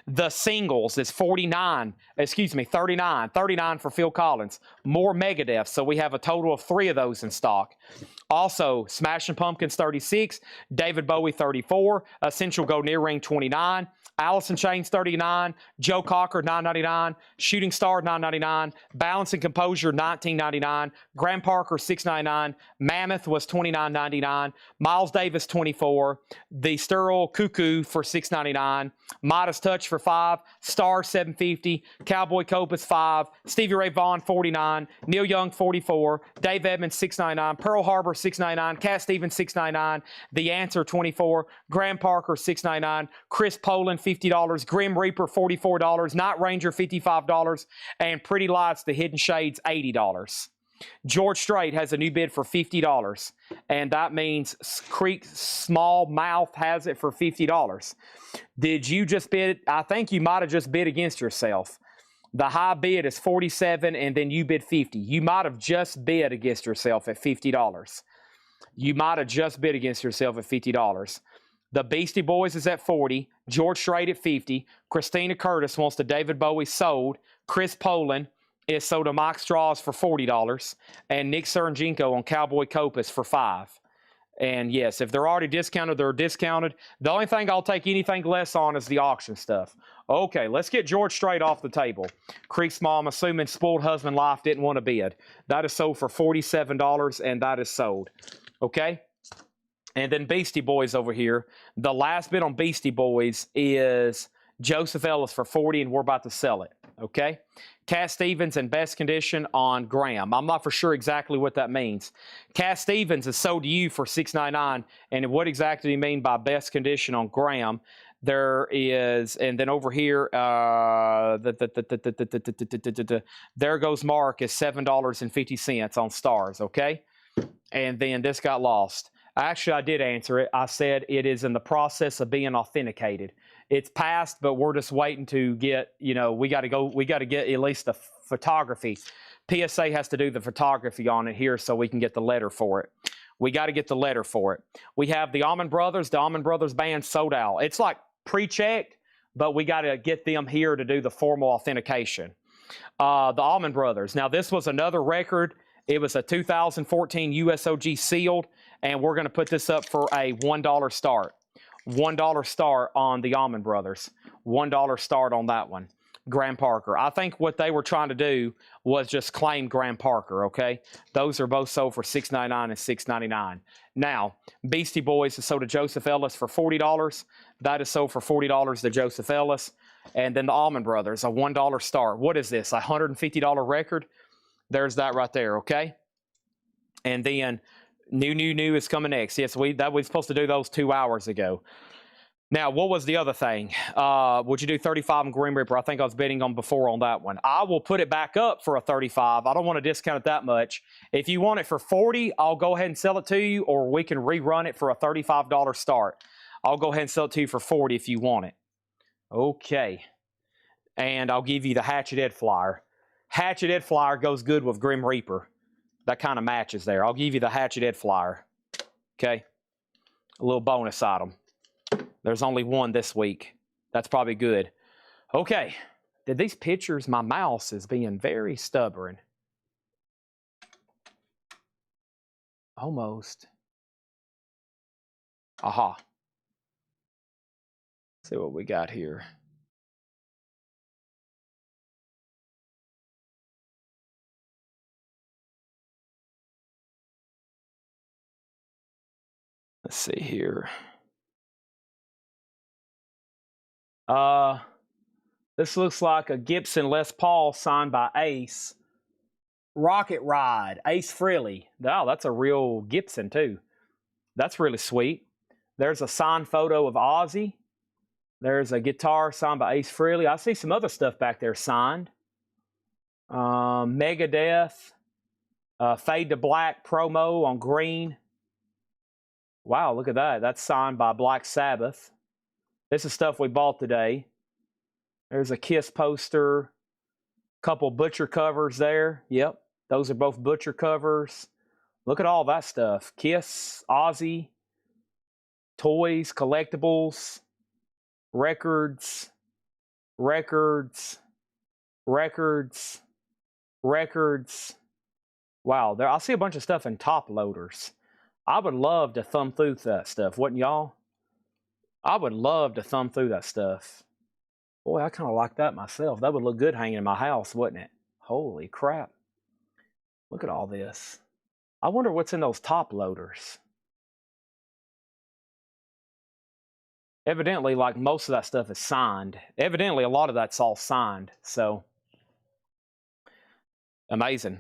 The singles is $39 for Phil Collins. More Megadeth, so we have a total of 3 of those in stock. Also, Smashing Pumpkins 36, David Bowie 34, Essential Gold Earring 29, Alice in Chains 39, Joe Cocker $9.99, Shooting Star $9.99, Balance and Composure $19.99, Graham Parker $6.99, Mammoth was $29.99, Miles Davis $24, the Sterl Cuckoo for $6.99, Modest Touch for $5, Star $7.50, Cowboy Copas $5, Stevie Ray Vaughan $49, Neil Young $44, Dave Edmonds $6.99, Pearl Harbor $6.99, Cat Stevens $6.99, The Answer $24, Graham Parker $6.99, Chris Poland $50, Grim Reaper $44, Night Ranger $55, and Pretty Lights The Hidden Shades $80. George Strait has a new bid for $50, and that means Creek Small Mouth has it for $50. Did you just bid? I think you might have just bid against yourself. The high bid is $47, and then you bid $50. You might have just bid against yourself at $50. You might have just bid against yourself at $50. The Beastie Boys is at $40. George Strait at $50. Christina Curtis wants the David Bowie sold. Chris Poland is sold to Mike Straws for $40. And Nick Serginko on Cowboy Copas for $5. And yes, if they're already discounted, they're discounted. The only thing I'll take anything less on is the auction stuff. Okay, let's get George Strait off the table. Creek Small, I'm assuming Spoiled Husband Life didn't want to bid. That is sold for $47, and that is sold. Okay? And then Beastie Boys over here. The last bid on Beastie Boys is Joseph Ellis for $40, and we're about to sell it. Okay? Cat Stevens in best condition on Graham. I'm not for sure exactly what that means. Cat Stevens is sold to you for $6.99, and what exactly do you mean by best condition on Graham? There is, and then over here, there goes Mark is $7.50 on Stars, okay? And then this got lost. Actually, I did answer it. I said it is in the process of being authenticated. It's passed, but we're just waiting to get, we got to get at least the photography. PSA has to do the photography on it here so we can get the letter for it. We got to get the letter for it. We have the Almond Brothers. The Almond Brothers band sold out. It's like pre-checked, but we got to get them here to do the formal authentication. The Almond Brothers. Now, this was another record. It was a 2014 USOG sealed, and we're going to put this up for a $1 start. $1 start on the Almond Brothers. $1 start on that one. Graham Parker. I think what they were trying to do was just claim Graham Parker, okay? Those are both sold for $6.99 and $6.99. Now, Beastie Boys is sold to Joseph Ellis for $40. That is sold for $40 to Joseph Ellis. And then the Almond Brothers, a $1 start. What is this, a $150 record? There's that right there, okay? And then new is coming next. Yes, we were supposed to do those 2 hours ago. Now, what was the other thing? Would you do 35 on Grim Reaper? I think I was bidding on before on that one. I will put it back up for a 35. I don't want to discount it that much. If you want it for 40, I'll go ahead and sell it to you, or we can rerun it for a $35 start. I'll go ahead and sell it to you for 40 if you want it. Okay. And I'll give you the Hatchet Ed flyer. Hatchet Ed flyer goes good with Grim Reaper. That kind of matches there. I'll give you the Hatchet Ed flyer. Okay. A little bonus item. There's only one this week. That's probably good. Okay. Did these pictures, my mouse is being very stubborn. Almost. Aha. Let's see what we got here. Let's see here. This looks like a Gibson Les Paul signed by Ace. Rocket Ride, Ace Frehley. Wow, that's a real Gibson too. That's really sweet. There's a signed photo of Ozzy. There's a guitar signed by Ace Frehley. I see some other stuff back there signed. Megadeth. Fade to Black promo on green. Wow, look at that. That's signed by Black Sabbath. This is stuff we bought today. There's a Kiss poster. Couple Butcher covers there. Yep, those are both Butcher covers. Look at all that stuff. Kiss, Ozzy, toys, collectibles, records. Wow, I see a bunch of stuff in top loaders. I would love to thumb through that stuff, wouldn't y'all? I would love to thumb through that stuff. Boy, I kind of like that myself. That would look good hanging in my house, wouldn't it? Holy crap. Look at all this. I wonder what's in those top loaders. Evidently, like most of that stuff is signed. Evidently, a lot of that's all signed. So, amazing.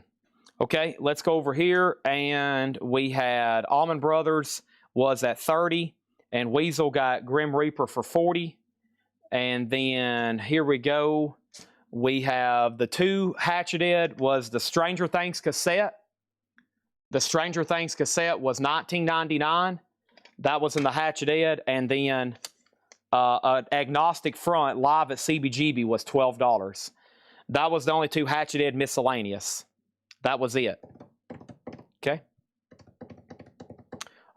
Okay, let's go over here. And we had Almond Brothers was at 30. And Weasel got Grim Reaper for 40. And then here we go. We have the two Hatchet Ed was the Stranger Things cassette. The Stranger Things cassette was $19.99. That was in the Hatchet Ed. And then an Agnostic Front live at CBGB was $12. That was the only two Hatchet Ed miscellaneous. That was it. Okay.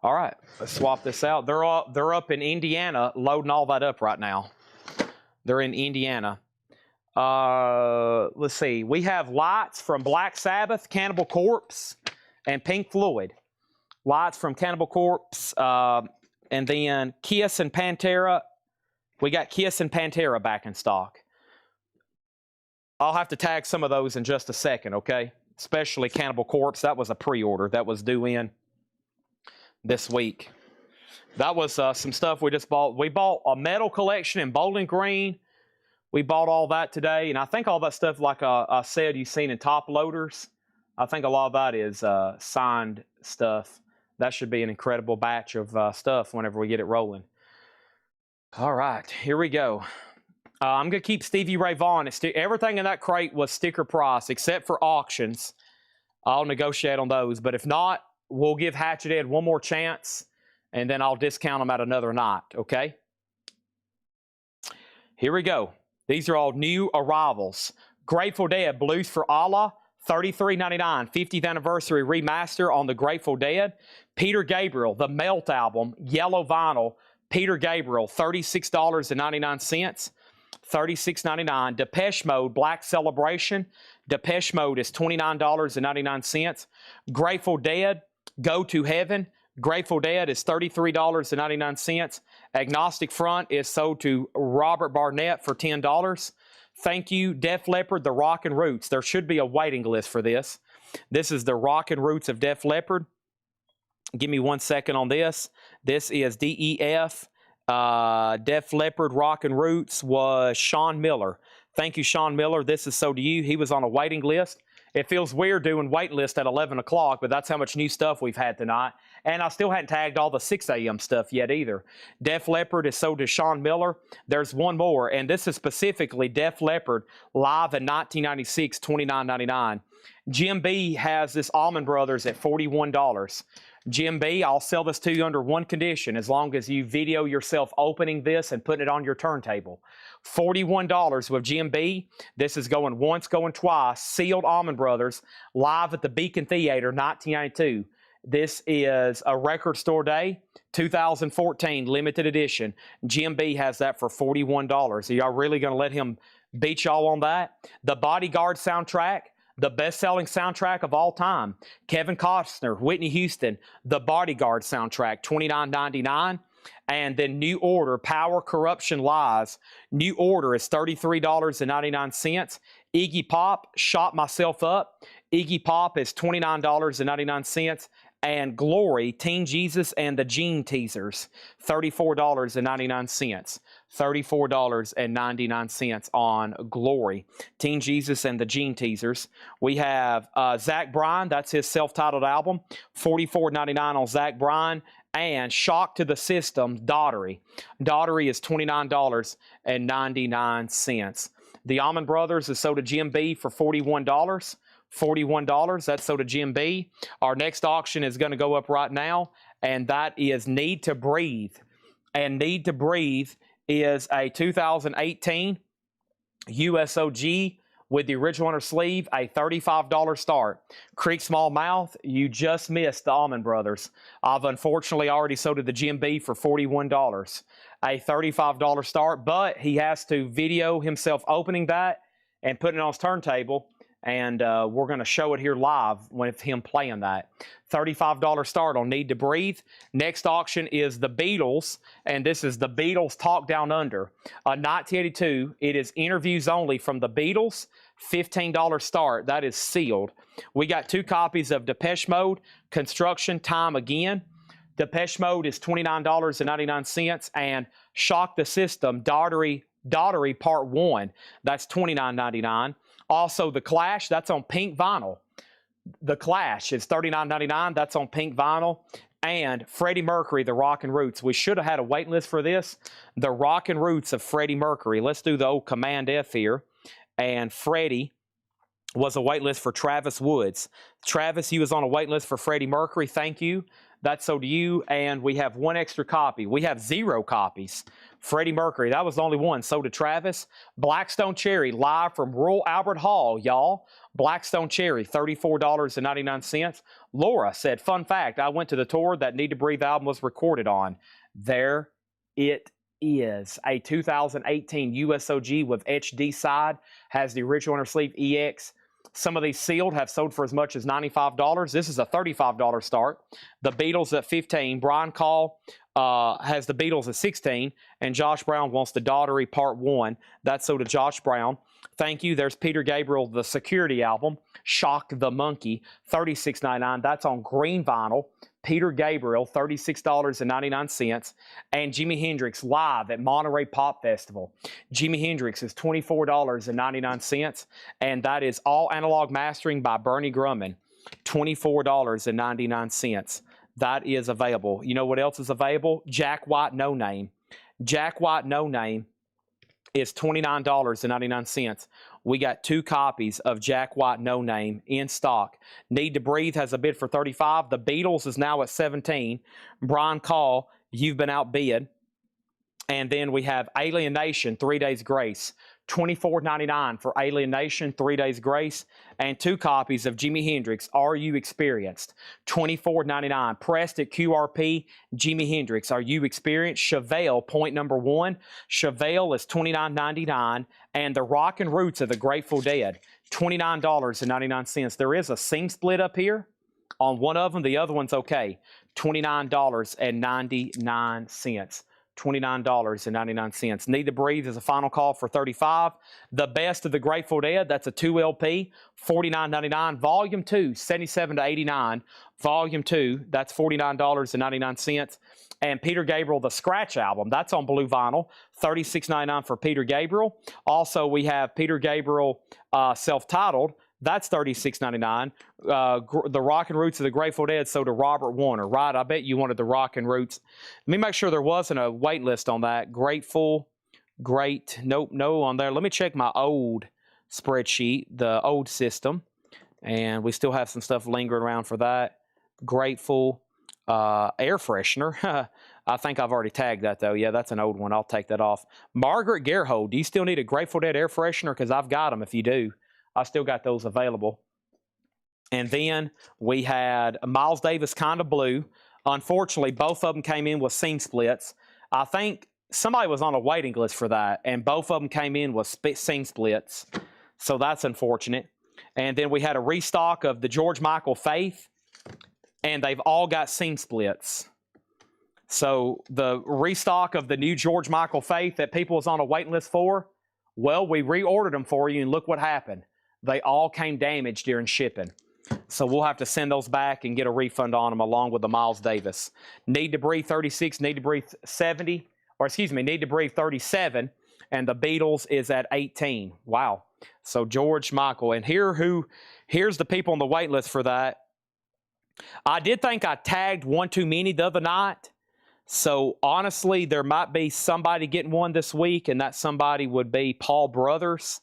All right, let's swap this out. They're up in Indiana, loading all that up right now. They're in Indiana. Let's see. We have lights from Black Sabbath, Cannibal Corpse, and Pink Floyd. Lights from Cannibal Corpse, and then Kiss and Pantera, We got Kiss and Pantera back in stock. I'll have to tag some of those in just a second, okay? Especially Cannibal Corpse. That was a pre-order that was due in this week. That was some stuff we just bought. We bought a metal collection in Bowling Green. We bought all that today. And I think all that stuff, like I said, you've seen in top loaders. I think a lot of that is signed stuff. That should be an incredible batch of stuff whenever we get it rolling. All right, here we go. I'm going to keep Stevie Ray Vaughan. Everything in that crate was sticker price except for auctions. I'll negotiate on those. But if not, we'll give Hatchet Ed one more chance, and then I'll discount them at another night, okay? Here we go. These are all new arrivals. Grateful Dead, Blues for Allah, $33.99, 50th anniversary remaster on the Grateful Dead. Peter Gabriel, the Melt album, yellow vinyl. Peter Gabriel, $36.99. $36.99. Depeche Mode, Black Celebration. Depeche Mode is $29.99. Grateful Dead, Go to Heaven. Grateful Dead is $33.99. Agnostic Front is sold to Robert Barnett for $10. Thank you, Def Leppard, The Rockin' Roots. There should be a waiting list for this. This is the Rockin' Roots of Def Leppard. Give me 1 second on this. This is DEF. Def Leppard Rockin' Roots was Sean Miller. Thank you, Sean Miller. This is so to you. He was on a waiting list. It feels weird doing wait list at 11 o'clock, but that's how much new stuff we've had tonight. And I still hadn't tagged all the 6 a.m. stuff yet either. Def Leppard is sold to Sean Miller. There's one more, and this is specifically Def Leppard live in 1996, $29.99. Jim B has this Allman Brothers at $41. Jim B, I'll sell this to you under one condition, as long as you video yourself opening this and putting it on your turntable. $41 with Jim B. This is going once, going twice. Sealed Allman Brothers, live at the Beacon Theater, 1992. This is a record store day, 2014, limited edition. Jim B has that for $41. Are y'all really going to let him beat y'all on that? The Bodyguard soundtrack, the best-selling soundtrack of all time. Kevin Costner, Whitney Houston, The Bodyguard soundtrack, $29.99. And then New Order, Power, Corruption, Lies. New Order is $33.99. Iggy Pop, Shot Myself Up. Iggy Pop is $29.99. And Glory, Teen Jesus and the Gene Teasers, $34.99. $34.99 on Glory. Teen Jesus and the Gene Teasers. We have Zach Bryan, that's his self-titled album, $44.99 on Zach Bryan. And Shock to the System, Daughtery. Daughtery is $29.99. The Allman Brothers is sold to Jim B for $41. $41, that's sold to Jim B. Our next auction is going to go up right now, and that is Need to Breathe. And Need to Breathe is a 2018 USOG with the original inner sleeve, a $35 start. Creek Small Mouth, you just missed the Allman Brothers. I've unfortunately already sold to the Jim B for $41. A $35 start, but he has to video himself opening that and putting it on his turntable. And we're going to show it here live with him playing that. $35 start on Need to Breathe. Next auction is the Beatles, and this is the Beatles Talk Down Under. 1982, it is interviews only from the Beatles. $15 start. That is sealed. We got 2 copies of Depeche Mode, Construction Time Again. Depeche Mode is $29.99, and Shock the System, Daughtery Part 1. That's $29.99. Also, The Clash, that's on pink vinyl. The Clash is $39.99. That's on pink vinyl. And Freddie Mercury, The Rockin' Roots. We should have had a waiting list for this. The Rockin' Roots of Freddie Mercury. Let's do the old Command F here. And Freddie was a wait list for Travis Woods. Travis, you was on a wait list for Freddie Mercury. Thank you. That's so to you. And we have 1 extra copy. We have 0 copies. Freddie Mercury, that was the only one. So to Travis. Blackstone Cherry, live from Royal Albert Hall, y'all. Blackstone Cherry, $34.99. Laura said, fun fact, I went to the tour that Need to Breathe album was recorded on. There it is. A 2018 USOG with HD side. Has the original inner sleeve EX. Some of these sealed have sold for as much as $95. This is a $35 start. The Beatles at 15. Brian Call has the Beatles at 16, and Josh Brown wants the Daughtery Part 1. That's sold to Josh Brown. Thank you. There's Peter Gabriel, the Security album, Shock the Monkey, $36.99. That's on green vinyl. Peter Gabriel, $36.99. And Jimi Hendrix live at Monterey Pop Festival. Jimi Hendrix is $24.99. And that is all analog mastering by Bernie Grumman, $24.99. That is available. You know what else is available? Jack White No Name. Jack White No Name is $29.99. We got 2 copies of Jack White No Name in stock. Need to Breathe has a bid for $35. The Beatles is now at $17. Brian Call, You've Been Outbid. And then we have Alien Nation, 3 Days Grace. $24.99 for Alien Nation, 3 Days Grace. And 2 copies of Jimi Hendrix, Are You Experienced? $24.99. Pressed at QRP, Jimi Hendrix, Are You Experienced? Chevelle, point number 1. Chevelle is $29.99. And The Rock and Roots of the Grateful Dead, $29.99. There is a seam split up here on one of them. The other one's okay. $29.99. $29.99. Need to Breathe is a final call for $35. The Best of the Grateful Dead, that's a 2 LP, $49.99. Volume 2, 77 to 89. Volume 2, that's $49.99. And Peter Gabriel, the Scratch album, that's on blue vinyl, $36.99 for Peter Gabriel. Also, we have Peter Gabriel self-titled. That's $36.99. The Rock and Roots of the Grateful Dead sold to Robert Warner, right? I bet you wanted the Rock and Roots. Let me make sure there wasn't a wait list on that. Grateful, great. Nope, no on there. Let me check my old spreadsheet, the old system. And we still have some stuff lingering around for that. Grateful, air freshener. I think I've already tagged that, though. Yeah, that's an old one. I'll take that off. Margaret Gerhold, do you still need a Grateful Dead air freshener? Because I've got them if you do. I still got those available. And then we had Miles Davis Kinda Blue. Unfortunately, both of them came in with seam splits. I think somebody was on a waiting list for that, and both of them came in with seam splits. So that's unfortunate. And then we had a restock of the George Michael Faith, and they've all got seam splits. So the restock of the new George Michael Faith that people was on a waiting list for, well, we reordered them for you, and look what happened. They all came damaged during shipping. So we'll have to send those back and get a refund on them along with the Miles Davis. Need to Breathe 36, Need to Breathe 70, or excuse me, Need to Breathe 37, and the Beatles is at 18. Wow. So George Michael. And here's the people on the wait list for that. I did think I tagged one too many the other night. So honestly, there might be somebody getting one this week, and that somebody would be Paul Brothers.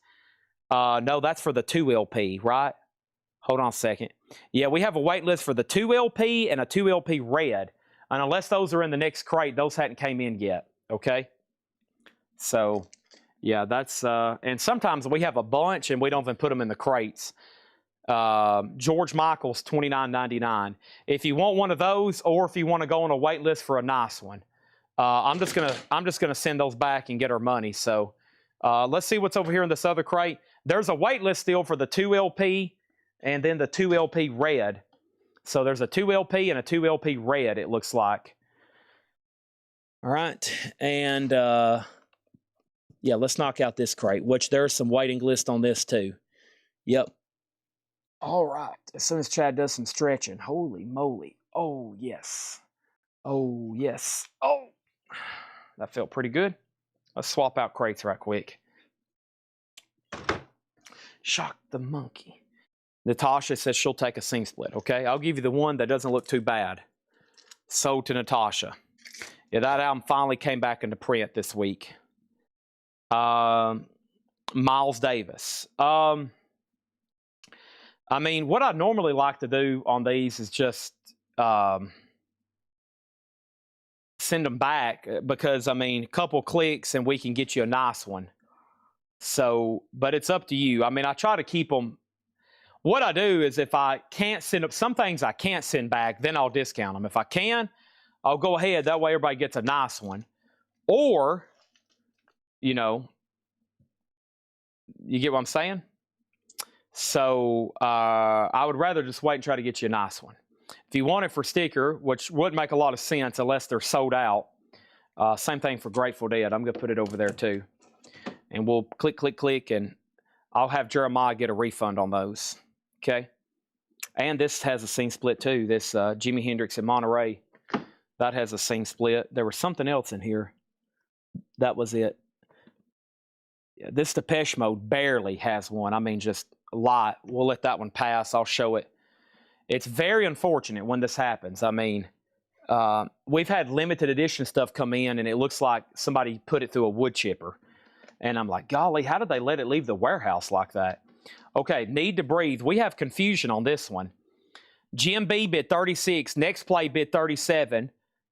No, that's for the 2 LP, right? Hold on a second. Yeah, we have a wait list for the 2 LP and a 2 LP red. And unless those are in the next crate, those hadn't came in yet, okay? So, yeah, that's... and sometimes we have a bunch and we don't even put them in the crates. George Michael's $29.99. If you want one of those, or if you want to go on a wait list for a nice one, I'm just gonna send those back and get our money. So let's see what's over here in this other crate. There's a wait list still for the 2 LP and then the 2 LP red. So there's a 2 LP and a 2 LP red, it looks like. All right, and yeah, let's knock out this crate, which there's some waiting list on this too. Yep. All right, as soon as Chad does some stretching, holy moly. Oh, yes. Oh, yes. Oh, that felt pretty good. Let's swap out crates right quick. Shock the monkey. Natasha says she'll take a seam split, okay? I'll give you the one that doesn't look too bad. Sold to Natasha. Yeah, that album finally came back into print this week. Miles Davis. I mean, what I normally like to do on these is just send them back because, I mean, a couple clicks and we can get you a nice one. So, but it's up to you. I mean, I try to keep them. What I do is if I can't send up some things I can't send back, then I'll discount them. If I can, I'll go ahead. That way everybody gets a nice one. Or, you know, you get what I'm saying? So I would rather just wait and try to get you a nice one. If you want it for sticker, which wouldn't make a lot of sense unless they're sold out, same thing for Grateful Dead. I'm going to put it over there too. And we'll click, click, click, and I'll have Jeremiah get a refund on those. Okay? And this has a scene split too. This Jimi Hendrix in Monterey, that has a scene split. There was something else in here. That was it. Yeah, this Depeche Mode barely has one. I mean, just a lot. We'll let that one pass. I'll show it. It's very unfortunate when this happens. I mean, we've had limited edition stuff come in, and it looks like somebody put it through a wood chipper. And I'm like, golly, how did they let it leave the warehouse like that? Okay, Need to Breathe. We have confusion on this one. Jim B bid 36, Next Play bid 37,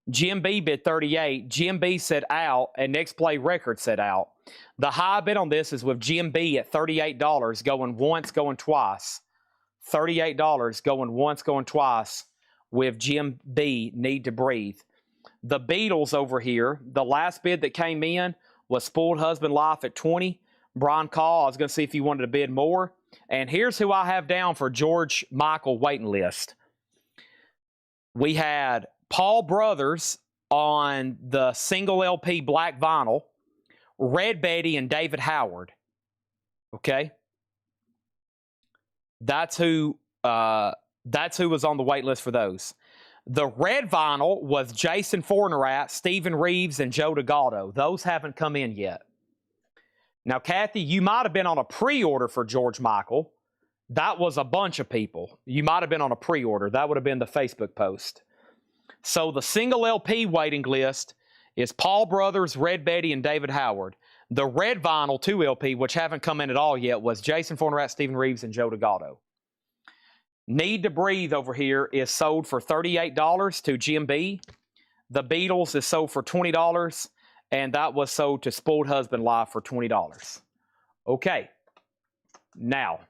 Jim B bid 38, Jim B said out, and Next Play Records said out. The high bid on this is with Jim B at $38, going once, going twice. $38 going once, going twice with Jim B, Need to Breathe. The Beatles over here, the last bid that came in was Spoiled Husband Life at 20. Brian Call, I was going to see if you wanted to bid more. And here's who I have down for George Michael waiting list. We had Paul Brothers on the single LP black vinyl, Red Betty and David Howard. Okay? That's who was on the wait list for those. The red vinyl was Jason Fornerat, Stephen Reeves, and Joe DeGaldo. Those haven't come in yet. Now, Kathy, you might have been on a pre-order for George Michael. That was a bunch of people. You might have been on a pre-order. That would have been the Facebook post. So the single LP waiting list is Paul Brothers, Red Betty, and David Howard. The red vinyl 2 LP, which haven't come in at all yet, was Jason Fornerat, Stephen Reeves, and Joe DeGaldo. Need to Breathe over here is sold for $38 to Jim B. The Beatles is sold for $20, and that was sold to Spoiled Husband Live for $20. Okay. Now,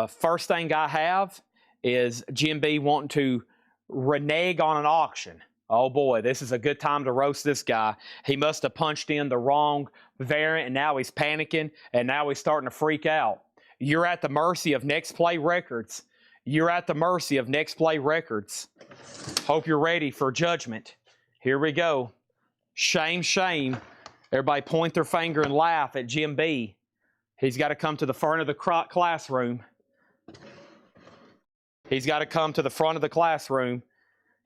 first thing I have is Jim B wanting to renege on an auction. Oh boy, this is a good time to roast this guy. He must have punched in the wrong variant, and now he's panicking, and now he's starting to freak out. You're at the mercy of Next Play Records. You're at the mercy of Next Play Records. Hope you're ready for judgment. Here we go. Shame, shame. Everybody point their finger and laugh at Jim B. He's got to come to the front of the classroom. He's got to come to the front of the classroom.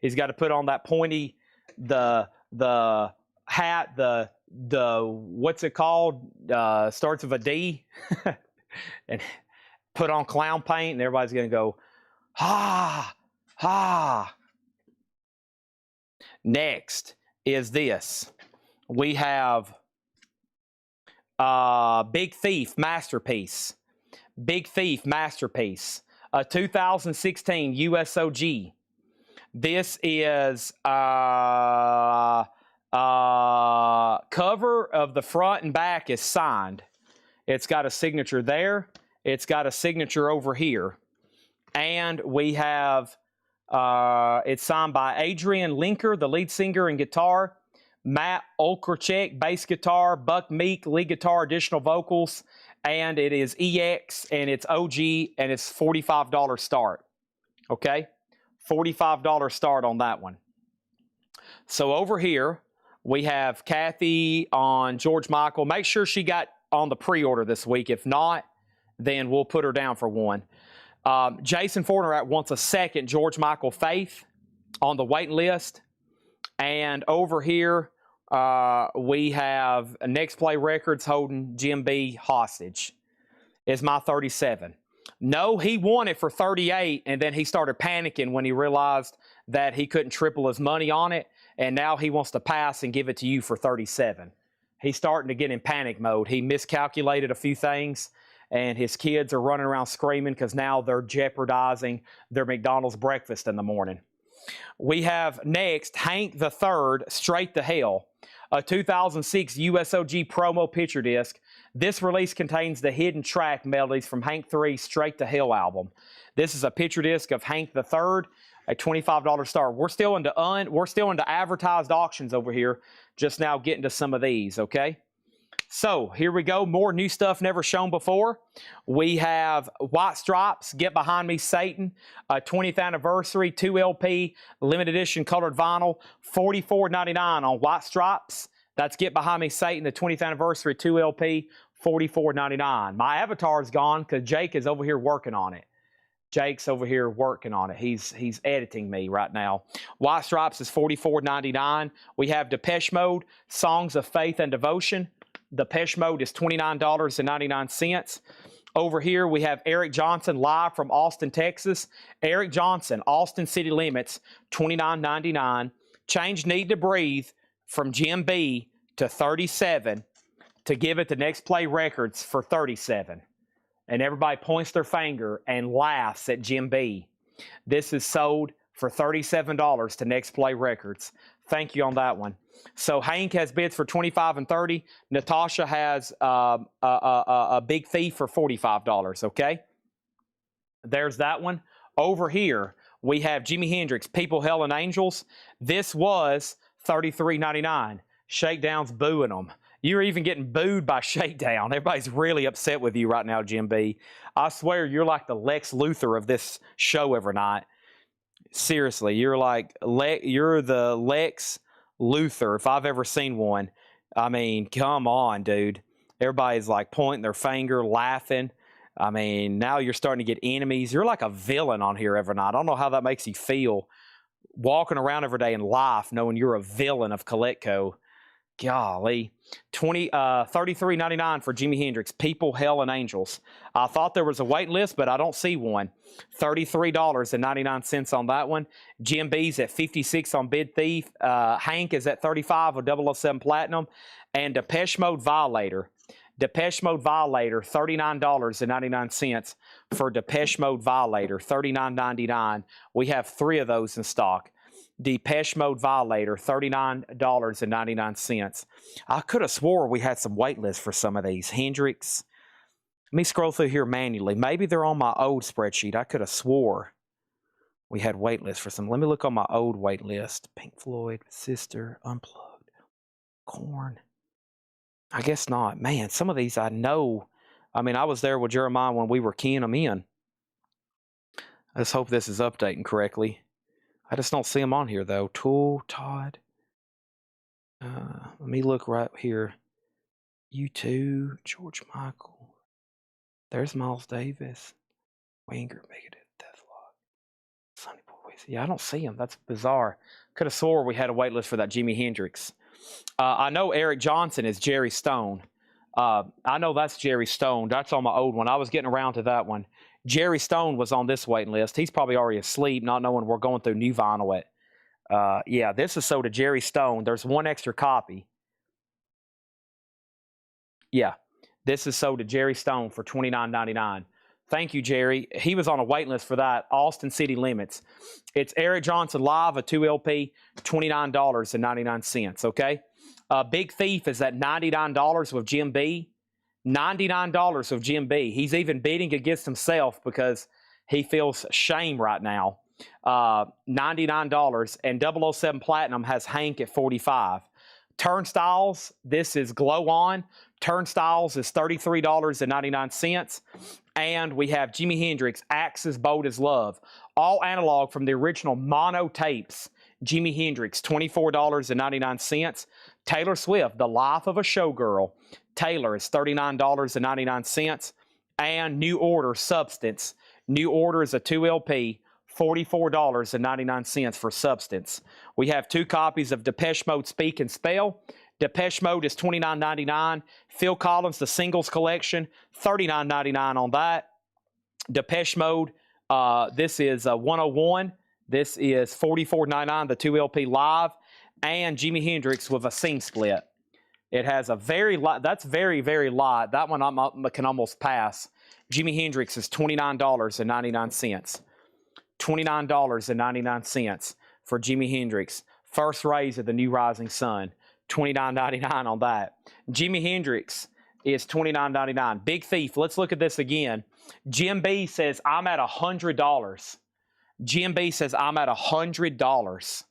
He's got to put on that pointy, the hat, the what's it called? Starts with a D. And put on clown paint, and everybody's going to go, ha, ha. Next is this. We have Big Thief Masterpiece. Big Thief Masterpiece. A 2016 USOG. This is cover of the front and back is signed. It's got a signature there. It's got a signature over here. And we have, it's signed by Adrian Linker, the lead singer and guitar, Matt Olkrachek, bass guitar, Buck Meek, lead guitar, additional vocals, and it is EX, and it's OG, and it's $45 start. Okay? $45 start on that one. So over here, we have Kathy on George Michael. Make sure she got on the pre-order this week. If not, then we'll put her down for one. Jason Fornerat wants a second George Michael Faith on the waiting list. And over here, we have Next Play Records holding Jim B hostage. Is my 37. No, he won it for 38, and then he started panicking when he realized that he couldn't triple his money on it, and now he wants to pass and give it to you for 37. He's starting to get in panic mode. He miscalculated a few things, and his kids are running around screaming because now they're jeopardizing their McDonald's breakfast in the morning. We have next Hank the Third, Straight to Hell, a 2006 USOG promo picture disc. This release contains the hidden track melodies from Hank 3's Straight to Hell album. This is a picture disc of Hank the Third, a $25 star. We're still into advertised auctions over here. Just now getting to some of these, okay? So here we go. More new stuff never shown before. We have White Stripes, Get Behind Me, Satan, 20th anniversary, 2 LP, limited edition colored vinyl, $44.99 on White Stripes. That's Get Behind Me, Satan, the 20th anniversary, 2 LP, $44.99. My avatar's gone because Jake is over here working on it. Jake's over here working on it. He's editing me right now. White Stripes is $44.99. We have Depeche Mode, Songs of Faith and Devotion. Depeche Mode is $29.99. Over here, we have Eric Johnson live from Austin, Texas. Eric Johnson, Austin City Limits, $29.99. Change Need to Breathe from Jim B to 37 to give it to Next Play Records for 37. And everybody points their finger and laughs at Jim B. This is sold for $37 to Next Play Records. Thank you on that one. So Hank has bids for $25 and $30. Natasha has a Big Thief for $45. Okay, there's that one. Over here we have Jimi Hendrix, People, Hell, and Angels. This was $33.99. Shakedown's booing them. You're even getting booed by Shakedown. Everybody's really upset with you right now, Jim B. I swear you're like the Lex Luthor of this show every night. Seriously, you're the Lex Luthor if I've ever seen one. I mean, come on, dude. Everybody's like pointing their finger, laughing. I mean, now you're starting to get enemies. You're like a villain on here every night. I don't know how that makes you feel, walking around every day in life knowing you're a villain of Collectco. Golly. $33.99 for Jimi Hendrix, People, Hell, and Angels. I thought there was a wait list, but I don't see one. $33.99 on that one. Jim B's at $56 on Big Thief. Hank is at $35 with 007 Platinum. And Depeche Mode Violator. Depeche Mode Violator, $39.99 for Depeche Mode Violator, $39.99. We have 3 of those in stock. Depeche Mode Violator, $39.99. I could have swore we had some wait lists for some of these. Hendrix. Let me scroll through here manually. Maybe they're on my old spreadsheet. I could have swore we had wait lists for some. Let me look on my old wait list. Pink Floyd, Sister, Unplugged, Korn. I guess not. Man, some of these I know. I mean, I was there with Jeremiah when we were keying them in. Let's hope this is updating correctly. I just don't see them on here, though. Tool, Todd. Let me look right here. U2, George Michael. There's Miles Davis. Winger, Megadeth, Deathlock. Sonny Boy. Yeah, I don't see them. That's bizarre. Could have swore we had a wait list for that Jimi Hendrix. I know Eric Johnson is Jerry Stone. I know that's Jerry Stone. That's on my old one. I was getting around to that one. Jerry Stone was on this waiting list. He's probably already asleep, not knowing we're going through new vinyl. Yeah, this is sold to Jerry Stone. There's one extra copy. Yeah, this is sold to Jerry Stone for $29.99. Thank you, Jerry. He was on a waiting list for that. Austin City Limits. It's Eric Johnson Live, a 2 LP, $29.99. Okay. Big Thief is at $99 with Jim B. $99 with Jim B. He's even bidding against himself because he feels shame right now. $99, and 007 Platinum has Hank at $45. Turnstiles, this is Glow On. Turnstiles is $33.99. And we have Jimi Hendrix, Axis Bold as Love. All analog from the original mono tapes. Jimi Hendrix, $24.99. Taylor Swift, The Life of a Showgirl. Taylor is $39.99. And New Order, Substance. New Order is a 2 LP, $44.99 for Substance. We have 2 copies of Depeche Mode, Speak and Spell. Depeche Mode is $29.99. Phil Collins, The Singles Collection, $39.99 on that. Depeche Mode, this is 101. This is $44.99, the 2 LP live. And Jimi Hendrix with a scene split. It has a very light, that's very, very light. That one I can almost pass. Jimi Hendrix is $29.99. $29.99 for Jimi Hendrix. First Rays of the New Rising Sun. $29.99 on that. Jimi Hendrix is $29.99. Big Thief, let's look at this again. Jim B says, I'm at $100. Jim B says, I'm at $100.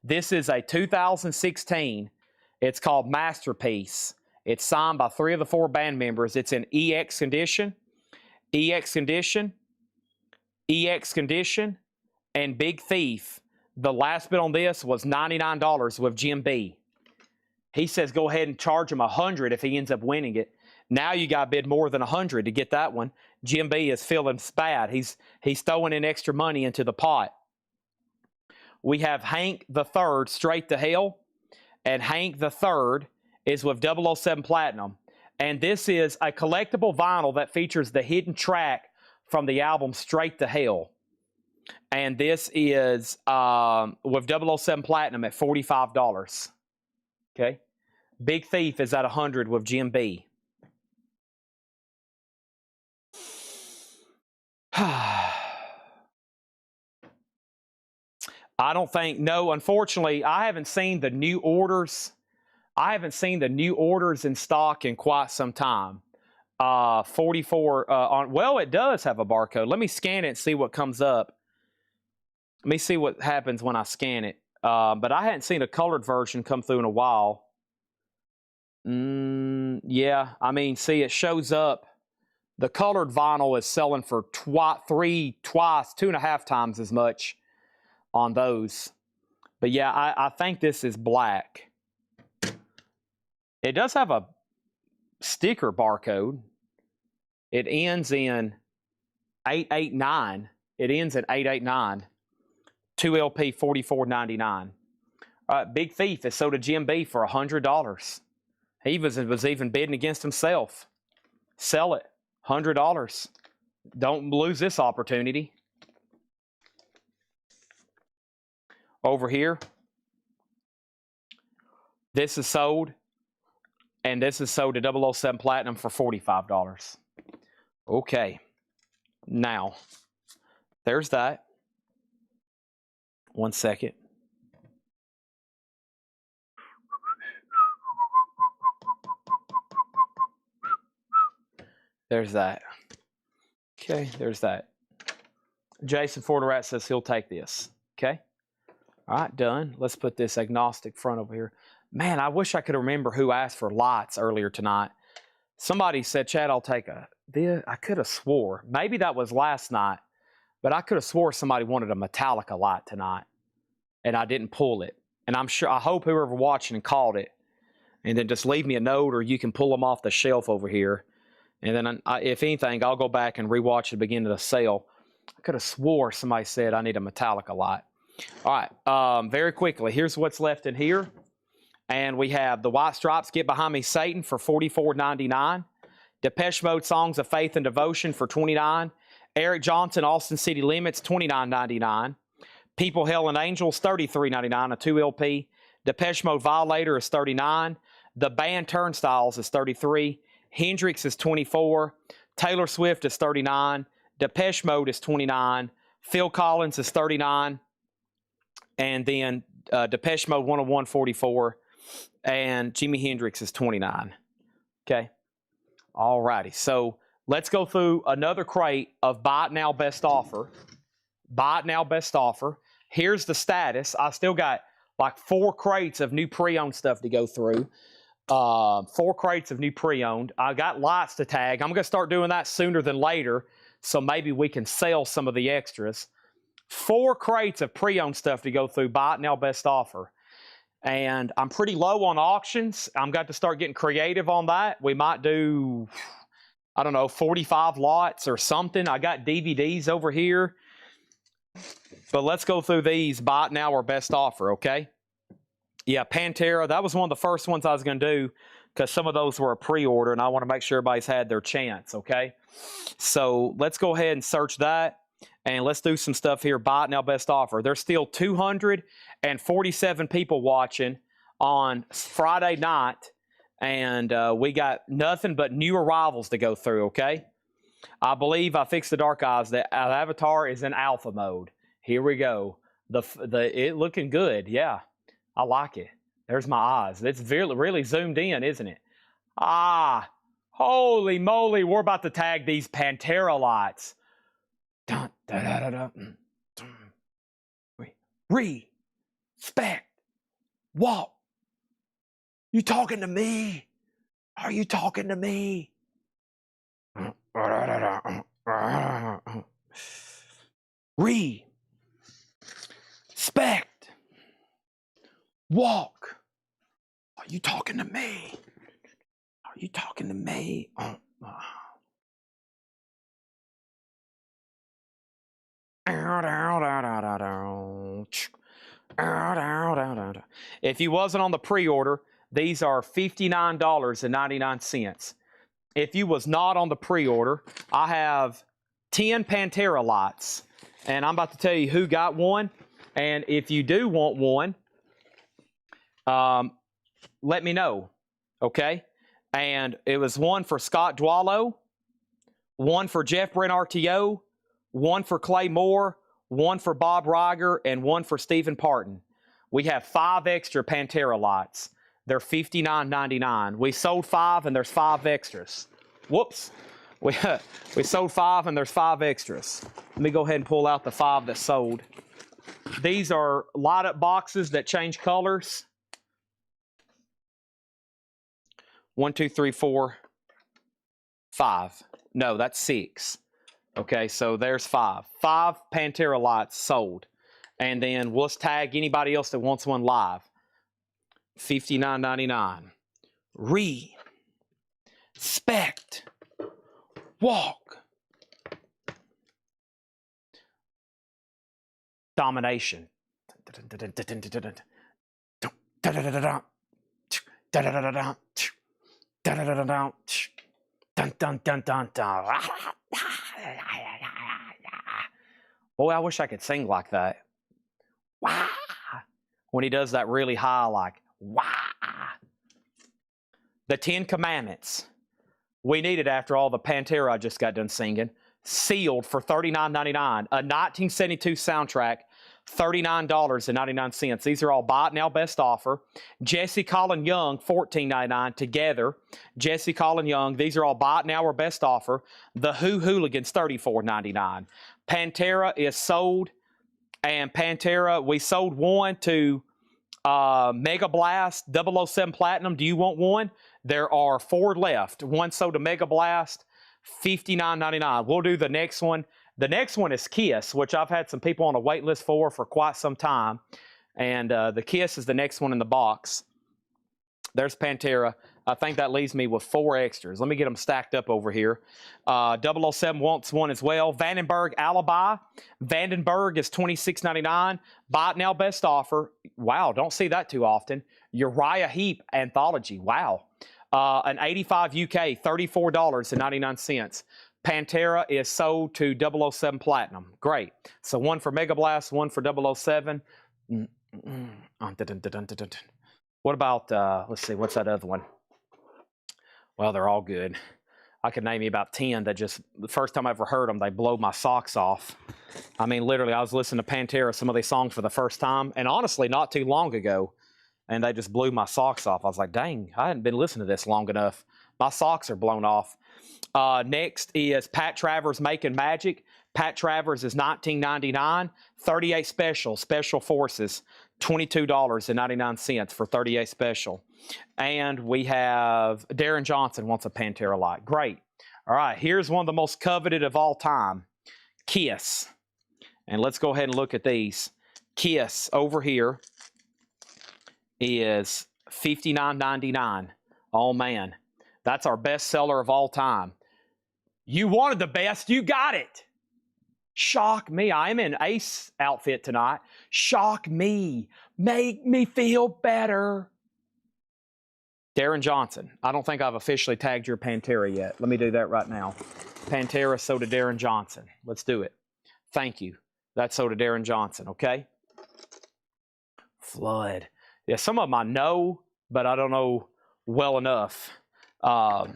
This is a 2016. It's called Masterpiece. It's signed by 3 of the 4 band members. It's in EX condition, EX condition, EX condition, and Big Thief. The last bid on this was $99 with Jim B. He says go ahead and charge him $100 if he ends up winning it. Now you got to bid more than $100 to get that one. Jim B is feeling bad. He's throwing in extra money into the pot. We have Hank the Third, Straight to Hell, and Hank the Third is with 007 Platinum. And this is a collectible vinyl that features the hidden track from the album Straight to Hell. And this is with 007 Platinum at $45. Okay. Big Thief is at $100 with Jim B. I don't think, no, unfortunately, I haven't seen the new orders. I haven't seen the new orders in stock in quite some time. 44 on, well, it does have a barcode. Let me scan it and see what comes up. Let me see what happens when I scan it. But I hadn't seen a colored version come through in a while. Yeah, I mean, see, it shows up. The colored vinyl is selling for 2.5 times as much on those. But yeah, I think this is black. It does have a sticker barcode. It ends in 889. It ends at 889. 2LP $44.99. Big Thief is sold to Jim B for $100. He was even bidding against himself. Sell it. $100. Don't lose this opportunity. Over here, this is sold, and this is sold to 007 Platinum for $45. Okay. Now, there's that. 1 second. There's that. Okay, there's that. Jason Forterat says he'll take this. Okay. All right, done. Let's put this agnostic front over here. Man, I wish I could remember who asked for lights earlier tonight. Somebody said, Chad, I'll take a... I could have swore. Maybe that was last night, but I could have swore somebody wanted a Metallica light tonight, and I didn't pull it. And I'm sure, I hope whoever watching caught it, and then just leave me a note, or you can pull them off the shelf over here. And then, if anything, I'll go back and rewatch the beginning of the sale. I could have swore somebody said I need a Metallica light. All right, very quickly, here's what's left in here. And we have the White Stripes, Get Behind Me, Satan for $44.99. Depeche Mode, Songs of Faith and Devotion for $29. Eric Johnson, Austin City Limits, $29.99. People, Hell, and Angels, $33.99, a 2LP. Depeche Mode, Violator is $39. The Band Turnstiles is $33. Hendrix is $24. Taylor Swift is $39. Depeche Mode is $29. Phil Collins is $39. And then Depeche Mode 101 $44. And Jimi Hendrix is $29. Okay. All righty. So let's go through another crate of Buy It Now Best Offer. Buy It Now Best Offer. Here's the status. I still got like 4 crates of new pre-owned stuff to go through. 4 crates of new pre-owned. I got lights to tag. I'm going to start doing that sooner than later, so maybe we can sell some of the extras. 4 crates of pre-owned stuff to go through. Buy It Now Best Offer. And I'm pretty low on auctions. I'm got to start getting creative on that. We might do, I don't know, 45 lots or something. I got DVDs over here. But let's go through these Buy It Now or Best Offer, okay? Yeah, Pantera, that was one of the first ones I was going to do because some of those were a pre-order, and I want to make sure everybody's had their chance, okay? So let's go ahead and search that, and let's do some stuff here. Buy It Now Best Offer. There's still 247 people watching on Friday night, and we got nothing but new arrivals to go through, okay? I believe I fixed the dark eyes. The avatar is in alpha mode. Here we go. It looking good, yeah. I like it. There's my eyes. It's really zoomed in, isn't it? Ah, holy moly. We're about to tag these Pantera lights. Dun, da, da, da, da. Respect. What? You talking to me? Are you talking to me? Respect. Walk. Are you talking to me? Are you talking to me? If you wasn't on the pre-order, these are $59.99. If you was not on the pre-order, I have 10 Pantera lights, and I'm about to tell you who got one. And if you do want one, let me know, okay? And it was one for Scott Dwallow, one for Jeff Brent RTO, one for Clay Moore, one for Bob Reiger, and one for Stephen Parton. We have 5 extra Pantera lights. They're $59.99. We sold 5, and there's 5 extras. Whoops. We sold 5, and there's 5 extras. Let me go ahead and pull out the 5 that sold. These are light-up boxes that change colors. 1, 2, 3, 4, 5. No, that's 6. Okay, so there's 5. 5 Pantera lights sold. And then we'll tag anybody else that wants one live. $59.99. Respect. Walk. Domination. Boy, I wish I could sing like that. Wah! When he does that really high, like, wah! The 10 Commandments. We need it after all the Pantera I just got done singing. Sealed for $39.99. A 1972 soundtrack, $39.99. These are all buy it now best offer. Jesse Colin Young, $14.99 together. Jesse Colin Young, these are all buy it now or best offer. The Who Hooligans, $34.99. Pantera is sold, and Pantera, we sold one to Mega Blast 007 Platinum. Do you want one? There are 4 left. One sold to Mega Blast, $59.99. We'll do the next one. The next one is Kiss, which I've had some people on a wait list for quite some time. And the Kiss is the next one in the box. There's Pantera. I think that leaves me with 4 extras. Let me get them stacked up over here. 007 wants one as well. Vandenberg Alibi. Vandenberg is $26.99. Buy it now best offer. Wow, don't see that too often. Uriah Heep Anthology. Wow. An 85 UK, $34.99. Pantera is sold to 007 Platinum. Great. So one for Mega Blast, one for 007. What about, let's see, what's that other one? Well, they're all good. I could name you about 10 that just, the first time I ever heard them, they blow my socks off. I mean, literally, I was listening to Pantera, some of these songs for the first time, and honestly, not too long ago, and they just blew my socks off. I was like, dang, I hadn't been listening to this long enough. My socks are blown off. Next is Pat Travers Making Magic. Pat Travers is $19.99. 38 Special Forces, $22.99 for 38 Special. And we have Darren Johnson wants a Pantera light. Great. All right, here's one of the most coveted of all time, Kiss. And let's go ahead and look at these. Kiss over here is $59.99. Oh, man. That's our best seller of all time. You wanted the best, you got it. Shock me. I am in Ace outfit tonight. Shock me. Make me feel better. Darren Johnson. I don't think I've officially tagged your Pantera yet. Let me do that right now. Pantera, so to Darren Johnson. Let's do it. Thank you. That's so to Darren Johnson, okay? Flood. Yeah, some of them I know, but I don't know well enough. Oh,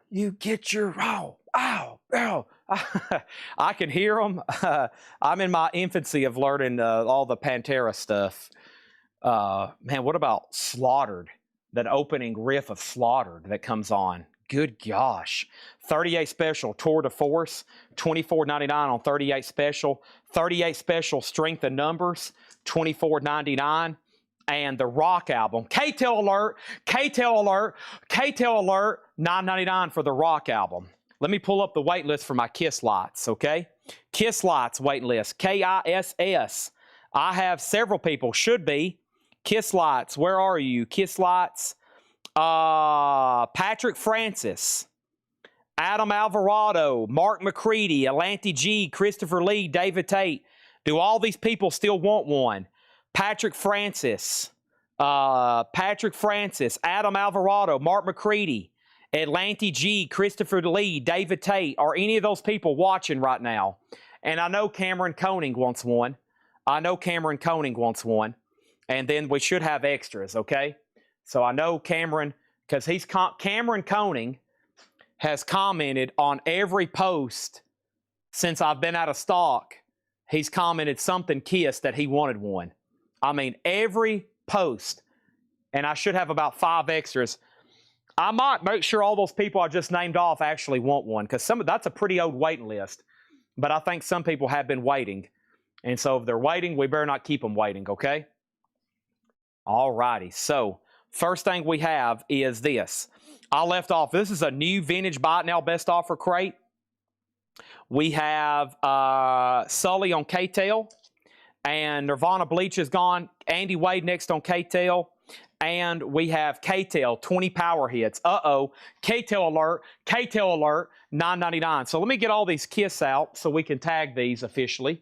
you get your, ow. I can hear them. I'm in my infancy of learning all the Pantera stuff. Man, what about Slaughtered? That opening riff of Slaughtered that comes on. Good gosh. 38 Special, Tour de Force, $24.99 on 38 Special. 38 Special, Strength in Numbers, $24.99. and the Rock album. K-Tail alert, K-Tail alert, K-Tail alert, $9.99 for the Rock album. Let me pull up the wait list for my Kiss Lights, okay? Kiss Lights wait list, Kiss. I have several people, should be. Kiss Lights, where are you? Kiss Lights, Patrick Francis, Adam Alvarado, Mark McCready, Alanti G, Christopher Lee, David Tate. Do all these people still want one? Patrick Francis, Adam Alvarado, Mark McCready, Alanti G, Christopher Lee, David Tate. Are any of those people watching right now? And I know Cameron Koenig wants one. And then we should have extras, okay? So I know Cameron, because Cameron Koenig has commented on every post since I've been out of stock. He's commented something Kiss that he wanted one. I mean, every post. And I should have about 5 extras. I might make sure all those people I just named off actually want one, because that's a pretty old waiting list. But I think some people have been waiting. And so if they're waiting, we better not keep them waiting, okay? All righty. So first thing we have is this. I left off, this is a new vintage Buy It Now Best Offer crate. We have Sully on K-Tail, and Nirvana Bleach is gone. Andy Wade next on K-Tail, and we have K-Tail 20 power hits. K-Tail alert, $9.99. So let me get all these Kiss out so we can tag these officially,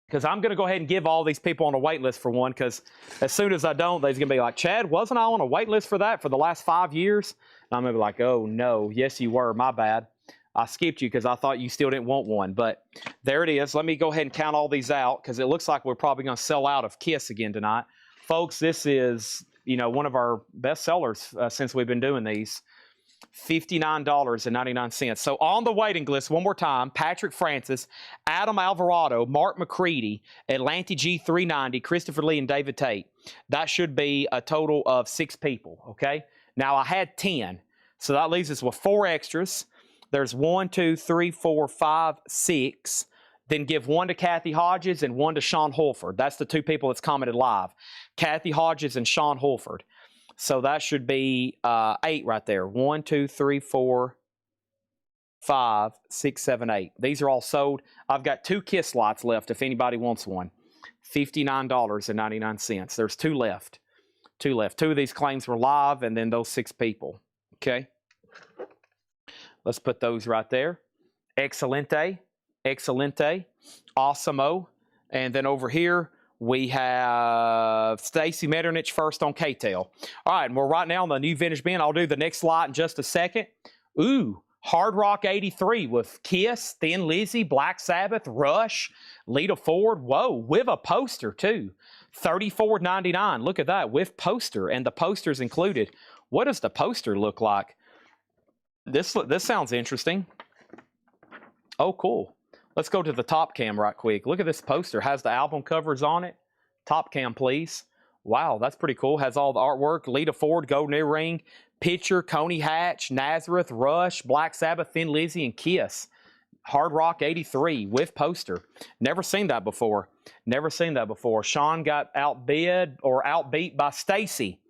because I'm going to go ahead and give all these people on a wait list for one, because as soon as I don't, they're going to be like, Chad, wasn't I on a wait list for that for the last 5 years? And I'm going to be like, oh, no, yes, you were. My bad. I skipped you because I thought you still didn't want one. But there it is. Let me go ahead and count all these out, because it looks like we're probably going to sell out of Kiss again tonight. Folks, this is, one of our best sellers since we've been doing these. $59.99. So on the waiting list, one more time, Patrick Francis, Adam Alvarado, Mark McCready, Atlanta G390, Christopher Lee, and David Tate. That should be a total of 6 people, okay? Now, I had 10, so that leaves us with 4 extras. There's 1, 2, 3, 4, 5, 6. Then give 1 to Kathy Hodges and 1 to Sean Holford. That's the 2 people that's commented live. Kathy Hodges and Sean Holford. So that should be 8 right there. 1, 2, 3, 4, 5, 6, 7, 8. These are all sold. I've got 2 Kiss Lights left if anybody wants one. $59.99. There's 2 left. 2 left. 2 of these claims were live, and then those 6 people. Okay. Let's put those right there. Excelente. Awesome-o. And then over here, we have Stacy Metternich first on K-Tail. All right, and we're right now on the new vintage bin. I'll do the next slide in just a second. Ooh, Hard Rock 83 with Kiss, Thin Lizzy, Black Sabbath, Rush, Lita Ford. Whoa, with a poster too. $34.99. Look at that, with poster, and the poster's included. What does the poster look like? This sounds interesting. Oh, cool. Let's go to the top cam right quick. Look at this poster. Has the album covers on it. Top cam, please. Wow, that's pretty cool. Has all the artwork. Lita Ford, Golden Earring, Pitcher, Coney Hatch, Nazareth, Rush, Black Sabbath, Thin Lizzy, and Kiss. Hard Rock 83 with poster. Never seen that before. Sean got outbeat by Stacy.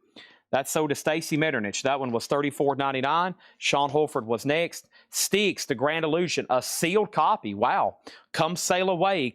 That's sold to Stacy Metternich. That one was $34.99. Sean Holford was next. Styx, The Grand Illusion, a sealed copy. Wow. Come sail away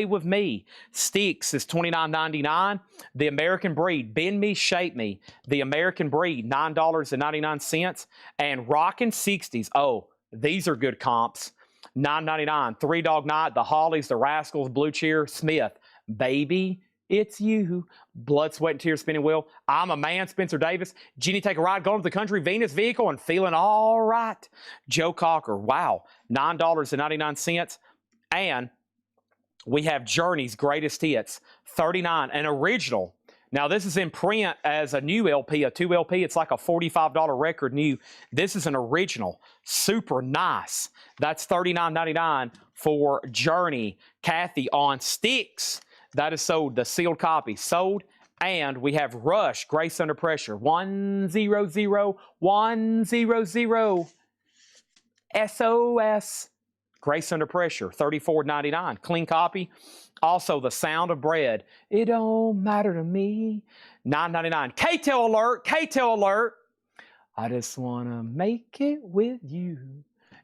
with me. Styx is $29.99. The American Breed, Bend Me, Shape Me. The American Breed, $9.99. And Rockin' 60s. Oh, these are good comps. $9.99. Three Dog Night, The Hollies, The Rascals, Blue Cheer, Smith. Baby, it's you. Blood, Sweat, and Tears, Spinning Wheel. I'm a Man, Spencer Davis. Jenny, Take a Ride, Going to the Country, Venus Vehicle, and Feeling All Right. Joe Cocker. Wow. $9.99. And we have Journey's Greatest Hits. $39. An original. Now, this is in print as a new LP, a 2 LP. It's like a $45 record new. This is an original. Super nice. That's $39.99 for Journey. Kathy on Styx. That is sold. The sealed copy sold. And we have Rush, Grace Under Pressure. 100, 100. SOS. Grace Under Pressure, $34.99. Clean copy. Also, The Sound of Bread. It don't matter to me. $9.99. K-Tail alert. K-Tail alert. I just want to make it with you.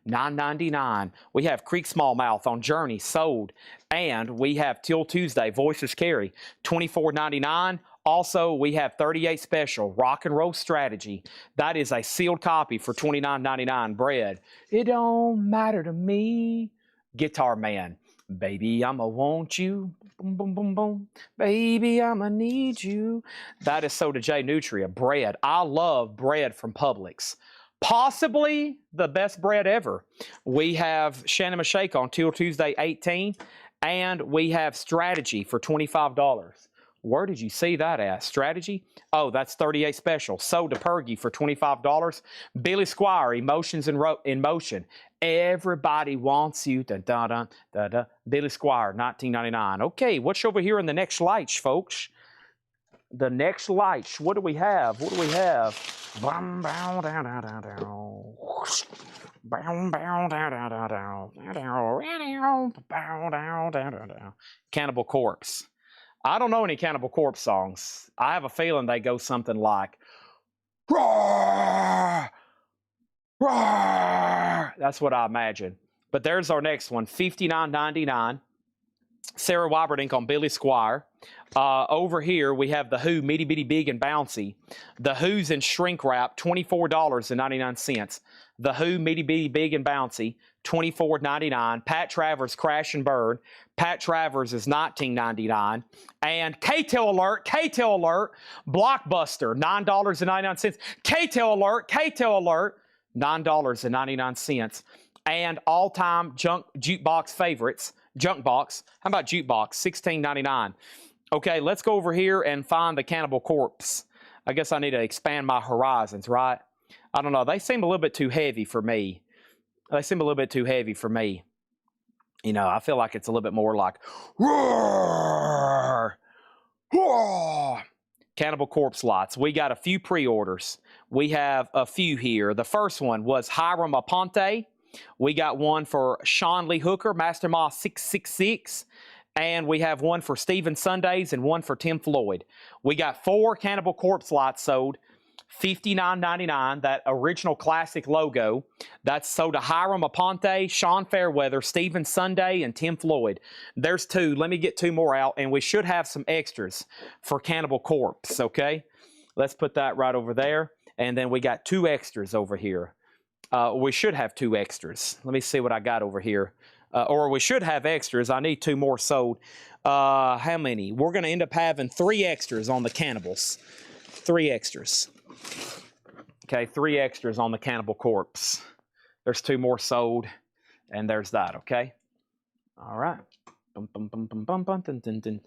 $9.99. We have Creek Smallmouth on Journey, sold. And we have Till Tuesday, Voices Carry, $24.99. Also, we have 38 Special, Rock and Roll Strategy. That is a sealed copy for $29.99. Bread. It don't matter to me. Guitar Man. Baby, I'ma want you. Boom, boom, boom, boom. Baby, I'ma need you. That is Soda J Nutria. Bread. I love bread from Publix. Possibly the best bread ever. We have Shannon Shake on Till Tuesday 18. And we have Strategy for $25. Where did you see that at? Strategy? Oh, that's 38 Special. Sold to Pergy for $25. Billy Squire, Emotions in Motion. Everybody wants you. Da, da, da, da, da. Billy Squire, $19.99. Okay, what's over here in the next light, folks? The next light. What do we have? What do we have? Bum, bow, down, down, down, down. Bow, bow, down, down, down, down. Bow, down, down, down, down. Cannibal Corpse. I don't know any Cannibal Corpse songs. I have a feeling they go something like, roar, roar. That's what I imagine. But there's our next one, $59.99. Sarah Weiberdink on Billy Squire. Over here, we have The Who, Meaty Bitty Big and Bouncy. The Who's in shrink wrap, $24.99. The Who, Meaty Bitty Big and Bouncy, $24.99. Pat Travers, Crash and Burn. Pat Travers is $19.99. And K-Tail alert, K-Tail alert, Blockbuster, $9.99. K-Tail alert, K-Tail alert, $9.99. And all-time jukebox favorites, Junk Box. How about Jukebox? $16.99. Okay, let's go over here and find the Cannibal Corpse. I guess I need to expand my horizons, right? I don't know. They seem a little bit too heavy for me. They seem a little bit too heavy for me. You know, I feel like it's a little bit more like, roar, roar. Cannibal Corpse lots. We got a few pre-orders. We have a few here. The first one was Hiram Aponte. We got one for Sean Lee Hooker, Master Moss 666. And we have one for Steven Sundays and one for Tim Floyd. We got 4 Cannibal Corpse lots sold. $59.99, that original classic logo. That's sold to Hiram Aponte, Sean Fairweather, Steven Sunday, and Tim Floyd. There's 2. Let me get 2 more out, and we should have some extras for Cannibal Corpse, okay? Let's put that right over there. And then we got 2 extras over here. We should have 2 extras. Let me see what I got over here. Or we should have extras. I need 2 more sold. How many? We're going to end up having 3 extras on the Cannibals. 3 extras. Okay, 3 extras on the Cannibal Corpse. There's 2 more sold, and there's that, okay? All right. Bum, bum, bum, bum, bum, bum, dun, dun, dun.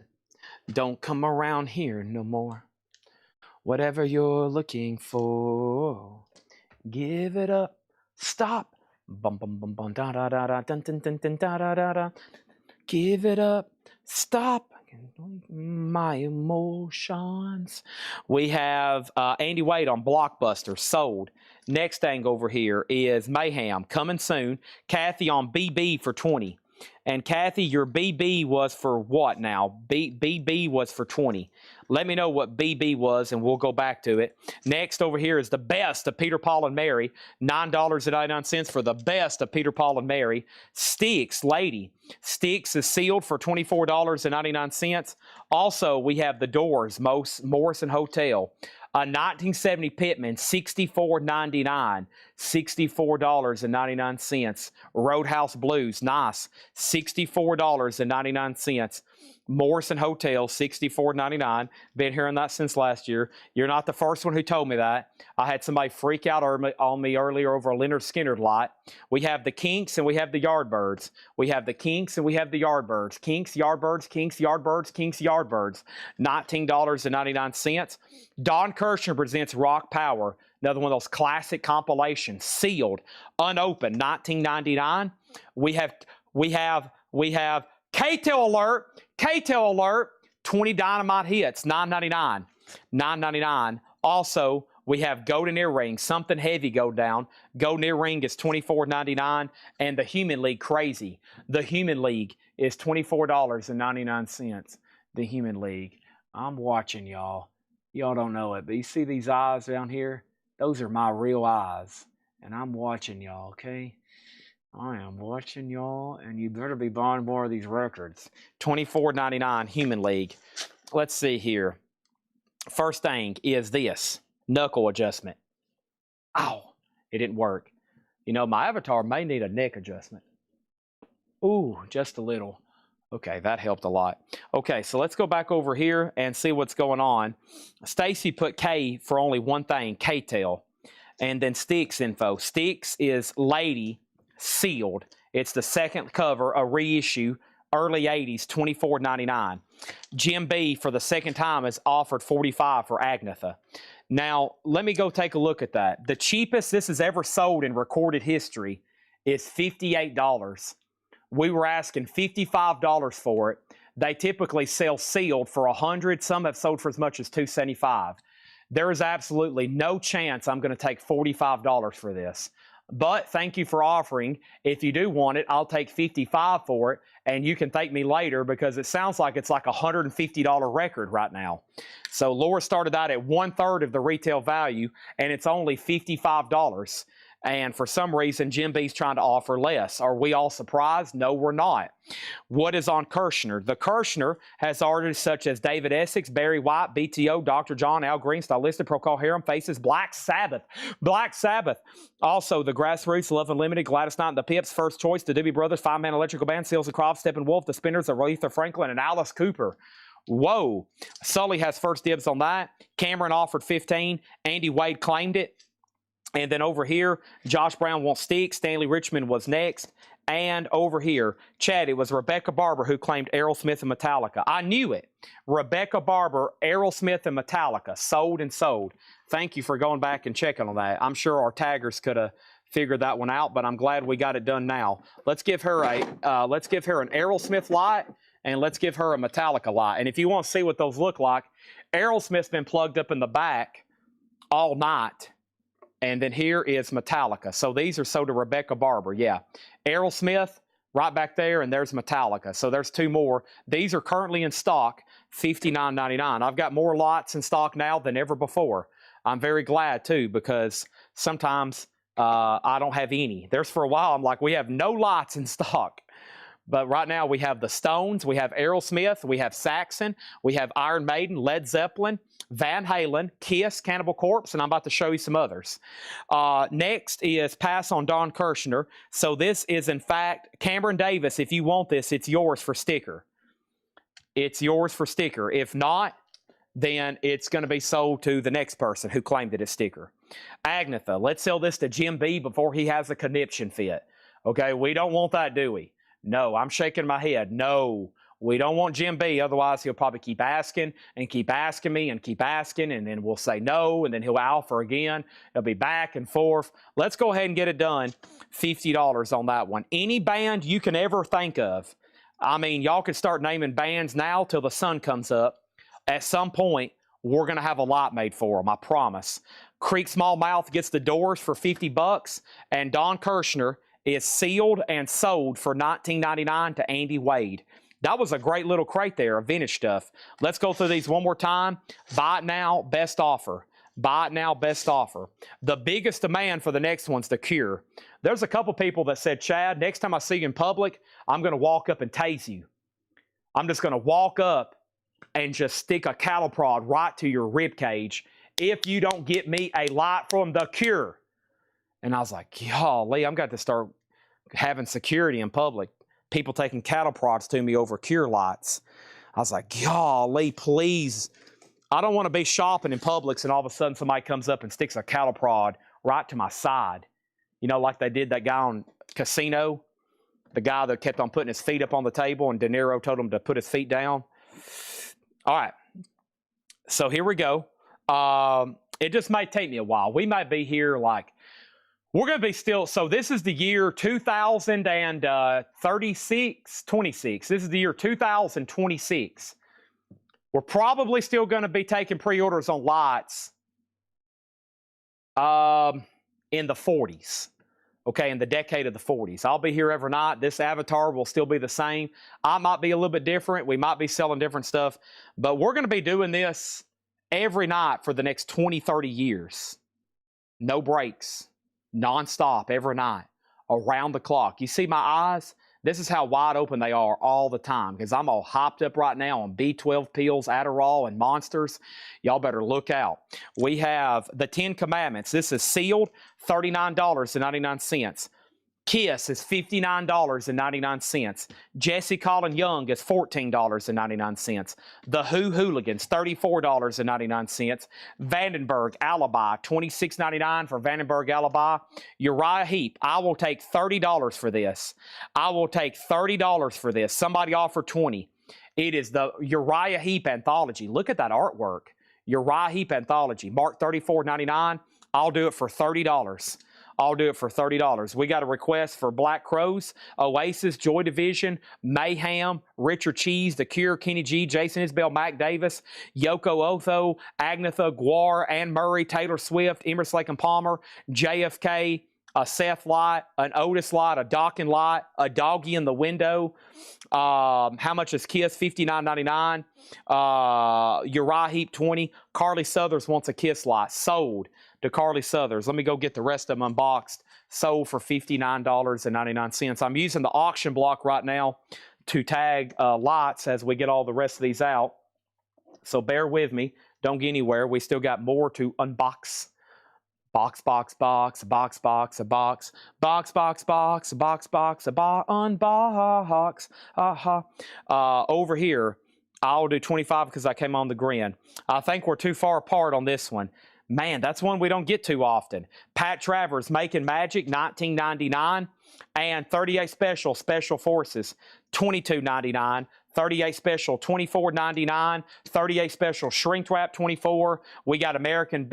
Don't come around here no more. Whatever you're looking for, give it up. Stop. Bum, bum, bum, bum, da, da, da, da, dun, dun, dun, dun, da, da, da, da. Give it up. Stop. My emotions. We have Andy Wade on Blockbuster, sold. Next thing over here is Mayhem, coming soon. Kathy on BB for $20. And Kathy, your BB was for what now? BB was for $20. Let me know what BB was, and we'll go back to it. Next over here is the best of Peter, Paul, and Mary. $9.99 for the best of Peter, Paul, and Mary. Sticks, lady. Sticks is sealed for $24.99. Also, we have the Doors, Morrison Hotel. A 1970 Pitman, $64.99. $64.99. Roadhouse Blues, nice. $64.99. Morrison Hotel, $64.99. Been hearing that since last year. You're not the first one who told me that. I had somebody freak out on me earlier over a Leonard Skinner lot. We have the Kinks and we have the Yardbirds. We have the Kinks and we have the Yardbirds. Kinks, Yardbirds, Kinks, Yardbirds, Kinks, Yardbirds. $19.99. Don Kirshner presents Rock Power. Another one of those classic compilations, sealed, unopened, $19.99. We have K-Tail alert, K-Tail alert, 20 Dynamite hits, $9.99. $9.99. Also, We have golden earring, something heavy go down. Golden earring is $24.99, and the Human League, crazy. The Human League is $24.99. The Human League. I'm watching y'all. Y'all don't know it, but you see these eyes down here? Those are my real eyes, and I'm watching y'all, okay? I am watching y'all, and you better be buying more of these records. $24.99 Human League. Let's see here. First thing is this. Knuckle adjustment. Ow, it didn't work. You know, my avatar may need a neck adjustment. Ooh, just a little. Okay, that helped a lot. Okay, so let's go back over here and see what's going on. Stacy put K for only one thing, K-tail. And then Sticks info. Sticks is Lady sealed. It's the second cover, a reissue, early 80s, $24.99. Jim B, for the second time, has offered $45 for Agnetha. Now, let me go take a look at that. The cheapest this has ever sold in recorded history is $58. We were asking $55 for it. They typically sell sealed for $100. Some have sold for as much as $275. There is absolutely no chance I'm going to take $45 for this. But thank you for offering. If you do want it, I'll take $55 for it, and you can thank me later because it sounds like it's like a $150 record right now. So Laura started out at 1/3 of the retail value, and it's only $55. And for some reason, Jim B's trying to offer less. Are we all surprised? No, we're not. What is on Kirshner? The Kirshner has artists such as David Essex, Barry White, BTO, Dr. John, Al Green, Stylistic, Procol Harum, Faces, Black Sabbath. Black Sabbath. Also, the Grassroots, Love Unlimited, Gladys Knight and the Pips, First Choice, the Doobie Brothers, Five Man Electrical Band, Seals and Crofts, Steppenwolf, the Spinners, Aretha Franklin, and Alice Cooper. Whoa. Sully has first dibs on that. Cameron offered 15. Andy Wade claimed it. And then over here, Josh Brown wants Sticks. Stanley Richmond was next. And over here, Chad, it was Rebecca Barber who claimed Aerosmith and Metallica. I knew it. Rebecca Barber, Aerosmith and Metallica, sold and sold. Thank you for going back and checking on that. I'm sure our taggers could have figured that one out, but I'm glad we got it done now. Let's give her an Aerosmith light, and let's give her a Metallica light. And if you want to see what those look like, Aerosmith's been plugged up in the back all night. And then here is Metallica. So these are sold to Rebecca Barber. Yeah. Aerosmith, right back there, and there's Metallica. So there's two more. These are currently in stock, $59.99. I've got more lots in stock now than ever before. I'm very glad, too, because sometimes I don't have any. There's for a while, I'm like, we have no lots in stock. But right now we have the Stones, we have Aerosmith, we have Saxon, we have Iron Maiden, Led Zeppelin, Van Halen, Kiss, Cannibal Corpse, and I'm about to show you some others. Next is Pass on Don Kirshner. So this is, in fact, Cameron Davis. If you want this, it's yours for sticker. It's yours for sticker. If not, then it's going to be sold to the next person who claimed it as sticker. Agnetha, let's sell this to Jim B before he has a conniption fit. Okay, we don't want that, do we? No, I'm shaking my head. No, we don't want Jim B. Otherwise, he'll probably keep asking and keep asking me and keep asking, and then we'll say no, and then he'll offer again. It'll be back and forth. Let's go ahead and get it done. $50 on that one. Any band you can ever think of. I mean, y'all can start naming bands now till the sun comes up. At some point, we're going to have a lot made for them, I promise. Creek Small Mouth gets the Doors for $50, and Don Kirshner is sealed and sold for $19.99 to Andy Wade. That was a great little crate there of vintage stuff. Let's go through these one more time. Buy it now, best offer. Buy it now, best offer. The biggest demand for the next one's The Cure. There's a couple people that said, Chad, next time I see you in public, I'm going to walk up and tase you. I'm just going to walk up and just stick a cattle prod right to your rib cage if you don't get me a light from The Cure. And I was like, golly, I'm got to start having security in public. People taking cattle prods to me over Cure lights. I was like, golly, please. I don't want to be shopping in Publix and all of a sudden somebody comes up and sticks a cattle prod right to my side. You know, like they did that guy on Casino, the guy that kept on putting his feet up on the table and De Niro told him to put his feet down. All right. So here we go. It just might take me a while. We might be here like, we're going to be still, so this is the year 26. This is the year 2026. We're probably still going to be taking pre-orders on lights In the 40s. Okay, in the decade of the 40s. I'll be here every night. This avatar will still be the same. I might be a little bit different. We might be selling different stuff. But we're going to be doing this every night for the next 20, 30 years. No breaks. Nonstop every night. Around the clock. You see my eyes? This is how wide open they are all the time because I'm all hopped up right now on B12 pills, Adderall, and Monsters. Y'all better look out. We have the 10 Commandments. This is sealed, $39.99. Kiss is $59.99. Jesse Colin Young is $14.99. The Who Hooligans, $34.99. Vandenberg Alibi, $26.99 for Vandenberg Alibi. Uriah Heep, I will take $30 for this. I will take $30 for this. Somebody offered $20. It is the Uriah Heep Anthology. Look at that artwork. Uriah Heep Anthology. Mark $34.99. I'll do it for $30. I'll do it for $30. We got a request for Black Crows, Oasis, Joy Division, Mayhem, Richard Cheese, The Cure, Kenny G, Jason Isbell, Mac Davis, Yoko Otho, Agnetha, Guar, Anne Murray, Taylor Swift, Emerson Lake and Palmer, JFK, a Seth Light, an Otis Light, a Dawkins Light, a Doggy in the Window. How much is Kiss? $59.99. Uriah Heep, $20. Carly Southers wants a Kiss Light. Sold to Carly Southers. Let me go get the rest of them unboxed. Sold for $59.99. I'm using the auction block right now to tag lights as we get all the rest of these out. So bear with me. Don't get anywhere. We still got more to unbox. Box, box, box, box, box, a box, box, box, box, box, box, a box, unbox. Over here, I'll do 25 because I came on the grin. I think we're too far apart on this one. Man, that's one we don't get too often. Pat Travers, Making Magic, $19.99. And 38 Special, Special Forces, $22.99. 38 Special, $24.99. 38 Special, Shrink Wrap, $24. We got American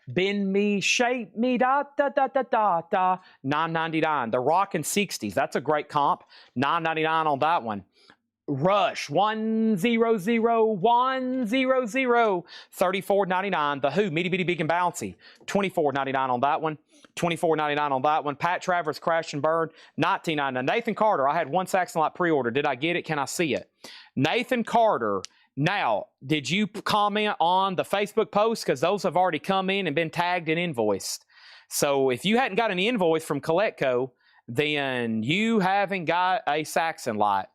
Bend Me, Shape Me, da da da da da da, $9.99. The Rockin' 60s, that's a great comp. $9.99 on that one. Rush, 100, 100, $34.99. The Who, Meaty Bitty Big and Bouncy, $24.99 on that one. $24.99 on that one. Pat Travers, Crash and Burn, $19.99. Nathan Carter, I had one Saxon Light pre-order. Did I get it? Can I see it? Nathan Carter. Now, did you comment on the Facebook post? Because those have already come in and been tagged and invoiced. So if you hadn't got an invoice from Collectco, then you haven't got a Saxon Light.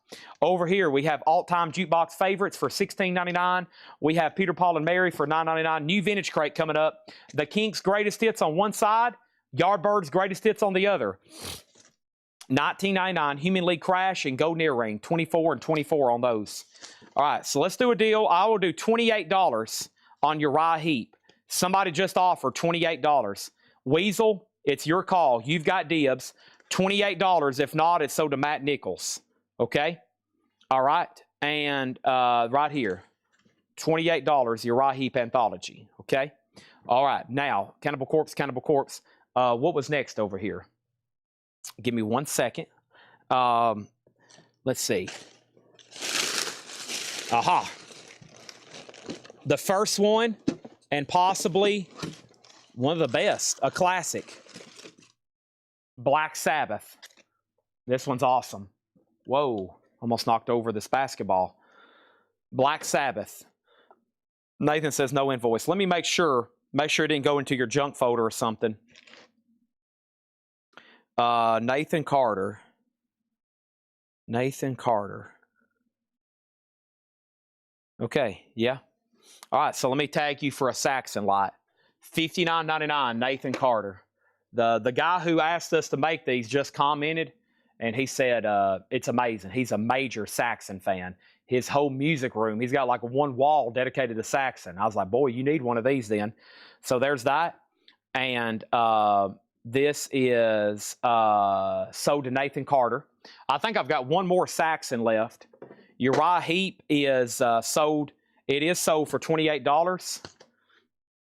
Over here, we have all-time jukebox favorites for $16.99. We have Peter, Paul, and Mary for $9.99. New vintage crate coming up. The Kinks' greatest hits on one side. Yardbirds' greatest hits on the other. $19.99. Human League Crash and Golden Earring. 24 and 24 on those. All right, so let's do a deal. I will do $28 on Uriah Heep. Somebody just offered $28. Weasel, it's your call. You've got dibs. $28. If not, it's sold to Matt Nichols. Okay? All right. And right here, $28, Uriah Heep Anthology. Okay? All right. Now, Cannibal Corpse, Cannibal Corpse. What was next over here? Give me 1 second. Let's see. Aha. The first one, and possibly one of the best, a classic. Black Sabbath. This one's awesome. Whoa, almost knocked over this basketball. Black Sabbath. Nathan says no invoice. Let me make sure it didn't go into your junk folder or something. Nathan Carter. Nathan Carter. Okay, yeah. All right, so let me tag you for a Saxon Light. $59.99, Nathan Carter. The guy who asked us to make these just commented, and he said it's amazing. He's a major Saxon fan. His whole music room, he's got like one wall dedicated to Saxon. I was like, boy, you need one of these then. So there's that. And this is sold to Nathan Carter. I think I've got one more Saxon left. Uriah Heep is sold. It is sold for $28.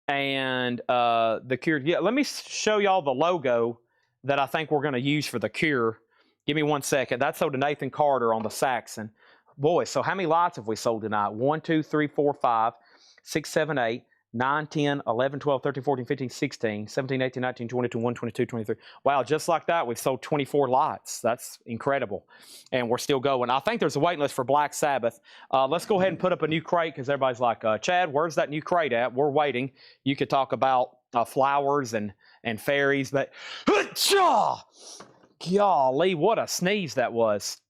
And the Cure. Yeah, let me show y'all the logo that I think we're going to use for the Cure. Give me 1 second. That's sold to Nathan Carter on the Saxon. Boy, so how many lights have we sold tonight? 1, 2, 3, 4, 5, 6, 7, 8, 9, 10, 11, 12, 13, 14, 15, 16, 17, 18, 19, 20, 21, 22, 23. Wow, just like that, we've sold 24 lots. That's incredible. And we're still going. I think there's a waiting list for Black Sabbath. Let's go ahead and put up a new crate because everybody's like, Chad, where's that new crate at? We're waiting. You could talk about flowers and fairies, but golly, what a sneeze that was.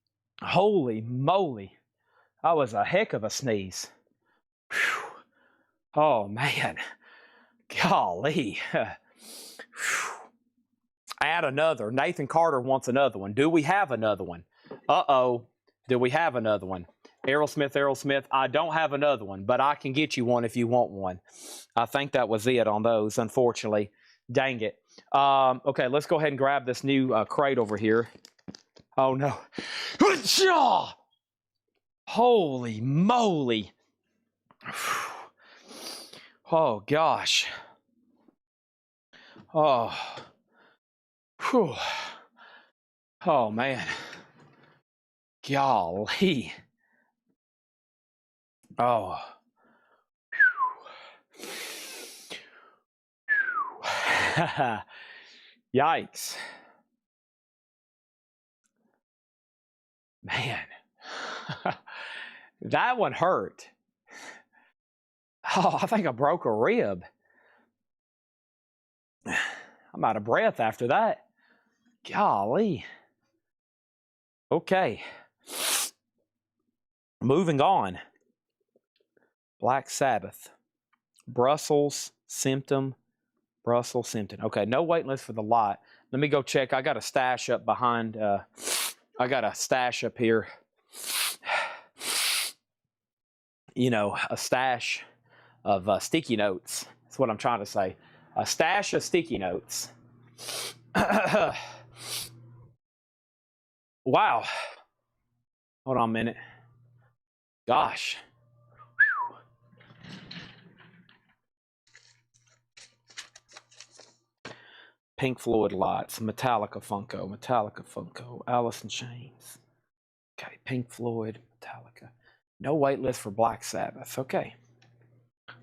Holy moly. That was a heck of a sneeze. Whew. Oh, man. Golly. Add another. Nathan Carter wants another one. Do we have another one? Uh-oh. Do we have another one? Aerosmith. I don't have another one, but I can get you one if you want one. I think that was it on those, unfortunately. Dang it. Okay, let's go ahead and grab this new crate over here. Oh, no. Holy moly. Oh, gosh. Oh. Whew. Oh, man. Golly. Oh. Yikes. Man. That one hurt. Oh, I think I broke a rib. I'm out of breath after that. Golly. Okay. Moving on. Black Sabbath. Brussels Symptom. Okay, no wait list for the lot. Let me go check. I got a stash up behind. I got a stash up here. You know, a stash of sticky notes. That's what I'm trying to say. A stash of sticky notes. Wow. Hold on a minute. Gosh. Pink Floyd lots, Metallica Funko, Alice in Chains. Okay, Pink Floyd, Metallica. No wait list for Black Sabbath. Okay.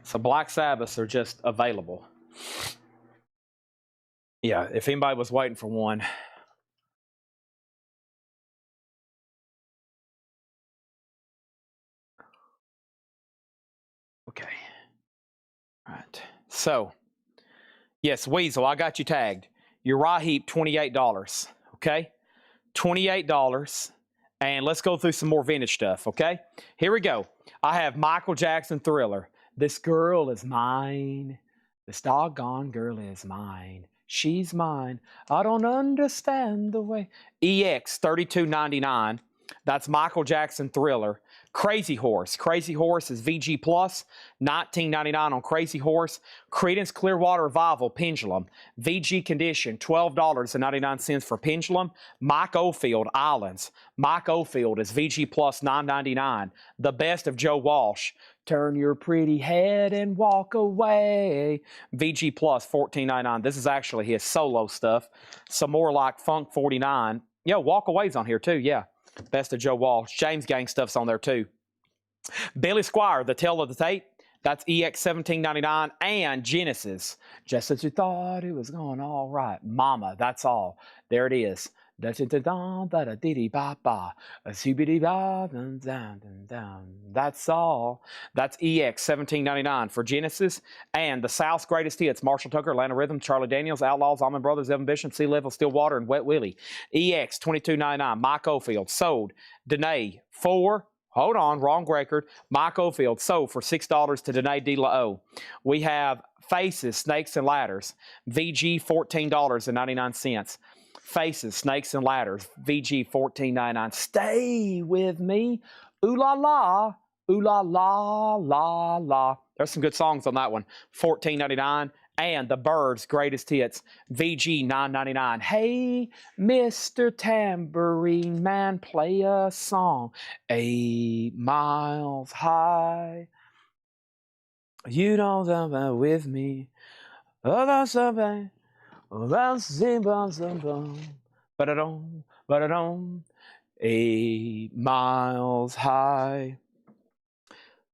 So Black Sabbaths are just available. Yeah, if anybody was waiting for one. Okay. All right. So, yes, Weasel, I got you tagged. Uriah Heep, $28. Okay? $28. And let's go through some more vintage stuff, okay? Here we go. I have Michael Jackson Thriller. This girl is mine. This doggone girl is mine. She's mine. I don't understand the way. EX 32.99. That's Michael Jackson Thriller. Crazy Horse. Crazy Horse is VG Plus. $19.99 on Crazy Horse. Creedence Clearwater Revival Pendulum. VG Condition. $12.99 for Pendulum. Mike Oldfield Islands. Mike Oldfield is VG Plus $9.99. The Best of Joe Walsh. Turn your pretty head and walk away. VG Plus $14.99. This is actually his solo stuff. Some more like Funk 49. Yeah, Walk Away's on here too. Yeah. Best of Joe Walsh. James Gang stuff's on there too. Billy Squire, The Tale of the Tape. That's EX $17.99. And Genesis. Just as you thought it was going all right. Mama, that's all. There it is. That's all. That's EX $17.99 for Genesis. And the South's Greatest Hits. Marshall Tucker, Atlanta Rhythm, Charlie Daniels, Outlaws, Allman Brothers, Evan Bishop, Sea Level, Stillwater, and Wet Willie. EX $22.99. Mike Oldfield sold. Danae 4. Hold on, wrong record. Mike Oldfield sold for $6 to Danae De La O. We have Faces, Snakes, and Ladders. VG $14.99. Faces, Snakes, and Ladders. VG $14.99. Stay with me. Ooh la la. Ooh la la la la. There's some good songs on that one. $14.99. And The Byrds' Greatest Hits. VG $9.99. Hey, Mr. Tambourine Man, play a song. 8 miles high. You don't come with me. But I don't. 8 miles high.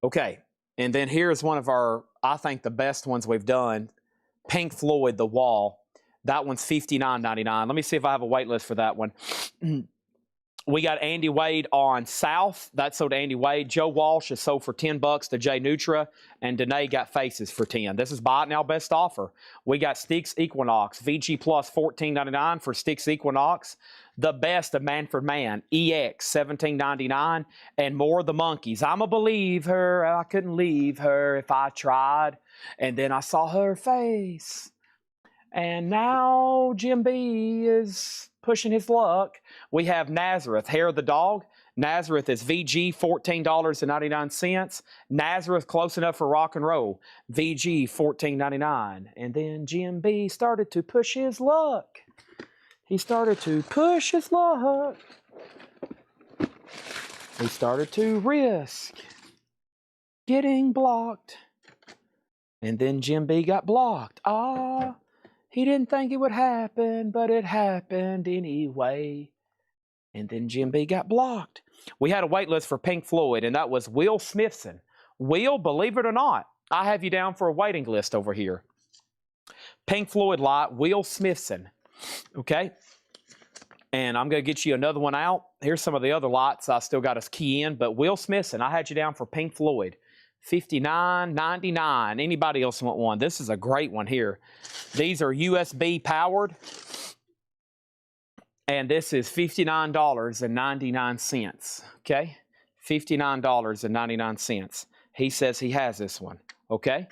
Okay. And then here's one of our, I think, the best ones we've done. Pink Floyd, The Wall. That one's $59.99. Let me see if I have a wait list for that one. We got Andy Wade on South. That sold to Andy Wade. Joe Walsh is sold for $10 to Jay Nutra. And Danae got Faces for $10. This is buy it now best offer. We got Styx Equinox. VG Plus $14.99 for Styx Equinox. The Best of Manfred Mann. EX $17.99. And More of the Monkeys. I'm a believer. I couldn't leave her if I tried. And then I saw her face. And now Jim B is pushing his luck. We have Nazareth, Hair of the Dog. Nazareth is VG, $14.99. Nazareth, close enough for rock and roll. VG, $14.99. And then Jim B started to push his luck. He started to push his luck. He started to risk getting blocked. And then Jim B got blocked. He didn't think it would happen, but it happened anyway. And then Jim B got blocked. We had a wait list for Pink Floyd, and that was Will Smithson. Will, believe it or not, I have you down for a waiting list over here. Pink Floyd lot, Will Smithson. Okay? And I'm going to get you another one out. Here's some of the other lots I still got us key in, but Will Smithson, I had you down for Pink Floyd. $59.99. Anybody else want one? This is a great one here. These are USB powered. And this is $59.99. Okay? $59.99. He says he has this one. Okay?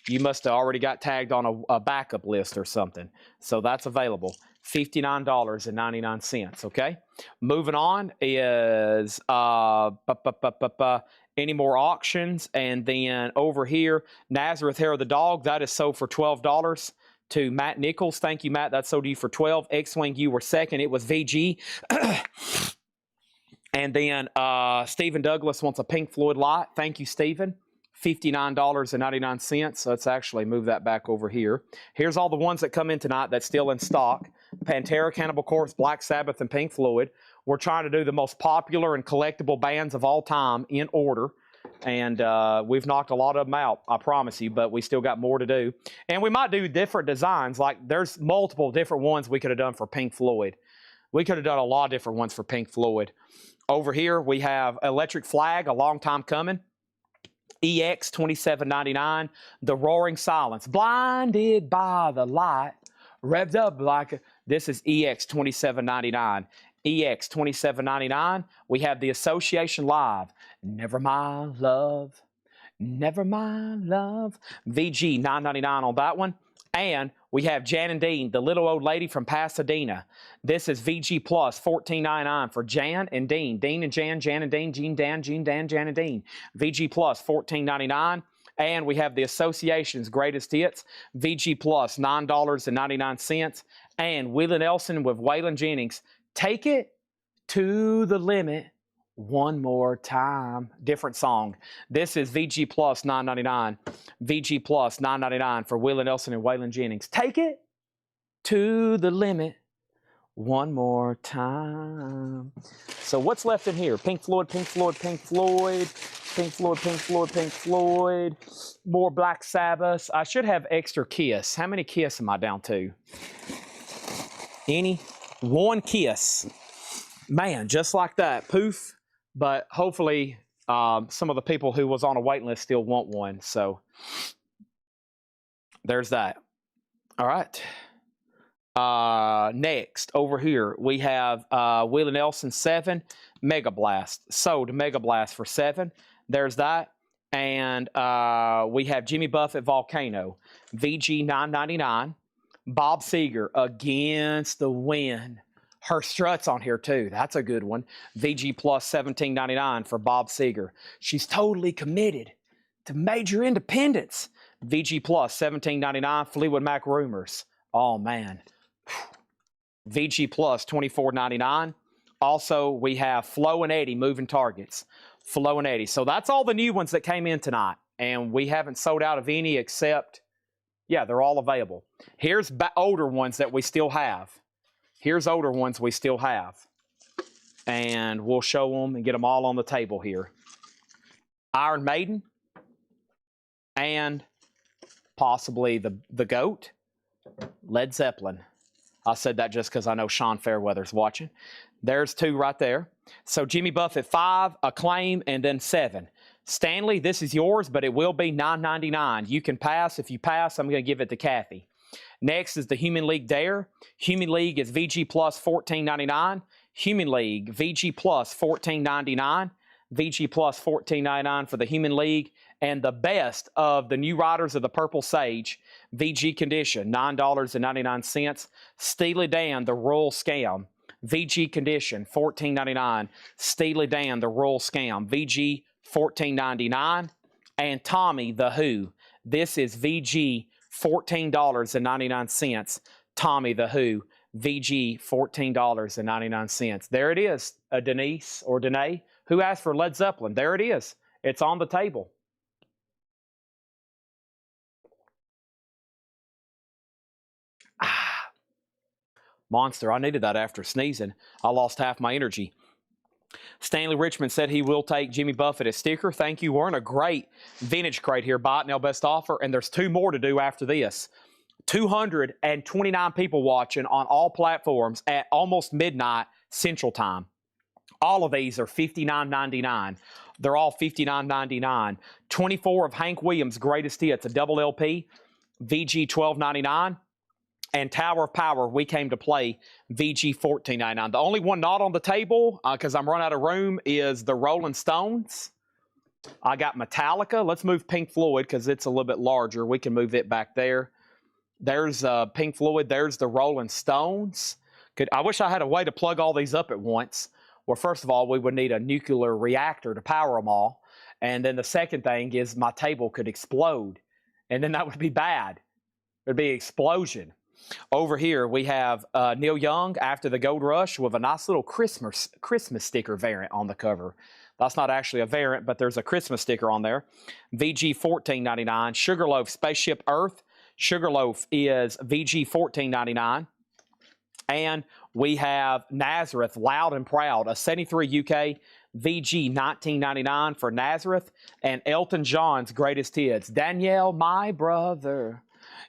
You must have already got tagged on a backup list or something. So that's available. $59.99. Okay? Moving on is any more auctions, and then over here, Nazareth Hair of the Dog, that is sold for $12 to Matt Nichols. Thank you, Matt. That sold to you for $12. X-Wing, you were second. It was VG. And then Stephen Douglas wants a Pink Floyd lot. Thank you, Stephen. $59.99. Let's actually move that back over here. Here's all the ones that come in tonight that's still in stock. Pantera, Cannibal Corpse, Black Sabbath, and Pink Floyd. We're trying to do the most popular and collectible bands of all time in order. And we've knocked a lot of them out, I promise you, but we still got more to do. And we might do different designs. Like, there's multiple different ones we could have done for Pink Floyd. We could have done a lot of different ones for Pink Floyd. Over here, we have Electric Flag, a long time coming. EX, $27.99. The Roaring Silence, Blinded by the Light, revved up like a... This is EX, $27.99. EX, $27.99. We have the Association Live, Never My Love, Never My Love. VG, $9.99 on that one. And we have Jan and Dean, the little old lady from Pasadena. This is VG Plus, $14.99 for Jan and Dean. Dean and Jan, Jan and Dean, Jean Dan, Jean Dan, Jan and Dean. VG Plus, $14.99. And we have the Association's Greatest Hits, VG Plus, $9.99. And Willie Nelson with Waylon Jennings, Take It to the Limit One More Time. Different song. This is VG Plus, $9.99. VG Plus, $9.99 for Willie Nelson and Waylon Jennings. Take It to the Limit One More Time. So what's left in here? Pink Floyd, Pink Floyd, Pink Floyd, Pink Floyd, Pink Floyd, Pink Floyd. More Black Sabbath. I should have extra Kiss. How many Kiss am I down to? Any? One Kiss. Man, just like that. Poof. But hopefully some of the people who was on a wait list still want one. So there's that. All right. Next, over here, we have Willie Nelson 7, Mega Blast. Sold Mega Blast for 7. There's that. And we have Jimmy Buffett Volcano, VG $9.99. Bob Seger, Against the Wind. Her Struts on here too. That's a good one. VG Plus $17.99 for Bob Seger. She's totally committed to major independence. VG Plus $17.99. Fleetwood Mac Rumors. Oh man. VG Plus $24.99. Also, we have Flo and Eddie Moving Targets. Flo and Eddie. So that's all the new ones that came in tonight. And we haven't sold out of any except, yeah, they're all available. Here's older ones that we still have. Here's older ones we still have. And we'll show them and get them all on the table here. Iron Maiden. and possibly the GOAT, Led Zeppelin. I said that just because I know Sean Fairweather's watching. There's 2 right there. So Jimmy Buffett 5, Acclaim, and then 7. Stanley, this is yours, but it will be $9.99. You can pass. If you pass, I'm going to give it to Kathy. Next is the Human League Dare. Human League is VG Plus $14.99. Human League VG Plus $14.99. VG Plus $14.99 for the Human League. And the best of the new riders of the Purple Sage, VG Condition, $9.99. Steely Dan, the Royal Scam, VG Condition, $14.99. Steely Dan, the Royal Scam, VG $14.99. And Tommy the Who, this is VG $14.99. Tommy the Who, VG $14.99. There it is, Denise or Danae. Who asked for Led Zeppelin? There it is. It's on the table. Monster, I needed that after sneezing. I lost half my energy. Stanley Richmond said he will take Jimmy Buffett as sticker. Thank you. We're in a great vintage crate here. Buy it now, best offer. And there's 2 more to do after this. 229 people watching on all platforms at almost midnight Central Time. All of these are $59.99. They're all $59.99. 24 of Hank Williams' greatest hits, a double LP, VG $12.99. And Tower of Power, We Came to Play, VG $14.99. The only one not on the table, because I'm running out of room, is the Rolling Stones. I got Metallica. Let's move Pink Floyd because it's a little bit larger. We can move it back there. There's Pink Floyd. There's the Rolling Stones. I wish I had a way to plug all these up at once. Well, first of all, we would need a nuclear reactor to power them all. And then the second thing is my table could explode. And then that would be bad. It would be an explosion. Over here, we have Neil Young, After the Gold Rush, with a nice little Christmas sticker variant on the cover. That's not actually a variant, but there's a Christmas sticker on there. VG $14.99. Sugarloaf, Spaceship Earth. Sugarloaf is VG $14.99. And we have Nazareth, Loud and Proud, a 73 UK, VG $19.99 for Nazareth. And Elton John's greatest hits. Danielle, my brother,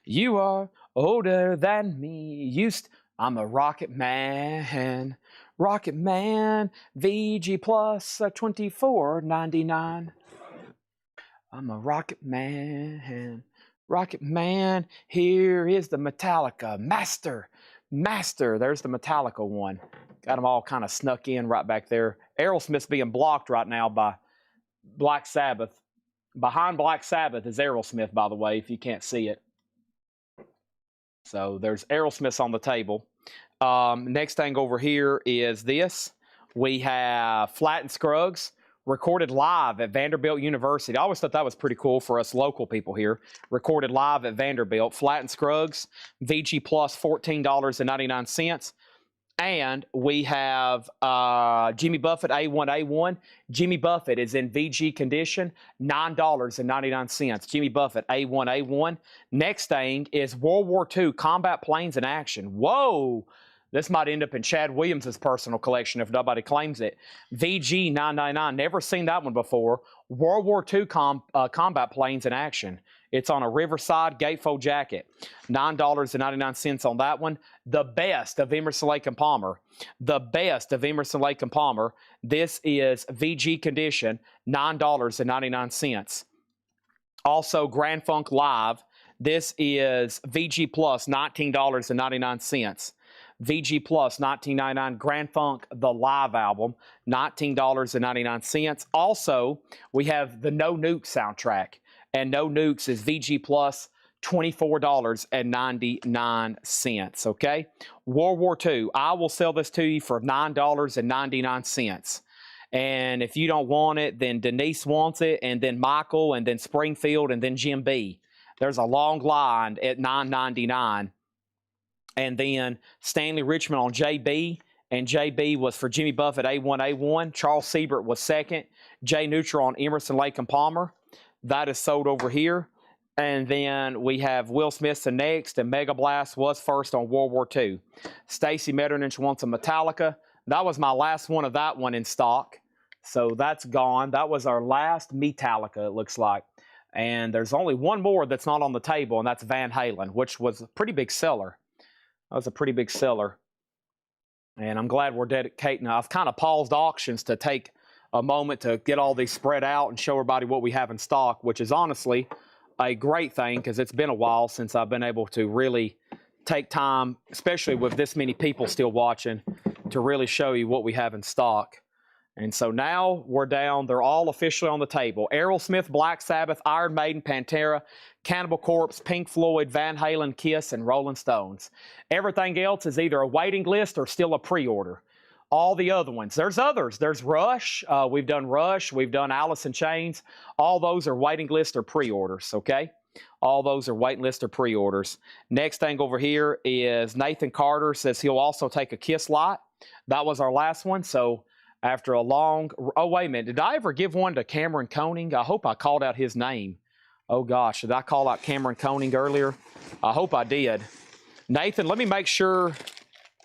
you are older than me. I'm a rocket man. Rocket Man, VG Plus $24.99. I'm a rocket man. Rocket Man, here is the Metallica. Master. There's the Metallica one. Got them all kind of snuck in right back there. Aerosmith's being blocked right now by Black Sabbath. Behind Black Sabbath is Aerosmith, by the way, if you can't see it. So there's Aerosmith's on the table. Next thing over here is this. We have Flatt and Scruggs, recorded live at Vanderbilt University. I always thought that was pretty cool for us local people here. Recorded live at Vanderbilt. Flatt and Scruggs, VG Plus $14.99. And we have Jimmy Buffett A1A1. Jimmy Buffett is in VG condition, $9.99. Jimmy Buffett A1A1. Next thing is World War II combat planes in action. Whoa! This might end up in Chad Williams' personal collection if nobody claims it. VG $9.99. Never seen that one before. World War II combat planes in action. It's on a Riverside gatefold jacket. $9.99 on that one. The best of Emerson, Lake and Palmer. The best of Emerson, Lake and Palmer. This is VG condition, $9.99. Also, Grand Funk Live. This is VG Plus, $19.99. VG Plus, $19.99. Grand Funk, the live album, $19.99. Also, we have the No Nukes soundtrack. And No Nukes is VG Plus, $24.99. Okay? World War II. I will sell this to you for $9.99. And if you don't want it, then Denise wants it, and then Michael, and then Springfield, and then Jim B. There's a long line at $9.99. And then Stanley Richmond on JB, and JB was for Jimmy Buffett A1A1. Charles Siebert was second. Jay Neutral on Emerson, Lake and Palmer. That is sold over here. And then we have Will Smith's the next, and Mega Blast was first on World War II. Stacy Metternich wants a Metallica. That was my last one of that one in stock. So that's gone. That was our last Metallica, it looks like. And there's only one more that's not on the table, and that's Van Halen, which was a pretty big seller. That was a pretty big seller. And I'm glad we're dedicating. I've kind of paused auctions to take a moment to get all these spread out and show everybody what we have in stock, which is honestly a great thing because it's been a while since I've been able to really take time, especially with this many people still watching, to really show you what we have in stock. And so now we're down. They're all officially on the table. Aerosmith, Black Sabbath, Iron Maiden, Pantera, Cannibal Corpse, Pink Floyd, Van Halen, Kiss, and Rolling Stones. Everything else is either a waiting list or still a pre-order. All the other ones. There's others. There's Rush. We've done Rush. We've done Alice in Chains. All those are waiting list or pre-orders, okay? All those are waiting list or pre-orders. Next thing over here is Nathan Carter says he'll also take a Kiss lot. That was our last one, so after a long... Oh, wait a minute. Did I ever give one to Cameron Koenig? I hope I called out his name. Oh, gosh. Did I call out Cameron Koenig earlier? I hope I did. Nathan, let me make sure...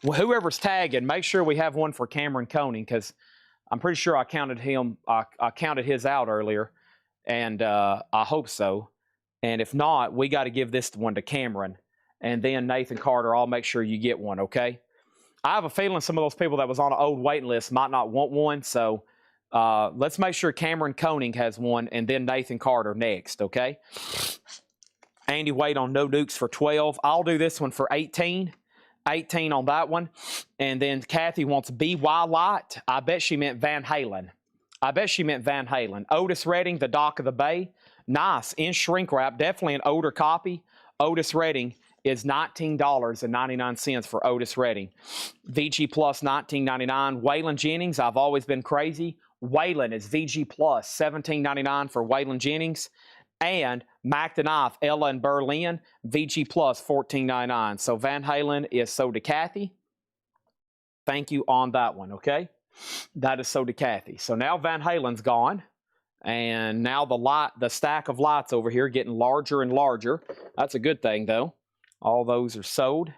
Well, whoever's tagging, make sure we have one for Cameron Koenig, because I'm pretty sure I counted him. I counted his out earlier, and I hope so. And if not, we got to give this one to Cameron. And then Nathan Carter, I'll make sure you get one, okay? I have a feeling some of those people that was on an old waiting list might not want one, so let's make sure Cameron Koenig has one, and then Nathan Carter next, okay? Andy Wade on No Nukes for 12. I'll do this one for 18. 18 on that one. And then Kathy wants BY Light. I bet she meant Van Halen. I bet she meant Van Halen. Otis Redding, The Dock of the Bay. Nice. In shrink wrap. Definitely an older copy. Otis Redding is $19.99 for Otis Redding. VG Plus $19.99. Waylon Jennings, I've always been crazy. Waylon is VG Plus $17.99 for Waylon Jennings. And Mac the Knife, Ella and Berlin, VG Plus $14.99. So Van Halen is sold to Kathy. Thank you on that one, okay? That is sold to Kathy. So now Van Halen's gone. And now the stack of lights over here getting larger and larger. That's a good thing, though. All those are sold.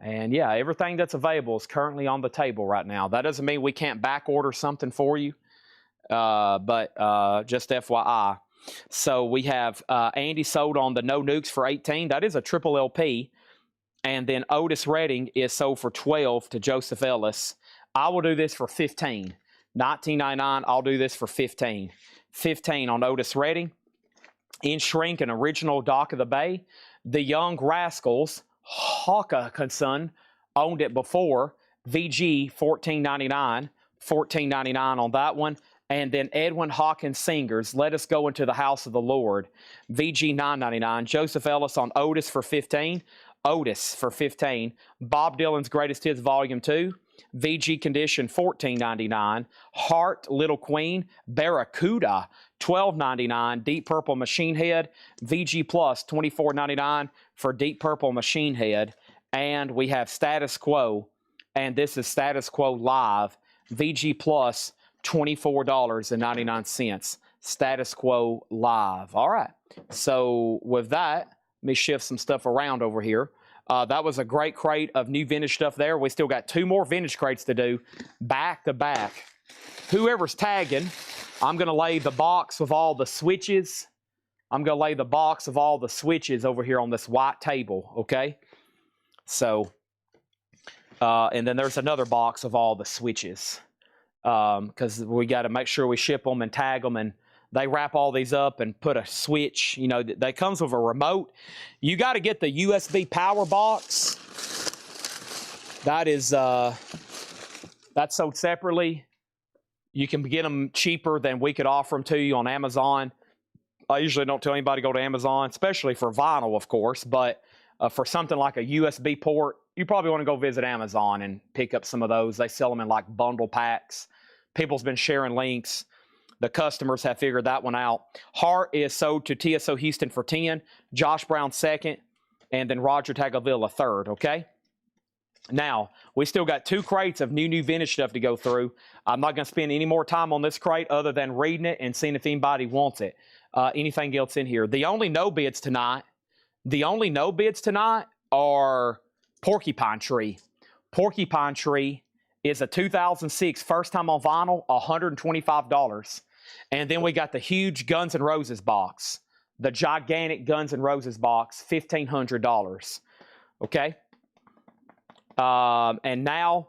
And yeah, everything that's available is currently on the table right now. That doesn't mean we can't back order something for you. But just FYI. So we have Andy sold on the No Nukes for 18. That is a triple LP. And then Otis Redding is sold for 12 to Joseph Ellis. I will do this for 15. $19.99. I'll do this for 15. 15 on Otis Redding. In shrink, an original Dock of the Bay. The Young Rascals, Hawkinson, owned it before. VG $14.99. $14.99 on that one. And then Edwin Hawkins Singers, Let Us Go Into the House of the Lord. VG $9.99. Joseph Ellis on Otis for 15. Otis for 15. Bob Dylan's Greatest Hits Volume 2. VG Condition $14.99. Heart, Little Queen. Barracuda $12.99. Deep Purple Machine Head. VG Plus $24.99 for Deep Purple Machine Head. And we have Status Quo. And this is Status Quo Live. VG Plus $24.99. Status Quo Live. All right. So with that, let me shift some stuff around over here. That was a great crate of new vintage stuff there. We still got 2 more vintage crates to do back to back. Whoever's tagging, I'm going to lay the box of all the switches. I'm going to lay the box of all the switches over here on this white table, okay? So, and then there's another box of all the switches. Because we got to make sure we ship them and tag them, and they wrap all these up and put a switch. You know, they comes with a remote. You got to get the USB power box. That is that's sold separately. You can get them cheaper than we could offer them to you on Amazon. I usually don't tell anybody to go to Amazon, especially for vinyl, of course, but for something like a USB port, you probably want to go visit Amazon and pick up some of those. They sell them in like bundle packs. People's been sharing links. The customers have figured that one out. Heart is sold to TSO Houston for 10, Josh Brown 2nd, and then Roger Tagovilla 3rd, okay? Now, we still got 2 crates of new vintage stuff to go through. I'm not going to spend any more time on this crate other than reading it and seeing if anybody wants it. Anything else in here. The only no bids tonight are Porcupine Tree. Porcupine Tree is a 2006 first time on vinyl, $125. And then we got the huge Guns N' Roses box. The gigantic Guns N' Roses box, $1,500. Okay? And now,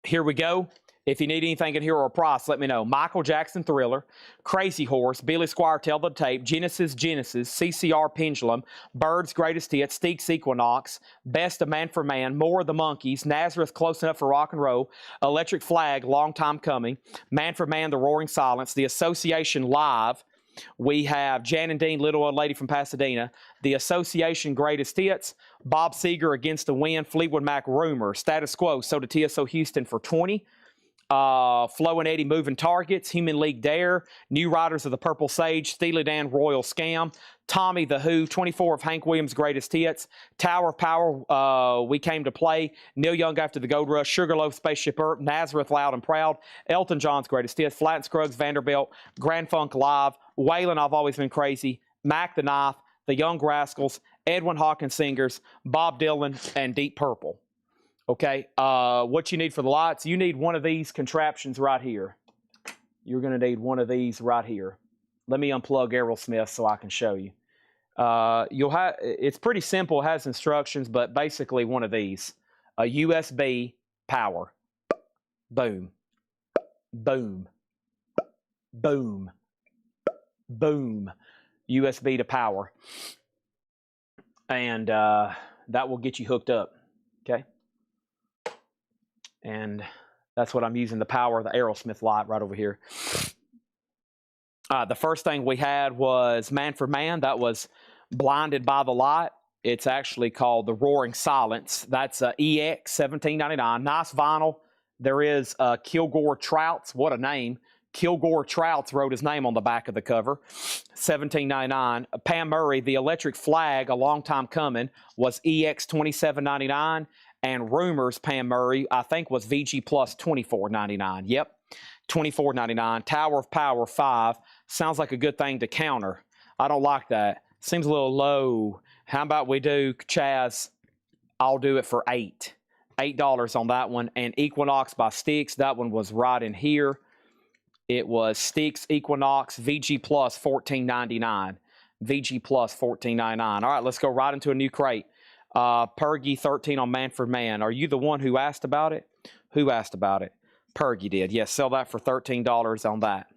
here we go. If you need anything in here or a price, let me know. Michael Jackson Thriller, Crazy Horse, Billy Squire Tell the Tape, Genesis, CCR Pendulum, Bird's Greatest Hits, Steaks Equinox, Best of Man for Man, More of the Monkees, Nazareth Close Enough for Rock and Roll, Electric Flag, Long Time Coming, Man for Man, The Roaring Silence, The Association Live. We have Jan and Dean, Little Old Lady from Pasadena, The Association Greatest Hits, Bob Seger Against the Wind, Fleetwood Mac Rumor, Status Quo, sold to TSO Houston for $20. Flo and Eddie Moving Targets, Human League Dare, New Riders of the Purple Sage, Steely Dan Royal Scam, Tommy the Who, 24 of Hank Williams' Greatest Hits, Tower of Power, We Came to Play, Neil Young After the Gold Rush, Sugarloaf, Spaceship Earp, Nazareth Loud and Proud, Elton John's Greatest Hits, Flat and Scruggs, Vanderbilt, Grand Funk Live, Waylon, I've Always Been Crazy, Mac the Knife, The Young Rascals, Edwin Hawkins Singers, Bob Dylan, and Deep Purple. Okay, what you need for the lights, you need one of these contraptions right here. You're going to need one of these right here. Let me unplug Aerosmith so I can show you. It's pretty simple, it has instructions, but basically one of these. A USB power. Boom. Boom. Boom. Boom. USB to power. And that will get you hooked up. Okay. And that's what I'm using to power the Aerosmith light right over here. The first thing we had was Man for Man. That was Blinded by the Light. It's actually called The Roaring Silence. That's EX, $17.99. Nice vinyl. There is Kilgore Trouts. What a name. Kilgore Trouts wrote his name on the back of the cover. $17.99. Pam Murray, The Electric Flag, A Long Time Coming, was EX, $27.99. And Rumors, Pam Murray, I think was VG Plus, $24.99. Yep, $24.99. Tower of Power, 5. Sounds like a good thing to counter. I don't like that. Seems a little low. How about we do, Chaz, I'll do it for $8. $8 on that one. And Equinox by Styx, that one was right in here. It was Styx Equinox, VG Plus, $14.99. VG Plus, $14.99. All right, let's go right into a new crate. Pergy 13 on Man for Man. Are you the one who asked about it? Who asked about it? Pergy did. Yes, sell that for $13 on that.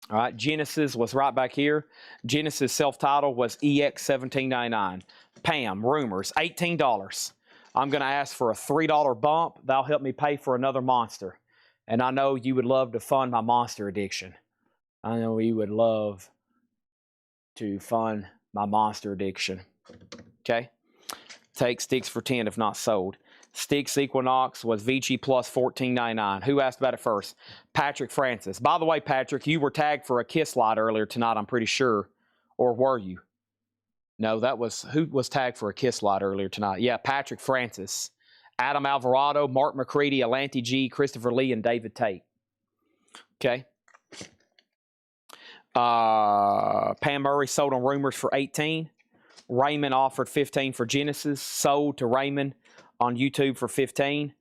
All right, Genesis was right back here. Genesis self-titled was EX $17.99. Pam, Rumors, $18. I'm going to ask for a $3 bump. That'll help me pay for another monster. And I know you would love to fund my monster addiction. I know you would love to fund my monster addiction. Okay, take Styx for 10 if not sold. Styx Equinox was VG Plus $14.99. Who asked about it first? Patrick Francis. By the way, Patrick, you were tagged for a kiss light earlier tonight, I'm pretty sure. Or were you? No, that was, who was tagged for a kiss light earlier tonight? Yeah, Patrick Francis. Adam Alvarado, Mark McCready, Alante G, Christopher Lee, and David Tate. Okay. Pam Murray sold on Rumors for $18. Raymond offered $15 for Genesis. Sold to Raymond on YouTube for $15.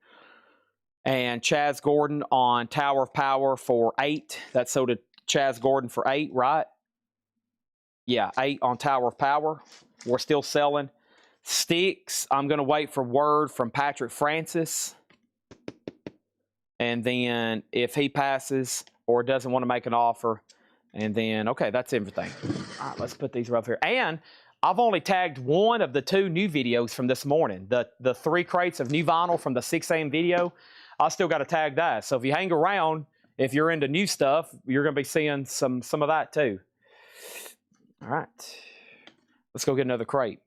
And Chaz Gordon on Tower of Power for $8. That sold to Chaz Gordon for $8, right? Yeah, $8 on Tower of Power. We're still selling. Styx, I'm going to wait for word from Patrick Francis. And then if he passes or doesn't want to make an offer, and then, okay, that's everything. All right, let's put these right here. And I've only tagged one of the 2 new videos from this morning. The 3 crates of new vinyl from the 6 a.m. video. I still got to tag that. So if you hang around, if you're into new stuff, you're going to be seeing some of that too. All right. Let's go get another crate.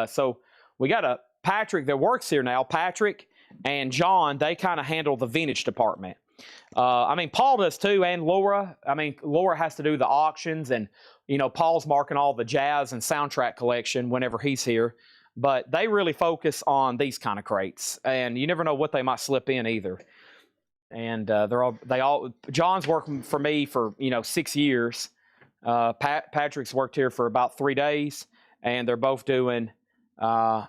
So we got a Patrick that works here now. Patrick and John, they kind of handle the vintage department. I mean, Paul does too, and Laura. I mean, Laura has to do the auctions, and, you know, Paul's marking all the jazz and soundtrack collection whenever he's here. But they really focus on these kind of crates, and you never know what they might slip in either. And John's working for me for, 6 years. Patrick's worked here for about 3 days, and they're both doing they're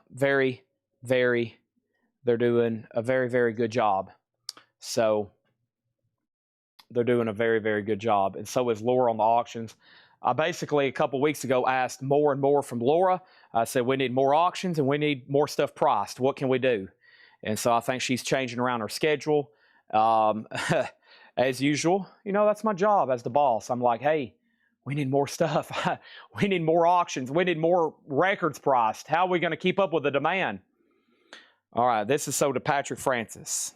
doing a very, very good job. So they're doing a very, very good job. And so is Laura on the auctions. I basically a couple weeks ago asked more and more from Laura. I said, we need more auctions and we need more stuff priced. What can we do? And so I think she's changing around her schedule. As usual, you know, that's my job as the boss. I'm like, hey, we need more stuff. We need more auctions. We need more records priced. How are we going to keep up with the demand? All right, this is sold to Patrick Francis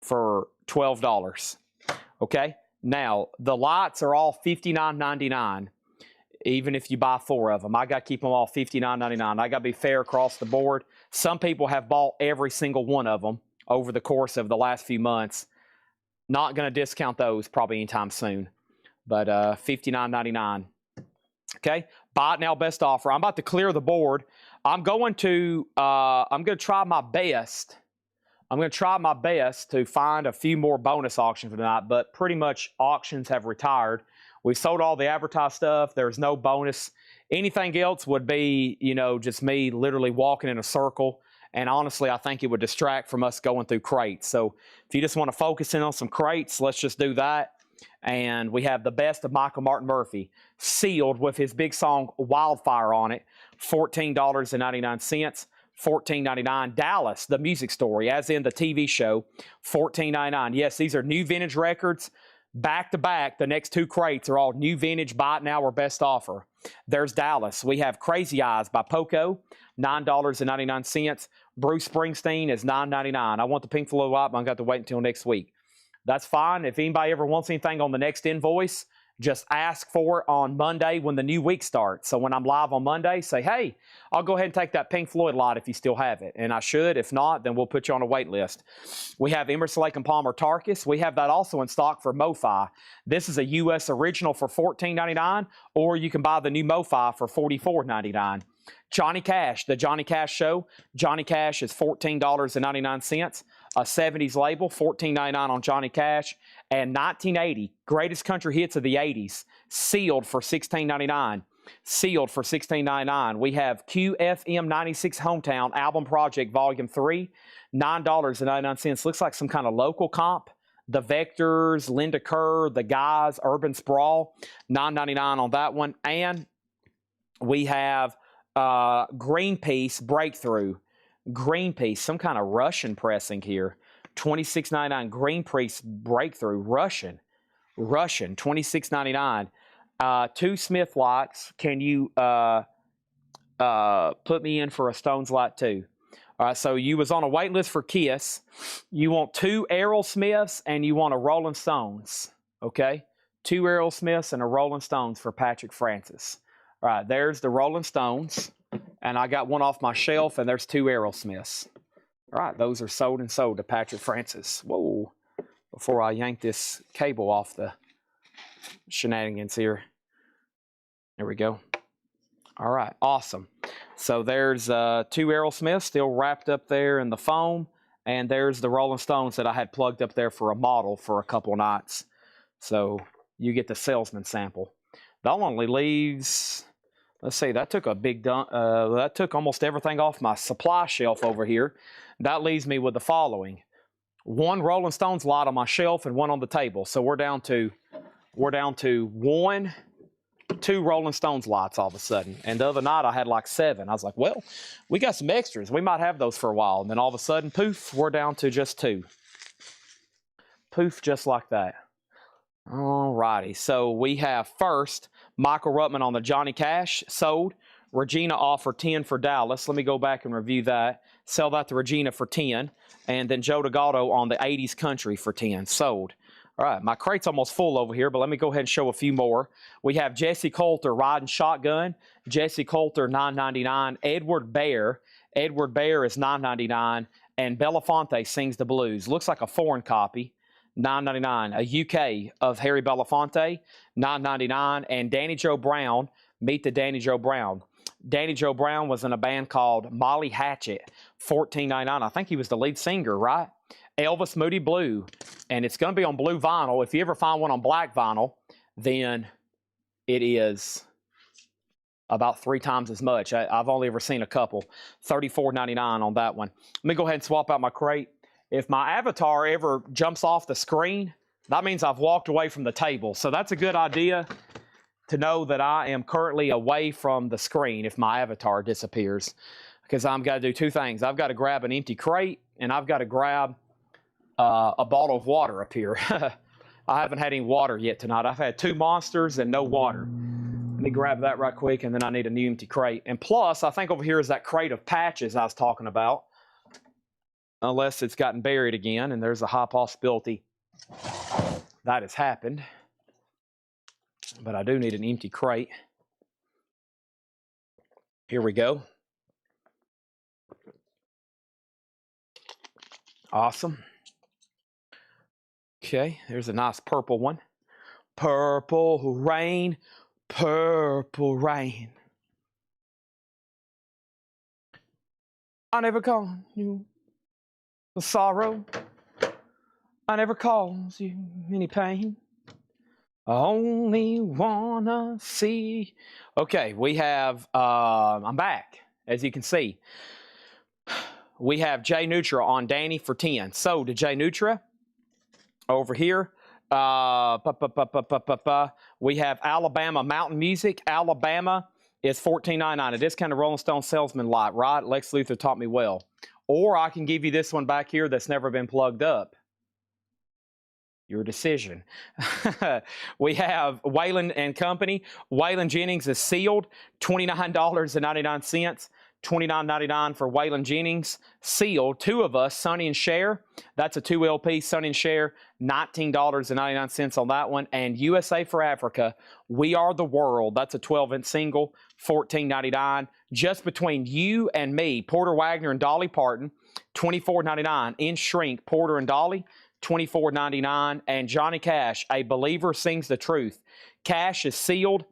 for $12. Okay, now the lots are all $59.99. Even if you buy 4 of them, I got to keep them all $59.99. I got to be fair across the board. Some people have bought every single one of them over the course of the last few months. Not going to discount those probably anytime soon, but $59.99. Okay, buy it now, best offer. I'm about to clear the board. I'm going to try my best. I'm going to try my best to find a few more bonus auctions for tonight, but pretty much auctions have retired. We sold all the advertised stuff. There's no bonus. Anything else would be, you know, just me literally walking in a circle. And honestly, I think it would distract from us going through crates. So if you just want to focus in on some crates, let's just do that. And we have the best of Michael Martin Murphey, sealed with his big song Wildfire on it, $14.99. $14.99. Dallas, the music story, as in the TV show, $14.99. Yes, these are new vintage records. Back to back, the next 2 crates are all new vintage, buy it now or best offer. There's Dallas. We have Crazy Eyes by Poco, $9.99. Bruce Springsteen is $9.99. I want the Pink Floyd album. I've got to wait until next week. That's fine. If anybody ever wants anything on the next invoice, just ask for it on Monday when the new week starts. So when I'm live on Monday, say, hey, I'll go ahead and take that Pink Floyd lot if you still have it. And I should. If not, then we'll put you on a wait list. We have Emerson, Lake and Palmer Tarkus. We have that also in stock for MoFi. This is a U.S. original for $14.99, or you can buy the new MoFi for $44.99. Johnny Cash, the Johnny Cash Show. Johnny Cash is $14.99. A 70s label, $14.99 on Johnny Cash. And 1980, greatest country hits of the 80s, sealed for $16.99. Sealed for $16.99. We have QFM 96 Hometown Album Project Volume 3, $9.99. Looks like some kind of local comp. The Vectors, Linda Kerr, The Guys, Urban Sprawl, $9.99 on that one. And we have Greenpeace Breakthrough. Greenpeace, some kind of Russian pressing here. $26.99. Greenpeace Breakthrough. Russian. $26.99. 2 Smith lights. Can you put me in for a Stones light too? All right, so you was on a wait list for Kiss. You want 2 Aerosmiths and you want a Rolling Stones. Okay? 2 Aerosmiths and a Rolling Stones for Patrick Francis. All right, there's the Rolling Stones. And I got one off my shelf, and there's 2 Aerosmiths. All right, those are sold to Patrick Francis. Whoa. Before I yank this cable off the shenanigans here. There we go. All right, awesome. So there's 2 Aerosmiths still wrapped up there in the foam. And there's the Rolling Stones that I had plugged up there for a model for a couple nights. So you get the salesman sample. That only leaves... Let's see, that took a big dump. That took almost everything off my supply shelf over here. That leaves me with the following: 1 Rolling Stones lot on my shelf and 1 on the table. So we're down to 2 Rolling Stones lots all of a sudden. And the other night I had like 7. I was like, well, we got some extras. We might have those for a while. And then all of a sudden, poof, we're down to just 2. Poof, just like that. All righty. So we have first Michael Ruttman on the Johnny Cash, sold. Regina offered 10 for Dallas. Let me go back and review that. Sell that to Regina for 10. And then Joe DeGato on the 80s Country for 10, sold. All right, my crate's almost full over here, but let me go ahead and show a few more. We have Jesse Coulter riding shotgun. Jesse Coulter, $9.99. Edward Bear is $9.99. And Belafonte Sings the Blues. Looks like a foreign copy. $9.99. A UK of Harry Belafonte, $9.99. And Danny Joe Brown, meet the Danny Joe Brown. Danny Joe Brown was in a band called Molly Hatchet, $14.99. I think he was the lead singer, right? Elvis Moody Blue, and it's going to be on blue vinyl. If you ever find one on black vinyl, then it is about 3 times as much. I've only ever seen a couple. $34.99 on that one. Let me go ahead and swap out my crate. If my avatar ever jumps off the screen, that means I've walked away from the table. So that's a good idea to know that I am currently away from the screen if my avatar disappears. Because I've got to do two things. I've got to grab an empty crate, and I've got to grab a bottle of water up here. I haven't had any water yet tonight. I've had 2 monsters and no water. Let me grab that right quick, and then I need a new empty crate. And plus, I think over here is that crate of patches I was talking about. Unless it's gotten buried again, and there's a high possibility that has happened. But I do need an empty crate. Here we go. Awesome. Okay, there's a nice purple one. Purple rain, purple rain. I never call you the sorrow. I never cause you any pain. I only wanna see. Okay, we have, I'm back, as you can see. We have Jay Nutra on Danny for 10. So to Jay Nutra, over here, we have Alabama Mountain Music. Alabama is $14.99. A discounted Rolling Stone Salesman Lot, right? Lex Luthor taught me well. Or I can give you this one back here that's never been plugged up. Your decision. We have Wayland and Company. Wayland Jennings is sealed, $29.99. $29.99 for Wayland Jennings. Sealed. 2 of us, Sonny and Cher. That's a 2 LP, Sonny and Cher. $19.99 on that one. And USA for Africa, We Are the World. That's a 12-inch single, $14.99. Just between you and me, Porter Wagner and Dolly Parton, $24.99. In Shrink, Porter and Dolly, $24.99. And Johnny Cash, A Believer Sings the Truth. Cash is sealed,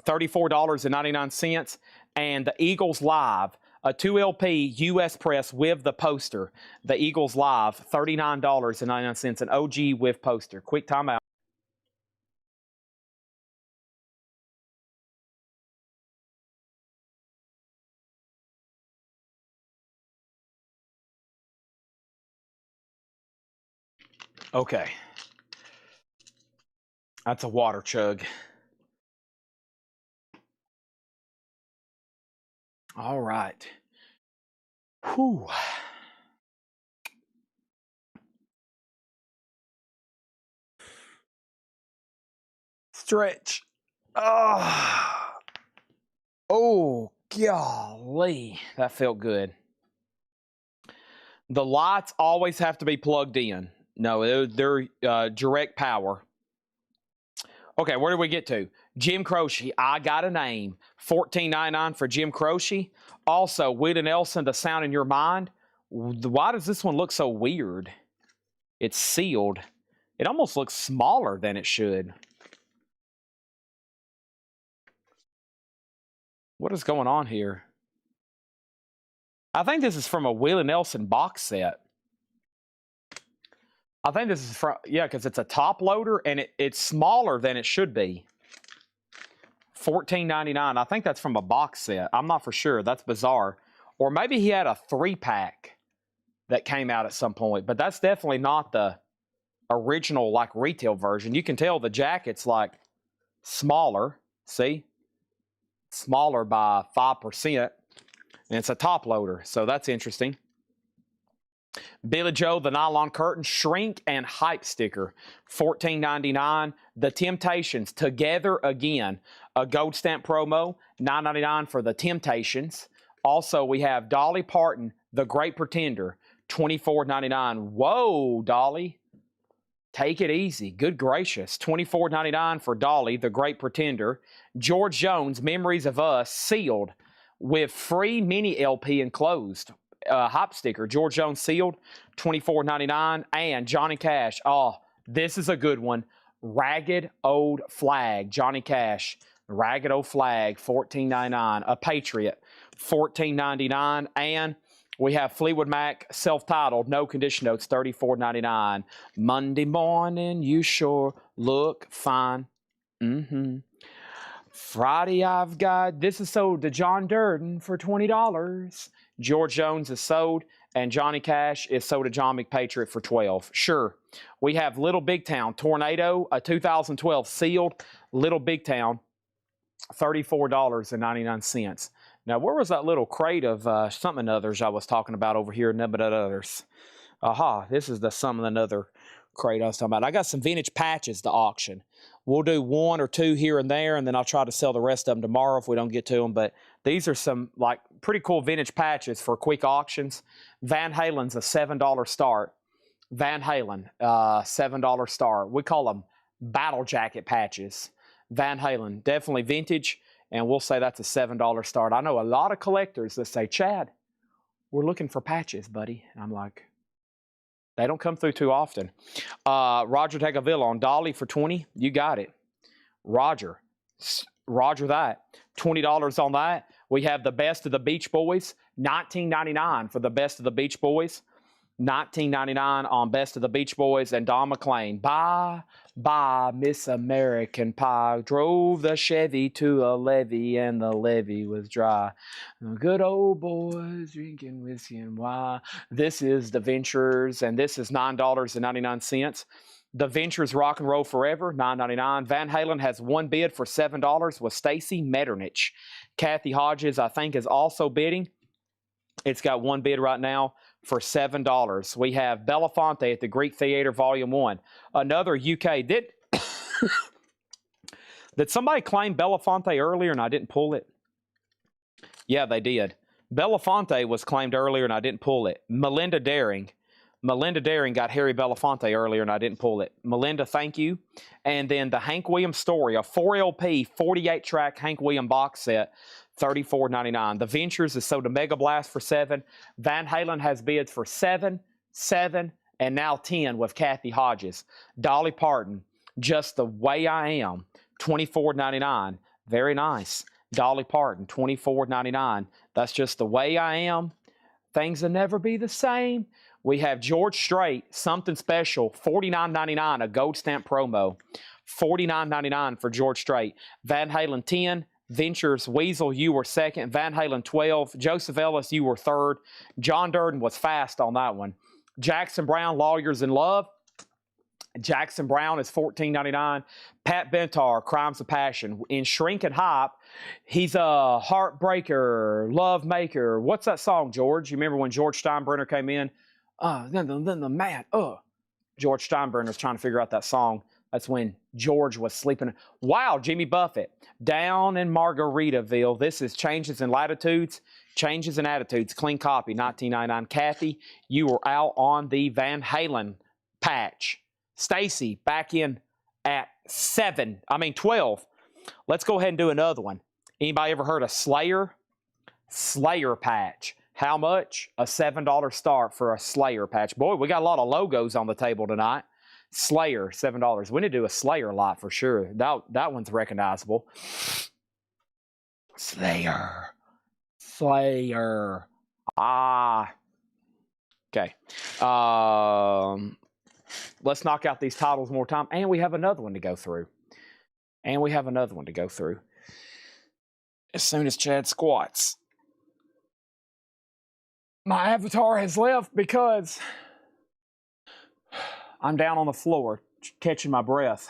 $34.99. And the Eagles Live, a 2 LP US press with the poster. The Eagles Live, $39.99. An OG with poster. Quick timeout. Okay. That's a water chug. All right. Whew. Stretch. Oh, golly. That felt good. The lights always have to be plugged in. No, they're direct power. Okay, where do we get to? Jim Croce, I Got a Name. $14.99 for Jim Croce. Also, Willie Nelson, The Sound in Your Mind. Why does this one look so weird? It's sealed. It almost looks smaller than it should. What is going on here? I think this is from a Willie Nelson box set. I think this is from, yeah, because it's a top loader and it's smaller than it should be. $14.99. I think that's from a box set. I'm not for sure. That's bizarre. Or maybe he had a 3-pack that came out at some point. But that's definitely not the original, like, retail version. You can tell the jacket's, like, smaller. See? Smaller by 5%. And it's a top loader. So that's interesting. Billy Joe, The Nylon Curtain, Shrink, and Hype Sticker, $14.99. The Temptations, Together Again, a gold stamp promo, $9.99 for The Temptations. Also, we have Dolly Parton, The Great Pretender, $24.99. Whoa, Dolly. Take it easy. Good gracious. $24.99 for Dolly, The Great Pretender. George Jones, Memories of Us, sealed with free mini LP enclosed. Hop sticker, George Jones sealed, $24.99. And Johnny Cash, oh, this is a good one. Ragged Old Flag, Johnny Cash, Ragged Old Flag, $14.99. A Patriot, $14.99. And we have Fleetwood Mac, self-titled, No Condition Notes, $34.99. Monday morning, you sure look fine. Friday, I've got, this is sold to John Durden for $20. George Jones is sold, and Johnny Cash is sold to John McPatriot for $12. Sure. We have Little Big Town Tornado, a 2012 sealed Little Big Town, $34.99. Now, where was that little crate of something others I was talking about over here? None but others. Aha, this is the something another crate I was talking about. I got some vintage patches to auction. We'll do one or two here and there, and then I'll try to sell the rest of them tomorrow if we don't get to them. But these are some like pretty cool vintage patches for quick auctions. Van Halen's a $7 start. Van Halen, $7 start. We call them battle jacket patches. Van Halen, definitely vintage, and we'll say that's a $7 start. I know a lot of collectors that say, Chad, we're looking for patches, buddy. And I'm like, they don't come through too often. Roger Tagavilla on Dolly for $20. You got it. Roger that. $20 on that. We have the Best of the Beach Boys. $19.99 for the Best of the Beach Boys. $19.99 on Best of the Beach Boys and Don McLean. Bye, bye, Miss American Pie. Drove the Chevy to a levee and the levee was dry. Good old boys drinking whiskey and wine. This is The Ventures, and this is $9.99. The Ventures Rock and Roll Forever, $9.99. Van Halen has one bid for $7 with Stacy Metternich. Kathy Hodges, I think, is also bidding. It's got one bid right now for $7. We have Belafonte at the Greek Theater, Volume 1. Another UK. Did somebody claim Belafonte earlier and I didn't pull it? Yeah, they did. Belafonte was claimed earlier and I didn't pull it. Melinda Daring. Melinda Daring got Harry Belafonte earlier and I didn't pull it. Melinda, thank you. And then the Hank Williams Story, a 4LP, 48-track Hank Williams box set, $34.99. The Ventures is sold to Mega Blast for $7. Van Halen has bids for $7, $7, and now $10 with Kathy Hodges. Dolly Parton, Just the Way I Am, $24.99. Very nice. Dolly Parton, $24.99. That's Just the Way I Am. Things will never be the same. We have George Strait, Something Special, $49.99, a gold stamp promo. $49.99 for George Strait. Van Halen 10, Ventures, Weasel, you were second. Van Halen 12, Joseph Ellis, you were third. John Durden was fast on that one. Jackson Browne, Lawyers in Love. Jackson Browne is $14.99. Pat Benatar, Crimes of Passion. In Shrink and Hop, he's a heartbreaker, love maker. What's that song, George? You remember when George Steinbrenner came in? Then the man, George Steinbrenner's trying to figure out that song. That's when George was sleeping. Wow, Jimmy Buffett. Down in Margaritaville. This is Changes in Latitudes, Changes in Attitudes. Clean copy, $19.99. Kathy, you were out on the Van Halen patch. Stacy, back in at 12. Let's go ahead and do another one. Anybody ever heard of Slayer? Slayer patch. How much? A $7 start for a Slayer patch. Boy, we got a lot of logos on the table tonight. Slayer, $7. We need to do a Slayer lot for sure. That one's recognizable. Slayer. Okay. Let's knock out these titles more time. And we have another one to go through. As soon as Chad squats. My avatar has left because I'm down on the floor catching my breath.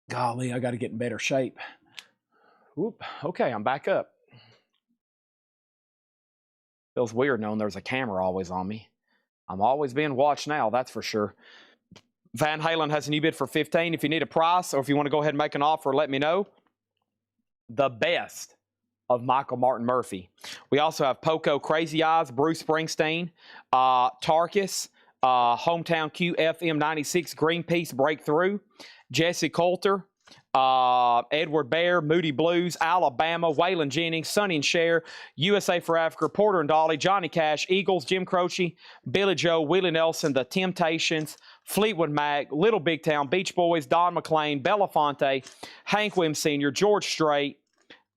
Golly, I got to get in better shape. Whoop. Okay, I'm back up. Feels weird knowing there's a camera always on me. I'm always being watched now, that's for sure. Van Halen has a new bid for $15. If you need a price or if you want to go ahead and make an offer, let me know. The Best of Michael Martin Murphey. We also have Poco, Crazy Eyes, Bruce Springsteen, Tarkus, Hometown Q, FM 96, Greenpeace, Breakthrough, Jesse Coulter, Edward Bear, Moody Blues, Alabama, Waylon Jennings, Sonny and Cher, USA for Africa, Porter and Dolly, Johnny Cash, Eagles, Jim Croce, Billy Joe, Willie Nelson, The Temptations, Fleetwood Mac, Little Big Town, Beach Boys, Don McLean, Belafonte, Hank Williams Sr., George Strait,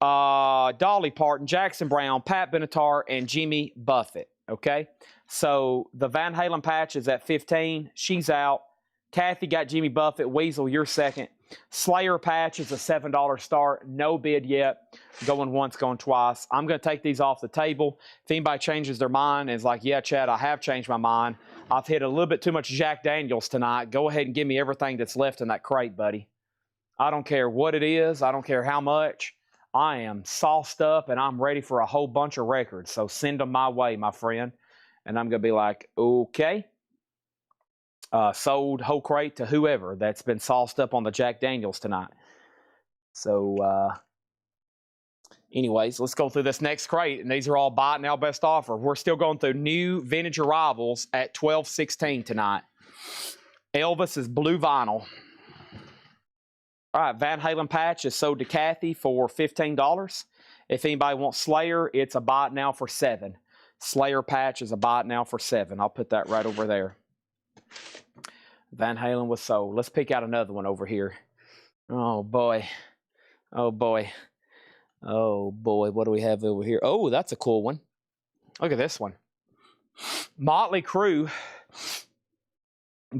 Dolly Parton, Jackson Browne, Pat Benatar, and Jimmy Buffett. Okay, so the Van Halen patch is at $15. She's out. Kathy got Jimmy Buffett. Weasel, you're second. Slayer patch is a $7 start. No bid yet. Going once, going twice. I'm going to take these off the table. If anybody changes their mind and is like, yeah, Chad, I have changed my mind. I've hit a little bit too much Jack Daniels tonight. Go ahead and give me everything that's left in that crate, buddy. I don't care what it is. I don't care how much. I am sauced up and I'm ready for a whole bunch of records. So send them my way, my friend. And I'm going to be like, okay. Sold whole crate to whoever that's been sauced up on the Jack Daniels tonight. So, anyways, let's go through this next crate. And these are all buy it now best offer. We're still going through new vintage arrivals at $12.16 tonight. Elvis is blue vinyl. All right, Van Halen patch is sold to Kathy for $15. If anybody wants Slayer, it's a buy it now for $7. Slayer patch is a buy it now for $7. I'll put that right over there. Van Halen was sold. Let's pick out another one over here. Oh, boy. Oh, boy. Oh, boy. What do we have over here? Oh, that's a cool one. Look at this one. Motley Crue.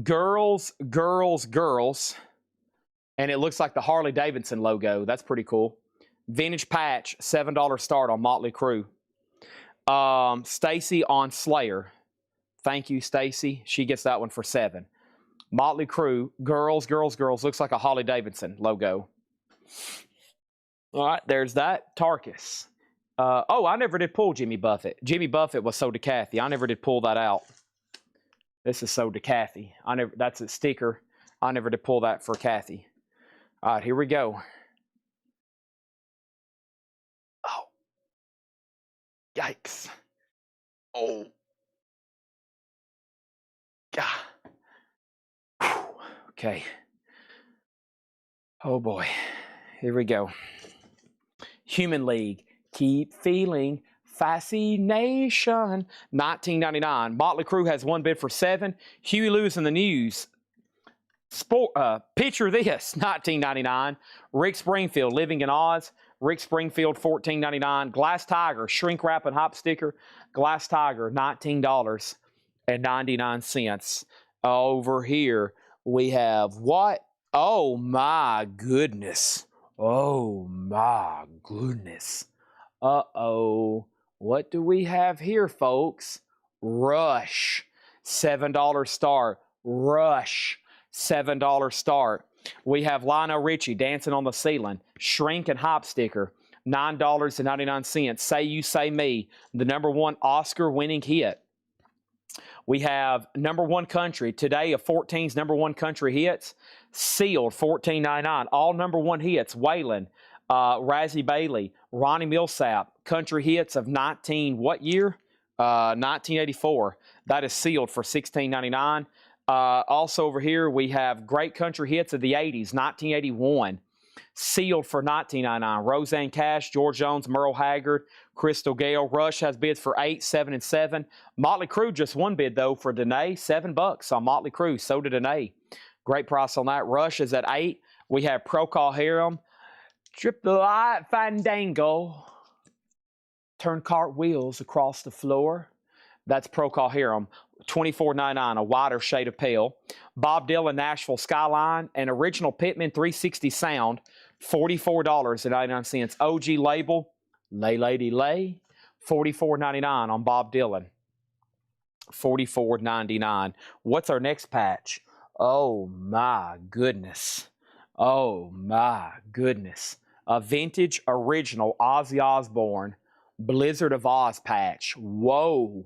Girls, girls, girls. And it looks like the Harley Davidson logo. That's pretty cool. Vintage patch, $7 start on Motley Crue. Stacy on Slayer. Thank you, Stacy. She gets that one for $7. Motley Crue, girls, girls, girls. Looks like a Harley Davidson logo. All right, there's that. Tarkus. Oh, I never did pull Jimmy Buffett. Jimmy Buffett was sold to Kathy. I never did pull that out. This is sold to Kathy. That's a sticker. I never did pull that for Kathy. All right, here we go. Oh. Yikes. Oh. God. Okay. Oh boy. Here we go. Human League. Keep feeling fascination. $19.99. Motley Crue has one bid for $7. Huey Lewis in the News. Picture this. $19.99. Rick Springfield, Living in Oz. Rick Springfield, $14.99. Glass Tiger, shrink wrap and hop sticker. Glass Tiger, $19.99. Over here, we have what? Oh, my goodness. Oh, my goodness. Uh-oh. What do we have here, folks? Rush. $7 start. Rush. $7 start. We have Lionel Richie, Dancing on the Ceiling. Shrink and hop sticker. $9.99. Say You, Say Me. The #1 Oscar-winning hit. We have #1 country. Today of 14's #1 country hits. Sealed, $14.99. All #1 hits. Waylon, Razzie Bailey, Ronnie Millsap. Country hits of what year? 1984. That is sealed for $16.99. Also over here, we have great country hits of the 80s, 1981. Sealed for $19.99. Roseanne Cash, George Jones, Merle Haggard, Crystal Gale. Rush has bids for $8, $7, and $7. Motley Crue just one bid, though, for Danae. $7 on Motley Crue. So did Danae. Great price on that. Rush is at $8. We have Procol Harum. Trip the light fandango. Turn cartwheels across the floor. That's Procol Harum. $24.99, a wider shade of pale. Bob Dylan, Nashville Skyline, and original Pittman 360 sound, $44.99. OG label, Lay Lady Lay, $44.99 on Bob Dylan. $44.99. What's our next patch? Oh my goodness. Oh my goodness. A vintage original Ozzy Osbourne Blizzard of Oz patch. Whoa.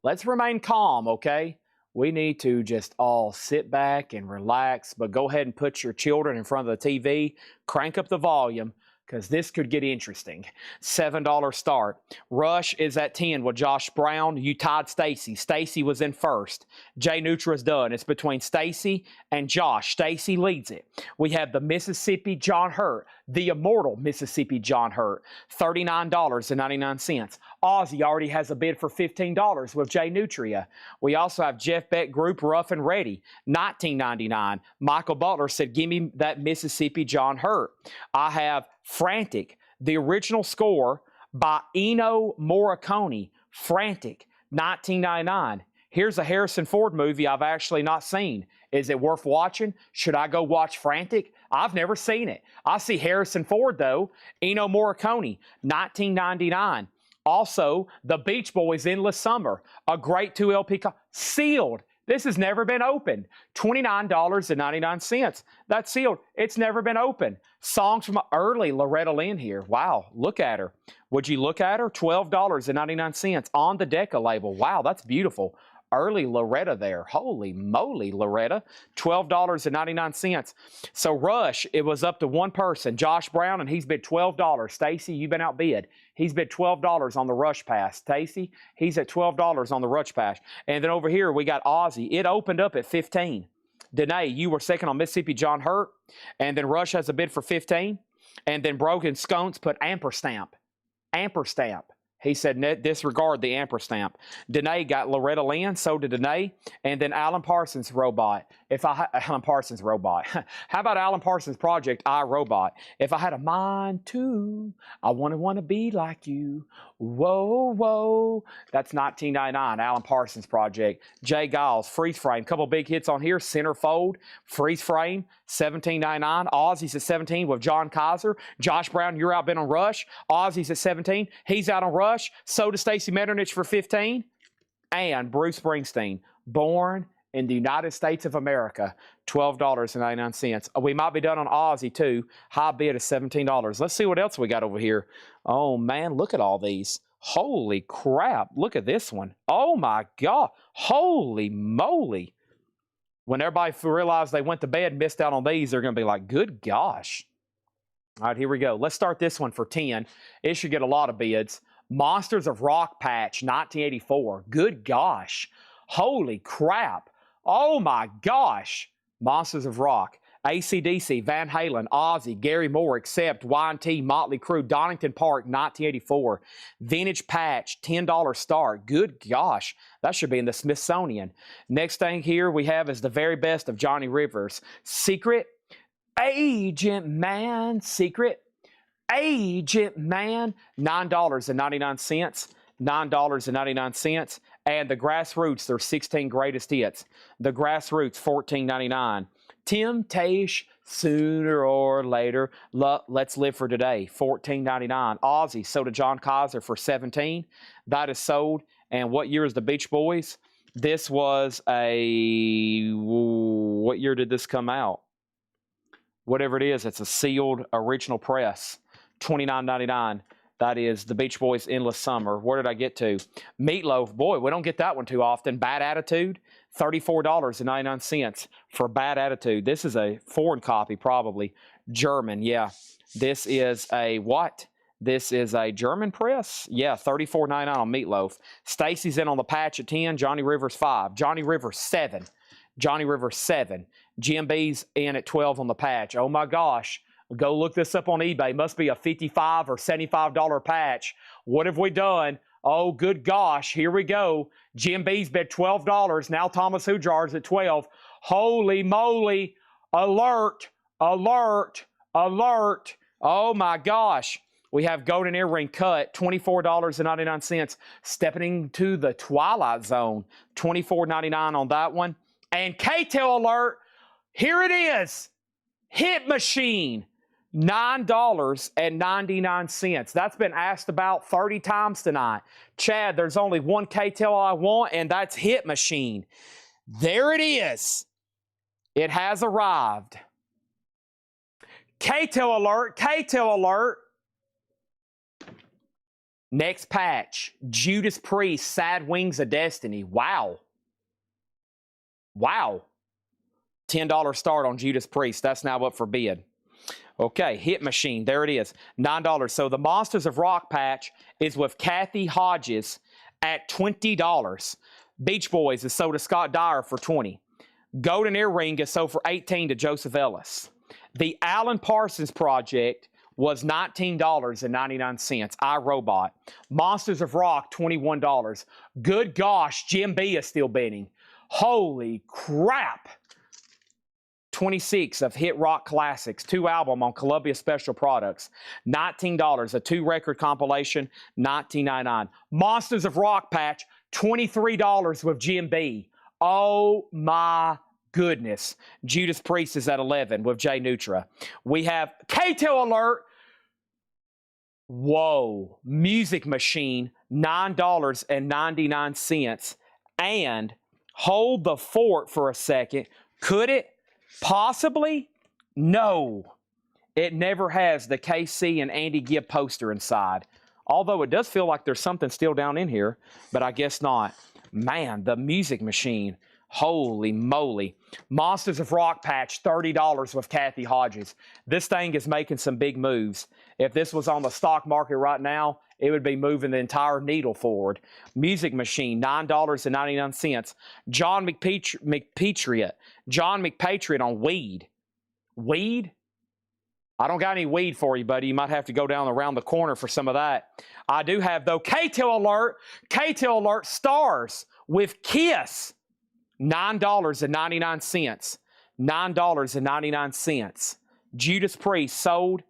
Let's remain calm, okay? We need to just all sit back and relax, but go ahead and put your children in front of the TV, crank up the volume, because this could get interesting. $7 start. Rush is at 10 with Josh Brown. You tied Stacy. Stacy was in first. Jay Neutra's done. It's between Stacy and Josh. Stacy leads it. We have the Mississippi John Hurt, the immortal Mississippi John Hurt, $39.99. Ozzy already has a bid for $15 with Jay Nutria. We also have Jeff Beck Group Rough and Ready, $19.99. Michael Butler said, give me that Mississippi John Hurt. I have Frantic, the original score by Ennio Morricone. Frantic, $19.99. Here's a Harrison Ford movie I've actually not seen. Is it worth watching? Should I go watch Frantic? I've never seen it. I see Harrison Ford, though. Ennio Morricone, 1999. Also, The Beach Boys' Endless Summer, a great 2 LP sealed. This has never been opened. $29.99. That's sealed. It's never been opened. Songs from early Loretta Lynn here. Wow, look at her. Would you look at her? $12.99 on the Decca label. Wow, that's beautiful. Early Loretta there. Holy moly, Loretta. $12.99. So Rush, it was up to one person, Josh Brown, and he's bid $12. Stacy, you've been outbid. He's bid $12 on the Rush Pass. Stacy, he's at $12 on the Rush Pass. And then over here, we got Ozzy. It opened up at $15. Danae, you were second on Mississippi John Hurt. And then Rush has a bid for $15. And then Broken Scones put amperstamp. Amperstamp. He said, disregard the amperstamp. Danae got Loretta Lynn, so did Danae. And then Alan Parsons Robot. Alan Parsons Robot. How about Alan Parsons Project, I, Robot? If I had a mind to, I want to be like you. Whoa, whoa. That's 1999, Alan Parsons Project. Jay Giles, Freeze Frame. Couple big hits on here. Centerfold, Freeze Frame, $17.99. Ozzy's at 17 with John Kaiser. Josh Brown, you're out been on Rush. Ozzy's at 17. He's out on Rush. So does Stacy Metternich for 15. And Bruce Springsteen, Born in the United States of America, $12.99. We might be done on Ozzy, too. High bid is $17. Let's see what else we got over here. Oh, man, look at all these. Holy crap. Look at this one. Oh, my God. Holy moly. When everybody realized they went to bed and missed out on these, they're going to be like, good gosh. All right, here we go. Let's start this one for 10. It should get a lot of bids. Monsters of Rock Patch, 1984. Good gosh. Holy crap. Oh my gosh. Monsters of Rock. AC/DC, Van Halen, Ozzy, Gary Moore, Accept, Y&T, Motley Crue, Donington Park, 1984. Vintage Patch, $10 start. Good gosh. That should be in the Smithsonian. Next thing here we have is the very best of Johnny Rivers. Secret Agent Man. Secret Agent Man, $9.99. $9.99. And the Grassroots, their 16 greatest hits. The Grassroots, $14.99. Temptation, Sooner or Later. Let's Live for Today, $14.99. Ozzy, sold to John Kaiser for $17. That is sold. And what year is the Beach Boys? This was what year did this come out? Whatever it is, it's a sealed original press. $29.99. That is the Beach Boys' Endless Summer. Where did I get to? Meatloaf. Boy, we don't get that one too often. Bad Attitude, $34.99 for Bad Attitude. This is a foreign copy, probably. German, yeah. This is a what? This is a German press? Yeah, $34.99 on Meatloaf. Stacy's in on the patch at 10. Johnny Rivers 5. Johnny Rivers 7. Johnny Rivers 7. GMB's in at 12 on the patch. Oh my gosh. Go look this up on eBay. Must be a $55 or $75 patch. What have we done? Oh, good gosh. Here we go. GMB's bid $12. Now Thomas Hujar's at 12. Holy moly. Alert. Alert. Alert. Oh my gosh. We have Golden Earring Cut, $24.99. Stepping into the Twilight Zone, $24.99 on that one. And K-Tail alert. Here it is. Hit Machine. $9.99. That's been asked about 30 times tonight. Chad, there's only one K-Tail I want, and that's Hit Machine. There it is. It has arrived. K-Tail alert. K-Tail alert. Next patch. Judas Priest, Sad Wings of Destiny. Wow. Wow. $10 start on Judas Priest. That's now up for bid. Okay, Hit Machine, there it is, $9. So the Monsters of Rock patch is with Kathy Hodges at $20. Beach Boys is sold to Scott Dyer for $20. Golden Earring is sold for $18 to Joseph Ellis. The Alan Parsons Project was $19.99. iRobot. Monsters of Rock, $21. Good gosh, Jim B is still bidding. Holy crap. 26 of Hit Rock Classics, 2 album on Columbia Special Products, $19, a 2-record compilation, $19.99. Monsters of Rock patch, $23 with GMB. Oh my goodness. Judas Priest is at 11 with J Nutra. We have K-Tail alert. Whoa. Music Machine, $9.99. And hold the fort for a second. Could it possibly? No. It never has the KC and Andy Gibb poster inside. Although it does feel like there's something still down in here, but I guess not. Man, the Music Machine. Holy moly. Monsters of Rock patch, $30 with Kathy Hodges. This thing is making some big moves. If this was on the stock market right now, it would be moving the entire needle forward. Music Machine, $9.99. John McPatriot. John McPatriot on weed. Weed? I don't got any weed for you, buddy. You might have to go down around the corner for some of that. I do have, though, K-Tail alert. K-Tail alert stars with Kiss. $9.99. $9.99. Judas Priest sold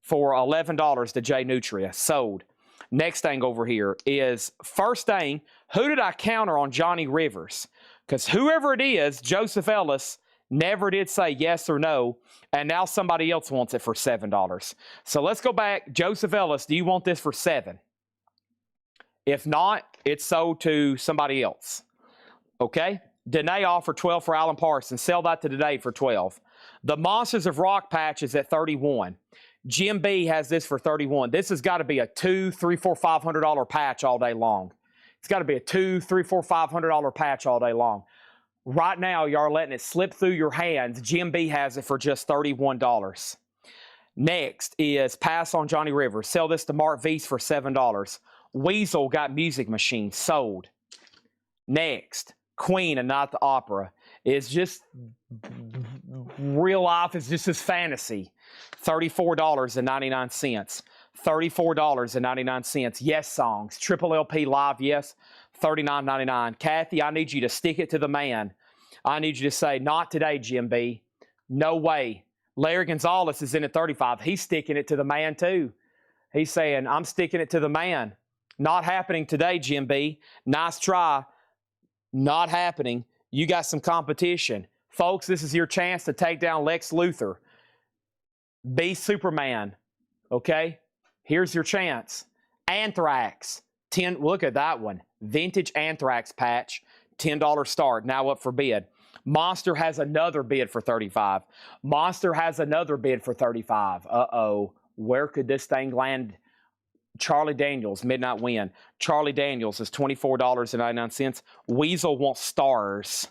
for $11 to J Nutria. Sold. Next thing over here is, first thing, who did I counter on Johnny Rivers? Because whoever it is, Joseph Ellis, never did say yes or no, and now somebody else wants it for $7. So let's go back. Joseph Ellis, do you want this for $7? If not, it's sold to somebody else. Okay? Danae offered $12 for Alan Parsons. Sell that to Danae for $12. The Monsters of Rock patch is at $31. Jim B has this for $31. This has got to be a $200, $300, $400, $500 patch all day long. It's got to be a $200, $300, $400, $500 patch all day long. Right now, y'all are letting it slip through your hands. Jim B has it for just $31. Next is Pass on Johnny Rivers. Sell this to Mark Weiss for $7. Weasel got Music Machine. Sold. Next, Queen and Not the Opera. Is just real life is just his fantasy. $34.99. $34.99. Yes songs. Triple LP live, yes. $39.99. Kathy, I need you to stick it to the man. I need you to say, not today, Jim B. No way. Larry Gonzalez is in at $35. He's sticking it to the man, too. He's saying, I'm sticking it to the man. Not happening today, Jim B. Nice try. Not happening. You got some competition. Folks, this is your chance to take down Lex Luthor. Be Superman. Okay? Here's your chance. Anthrax. Look at that one. Vintage Anthrax patch. $10 start. Now up for bid. Monster has another bid for $35. Monster has another bid for $35. Uh-oh. Where could this thing land? Charlie Daniels, Midnight Wind. Charlie Daniels is $24.99. Weasel wants stars.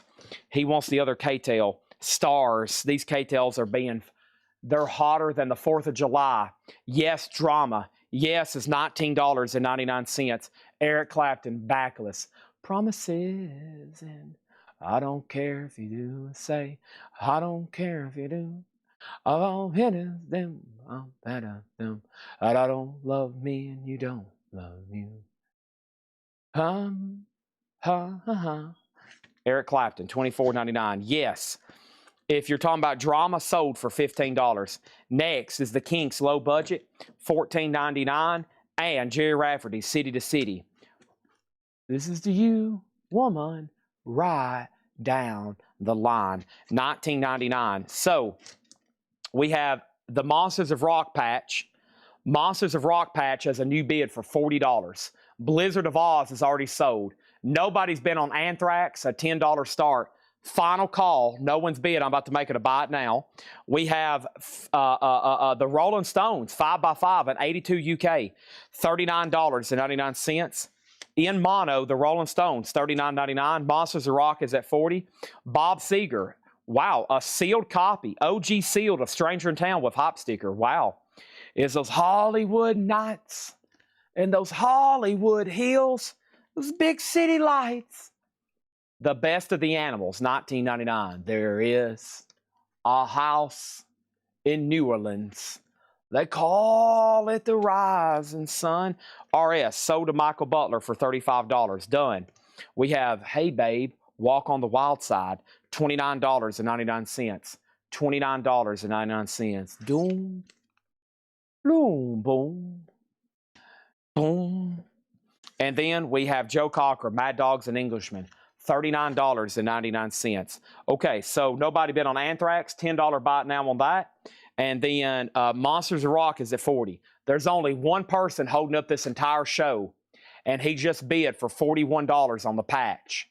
He wants the other K-Tail. Stars. These K-Tails are they're hotter than the 4th of July. Yes, drama. Yes is $19.99. Eric Clapton, backless. Promises, and I don't care if you do say, I don't care if you do. I'll hit them, I'll better them. And I don't love me and you don't love you. Ha, ha, ha. Eric Clapton, $24.99. Yes. If you're talking about drama, sold for $15. Next is the Kinks low budget, $14.99. And Jerry Rafferty's City to City. This is to you, woman, right down the line. $19.99. So we have the Monsters of Rock patch. Monsters of Rock patch has a new bid for $40. Blizzard of Oz is already sold. Nobody's been on Anthrax, a $10 start. Final call. No one's bid. I'm about to make it a buy it now. We have the Rolling Stones, 5x5 at 82 UK, $39.99. In mono, the Rolling Stones, $39.99. Monsters of Rock is at $40. Bob Seger, wow, a sealed copy, OG sealed of Stranger in Town with hop sticker. Wow. Is those Hollywood nights and those Hollywood hills, those big city lights. The Best of the Animals, $19.99. There is a house in New Orleans. They call it the Rising Sun. RS, sold to Michael Butler for $35. Done. We have Hey Babe, Walk on the Wild Side, $29.99. $29.99. Doom, boom, boom, boom. And then we have Joe Cocker, Mad Dogs and Englishmen, $39.99. Okay, so nobody bid on Anthrax, $10 buy now on that. And then Monsters of Rock is at 40. There's only one person holding up this entire show, and he just bid for $41 on the patch.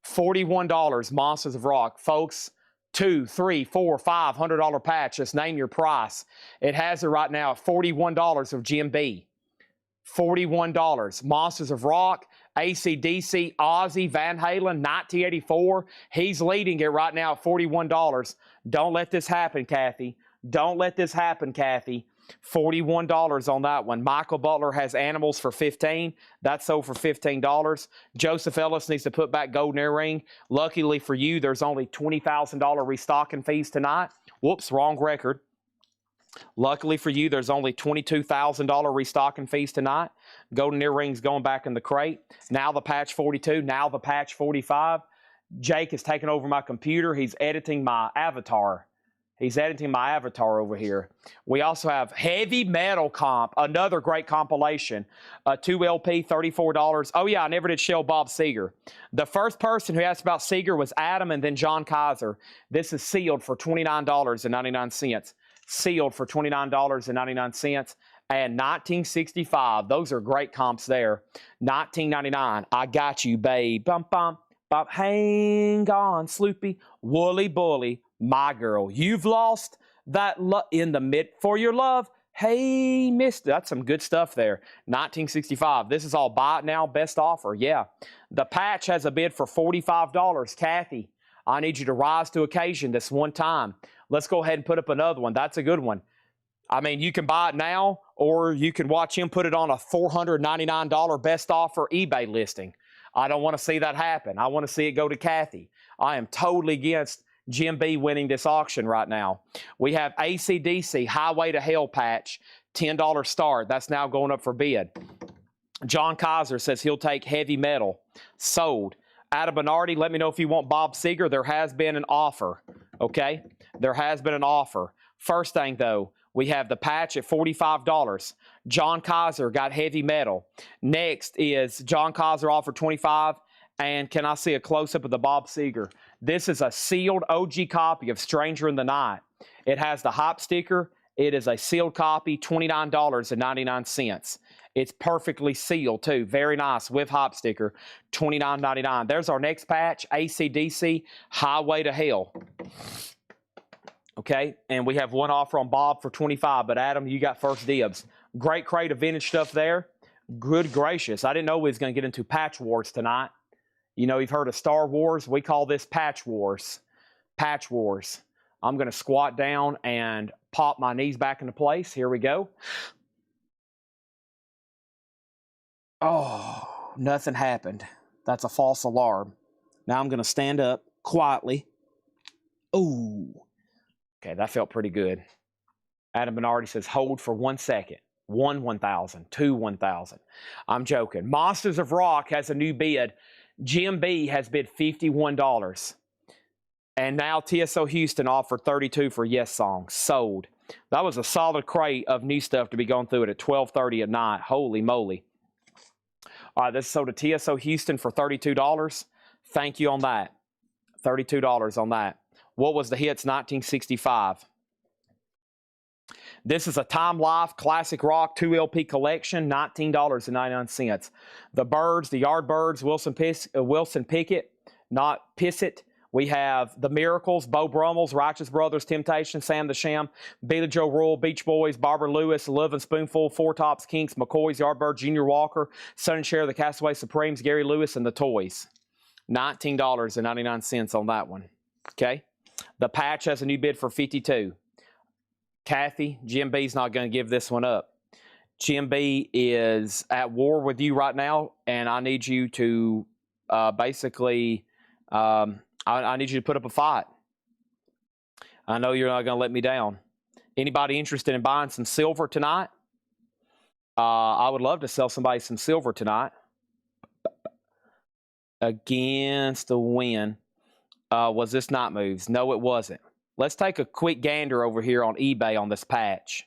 $41, Monsters of Rock. Folks, $200, $300, $400, $500 patch. Just name your price. It has it right now at $41 of GMB. $41. Monsters of Rock, AC/DC, Ozzy, Van Halen, 1984. He's leading it right now at $41. Don't let this happen, Kathy. Don't let this happen, Kathy. $41 on that one. Michael Butler has Animals for $15. That's sold for $15. Joseph Ellis needs to put back Golden Earring. Luckily for you, there's only $20,000 restocking fees tonight. Whoops, wrong record. Luckily for you, there's only $22,000 restocking fees tonight. Golden Earrings going back in the crate. Now the patch 42. Now the patch 45. Jake is taking over my computer. He's editing my avatar. He's editing my avatar over here. We also have Heavy Metal Comp, another great compilation. 2 LP, $34. Oh, yeah, I never did show Bob Seger. The first person who asked about Seger was Adam and then John Kaiser. This is sealed for $29.99. Sealed for $29.99. And 1965. Those are great comps there. 1999. I got you, babe. Bum, bum, bum. Hang on, Sloopy. Woolly Bully. My girl, you've lost that in the mid for your love. Hey, mister, that's some good stuff there. 1965. This is all buy it now, best offer. Yeah. The patch has a bid for $45. Kathy, I need you to rise to occasion this one time. Let's go ahead and put up another one. That's a good one. I mean, you can buy it now, or you can watch him put it on a $499 best offer eBay listing. I don't want to see that happen. I want to see it go to Kathy. I am totally against Jim B winning this auction right now. We have AC/DC Highway to Hell patch, $10 start. That's now going up for bid. John Kaiser says he'll take Heavy Metal. Sold. Adam Bernardi, let me know if you want Bob Seger. There has been an offer. Okay? There has been an offer. First thing, though, we have the patch at $45. John Kaiser got Heavy Metal. Next is John Kaiser offered $25. And can I see a close-up of the Bob Seger? This is a sealed OG copy of Stranger in the Night. It has the hype sticker. It is a sealed copy, $29.99. It's perfectly sealed, too. Very nice with hype sticker, $29.99. There's our next patch, AC/DC, Highway to Hell. Okay, and we have one offer on Bob for $25, but Adam, you got first dibs. Great crate of vintage stuff there. Good gracious. I didn't know we was going to get into patch wars tonight. You know, you've heard of Star Wars. We call this Patch Wars. Patch Wars. I'm going to squat down and pop my knees back into place. Here we go. Oh, nothing happened. That's a false alarm. Now I'm going to stand up quietly. Ooh. Okay, that felt pretty good. Adam Bernardi says, hold for 1 second. 1,000. 1,000. I'm joking. Monsters of Rock has a new bid. Jim B has bid $51. And now TSO Houston offered $32 for Yes Song. Sold. That was a solid crate of new stuff to be going through it at 12:30 at night. Holy moly. All right, this is sold to TSO Houston for $32. Thank you on that. $32 on that. What was the hits? 1965. This is a Time Life Classic Rock 2 LP collection, $19.99. The Birds, the Yardbirds, Wilson Pickett, not Pissett. We have The Miracles, Bo Brummels, Righteous Brothers, Temptation, Sam the Sham, Billy Joe Royal, Beach Boys, Barbara Lewis, Love and Spoonful, Four Tops, Kinks, McCoys, Yardbirds, Junior Walker, Son and Cher, The Castaway Supremes, Gary Lewis, and The Toys. $19.99 on that one. Okay? The Patch has a new bid for $52. Kathy, Jim B's not going to give this one up. Jim B is at war with you right now, and I need you to basically, I need you to put up a fight. I know you're not going to let me down. Anybody interested in buying some silver tonight? I would love to sell somebody some silver tonight. Against the win. Was this Night Moves? No, it wasn't. Let's take a quick gander over here on eBay on this patch.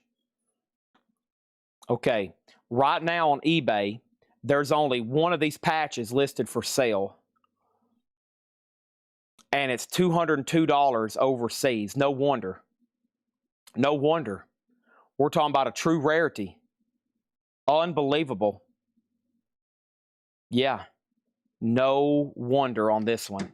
Okay, right now on eBay, There's only one of these patches listed for sale. And it's $202 overseas. No wonder. No wonder. We're talking about a true rarity. Unbelievable. Yeah. No wonder on this one.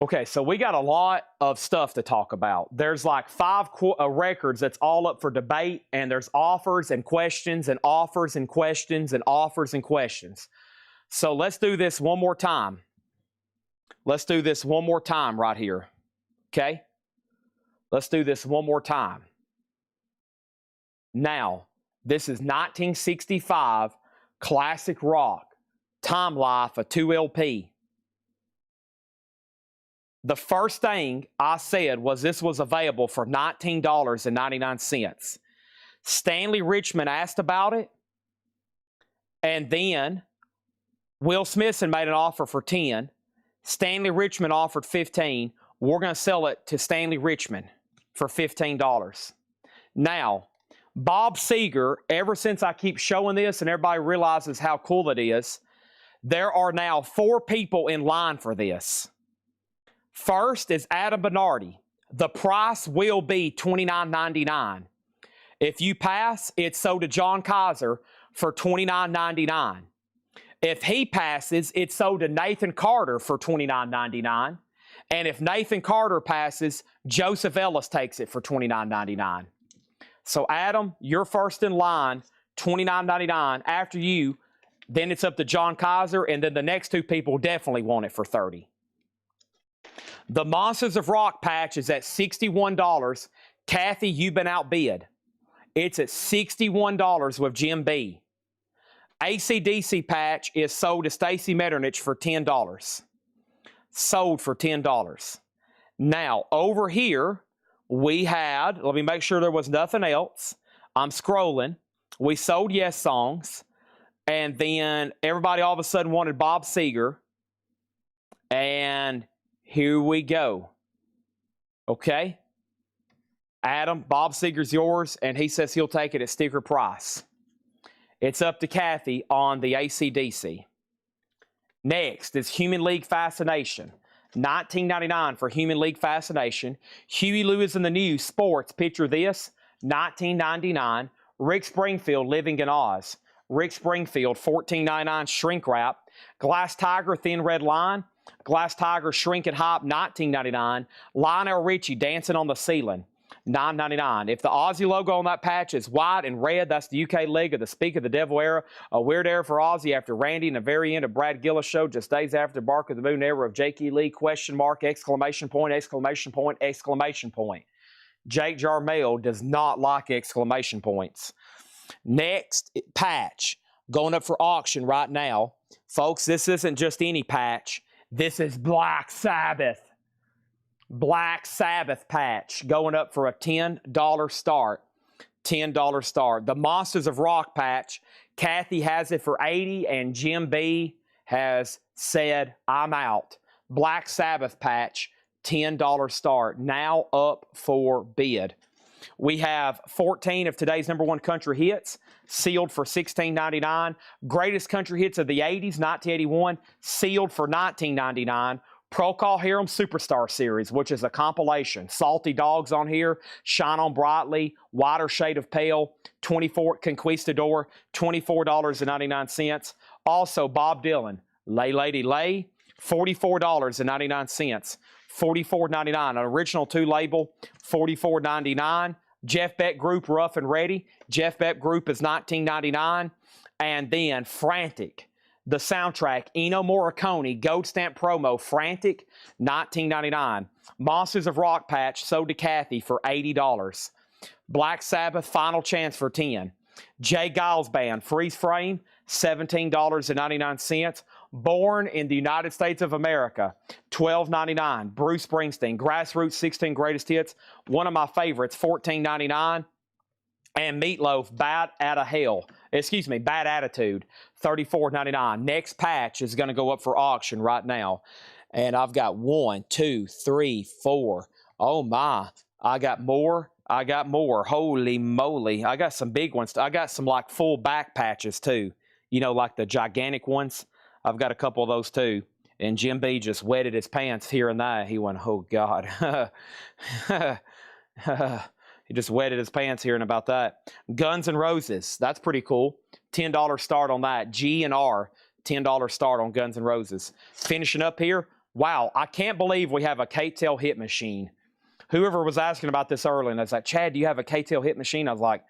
Okay, so we got a lot of stuff to talk about. There's like 5 records that's all up for debate, and there's offers and questions and offers and questions and offers and questions. So let's do this one more time. Let's do this one more time right here. Okay? Let's do this one more time. Now, this is 1965 classic rock, Time Life, a 2LP. The first thing I said was this was available for $19.99. Stanley Richmond asked about it, and then Will Smithson made an offer for 10. Stanley Richmond offered 15. We're going to sell it to Stanley Richmond for $15. Now, Bob Seger, ever since I keep showing this and everybody realizes how cool it is, there are now 4 people in line for this. First is Adam Bernardi. The price will be $29.99. If you pass, it's sold to John Kaiser for $29.99. If he passes, it's sold to Nathan Carter for $29.99. And if Nathan Carter passes, Joseph Ellis takes it for $29.99. So Adam, you're first in line, $29.99. After you, then it's up to John Kaiser, and then the next 2 people definitely want it for $30. The Monsters of Rock patch is at $61. Kathy, you've been outbid. It's at $61 with Jim B. AC/DC patch is sold to Stacy Metternich for $10. Sold for $10. Now, over here, we had, let me make sure there was nothing else. I'm scrolling. We sold Yes Songs. And then everybody all of a sudden wanted Bob Seger. And here we go. Okay. Adam, Bob Seger's yours, and he says he'll take it at sticker price. It's up to Kathy on the AC/DC. Next is Human League Fascination. $19.99 for Human League Fascination. Huey Lewis in the News Sports. Picture this. $19.99. Rick Springfield, Living in Oz. Rick Springfield, $14.99 shrink wrap. Glass Tiger, Thin Red Line. Glass Tiger, Shrink and Hop, $19.99. Lionel Richie, Dancing on the Ceiling, $9.99. If the Aussie logo on that patch is white and red, that's the UK leg of the Speak of the Devil era. A weird era for Aussie after Randy and the very end of Brad Gillis show, just days after the Bark of the Moon era of Jake E. Lee, question mark, exclamation point, exclamation point, exclamation point. Jake Jarmel does not like exclamation points. Next, patch, going up for auction right now. Folks, this isn't just any patch. This is Black Sabbath. Black Sabbath patch going up for a $10 start. $10 start. The Monsters of Rock patch, Kathy has it for $80 and Jim B has said, I'm out. Black Sabbath patch, $10 start. Now up for bid. We have 14 of today's #1 country hits, sealed for $16.99. Greatest country hits of the 80s, 1981, sealed for $19.99. Procol Harum Superstar Series, which is a compilation. Salty Dogs on here, Shine On Brightly, Whiter Shade of Pale, 24 Conquistador, $24.99. Also, Bob Dylan, Lay Lady Lay, $44.99. $44.99. An original 2 label, $44.99. Jeff Beck Group, Rough and Ready. Jeff Beck Group is $19.99. And then Frantic, the soundtrack, Ennio Morricone, Gold Stamp promo, Frantic, $19.99. Monsters of Rock patch, sold to Kathy for $80. Black Sabbath, Final Chance for $10. Jay Giles Band, Freeze Frame, $17.99. Born in the United States of America, $12.99. Bruce Springsteen, Grassroots 16 Greatest Hits, one of my favorites, $14.99. And Meatloaf, Bad Attitude, $34.99. Next patch is going to go up for auction right now. And I've got 1, 2, 3, 4. Oh my, I got more. Holy moly. I got some big ones. I got some like full back patches too. you know, like the gigantic ones. I've got a couple of those too. And Jim B just wetted his pants here and there. He went, oh, God. He just wetted his pants hearing about that. Guns N' Roses. That's pretty cool. $10 start on that. G and R. $10 start on Guns N' Roses. Finishing up here. Wow, I can't believe we have a K-Tel hit machine. Whoever was asking about this early, and I was like, Chad, do you have a K-Tel hit machine? I was like,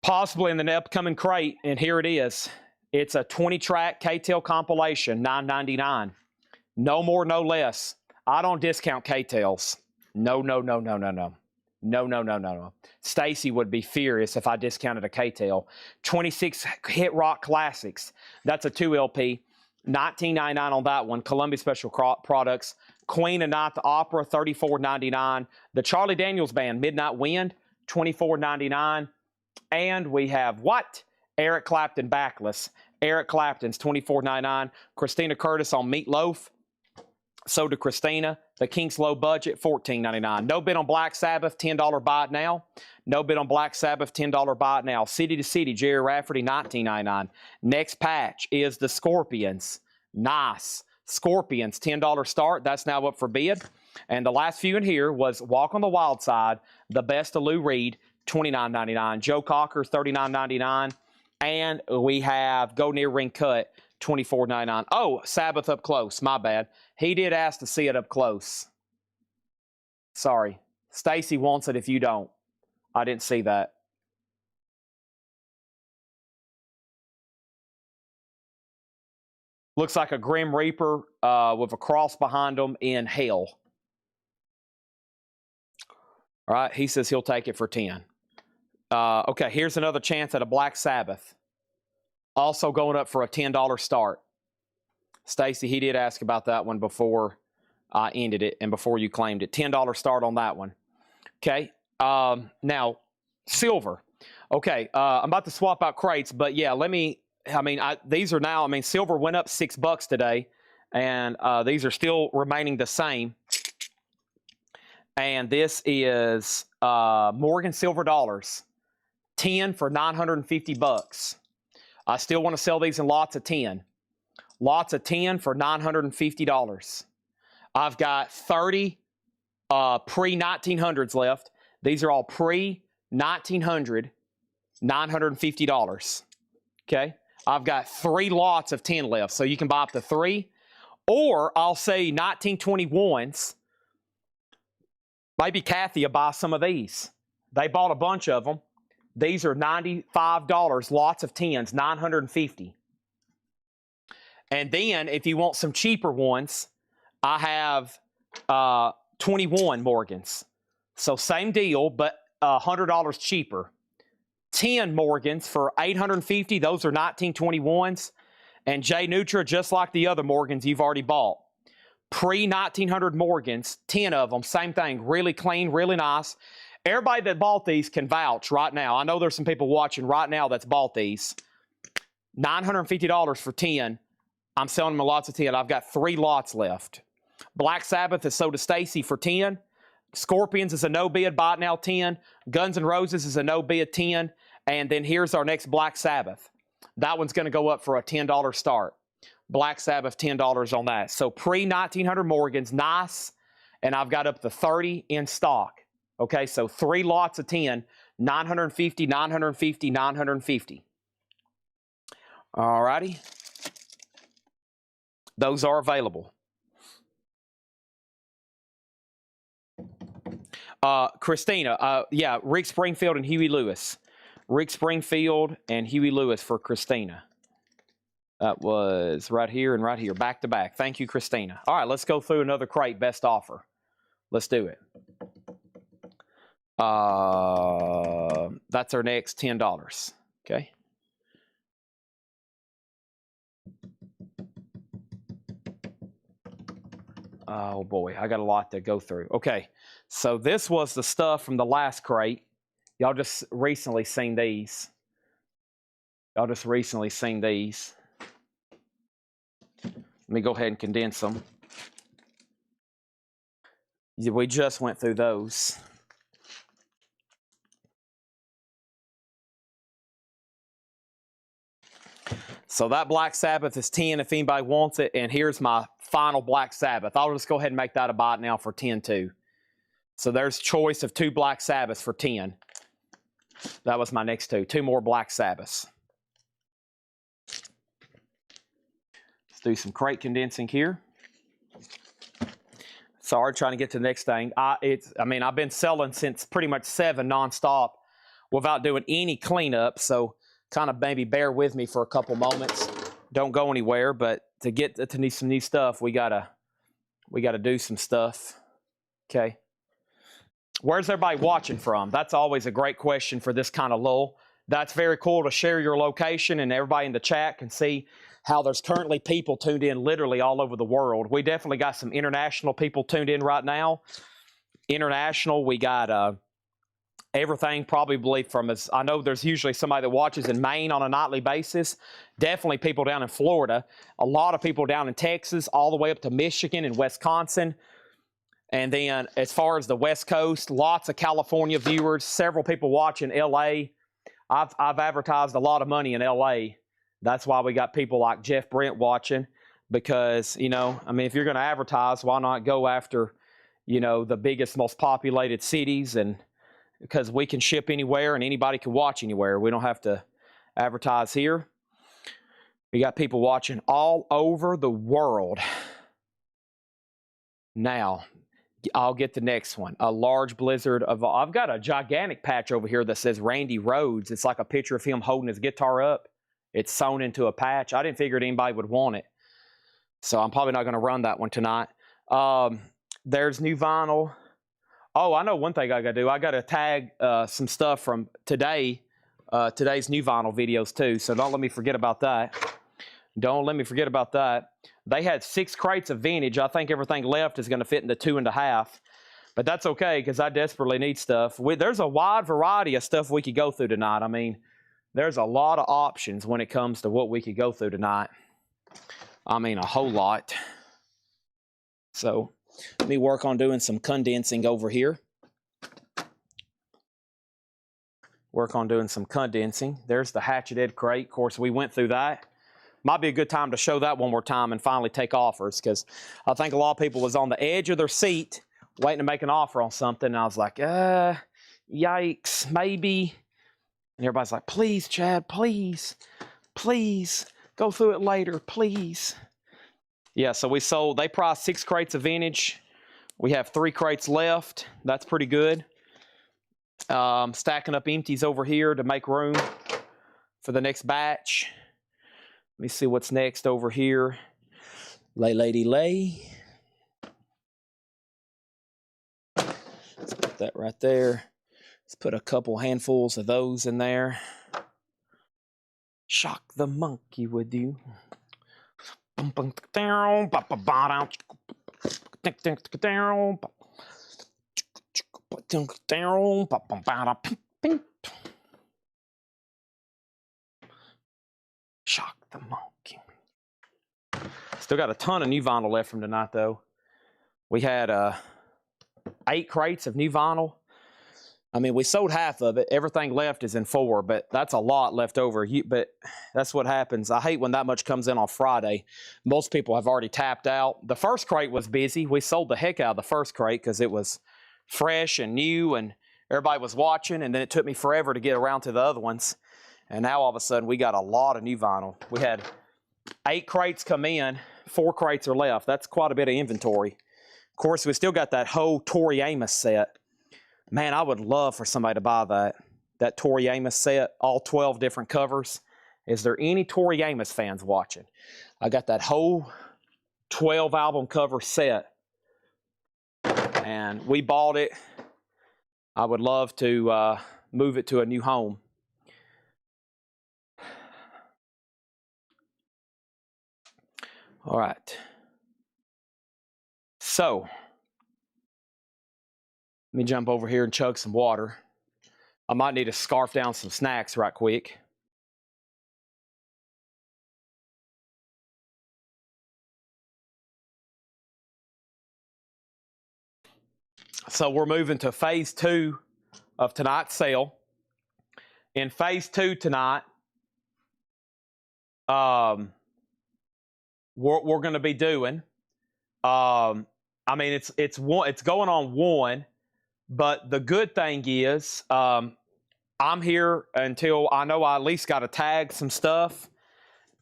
possibly in the upcoming crate, and here it is. It's a 20-track K-Tel compilation, $9.99. No more, no less. I don't discount K-Tels. No. Stacy would be furious if I discounted a K-Tel. 26 Hit Rock Classics. That's a 2 LP. $19.99 on that one. Columbia Special Products. Queen of Night, the Opera, $34.99. The Charlie Daniels Band, Midnight Wind, $24.99. And we have what? Eric Clapton Backless. Eric Clapton's $24.99. Christina Curtis on Meatloaf. So to Christina. The Kinks Low Budget, $14.99. No bid on Black Sabbath, $10 buy it now. No bid on Black Sabbath, $10 buy it now. City to City, Jerry Rafferty, $19.99. Next patch is the Scorpions. Nice. Scorpions, $10 start. That's now up for bid. And the last few in here was Walk on the Wild Side, the best of Lou Reed, $29.99. Joe Cocker, $39.99. And we have Go Near Ring Cut, $24.99. Oh, Sabbath up close. My bad. He did ask to see it up close. Sorry. Stacy wants it if you don't. I didn't see that. Looks like a Grim Reaper with a cross behind him in hell. All right. He says he'll take it for 10. Okay. Here's another chance at a Black Sabbath. Also going up for a $10 start. Stacy, he did ask about that one before I ended it and before you claimed it. $10 start on that one. Okay. Now, silver. Okay. I'm about to swap out crates, but yeah, these are now, silver went up $6 today, and these are still remaining the same. And this is Morgan Silver Dollars. 10 for $950. I still want to sell these in lots of 10. Lots of 10 for $950. I've got 30 pre-1900s left. These are all pre-1900, $950. Okay? I've got 3 lots of 10 left, so you can buy up to 3. Or I'll say 1921s. Maybe Kathy will buy some of these. They bought a bunch of them. These are $95, lots of 10s, $950. And then, if you want some cheaper ones, I have 21 Morgans. So same deal, but $100 cheaper. 10 Morgans for $850. Those are 1921s. And J Nutra, just like the other Morgans you've already bought. Pre-1900 Morgans, 10 of them, same thing. Really clean, really nice. Everybody that bought these can vouch right now. I know there's some people watching right now that's bought these. $950 for 10. I'm selling them in lots of 10. I've got 3 lots left. Black Sabbath is sold to Stacy for 10. Scorpions is a no bid, buy it now 10. Guns N' Roses is a no bid 10. And then here's our next Black Sabbath. That one's going to go up for a $10 start. Black Sabbath, $10 on that. So pre-1900 Morgans, nice. And I've got up to 30 in stock. Okay, so 3 lots of 10, $950, $950, $950. All righty. Those are available. Christina, yeah, Rick Springfield and Huey Lewis. Rick Springfield and Huey Lewis for Christina. That was right here and right here, back to back. Thank you, Christina. All right, let's go through another crate, best offer. Let's do it. That's our next $10. Okay. Oh boy, I got a lot to go through. Okay, so this was the stuff from the last crate. Y'all just recently seen these. Y'all just recently seen these. Let me go ahead and condense them. We just went through those. So that Black Sabbath is 10 if anybody wants it. And here's my final Black Sabbath. I'll just go ahead and make that a buy now for 10 too. So there's choice of 2 Black Sabbaths for 10. That was my next 2. 2 more Black Sabbaths. Let's do some crate condensing here. Sorry, trying to get to the next thing. I mean, I've been selling since pretty much 7 nonstop without doing any cleanup. So kind of maybe bear with me for a couple moments. Don't go anywhere, but to get to some new stuff, we gotta do some stuff. Okay. Where's everybody watching from? That's always a great question for this kind of lull. That's very cool to share your location, and everybody in the chat can see how there's currently people tuned in literally all over the world. We definitely got some international people tuned in right now. International, we got everything probably from us. I know there's usually somebody that watches in Maine on a nightly basis. Definitely people down in Florida. A lot of people down in Texas, all the way up to Michigan and Wisconsin. And then as far as the West Coast, lots of California viewers, several people watching LA. I've advertised a lot of money in LA. That's why we got people like Jeff Brent watching, because, you know, I mean, if you're going to advertise, why not go after, you know, the biggest, most populated cities, and because we can ship anywhere and anybody can watch anywhere. We don't have to advertise here. We got people watching all over the world. Now, I'll get the next one. A large blizzard of... I've got a gigantic patch over here that says Randy Rhoads. It's like a picture of him holding his guitar up. It's sewn into a patch. I didn't figure anybody would want it. So I'm probably not going to run that one tonight. There's new vinyl. Oh, I know one thing I got to do. I got to tag some stuff from today, today's new vinyl videos too. So don't let me forget about that. Don't let me forget about that. They had 6 crates of vintage. I think everything left is going to fit into 2.5. But that's okay, because I desperately need stuff. There's a wide variety of stuff we could go through tonight. I mean, there's a lot of options when it comes to what we could go through tonight. I mean, a whole lot. So let me work on doing some condensing over here. Work on doing some condensing. There's the hatcheted crate. Of course, we went through that. Might be a good time to show that one more time and finally take offers, because I think a lot of people was on the edge of their seat waiting to make an offer on something. And I was like, yikes, maybe. And everybody's like, please, Chad, please, please, go through it later, please. Yeah, so we sold, they priced 6 crates of vintage. We have 3 crates left. That's pretty good. Stacking up empties over here to make room for the next batch. Let me see what's next over here. Lay, lady, lay. Let's put that right there. Let's put a couple handfuls of those in there. Shock the monkey with you. Shock the monkey. Still got a ton of new vinyl left from tonight, though. We had 8 crates of new vinyl. I mean, we sold half of it. Everything left is in 4, but that's a lot left over. But that's what happens. I hate when that much comes in on Friday. Most people have already tapped out. The first crate was busy. We sold the heck out of the first crate because it was fresh and new, and everybody was watching, and then it took me forever to get around to the other ones. And now all of a sudden we got a lot of new vinyl. We had 8 crates come in, 4 crates are left. That's quite a bit of inventory. Of course, we still got that whole Tori Amos set. Man, I would love for somebody to buy that Tori Amos set, all 12 different covers. Is there any Tori Amos fans watching? I got that whole 12 album cover set, and we bought it. I would love to move it to a new home. All right. So, let me jump over here and chug some water. I might need to scarf down some snacks right quick. So we're moving to phase 2 of tonight's sale. In phase 2 tonight, we're going to be doing. I mean, it's going on one, but the good thing is I'm here until I know I at least got to tag some stuff,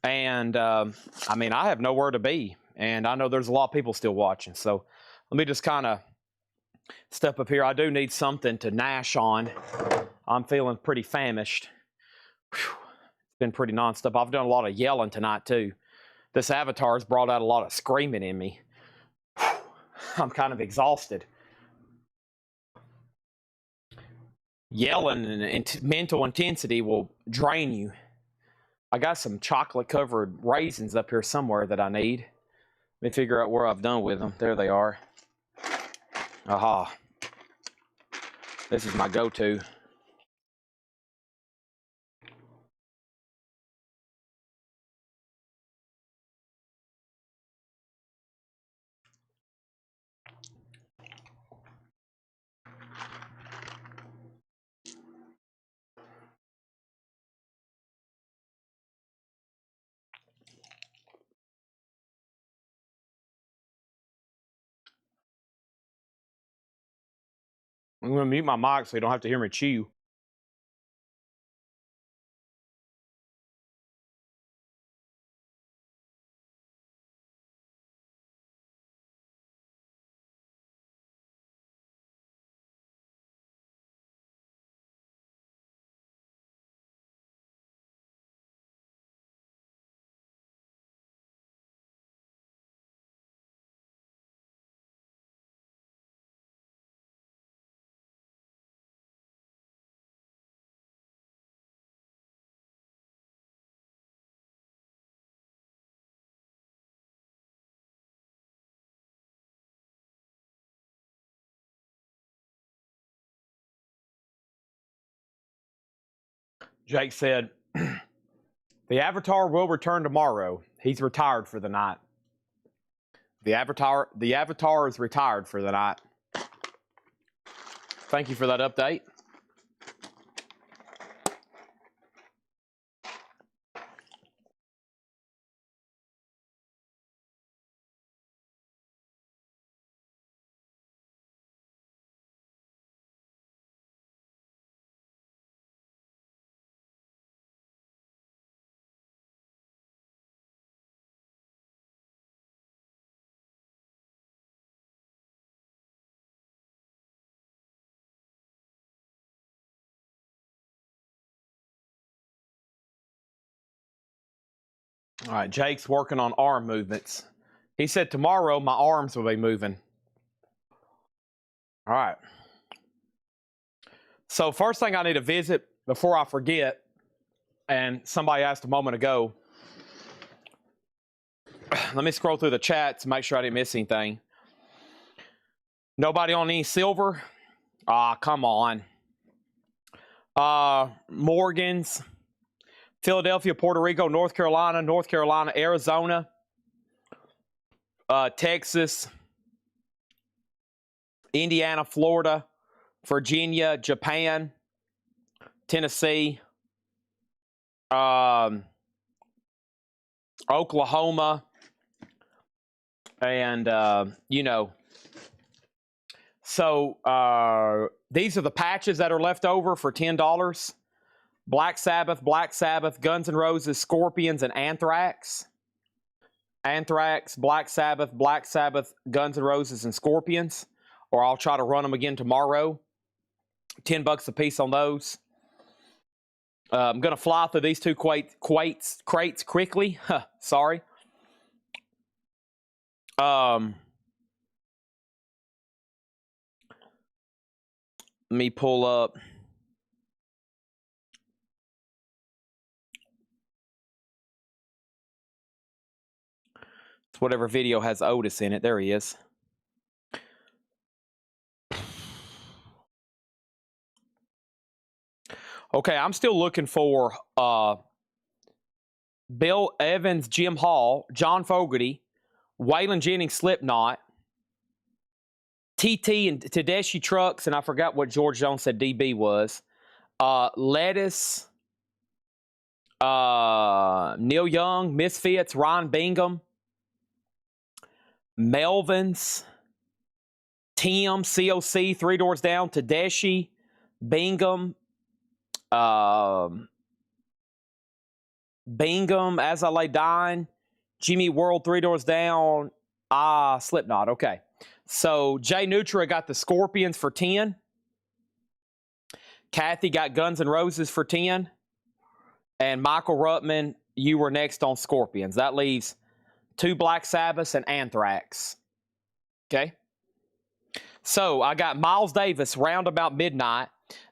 and I mean, I have nowhere to be, and I know there's a lot of people still watching, so let me just kind of step up here. I do need something to gnash on. I'm feeling pretty famished. Whew. It's been pretty nonstop. I've done a lot of yelling tonight too. This avatar's brought out a lot of screaming in me. Whew. I'm kind of exhausted. Yelling and mental intensity will drain you. I got some chocolate covered raisins up here somewhere that I need. Let me figure out where I've done with them. There they are. Aha. This is my go-to. I'm going to mute my mic so you don't have to hear me chew. Jake said, the Avatar will return tomorrow. He's retired for the night. The Avatar is retired for the night. Thank you for that update. All right, Jake's working on arm movements. He said tomorrow my arms will be moving. All right. So first thing I need to visit before I forget, and somebody asked a moment ago, let me scroll through the chat to make sure I didn't miss anything. Nobody on any silver? Ah, come on. Morgan's, Philadelphia, Puerto Rico, North Carolina, Arizona, Texas, Indiana, Florida, Virginia, Japan, Tennessee, Oklahoma, and you know. So these are the patches that are left over for $10. Black Sabbath, Guns N' Roses, Scorpions, and Anthrax. Anthrax, Black Sabbath, Guns N' Roses, and Scorpions. Or I'll try to run them again tomorrow. $10 a piece on those. I'm going to fly through these two crates quickly. Sorry. Let me pull up. It's whatever video has Otis in it. There he is. Okay, I'm still looking for Bill Evans, Jim Hall, John Fogerty, Waylon Jennings, Slipknot, TT and Tedeschi Trucks, and I forgot what George Jones said DB was. Lettuce, Neil Young, Misfits, Ron Bingham, Melvins, Tim, COC, Three Doors Down, Tedeschi, Bingham, Bingham, As I Lay Dying, Jimmy World, Three Doors Down, Slipknot. Okay. So Jay Nutra got the Scorpions for 10. Kathy got Guns N' Roses for 10. And Michael Ruttman, you were next on Scorpions. That leaves 2 Black Sabbaths and Anthrax. Okay. So I got Miles Davis, Roundabout Midnight.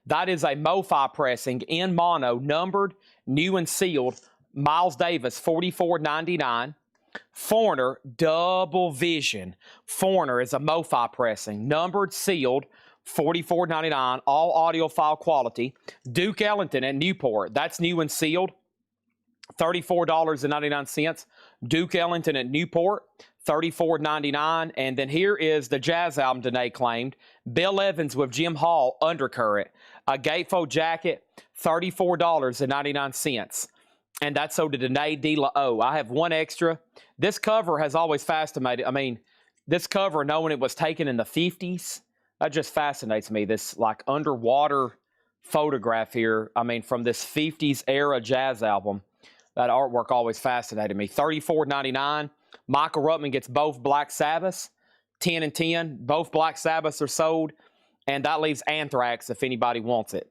That is a MoFi pressing in mono, numbered, new and sealed. Miles Davis, $44.99. Foreigner, double vision. Foreigner is a MoFi pressing, numbered, sealed, $44.99, all audiophile quality. Duke Ellington at Newport, that's new and sealed, $34.99. Duke Ellington at Newport, $34.99. And then here is the jazz album Danae claimed. Bill Evans with Jim Hall, Undercurrent. A gatefold jacket, $34.99. And that's sold to Danae De La O. I have one extra. This cover has always fascinated. I mean, this cover, knowing it was taken in the 50s, that just fascinates me. This like underwater photograph here. I mean, from this 50s era jazz album. That artwork always fascinated me. $34.99. Michael Ruttman gets both Black Sabbaths, 10 and 10. Both Black Sabbaths are sold. And that leaves Anthrax if anybody wants it.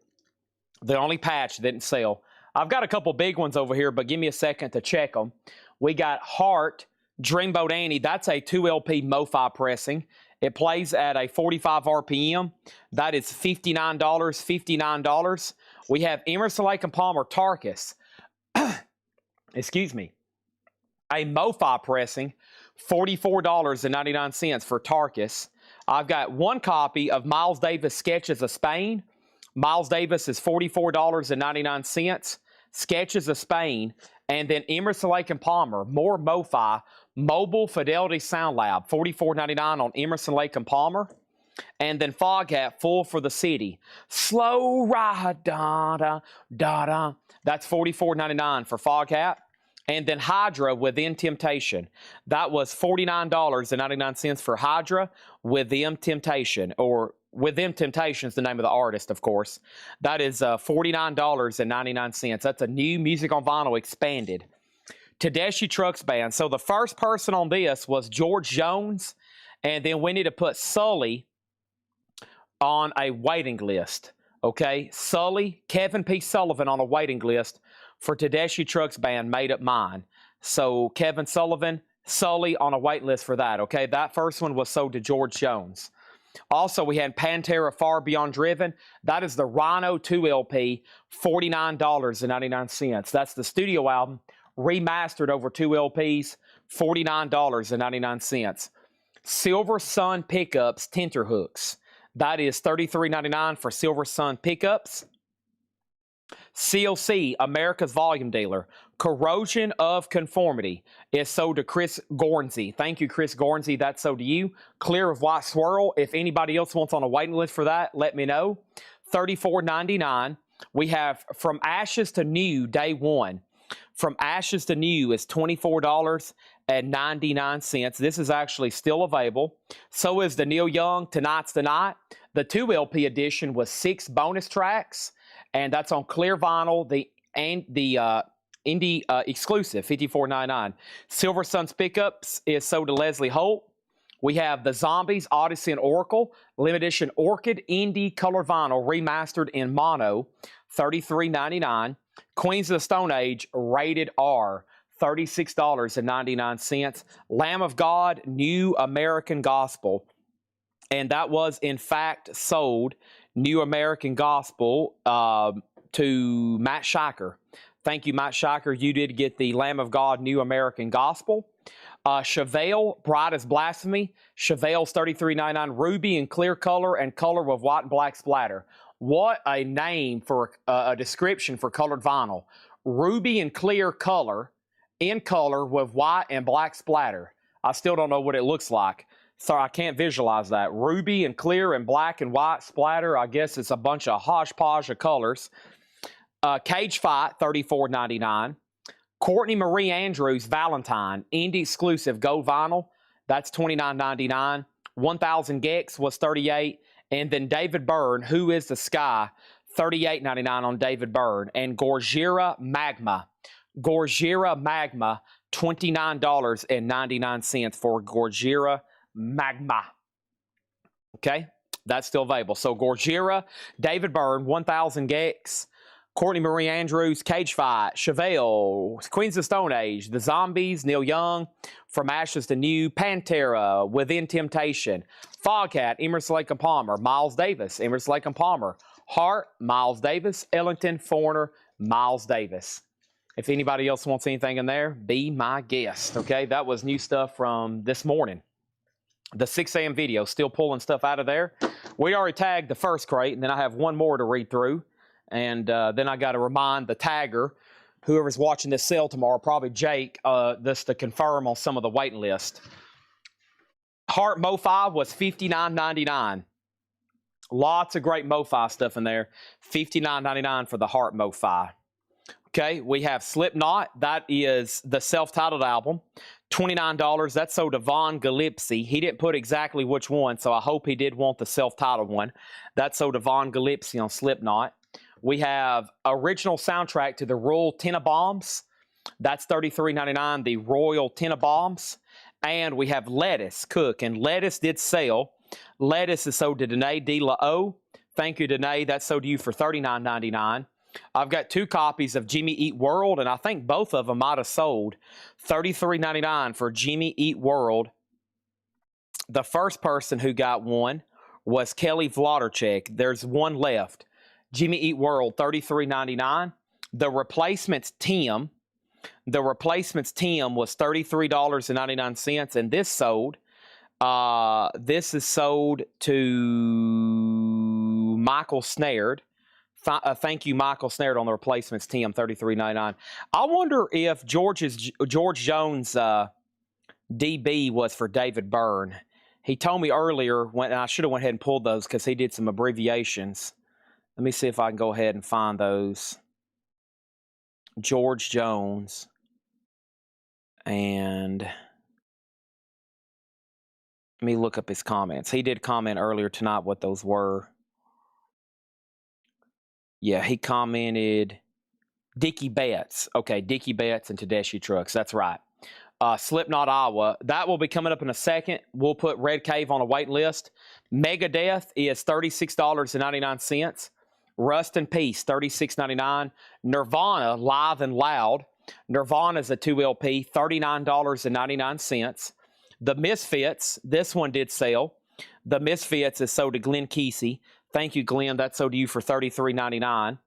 The only patch didn't sell. I've got a couple big ones over here, but give me a second to check them. We got Heart, Dreamboat Annie. That's a 2 LP MoFi pressing. It plays at a 45 RPM. That is $59, $59. We have Emerson, Lake and Palmer, Tarkus. Excuse me. A MoFi pressing, $44.99 for Tarkus. I've got one copy of Miles Davis Sketches of Spain. Miles Davis is $44.99. Sketches of Spain. And then Emerson, Lake and Palmer, more MoFi, Mobile Fidelity Sound Lab, $44.99 on Emerson, Lake and Palmer. And then Foghat, Full for the City. Slow Ride, da-da, da-da. That's $44.99 for Foghat. And then Hydra, Within Temptation. That was $49.99 for Hydra, Within Temptation. Or Within Temptation is the name of the artist, of course. That is $49.99. That's a new Music on Vinyl expanded. Tedeschi Trucks Band. So the first person on this was George Jones. And then we need to put Sully on a waiting list. Okay? Sully, Kevin P. Sullivan on a waiting list for Tedeschi Trucks Band, Made Up Mine. So Kevin Sullivan, Sully on a wait list for that. Okay? That first one was sold to George Jones. Also, we had Pantera, Far Beyond Driven. That is the Rhino 2 LP, $49.99. That's the studio album, remastered over 2 LPs, $49.99. Silver Sun Pickups, Tenterhooks. That is $33.99 for Silver Sun Pickups. CLC, America's Volume Dealer. Corrosion of Conformity is sold to Chris Gornsey. Thank you, Chris Gornsey. That's sold to you. Clear of White Swirl. If anybody else wants on a waiting list for that, let me know. $34.99. We have From Ashes to New, Day 1. From Ashes to New is $24.99. This is actually still available. So is the Neil Young, Tonight's the Night. The 2 LP edition was 6 bonus tracks. And that's on clear vinyl, the indie exclusive, $54.99. Silver Sun's Pickups is sold to Leslie Holt. We have the Zombies, Odyssey and Oracle, limited edition Orchid Indie Color Vinyl, remastered in mono, $33.99. Queens of the Stone Age, rated R, $36.99. Lamb of God, New American Gospel. And that was, in fact, sold, New American Gospel, to Matt Shiker. Thank you, Matt Shiker. You did get the Lamb of God, New American Gospel. Chevelle, Bright as Blasphemy. Chevelle's $33.99. Ruby in clear color and color with white and black splatter. What a name for a description for colored vinyl. Ruby in clear color, in color with white and black splatter. I still don't know what it looks like. Sorry, I can't visualize that. Ruby and clear and black and white splatter. I guess it's a bunch of hodgepodge of colors. Cage Fight, $34.99. Courtney Marie Andrews, Valentine, indie exclusive gold vinyl. That's $29.99. 1,000 Gex was $38. And then David Byrne, Who is the Sky, $38.99 on David Byrne. And Gorgira Magma, $29.99 for Gorgira Magma. Okay, that's still available. So Gorgira, David Byrne, 1,000 Gex, Courtney Marie Andrews, Cage Fight, Chevelle, Queens of Stone Age, The Zombies, Neil Young, From Ashes to New, Pantera, Within Temptation, Foghat, Emerson, Lake and Palmer, Miles Davis, Emerson, Lake and Palmer, Hart, Miles Davis, Ellington, Foreigner, Miles Davis. If anybody else wants anything in there, be my guest. Okay, that was new stuff from this morning. The 6 a.m. video, still pulling stuff out of there. We already tagged the first crate, and then I have one more to read through. And then I got to remind the tagger, whoever's watching this sale tomorrow, probably Jake, this to confirm on some of the waiting list. Heart Mo-Fi was $59.99. Lots of great Mo-Fi stuff in there. $59.99 for the Heart Mo-Fi. Okay, we have Slipknot. That is the self-titled album. $29. That's sold to Von Galipsy. He didn't put exactly which one, so I hope he did want the self-titled one. That's sold to Von Galipsy on Slipknot. We have original soundtrack to the Royal Tenenbaums. That's $33.99, the Royal Tenenbaums. And we have Lettuce Cook, and Lettuce did sell. Lettuce is sold to Danae De La O. Thank you, Danae. That's sold to you for $39.99. I've got 2 copies of Jimmy Eat World, and I think both of them might have sold. $33.99 for Jimmy Eat World. The first person who got one was Kelly Vlodarchek. There's one left. Jimmy Eat World, $33.99. The Replacements Tim. The Replacements Tim was $33.99, and this sold. This is sold to Michael Snared. Thank you, Michael Snared, on the Replacements Tim, $33.99. I wonder if George Jones DB was for David Byrne. He told me earlier, and I should have went ahead and pulled those because he did some abbreviations. Let me see if I can go ahead and find those. George Jones. And let me look up his comments. He did comment earlier tonight what those were. Yeah, he commented Dickie Betts. Okay, Dickie Betts and Tedeschi Trucks. That's right. Slipknot, Iowa. That will be coming up in a second. We'll put Red Cave on a wait list. Megadeth is $36.99. Rust and Peace, $36.99. Nirvana, Live and Loud. Nirvana is a 2LP, $39.99. The Misfits, this one did sell. The Misfits is sold to Glenn Kesey. Thank you, Glenn. That's sold to you for $33.99.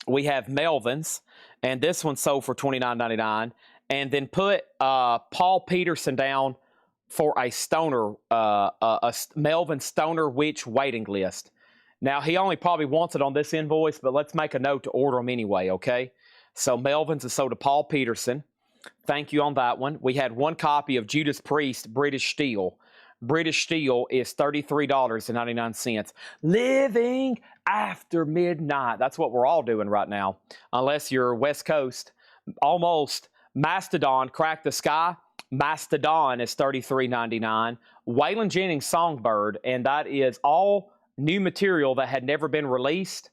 We have Melvin's, and this one sold for $29.99. And then put Paul Peterson down for a Stoner, a Melvin Stoner Witch waiting list. Now, he only probably wants it on this invoice, but let's make a note to order them anyway, okay? So Melvin's is sold to Paul Peterson. Thank you on that one. We had one copy of Judas Priest, British Steel. British Steel is $33.99. Living After Midnight. That's what we're all doing right now, unless you're West Coast. Almost. Mastodon, Crack the Sky. Mastodon is $33.99. Waylon Jennings, Songbird, and that is all new material that had never been released.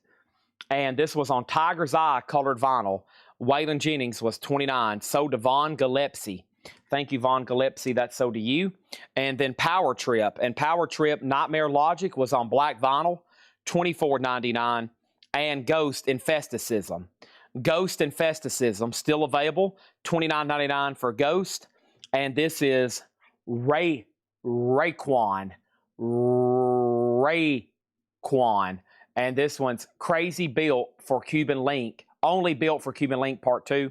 And this was on Tiger's Eye colored vinyl. Waylon Jennings was $29. Sold to Von Galipsy. Thank you, Von Galipsy. That's sold to you. And then Power Trip. And Power Trip Nightmare Logic was on black vinyl, $24.99. And Ghost Infesticism. Ghost Infesticism, still available, $29.99 for Ghost. And this is Raekwon. And this one's crazy built for Cuban Link. Only built for Cuban Link Part 2,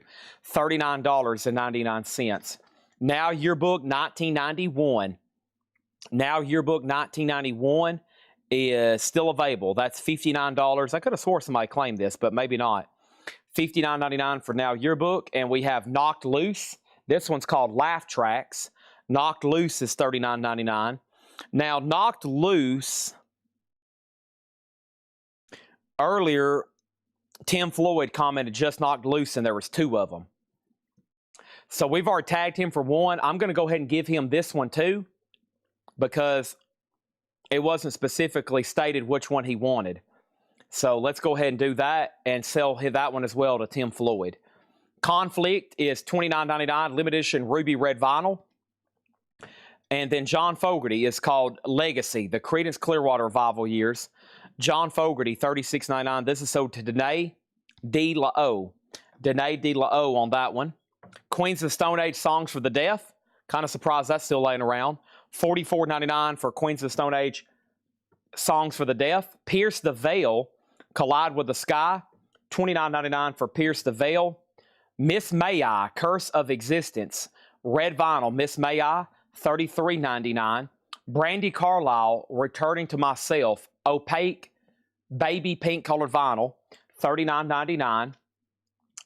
$39.99. Now Yearbook 1991. Now Yearbook 1991 is still available. That's $59. I could have swore somebody claimed this, but maybe not. $59.99 for Now Yearbook. And we have Knocked Loose. This one's called Laugh Tracks. Knocked Loose is $39.99. Now, Knocked Loose, earlier, Tim Floyd commented, just knocked loose, and there was 2 of them. So we've already tagged him for 1. I'm going to go ahead and give him this one too, because it wasn't specifically stated which one he wanted. So let's go ahead and do that and sell that one as well to Tim Floyd. Conflict is $29.99, limited edition ruby red vinyl. And then John Fogerty is called Legacy, the Creedence Clearwater Revival years. John Fogerty, $36.99. This is sold to Danae D. La O. Danae D. La O on that one. Queens of the Stone Age, Songs for the Deaf. Kind of surprised that's still laying around. $44.99 for Queens of the Stone Age, Songs for the Deaf. Pierce the Veil, Collide with the Sky. $29.99 for Pierce the Veil. Miss May I, Curse of Existence, red vinyl, Miss May I, $33.99. Brandy Carlisle, Returning to Myself, opaque, baby pink colored vinyl, $39.99.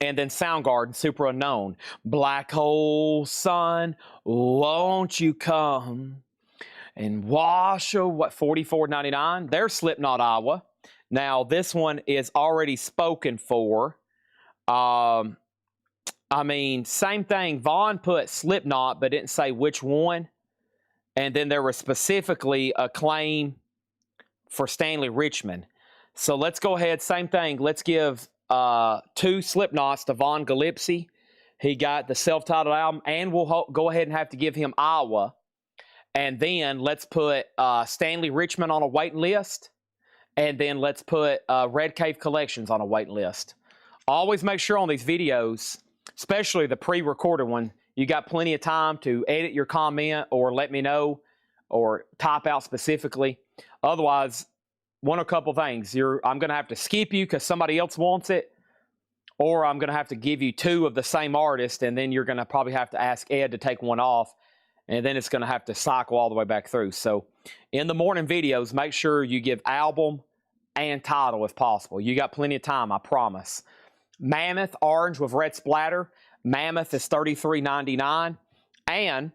And then Soundgarden, Super Unknown, Black Hole Sun, won't you come and wash away, $44.99. There's Slipknot, Iowa. Now, this one is already spoken for. I mean, same thing. Vaughn put Slipknot, but didn't say which one. And then there was specifically a claim for Stanley Richmond. So let's go ahead. Same thing. Let's give 2 Slipknots to Vaughn Galipsy. He got the self-titled album, and we'll go ahead and have to give him Iowa. And then let's put Stanley Richmond on a waiting list. And then let's put Red Cave Collections on a waiting list. Always make sure on these videos, especially the pre-recorded one, you got plenty of time to edit your comment or let me know or type out specifically. Otherwise, one of a couple things. I'm going to have to skip you because somebody else wants it, or I'm going to have to give you 2 of the same artist, and then you're going to probably have to ask Ed to take one off, and then it's going to have to cycle all the way back through. So in the morning videos, make sure you give album and title if possible. You got plenty of time, I promise. Mammoth, orange with red splatter. Mammoth is $33.99. And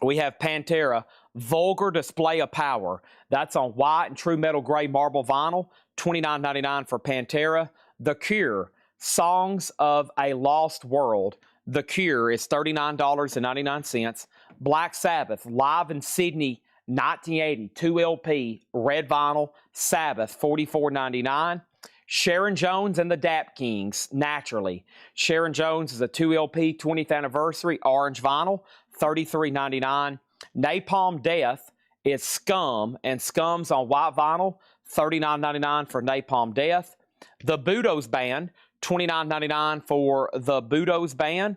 we have Pantera, Vulgar Display of Power. That's on white and true metal gray marble vinyl. $29.99 for Pantera. The Cure, Songs of a Lost World. The Cure is $39.99. Black Sabbath, Live in Sydney, 1980, 2 LP, red vinyl, Sabbath, $44.99. Sharon Jones and the Dap Kings, Naturally. Sharon Jones is a 2 LP, 20th anniversary, orange vinyl, $33.99. Napalm Death is Scum, and Scum's on white vinyl, $39.99 for Napalm Death. The Budos Band, $29.99 for the Budos Band.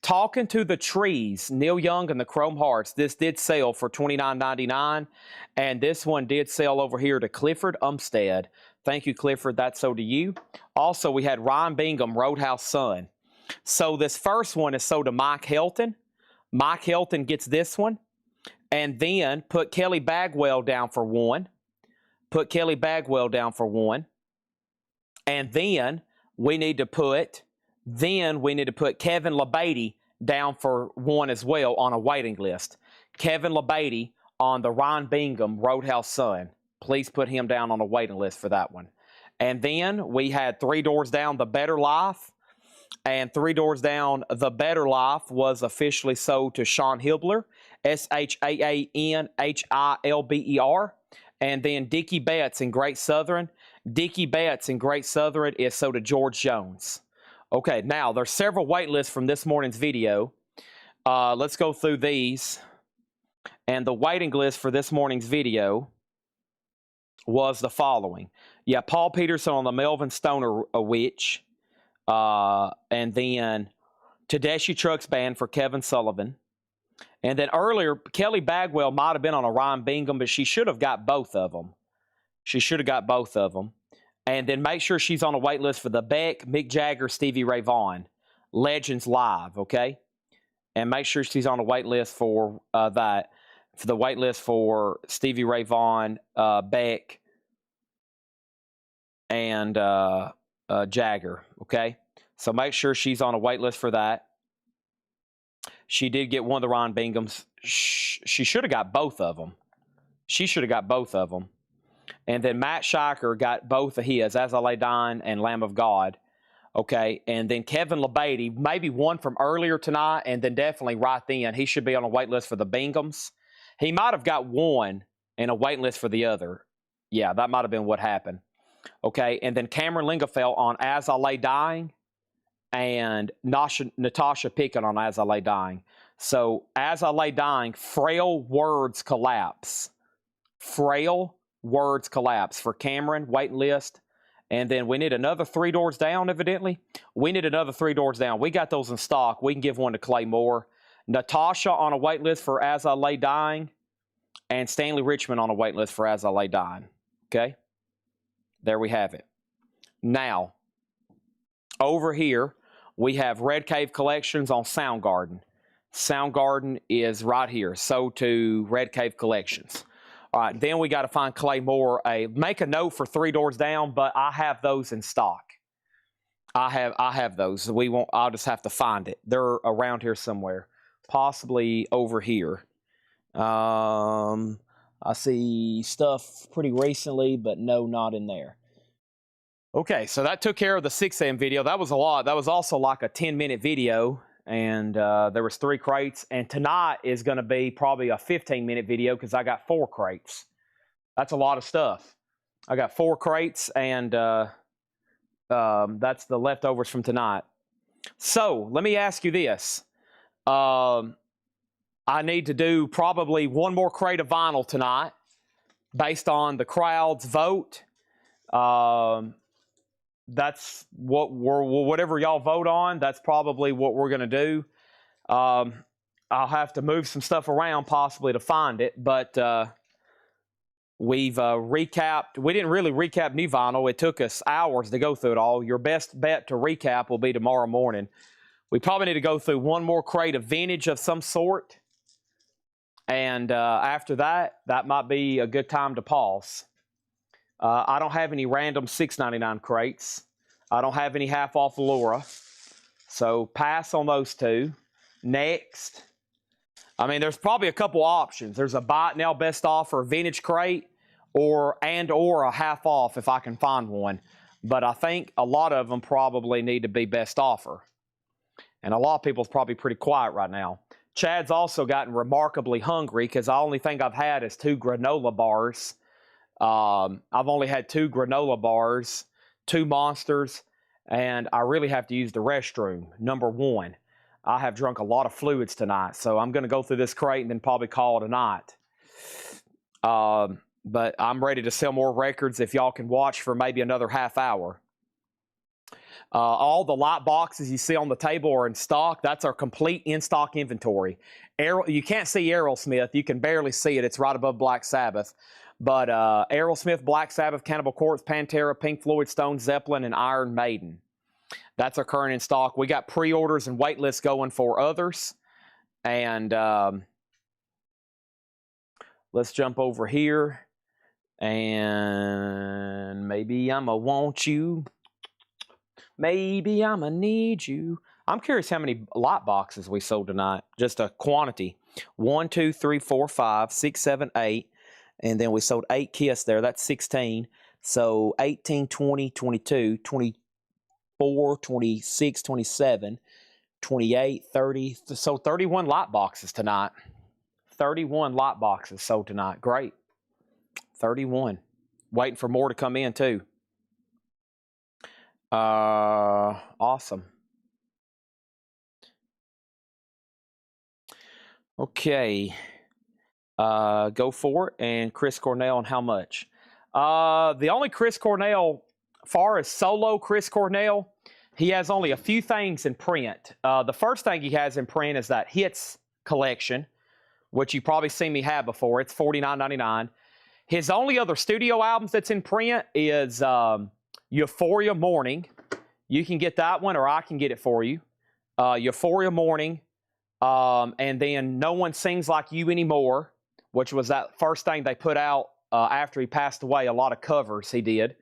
Talking to the Trees, Neil Young and the Chrome Hearts. This did sell for $29.99, and this one did sell over here to Clifford Umstead. Thank you, Clifford. That's sold to you. Also, we had Ryan Bingham, Roadhouse Sun. So this first one is sold to Mike Helton. Mike Helton gets this one. And then put Kelly Bagwell down for 1. Put Kelly Bagwell down for 1. And then we need to put Kevin LeBeatty down for 1 as well on a waiting list. Kevin LeBeatty on the Ryan Bingham, Roadhouse Sun. Please put him down on a waiting list for that one. And then we had 3 Doors Down, The Better Life. And 3 Doors Down, The Better Life was officially sold to Sean Hibler, SHAANHILBER. And then Dickie Betts in Great Southern. Dickie Betts in Great Southern is sold to George Jones. Okay, now there's several wait lists from this morning's video. Let's go through these. And the waiting list for this morning's video was the following. Yeah, Paul Peterson on the Melvin Stoner Witch. And then Tedeschi Trucks Band for Kevin Sullivan. And then earlier, Kelly Bagwell might have been on a Ryan Bingham, but she should have got both of them. She should have got both of them. And then make sure she's on a wait list for the Beck, Mick Jagger, Stevie Ray Vaughan. Legends Live, okay? And make sure she's on a wait list for that. For the wait list for Stevie Ray Vaughan, Beck, and Jagger, okay? So make sure she's on a wait list for that. She did get one of the Ryan Binghams. She should have got both of them. She should have got both of them. And then Matt Shiker got both of his, As I Lay Dying and Lamb of God. Okay, and then Kevin LeBady, maybe one from earlier tonight, and then definitely right then. He should be on a wait list for the Binghams. He might have got one and a wait list for the other. Yeah, that might have been what happened. Okay, and then Cameron Lingafelt on As I Lay Dying, and Natasha Pickett on As I Lay Dying. So As I Lay Dying, frail words collapse. Frail words collapse for Cameron, waiting list. And then we need another 3 doors down, evidently. We need another 3 doors down. We got those in stock. We can give one to Clay Moore. Natasha on a wait list for As I Lay Dying. And Stanley Richmond on a wait list for As I Lay Dying. Okay? There we have it. Now, over here, we have Red Cave Collections on Soundgarden. Soundgarden is right here. So to Red Cave Collections. All right, then we got to find Clay Moore. Make a note for 3 doors down, but I have those in stock. I have those. I'll just have to find it. They're around here somewhere, possibly over here. I see stuff pretty recently, but no, not in there. Okay, so that took care of the 6 a.m. video. That was a lot. That was also like a 10-minute video, and there was 3 crates. And tonight is going to be probably a 15-minute video because I got 4 crates. That's a lot of stuff. I got 4 crates, and that's the leftovers from tonight. So let me ask you this. I need to do probably 1 more crate of vinyl tonight based on the crowd's vote. That's whatever y'all vote on, that's probably what we're going to do. I'll have to move some stuff around possibly to find it, but we've recapped. We didn't really recap new vinyl. It took us hours to go through it all. Your best bet to recap will be tomorrow morning. We probably need to go through 1 more crate of vintage of some sort. And after that, that might be a good time to pause. I don't have any random $6.99 crates. I don't have any half-off Allura. So pass on those 2. Next. I mean, there's probably a couple options. There's a buy it now best offer vintage crate or a half-off if I can find one. But I think a lot of them probably need to be best offer. And a lot of people's probably pretty quiet right now. Chad's also gotten remarkably hungry because the only thing I've had is 2 granola bars. I've only had 2 granola bars, 2 Monsters, and I really have to use the restroom. Number 1, I have drunk a lot of fluids tonight, so I'm going to go through this crate and then probably call it a night. But I'm ready to sell more records if y'all can watch for maybe another half hour. All the light boxes you see on the table are in stock. That's our complete in-stock inventory. You can't see Aerosmith. You can barely see it. It's right above Black Sabbath. But Aerosmith, Black Sabbath, Cannibal Corpse, Pantera, Pink Floyd, Stone Zeppelin, and Iron Maiden. That's our current in stock. We got pre-orders and wait lists going for others. And let's jump over here. And maybe I'ma want you. Maybe I'ma need you. I'm curious how many light boxes we sold tonight. Just a quantity. 1, 2, 3, 4, 5, 6, 7, 8. And then we sold 8 Kiss there. That's 16. So 18, 20, 22, 24, 26, 27, 28, 30. So 31 light boxes tonight. 31 light boxes sold tonight. Great. 31. Waiting for more to come in too. Awesome. Okay. Go for it. And Chris Cornell, and how much? The only Chris Cornell, far as solo Chris Cornell, he has only a few things in print. The first thing he has in print is that Hits collection, which you've probably seen me have before. It's $49.99. His only other studio albums that's in print is Euphoria Morning. You can get that one, or I can get it for you. Euphoria Morning. And then No One Sings Like You Anymore, which was that first thing they put out after he passed away. A lot of covers he did.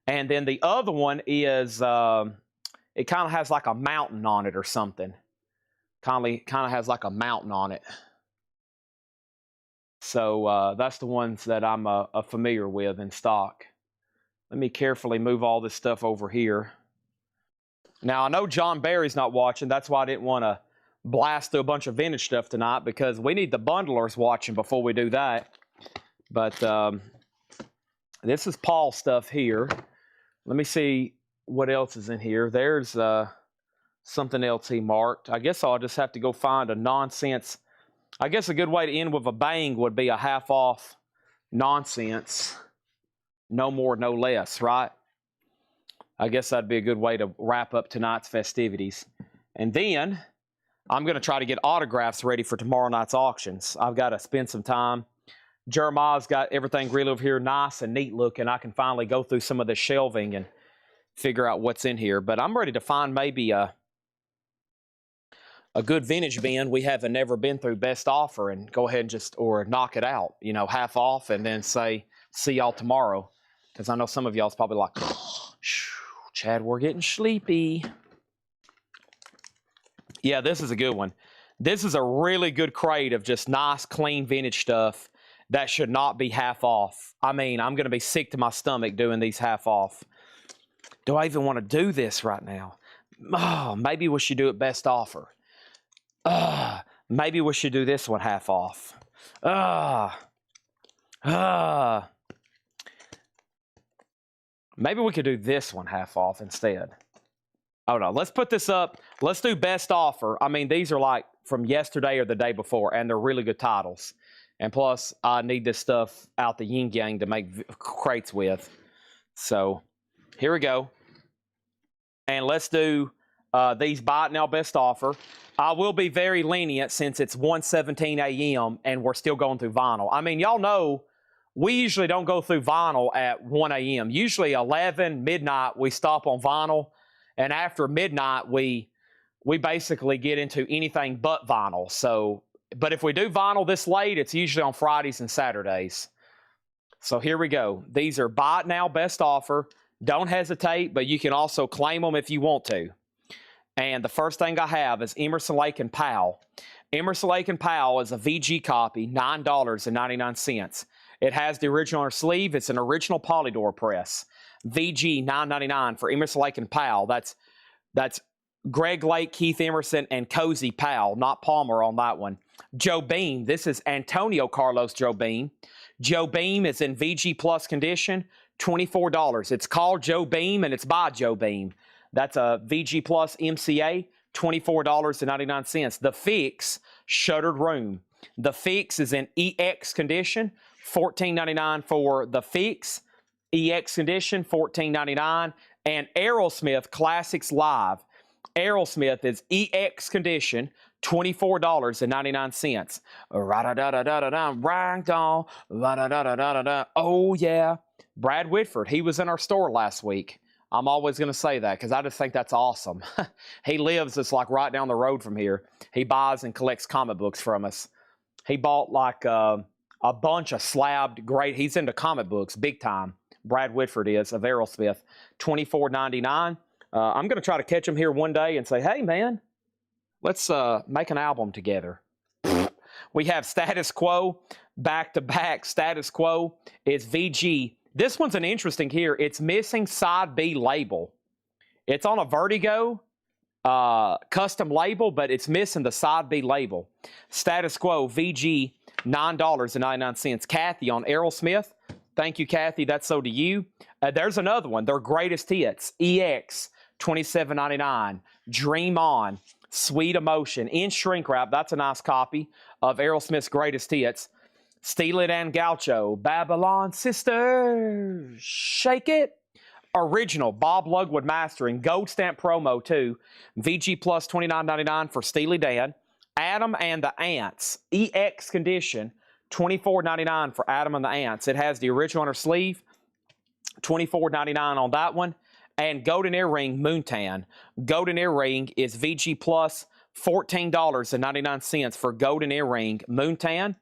And then the other one is, it kind of has like a mountain on it or something. Kind of has like a mountain on it. So that's the ones that I'm familiar with in stock. Let me carefully move all this stuff over here. Now, I know John Barry's not watching. That's why I didn't want to blast through a bunch of vintage stuff tonight, because we need the bundlers watching before we do that. But this is Paul stuff here. Let me see what else is in here. There's something else he marked. I guess I'll just have to go find a nonsense. I guess a good way to end with a bang would be a half off nonsense. No more, no less, right? I guess that'd be a good way to wrap up tonight's festivities. And then I'm going to try to get autographs ready for tomorrow night's auctions. I've got to spend some time. Jeremiah's got everything really over here nice and neat looking. I can finally go through some of the shelving and figure out what's in here. But I'm ready to find maybe a good vintage bin we haven't never been through best offer and go ahead and just, or knock it out, you know, half off, and then say, see y'all tomorrow. Because I know some of y'all's probably like, Chad, we're getting sleepy. Yeah, this is a good one. This is a really good crate of just nice, clean vintage stuff that should not be half off. I mean, I'm going to be sick to my stomach doing these half off. Do I even want to do this right now? Oh, maybe we should do it best offer. Maybe we should do this one half off. Maybe we could do this one half off instead. Oh no, let's put this up. Let's do best offer. I mean, these are like from yesterday or the day before, and they're really good titles. And plus, I need this stuff out the yin yang to make crates with. So here we go. And let's do these buy it now best offer. I will be very lenient since it's 1:17 a.m. and we're still going through vinyl. I mean, y'all know we usually don't go through vinyl at 1 a.m. Usually 11, midnight, we stop on vinyl. And after midnight, we basically get into anything but vinyl. So, but if we do vinyl this late, it's usually on Fridays and Saturdays. So here we go. These are buy it now best offer. Don't hesitate, but you can also claim them if you want to. And the first thing I have is Emerson, Lake & Powell. Emerson, Lake & Powell is a VG copy, $9.99. It has the original sleeve. It's an original Polydor press. VG, $9.99 for Emerson, Lake & Powell. That's Greg Lake, Keith Emerson, and Cozy Powell, not Palmer on that one. Joe Beam. This is Antonio Carlos Joe Beam. Joe Beam is in VG Plus condition, $24. It's called Joe Beam, and it's by Joe Beam. That's a VG Plus MCA, $24.99. The Fix, Shuttered Room. The Fix is in EX condition, $14.99 for the Fix. EX condition, $14.99. And Aerosmith Classics Live. Aerosmith is EX condition, $24.99. Oh, yeah. Brad Whitford, he was in our store last week. I'm always going to say that because I just think that's awesome. He lives just like right down the road from here. He buys and collects comic books from us. He bought like a bunch of slabbed great. He's into comic books big time. Brad Whitford is of Aerosmith, $24.99. I'm going to try to catch him here one day and say, hey, man, let's make an album together. We have Status Quo, back-to-back. Status Quo is VG. This one's an interesting here. It's missing side B label. It's on a Vertigo custom label, but it's missing the side B label. Status Quo, VG, $9.99. Kathy on Aerosmith. Thank you, Kathy. That's so to you. There's another one. Their greatest hits. EX, $27.99. Dream On, Sweet Emotion. In shrink wrap. That's a nice copy of Aerosmith's greatest hits. Steely Dan Gaucho, Babylon Sisters, Shake It. Original, Bob Lugwood mastering, gold stamp promo too. VG Plus $29.99 for Steely Dan. Adam and the Ants, EX condition, $24.99 for Adam and the Ants. It has the original on her sleeve, $24.99 on that one. And Golden Earring Moontan. Golden Earring is VG Plus, $14.99 for Golden Earring Moontan.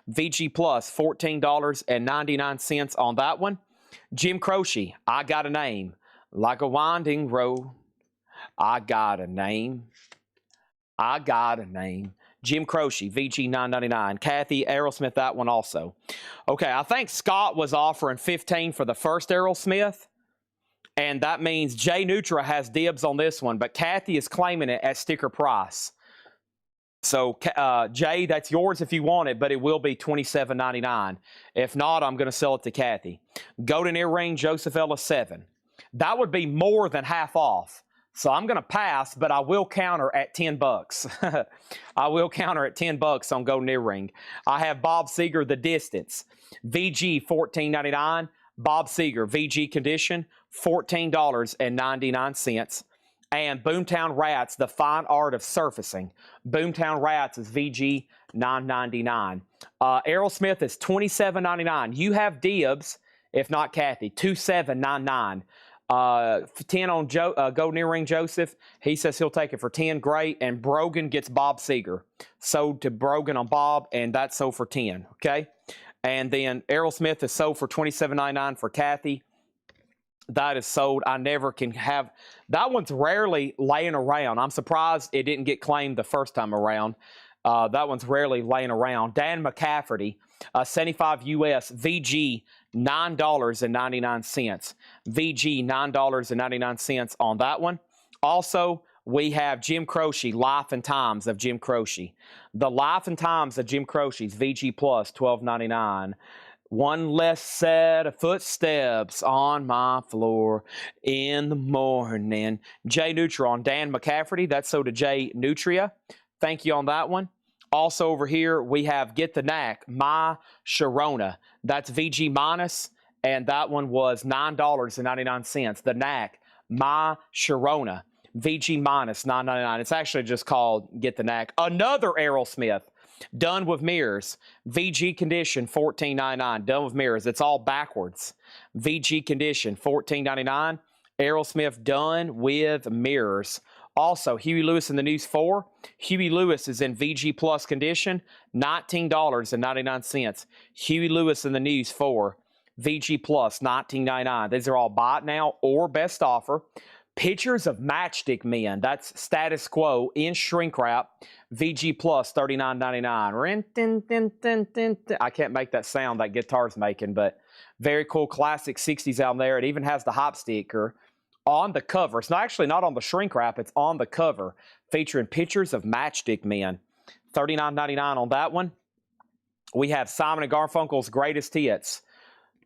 VG Plus, $14.99 on that one. Jim Croce, I Got a Name. Like a winding road. I got a name. I got a name. Jim Croce, VG $9.99. Kathy, Aerosmith, that one also. Okay, I think Scott was offering $15 for the first Aerosmith. And that means Jay Nutra has dibs on this one, but Kathy is claiming it at sticker price. So, Jay, that's yours if you want it, but it will be $27.99. If not, I'm going to sell it to Kathy. Golden earring, Joseph Ellis 7. That would be more than half off. So I'm going to pass, but I will counter at $10. I will counter at $10 on golden earring. I have Bob Seger, The Distance. VG $14.99. Bob Seger, VG condition, $14.99. And Boomtown Rats, The Fine Art of Surfacing. Boomtown Rats is VG $9.99. Aerosmith is $27.99. You have dibs, if not Kathy, $27.99. 10 on Golden Earring Joseph. He says he'll take it for 10. Great. And Brogan gets Bob Seger. Sold to Brogan on Bob, and that's sold for 10. Okay. And then Aerosmith is sold for $27.99 for Kathy. That is sold. I never can have. That one's rarely laying around. I'm surprised it didn't get claimed the first time around. That one's rarely laying around. Dan McCafferty, 75 US, VG, $9.99. VG, $9.99 on that one. Also, we have Jim Croce, Life and Times of Jim Croce. The Life and Times of Jim Croce's VG Plus, $12.99. One less set of footsteps on my floor in the morning. Jay Nutria on Dan McCafferty. That's so to Jay Nutria. Thank you on that one. Also over here, we have Get the Knack, My Sharona. That's VG minus, and that one was $9.99. The Knack, My Sharona. VG minus, $9.99. It's actually just called Get the Knack. Another Aerosmith. Done with mirrors. VG condition, $14.99. Done with mirrors. It's all backwards. VG condition, $14.99. Aerosmith done with mirrors. Also, Huey Lewis in the News 4. Huey Lewis is in VG Plus condition, $19.99. Huey Lewis in the News 4. VG Plus, $19.99. These are all buy it now or best offer. Pictures of Matchstick Men. That's status quo in shrink wrap. VG Plus, $39.99. I can't make that sound that guitar's making, but very cool classic 60s album there. It even has the hop sticker on the cover. It's not actually not on the shrink wrap. It's on the cover featuring pictures of Matchstick Men. $39.99 on that one. We have Simon & Garfunkel's Greatest Hits.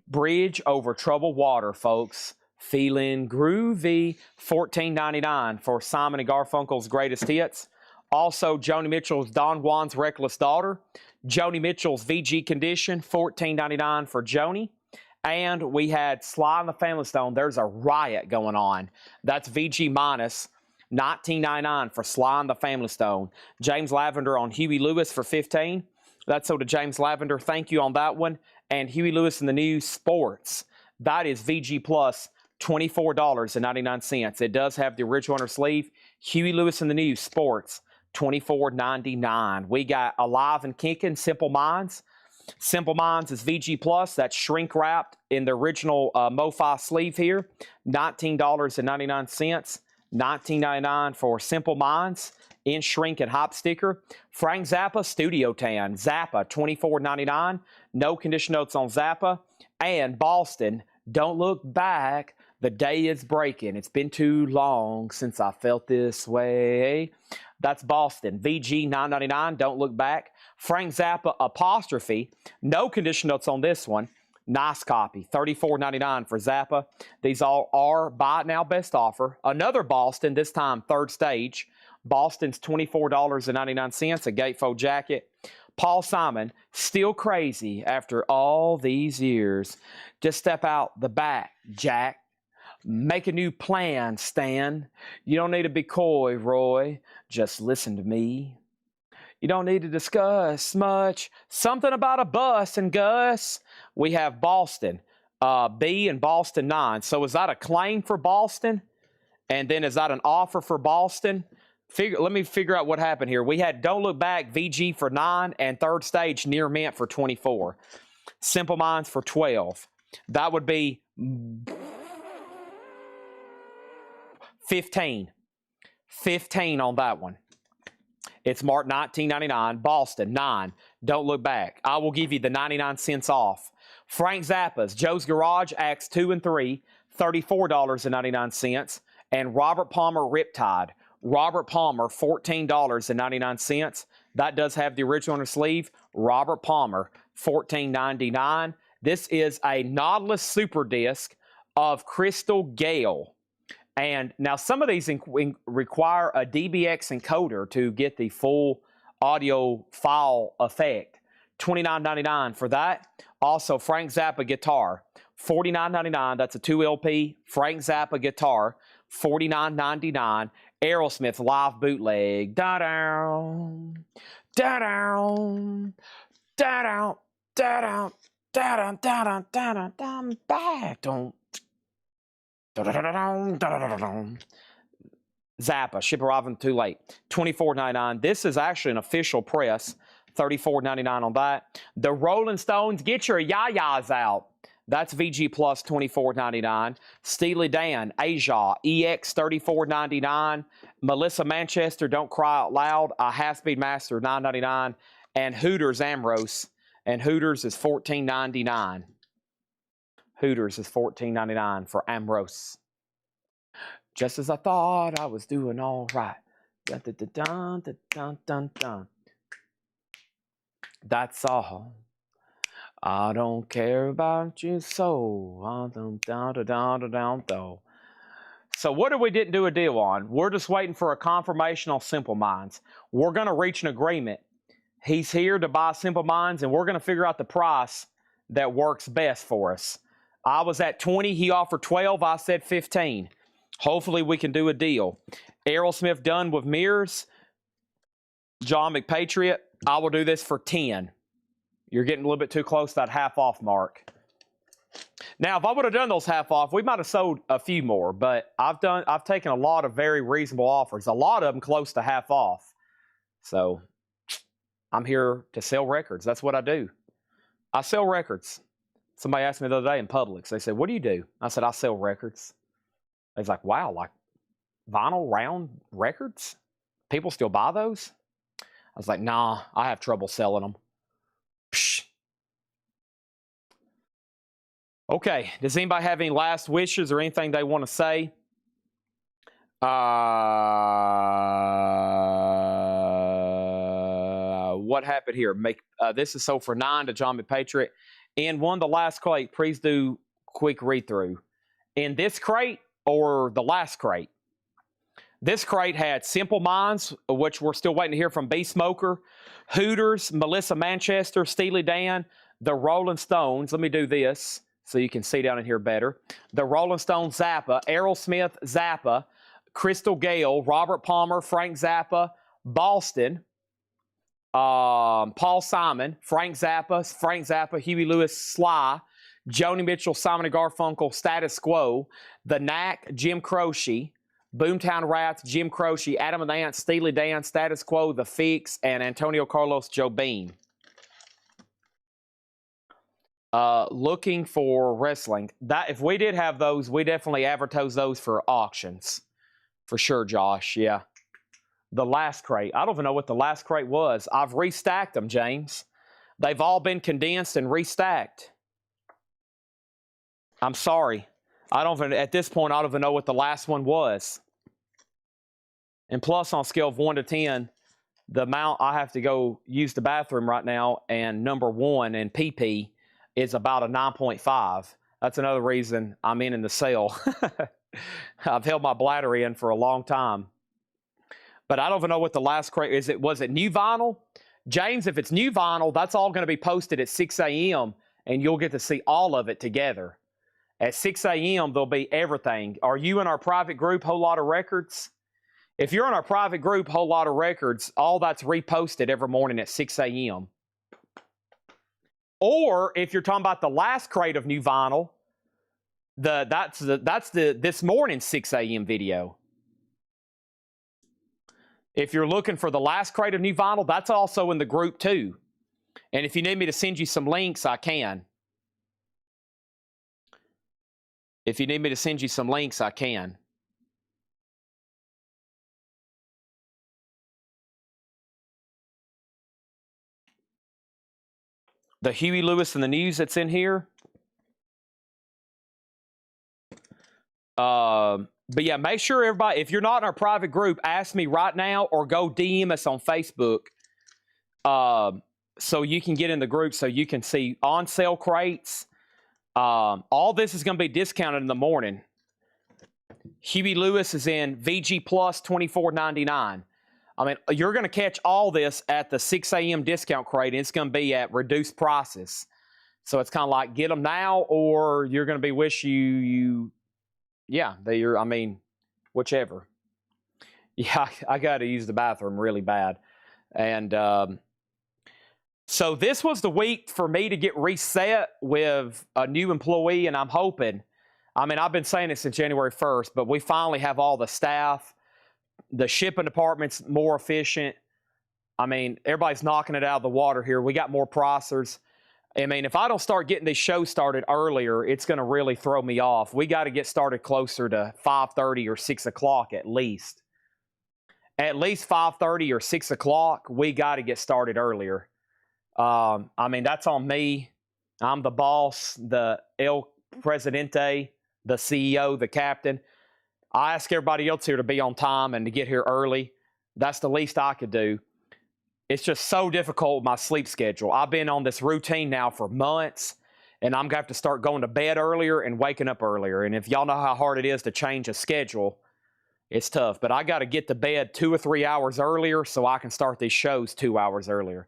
Bridge Over Troubled Water, folks. Feeling groovy. $14.99 for Simon & Garfunkel's Greatest Hits. Also, Joni Mitchell's Don Juan's Reckless Daughter. Joni Mitchell's VG Condition, $14.99 for Joni. And we had Sly and the Family Stone. There's a riot going on. That's VG minus, $19.99 for Sly and the Family Stone. James Lavender on Huey Lewis for $15. That's so to James Lavender. Thank you on that one. And Huey Lewis in the News Sports. That is VG Plus, $24.99. It does have the original inner sleeve. Huey Lewis in the News Sports, $24.99. We got Alive and Kickin', Simple Minds. Simple Minds is VG Plus. That's shrink wrapped in the original MoFi sleeve here. $19.99. $19.99 for Simple Minds in shrink and hop sticker. Frank Zappa Studio Tan. Zappa, $24.99. No condition notes on Zappa. And Boston, Don't Look Back. The day is breaking. It's been too long since I felt this way. That's Boston. VG $9.99. Don't Look Back. Frank Zappa Apostrophe. No condition notes on this one. Nice copy. $34.99 for Zappa. These all are buy it now best offer. Another Boston, this time third stage. Boston's $24.99. A gatefold jacket. Paul Simon, Still Crazy after all these years. Just step out the back, Jack. Make a new plan, Stan. You don't need to be coy, Roy. Just listen to me. You don't need to discuss much. Something about a bus and Gus. We have Boston, B and Boston 9. So is that a claim for Boston? And then is that an offer for Boston? Let me figure out what happened here. We had Don't Look Back, VG for 9, and third stage Near Mint for 24. Simple Minds for 12. That would be 15. 15 on that one. It's marked $19.99. Boston, 9. Don't look back. I will give you the 99 cents off. Frank Zappa's Joe's Garage, Acts 2 and 3, $34.99. And Robert Palmer Riptide. Robert Palmer, $14.99. That does have the original on the sleeve. Robert Palmer, $14.99. This is a Nautilus Super Disc of Crystal Gale. And now some of these require a DBX encoder to get the full audio file effect. $29.99 for that. Also, Frank Zappa guitar, $49.99. That's a 2 LP. Frank Zappa guitar, $49.99. Aerosmith live bootleg. Da-down, da-down, da-down, da-down, da-down, da-down, da-down, da-down, back. Don't. Zappa, ship arriving too late. $24.99. This is actually an official press. $34.99 on that. The Rolling Stones, get your yayas out. That's VG Plus, $24.99. Steely Dan, Asia, EX, $34.99. Melissa Manchester, Don't Cry Out Loud, a Half-Speed Master, $9.99. And Hooters, Ambrose. And Hooters is $14.99. Hooters is $14.99 for Ambrose. Just as I thought I was doing all right. Dun, dun, dun, dun, dun, dun, dun. That's all. I don't care about you so. So what did we didn't do a deal on? We're just waiting for a confirmation on Simple Minds. We're going to reach an agreement. He's here to buy Simple Minds, and we're going to figure out the price that works best for us. I was at 20. He offered 12. I said 15. Hopefully we can do a deal. Aerosmith done with mirrors. John McPatriot, I will do this for 10. You're getting a little bit too close to that half off mark. Now, if I would have done those half off, we might have sold a few more, but I've taken a lot of very reasonable offers. A lot of them close to half off. So I'm here to sell records. That's what I do. I sell records. Somebody asked me the other day in Publix. They said, "What do you do?" I said, "I sell records." They was like, "Wow, like vinyl round records? People still buy those?" I was like, "Nah, I have trouble selling them." Psh. Okay, does anybody have any last wishes or anything they want to say? What happened here? This is sold for 9 to John McPatriot. And one, the last crate, please do quick read through. In this crate or the last crate? This crate had Simple Minds, which we're still waiting to hear from B Smoker, Hooters, Melissa Manchester, Steely Dan, the Rolling Stones. Let me do this so you can see down in here better. The Rolling Stones, Zappa, Aerosmith, Zappa, Crystal Gale, Robert Palmer, Frank Zappa, Boston, Paul Simon, Frank Zappa, Huey Lewis, Sly, Joni Mitchell, Simon & Garfunkel, Status Quo, The Knack, Jim Croce, Boomtown Rats, Jim Croce, Adam and the Ants, Steely Dan, Status Quo, The Fix, and Antonio Carlos Jobim. Looking for wrestling. That if we did have those, we definitely advertise those for auctions. For sure, Josh. Yeah. The last crate. I don't even know what the last crate was. I've restacked them, James. They've all been condensed and restacked. I'm sorry. At this point, I don't even know what the last one was. And plus, on a scale of 1 to 10, the amount I have to go use the bathroom right now and number 1 and PP is about a 9.5. That's another reason I'm in the sale. I've held my bladder in for a long time. But I don't even know what the last crate is. Was it new vinyl? James, if it's new vinyl, that's all going to be posted at 6 a.m. and you'll get to see all of it together. At 6 a.m., there'll be everything. Are you in our private group, Whole Lot of Records? If you're in our private group, Whole Lot of Records, all that's reposted every morning at 6 a.m. Or if you're talking about the last crate of new vinyl, that's the this morning's 6 a.m. video. If you're looking for the last crate of new vinyl, that's also in the group too. And if you need me to send you some links, I can. If you need me to send you some links, I can. the Huey Lewis and the News that's in here. But yeah, make sure everybody, if you're not in our private group, ask me right now or go DM us on Facebook. So you can get in the group so you can see on sale crates. All this is going to be discounted in the morning. Huey Lewis is in VG Plus $24.99. I mean, you're going to catch all this at the 6 a.m. discount crate, and it's going to be at reduced prices. So it's kind of like get them now, or you're going to be I mean, whichever. Yeah, I got to use the bathroom really bad. And so this was the week for me to get reset with a new employee, and I'm hoping, I mean, I've been saying it since January 1st, but we finally have all the staff. The shipping department's more efficient. I mean, everybody's knocking it out of the water here. We got more processors. I mean, if I don't start getting these shows started earlier, it's going to really throw me off. We got to get started closer to 5:30 or 6 o'clock at least. At least 5:30 or 6 o'clock, we got to get started earlier. I mean, that's on me. I'm the boss, the El Presidente, the CEO, the captain. I ask everybody else here to be on time and to get here early. That's the least I could do. It's just so difficult with my sleep schedule. I've been on this routine now for months, and I'm going to have to start going to bed earlier and waking up earlier. And if y'all know how hard it is to change a schedule, it's tough. But I got to get to bed 2 or 3 hours earlier so I can start these shows 2 hours earlier.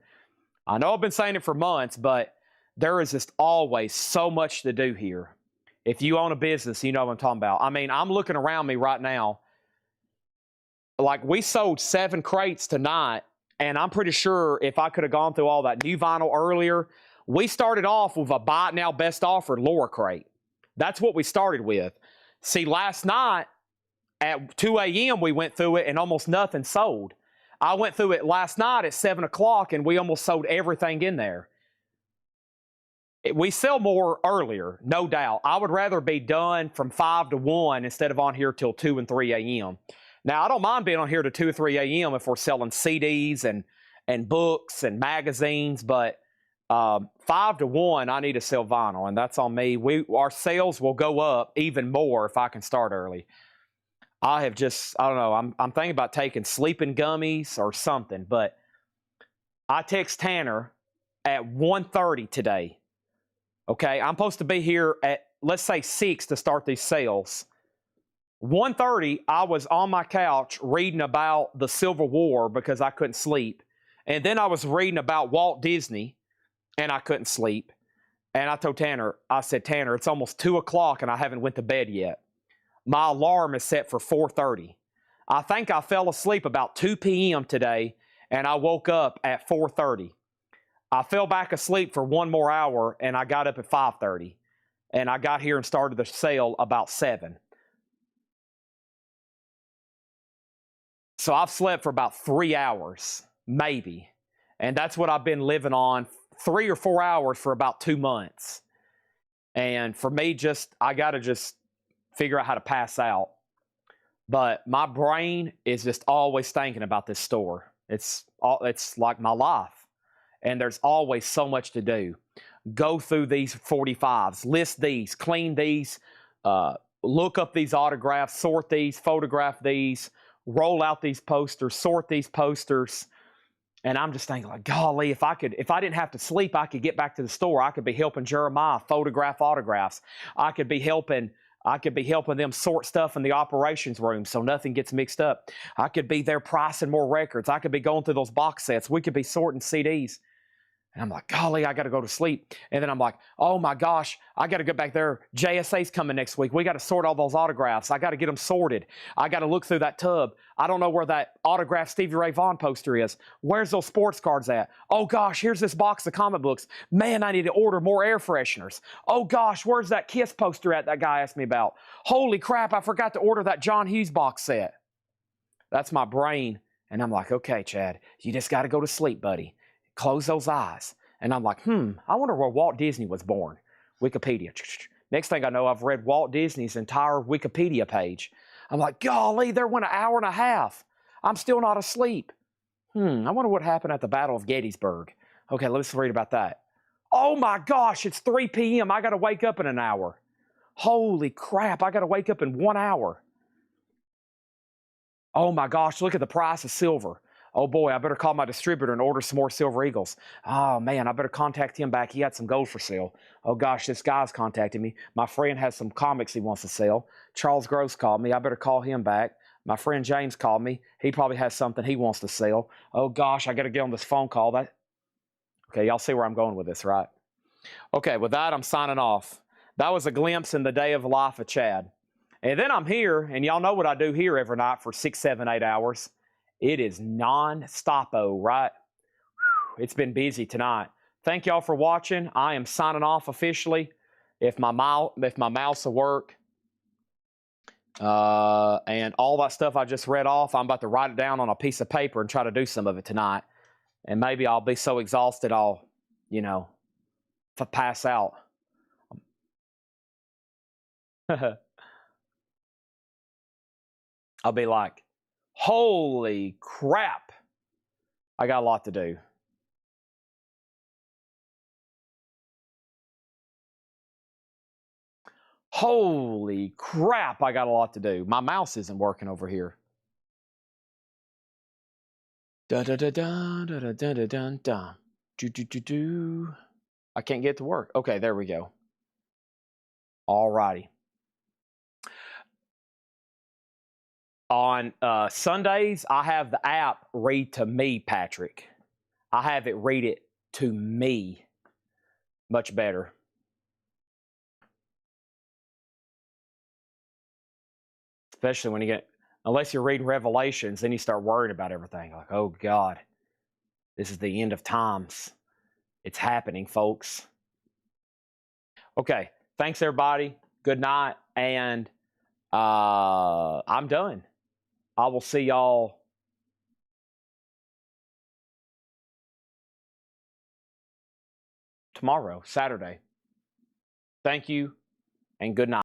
I know I've been saying it for months, but there is just always so much to do here. If you own a business, you know what I'm talking about. I mean, I'm looking around me right now. Like, we sold 7 crates tonight, and I'm pretty sure if I could have gone through all that new vinyl earlier, we started off with a buy it now best offer lower crate. That's what we started with. See, last night at 2 a.m. we went through it and almost nothing sold. I went through it last night at 7 o'clock and we almost sold everything in there. We sell more earlier, no doubt. I would rather be done from 5 to 1 instead of on here till 2 and 3 a.m. Now, I don't mind being on here to 2 or 3 a.m. if we're selling CDs and books and magazines, but 5 to 1, I need to sell vinyl, and that's on me. Our sales will go up even more if I can start early. I don't know, I'm thinking about taking sleeping gummies or something, but I text Tanner at 1:30 today. Okay, I'm supposed to be here at, let's say, 6 to start these sales. 1:30, I was on my couch reading about the Civil War because I couldn't sleep. And then I was reading about Walt Disney, and I couldn't sleep. And I told Tanner, I said, Tanner, it's almost 2 o'clock and I haven't went to bed yet. My alarm is set for 4:30. I think I fell asleep about 2 p.m. today, and I woke up at 4:30. I fell back asleep for 1 more hour, and I got up at 5:30. And I got here and started the sale about 7. So I've slept for about 3 hours, maybe. And that's what I've been living on, 3 or 4 hours for about 2 months. And for me, I got to just figure out how to pass out. But my brain is just always thinking about this store. It's like my life. And there's always so much to do. Go through these 45s, list these, clean these, look up these autographs, sort these, photograph these, roll out these posters, sort these posters. And I'm just thinking, like, golly, if I didn't have to sleep, I could get back to the store. I could be helping Jeremiah photograph autographs. I could be helping them sort stuff in the operations room so nothing gets mixed up. I could be there pricing more records. I could be going through those box sets. We could be sorting CDs. And I'm like, golly, I got to go to sleep. And then I'm like, oh my gosh, I got to go back there. JSA's coming next week. We got to sort all those autographs. I got to get them sorted. I got to look through that tub. I don't know where that autographed Stevie Ray Vaughan poster is. Where's those sports cards at? Oh gosh, here's this box of comic books. Man, I need to order more air fresheners. Oh gosh, where's that Kiss poster at that guy asked me about? Holy crap, I forgot to order that John Hughes box set. That's my brain. And I'm like, okay, Chad, you just got to go to sleep, buddy. Close those eyes. And I'm like, I wonder where Walt Disney was born. Wikipedia. Next thing I know, I've read Walt Disney's entire Wikipedia page. I'm like, golly, there went an hour and a half. I'm still not asleep. I wonder what happened at the Battle of Gettysburg. Okay, let's read about that. Oh my gosh, it's 3 p.m. I got to wake up in an hour. Holy crap, I got to wake up in 1 hour. Oh my gosh, look at the price of silver. Oh boy, I better call my distributor and order some more Silver Eagles. Oh man, I better contact him back. He had some gold for sale. Oh gosh, this guy's contacting me. My friend has some comics he wants to sell. Charles Gross called me. I better call him back. My friend James called me. He probably has something he wants to sell. Oh gosh, I got to get on this phone call. Okay, y'all see where I'm going with this, right? Okay, with that, I'm signing off. That was a glimpse in the day of the life of Chad. And then I'm here, and y'all know what I do here every night for 6, 7, 8 hours. It is non-stop-o, right? It's been busy tonight. Thank y'all for watching. I am signing off officially. If my mouse will work, and all that stuff I just read off, I'm about to write it down on a piece of paper and try to do some of it tonight. And maybe I'll be so exhausted I'll, pass out. I'll be like, holy crap, I got a lot to do. Holy crap, I got a lot to do. My mouse isn't working over here. Da da da da da da da da da da. Do do do do. I can't get it to work. Okay, there we go. All righty. On Sundays, I have the app read to me, Patrick. I have it read it to me. Much better. Especially when you get, unless you're reading Revelations, then you start worrying about everything. Like, oh God, this is the end of times. It's happening, folks. Okay, thanks everybody. Good night, and I'm done. I will see y'all tomorrow, Saturday. Thank you, and good night.